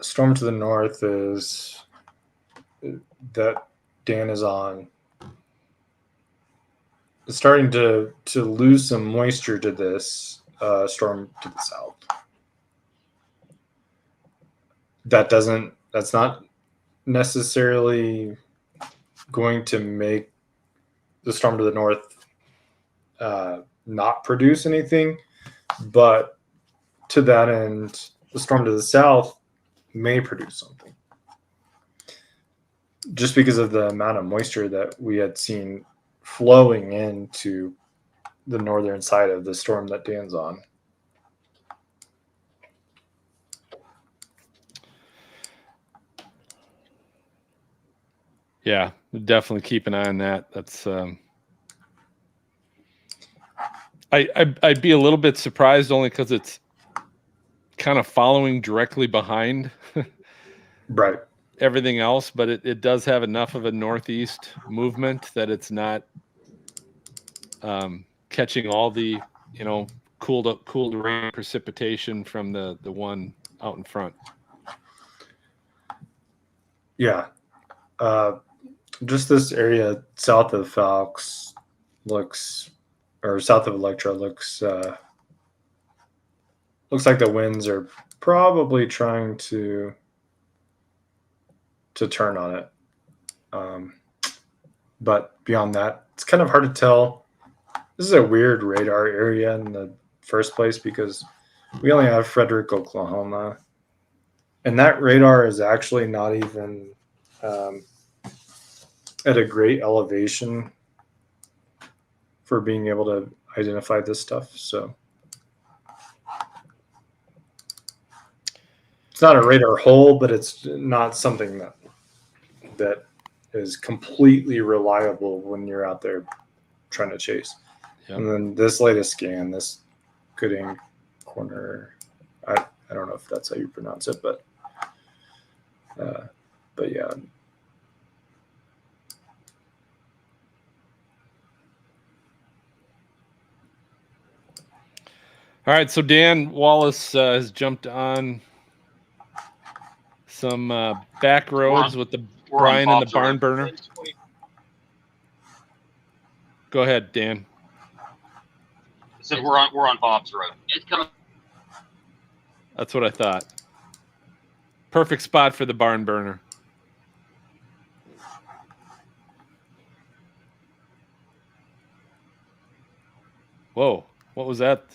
storm to the north is that Dan is on. It's starting to lose some moisture to this storm to the south. That's not necessarily going to make the storm to the north not produce anything, but to that end, the storm to the south may produce something, just because of the amount of moisture that we had seen flowing into the northern side of the storm that Dan's on. Yeah, definitely keep an eye on that. That's I'd be a little bit surprised only because it's kind of following directly behind right everything else, but it does have enough of a northeast movement that it's not catching all the cooled rain precipitation from the one out in front. Yeah. Just this area south of Falks or south of Electro looks like the winds are probably trying to turn on it. But beyond that, it's kind of hard to tell. This is a weird radar area in the first place because we only have Frederick, Oklahoma. And that radar is actually not even at a great elevation for being able to identify this stuff. So it's not a radar hole, but it's not something that is completely reliable when you're out there trying to chase. Yep. And then this latest scan, this Gooding corner, I don't know if that's how you pronounce it, but yeah. All right, so Dan Wallace has jumped on some back roads with the Brian and the barn burner. Go ahead, Dan. So we're on Bob's Road. It's coming. That's what I thought. Perfect spot for the barn burner. Whoa, what was that? What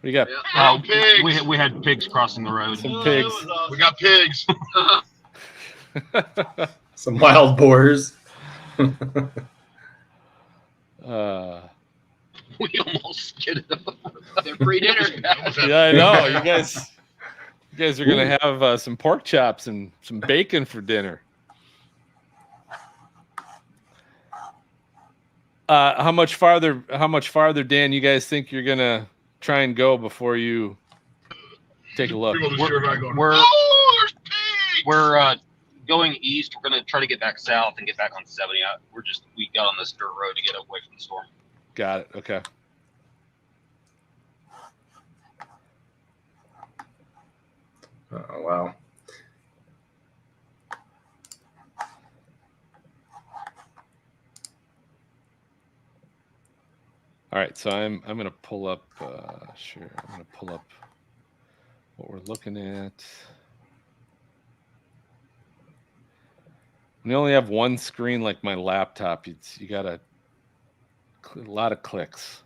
do you got? Yeah, pigs. We had pigs crossing the road. Some pigs. Awesome. We got pigs. Some wild boars. We almost get it. They're free dinner. Yeah, I know. You guys are gonna have some pork chops and some bacon for dinner. How much farther, Dan, you guys think you're gonna try and go before you take a look? We're going east. We're gonna try to get back south and get back on 70. We got on this dirt road to get away from the storm. Got it. Okay. Oh, wow. All right, so I'm going to pull up. I'm going to pull up what we're looking at. We only have one screen like my laptop. You got a lot of clicks.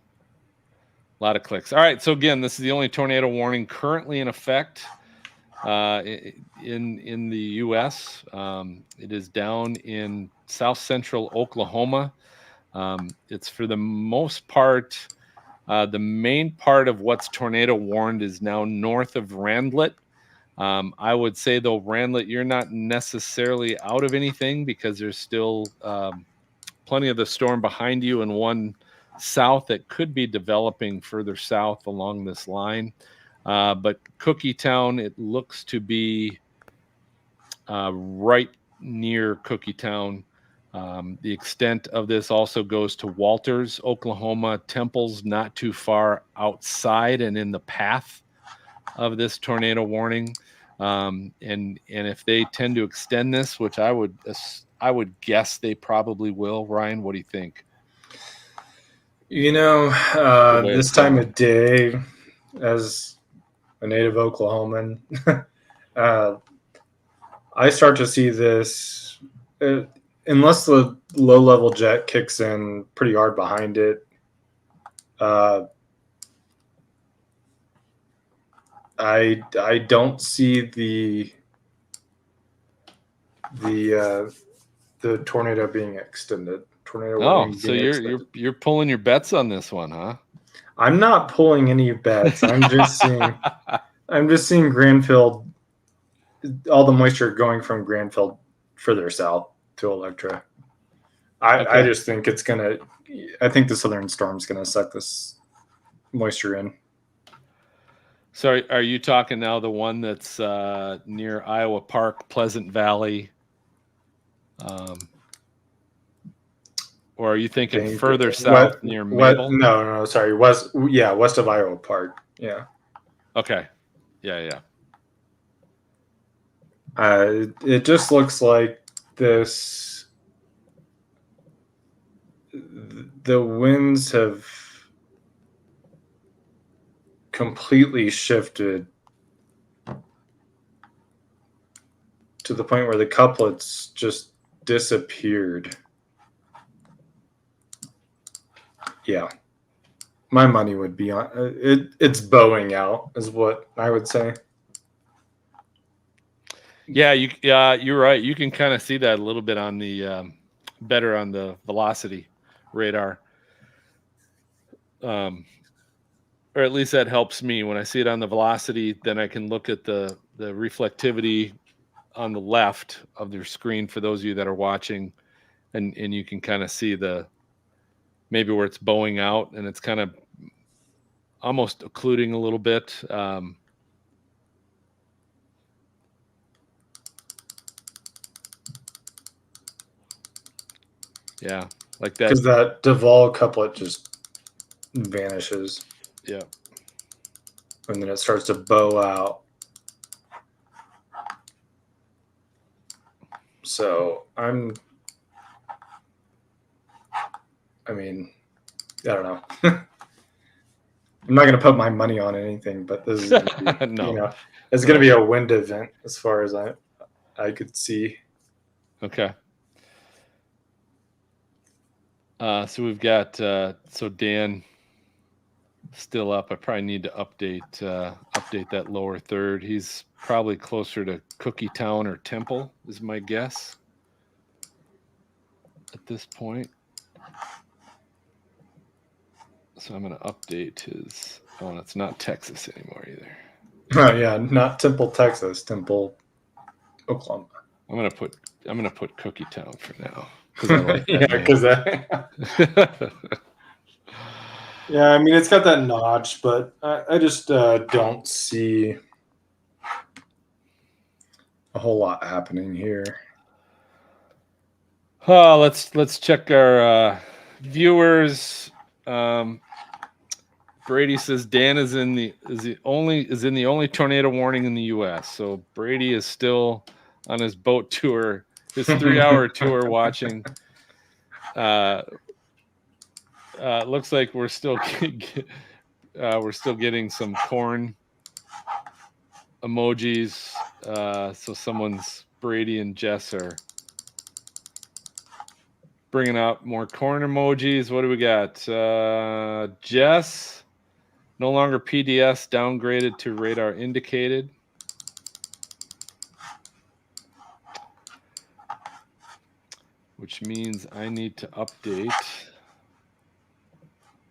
All right, so again, this is the only tornado warning currently in effect in the U.S. It is down in south central Oklahoma. It's for the most part, the main part of what's tornado warned is now north of Randlet. I would say, though, Randlet, you're not necessarily out of anything because there's still plenty of the storm behind you and one south that could be developing further south along this line. But Cookietown, it looks to be right near Cookietown. The extent of this also goes to Walters, Oklahoma. Temple's not too far outside and in the path of this tornado warning. And if they tend to extend this, which I would guess they probably will. Ryan, what do you think? You know, this time of day, as a native Oklahoman, I start to see this. Unless the low-level jet kicks in pretty hard behind it, I don't see the tornado being extended. So you're pulling your bets on this one, huh? I'm not pulling any bets. I'm just seeing Granville, all the moisture going from Granville further south to Electro. I just think I think the southern storm's gonna suck this moisture in. So are you talking now the one that's near Iowa Park, Pleasant Valley? Or are you thinking further south near Mabel? No, sorry. West of Iowa Park. Yeah. Okay. Yeah. It just looks like this. The winds have completely shifted to the point where the couplets just disappeared. Yeah, my money would be on it. It's bowing out, is what I would say. Yeah, you're right. You can kind of see that a little bit on the better on the velocity radar, or at least that helps me when I see it on the velocity. Then I can look at the reflectivity on the left of your screen for those of you that are watching, and you can kind of see maybe where it's bowing out and it's kind of almost occluding a little bit. Yeah, like that. Because that Duval couplet just vanishes. Yeah. And then it starts to bow out. So I don't know. I'm not going to put my money on anything, but this is gonna be, no. It's going to be a wind event as far as I could see. Okay. So we've got so Dan still up. I probably need to update that lower third. He's probably closer to Cookietown or Temple is my guess at this point. So I'm going to update his. Oh, it's not Texas anymore either. Oh yeah, not Temple, Texas. Temple, Oklahoma. I'm going to put I'm gonna put Cookie Town for now because I like that. Yeah, because yeah, I mean it's got that notch, but I just don't see a whole lot happening here. Let's check our viewers. Brady says Dan is in the only tornado warning in the U.S. So Brady is still on his boat tour, his 3-hour tour, watching. Looks like we're still getting some corn emojis. So someone's Brady and Jess are bringing up more corn emojis. What do we got? Jess, no longer PDS, downgraded to radar indicated. Which means I need to update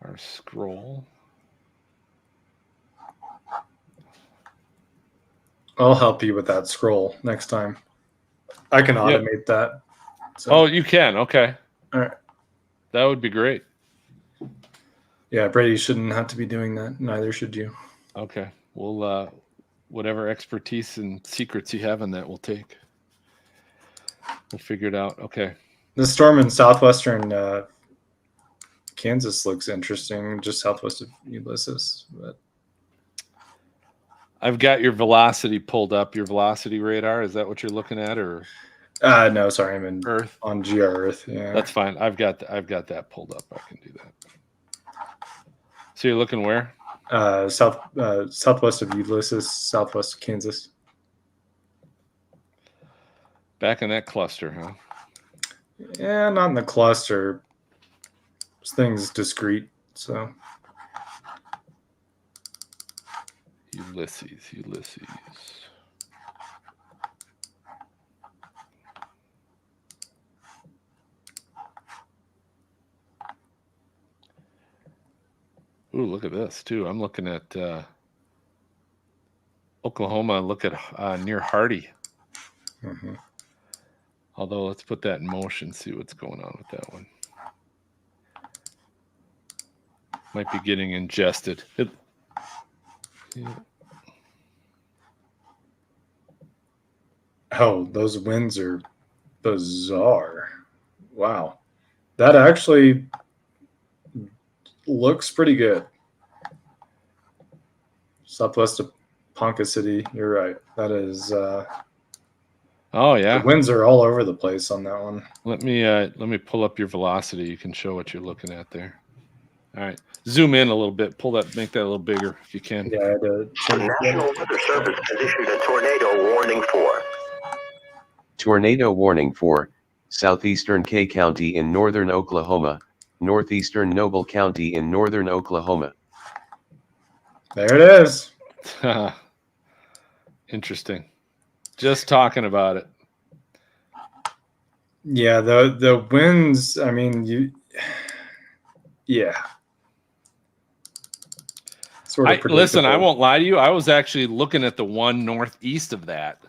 our scroll. I'll help you with that scroll next time. I can automate that. So. Oh, you can? Okay. All right. That would be great. Yeah, Brady shouldn't have to be doing that. Neither should you. Okay. We'll whatever expertise and secrets you have in that, we'll take. We'll figure it out. Okay. The storm in southwestern Kansas looks interesting, just southwest of Ulysses. But I've got your velocity pulled up. Your velocity radar. Is that what you're looking at, or? No, sorry, I'm in Earth on GR Earth. Yeah, that's fine. I've got that pulled up. I can do that. So you're looking where? Southwest of Ulysses, southwest of Kansas. Back in that cluster, huh? Yeah, not in the cluster. This thing's discrete, so. Ulysses. Ooh, look at this too. I'm looking at Oklahoma. Look at near Hardy. Mm-hmm. Although let's put that in motion, see what's going on with that one. Might be getting ingested. Yeah. Oh, those winds are bizarre. Wow. That actually looks pretty good. Southwest of Ponca City. You're right. That is oh yeah. The winds are all over the place on that one. Let me pull up your velocity. You can show what you're looking at there. All right. Zoom in a little bit. Make that a little bigger if you can. Yeah, the National Weather Service has issued a tornado warning for. Tornado warning for southeastern K County in northern Oklahoma, northeastern Noble County in northern Oklahoma. There it is. Interesting. Just talking about it. Yeah, the winds, I mean, yeah. Sort of listen, I won't lie to you. I was actually looking at the one northeast of that.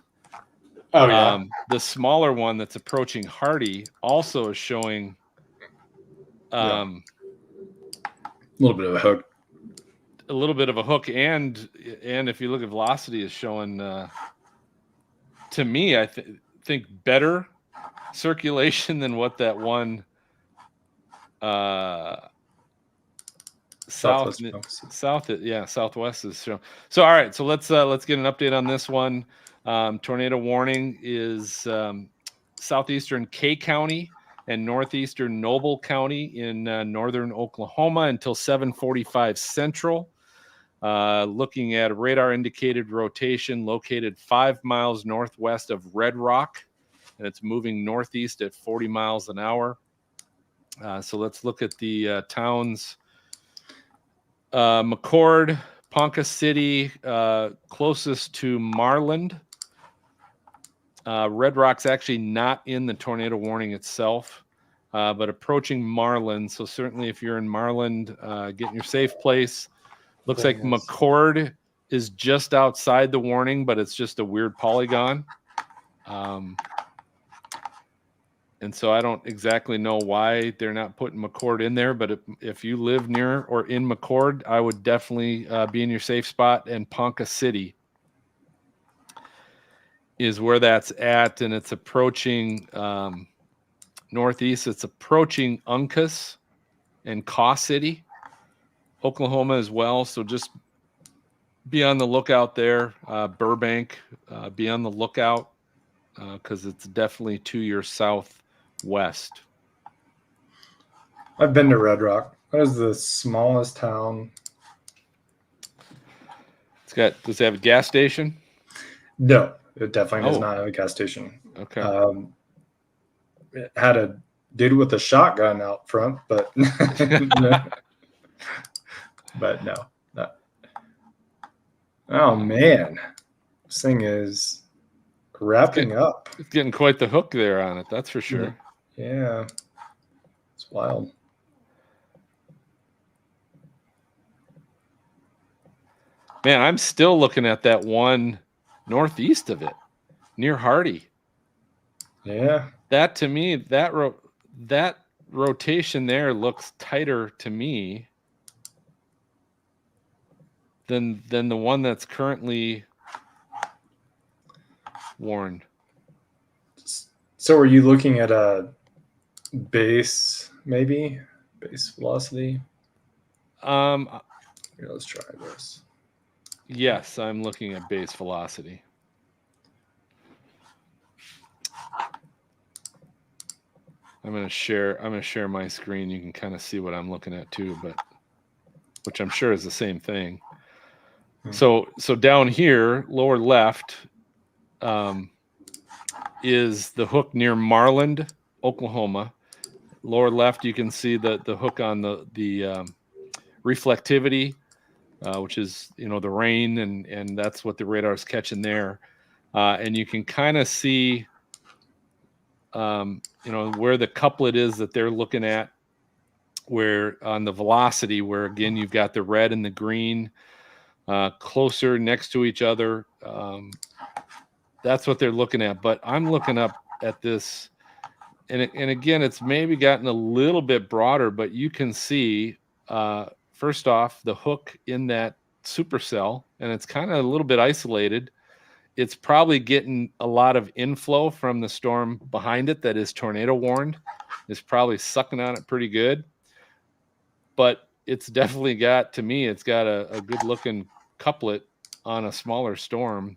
Oh, yeah. The smaller one that's approaching Hardy also is showing a little bit of a hook. A little bit of a hook, and if you look at velocity, is showing to me, I think better circulation than what that one southwest is showing. So all right, so let's get an update on this one. Tornado warning is southeastern K County and northeastern Noble County in northern Oklahoma until 7:45 Central. Looking at a radar indicated rotation located 5 miles northwest of Red Rock, and it's moving northeast at 40 miles an hour. So let's look at the towns. McCord, Ponca City, closest to Marland. Red Rock's actually not in the tornado warning itself, but approaching Marland. So certainly if you're in Marland, get in your safe place. Looks like McCord is just outside the warning, but it's just a weird polygon. And so I don't exactly know why they're not putting McCord in there, but if you live near or in McCord, I would definitely be in your safe spot. And Ponca City is where that's at, and it's approaching northeast. It's approaching Uncas and Caw City, Oklahoma as well. So just be on the lookout there. Burbank, be on the lookout because it's definitely to your southwest. I've been to Red Rock. That is the smallest town. Does it have a gas station? No, it definitely does not have a gas station. Okay. It had a dude with a shotgun out front, but but no. Oh man, this thing is wrapping up. It's getting quite the hook there on it, that's for sure. Yeah, it's wild. Man, I'm still looking at that one northeast of it, near Hardy. Yeah. That to me, that rotation there looks tighter to me than the one that's currently warned. So are you looking at a base, maybe? Base velocity? Here, let's try this. Yes, I'm looking at base velocity. I'm gonna share my screen. You can kind of see what I'm looking at too, but which I'm sure is the same thing. So down here, lower left, is the hook near Marland, Oklahoma. Lower left, you can see the hook on the reflectivity, which is the rain, and that's what the radar is catching there. And you can kind of see where the couplet is that they're looking at, where on the velocity, where again you've got the red and the green closer next to each other. That's what they're looking at. But I'm looking up at this, and again, it's maybe gotten a little bit broader, but you can see first off the hook in that supercell, and it's kind of a little bit isolated. It's probably getting a lot of inflow from the storm behind it that is tornado warned. It's probably sucking on it pretty good. But it's definitely got, to me, it's got a good looking couplet on a smaller storm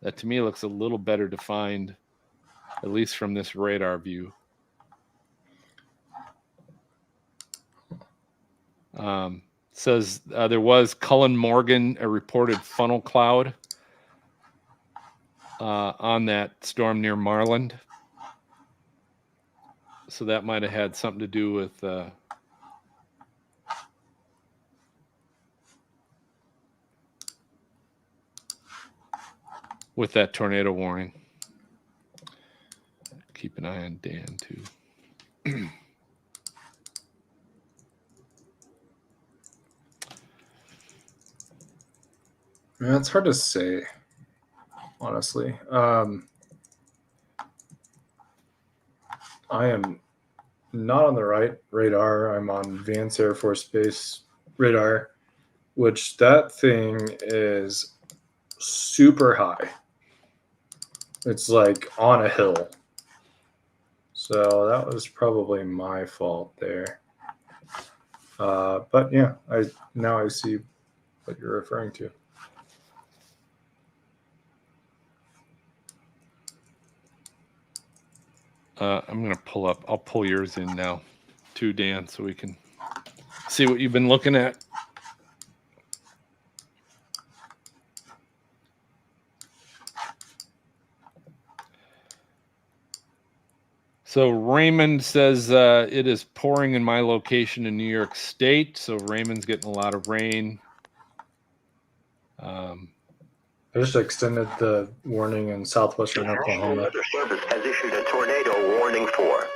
that to me looks a little better defined, at least from this radar view. Says there was Cullen Morgan, a reported funnel cloud on that storm near Marland. So that might have had something to do with that tornado warning. Keep an eye on Dan too. Yeah, it's hard to say, honestly. I am not on the right radar. I'm on Vance Air Force Base radar, which that thing is super high. It's like on a hill. So that was probably my fault there. But yeah, now I see what you're referring to. I'm going to I'll pull yours in now too, Dan, so we can see what you've been looking at. So Raymond says it is pouring in my location in New York State. So Raymond's getting a lot of rain. I just extended the warning in southwestern Oklahoma. The Weather Service has issued a tornado warning for.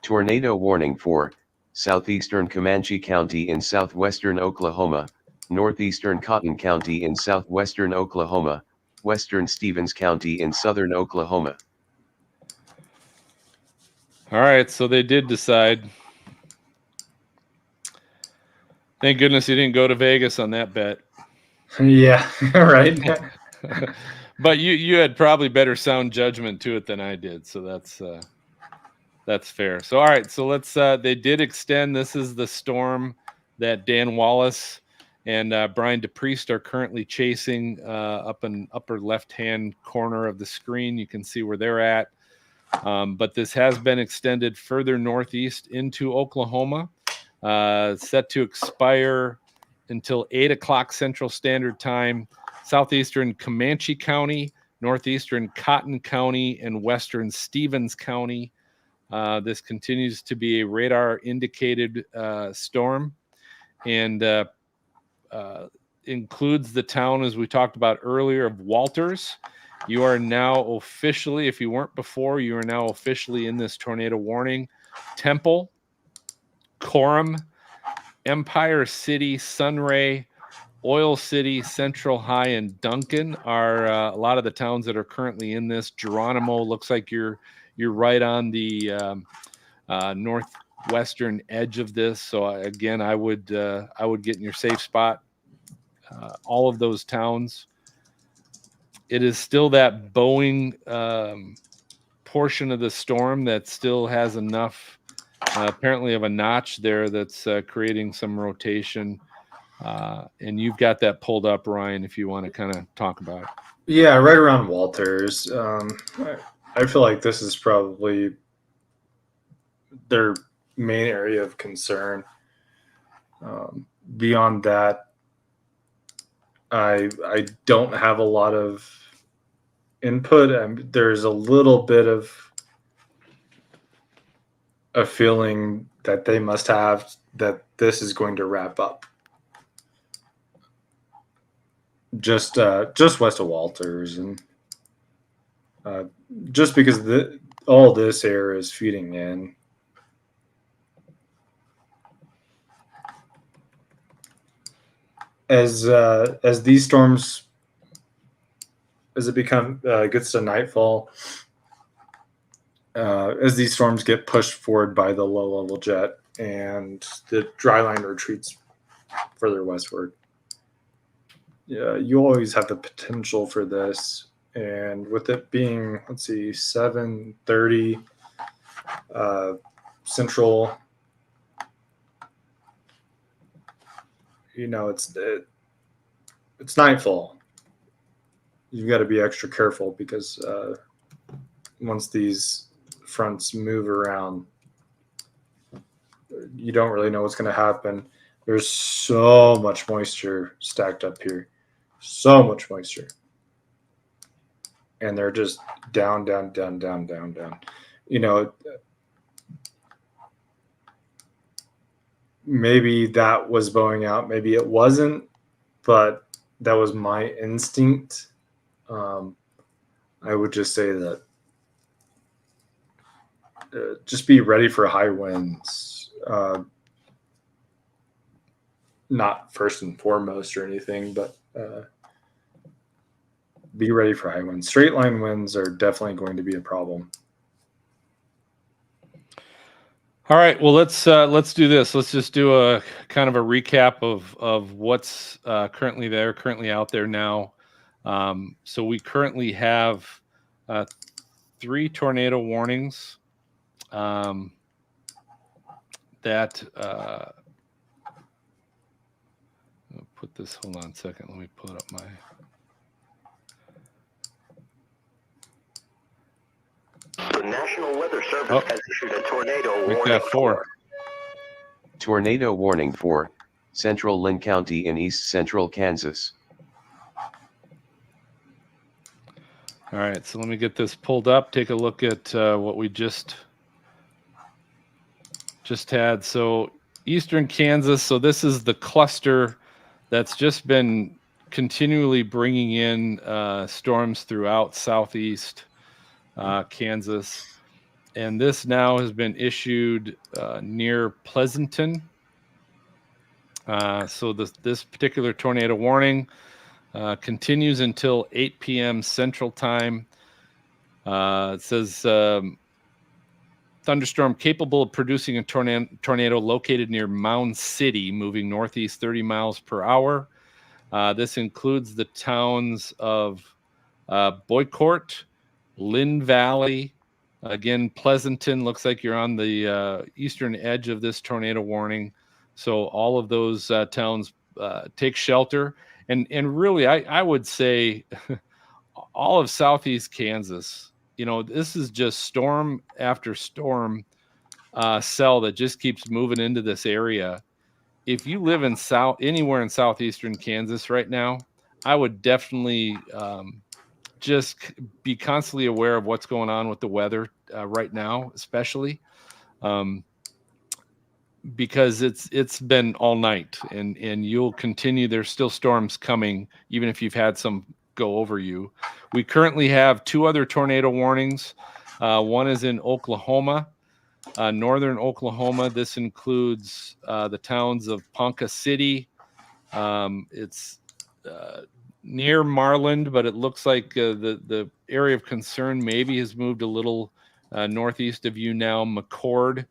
Tornado warning for southeastern Comanche County in southwestern Oklahoma, northeastern Cotton County in southwestern Oklahoma, western Stevens County in southern Oklahoma. All right, so they did decide. Thank goodness you didn't go to Vegas on that bet. Yeah, right. But you had probably better sound judgment to it than I did, so that's fair. So all right, so let's they did extend. This is the storm that Dan Wallace and Brian DePriest are currently chasing up in upper left-hand corner of the screen. You can see where they're at. But this has been extended further northeast into Oklahoma, set to expire until 8 o'clock Central Standard Time, southeastern Comanche County, northeastern Cotton County, and western Stevens County. This continues to be a radar-indicated storm, and includes the town, as we talked about earlier, of Walters. You are now officially, if you weren't before, you are now officially in this tornado warning. Temple, Coram, Empire City, Sunray, Oil City, Central High, and Duncan are a lot of the towns that are currently in this. Geronimo looks like you're right on the northwestern edge of this. So again, I would get in your safe spot. All of those towns. It is still that Boeing portion of the storm that still has enough, apparently, of a notch there that's creating some rotation. And you've got that pulled up, Ryan, if you want to kind of talk about it. Yeah, right around Walters. I feel like this is probably their main area of concern. Beyond that, I don't have a lot of input. There's a little bit of a feeling that they must have that this is going to wrap up. Just west of Walters, and just because all this air is feeding in. As these storms, as it gets to nightfall, as these storms get pushed forward by the low level jet and the dry line retreats further westward, you always have the potential for this. And with it being, 7:30 Central, it's nightfall. You've got to be extra careful because once these fronts move around, you don't really know what's going to happen. There's so much moisture stacked up here. So much moisture. And they're just down. Maybe that was blowing out. Maybe it wasn't, but that was my instinct. I would just say that just be ready for high winds. Not first and foremost or anything, but be ready for high winds. Straight line winds are definitely going to be a problem. All right, well, let's do this. Let's just do a kind of a recap of what's currently out there now. So we currently have 3 tornado warnings that I'll put this. Hold on a second. Let me pull up my. The National Weather Service has issued a tornado Make warning. that 4. Tornado warning for Central Linn County in east central Kansas. All right, so let me get this pulled up. Take a look at what we just had. So eastern Kansas. So this is the cluster that's just been continually bringing in storms throughout southeast Kansas. And this now has been issued near Pleasanton. So this particular tornado warning continues until 8 p.m. Central Time. It says thunderstorm capable of producing a tornado located near Mound City, moving northeast 30 miles per hour. This includes the towns of Boycourt, Lynn Valley. Again, Pleasanton looks like you're on the eastern edge of this tornado warning. So all of those towns take shelter. And really, I would say all of southeast Kansas, this is just storm after storm cell that just keeps moving into this area. If you live in anywhere in southeastern Kansas right now, I would definitely just be constantly aware of what's going on with the weather right now, especially because it's been all night, and you'll continue. There's still storms coming, even if you've had some go over you. We currently have 2 other tornado warnings. One is in Oklahoma, northern Oklahoma. This includes the towns of Ponca City. It's near Marland, but it looks like the area of concern maybe has moved a little northeast of you now. McCord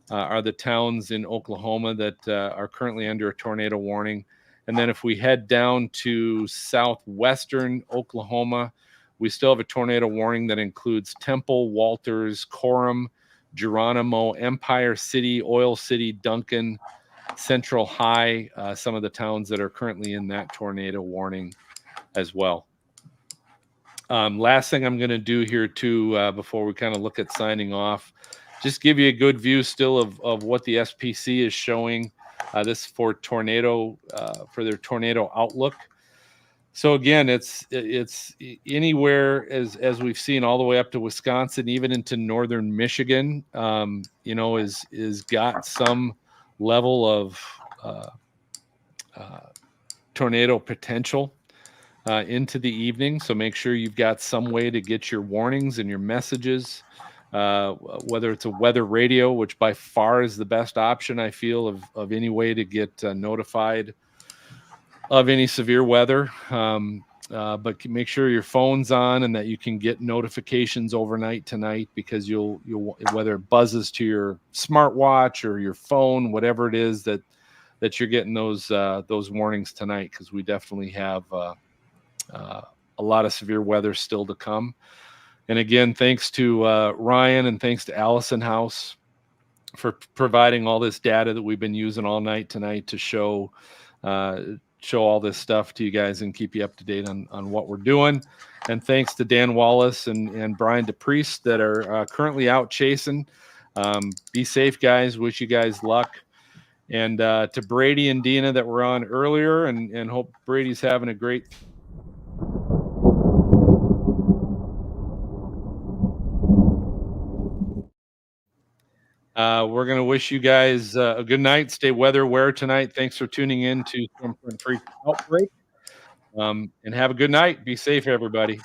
are the towns in Oklahoma that are currently under a tornado warning. And then if we head down to southwestern Oklahoma, we still have a tornado warning that includes Temple, Walters, Coram, Geronimo, Empire City, Oil City, Duncan, Central High, some of the towns that are currently in that tornado warning as well. Last thing I'm going to do here too, before we kind of look at signing off, just give you a good view still of what the SPC is showing. This for tornado, for their tornado outlook. So again, it's anywhere as we've seen all the way up to Wisconsin, even into northern Michigan. Is got some level of tornado potential into the evening. So make sure you've got some way to get your warnings and your messages. Whether it's a weather radio, which by far is the best option, I feel, of any way to get notified of any severe weather. But make sure your phone's on and that you can get notifications overnight tonight, because you'll whether it buzzes to your smartwatch or your phone, whatever it is that you're getting those warnings tonight, because we definitely have a lot of severe weather still to come. And again, thanks to Ryan and thanks to Allison House for providing all this data that we've been using all night tonight to show all this stuff to you guys and keep you up to date on what we're doing. And thanks to Dan Wallace and Brian DePriest that are currently out chasing. Be safe, guys. Wish you guys luck. And to Brady and Dina that were on earlier, and hope Brady's having a great we're going to wish you guys a good night. Stay weather aware tonight. Thanks for tuning in to Stormfront Freak Outbreak. And have a good night. Be safe, everybody.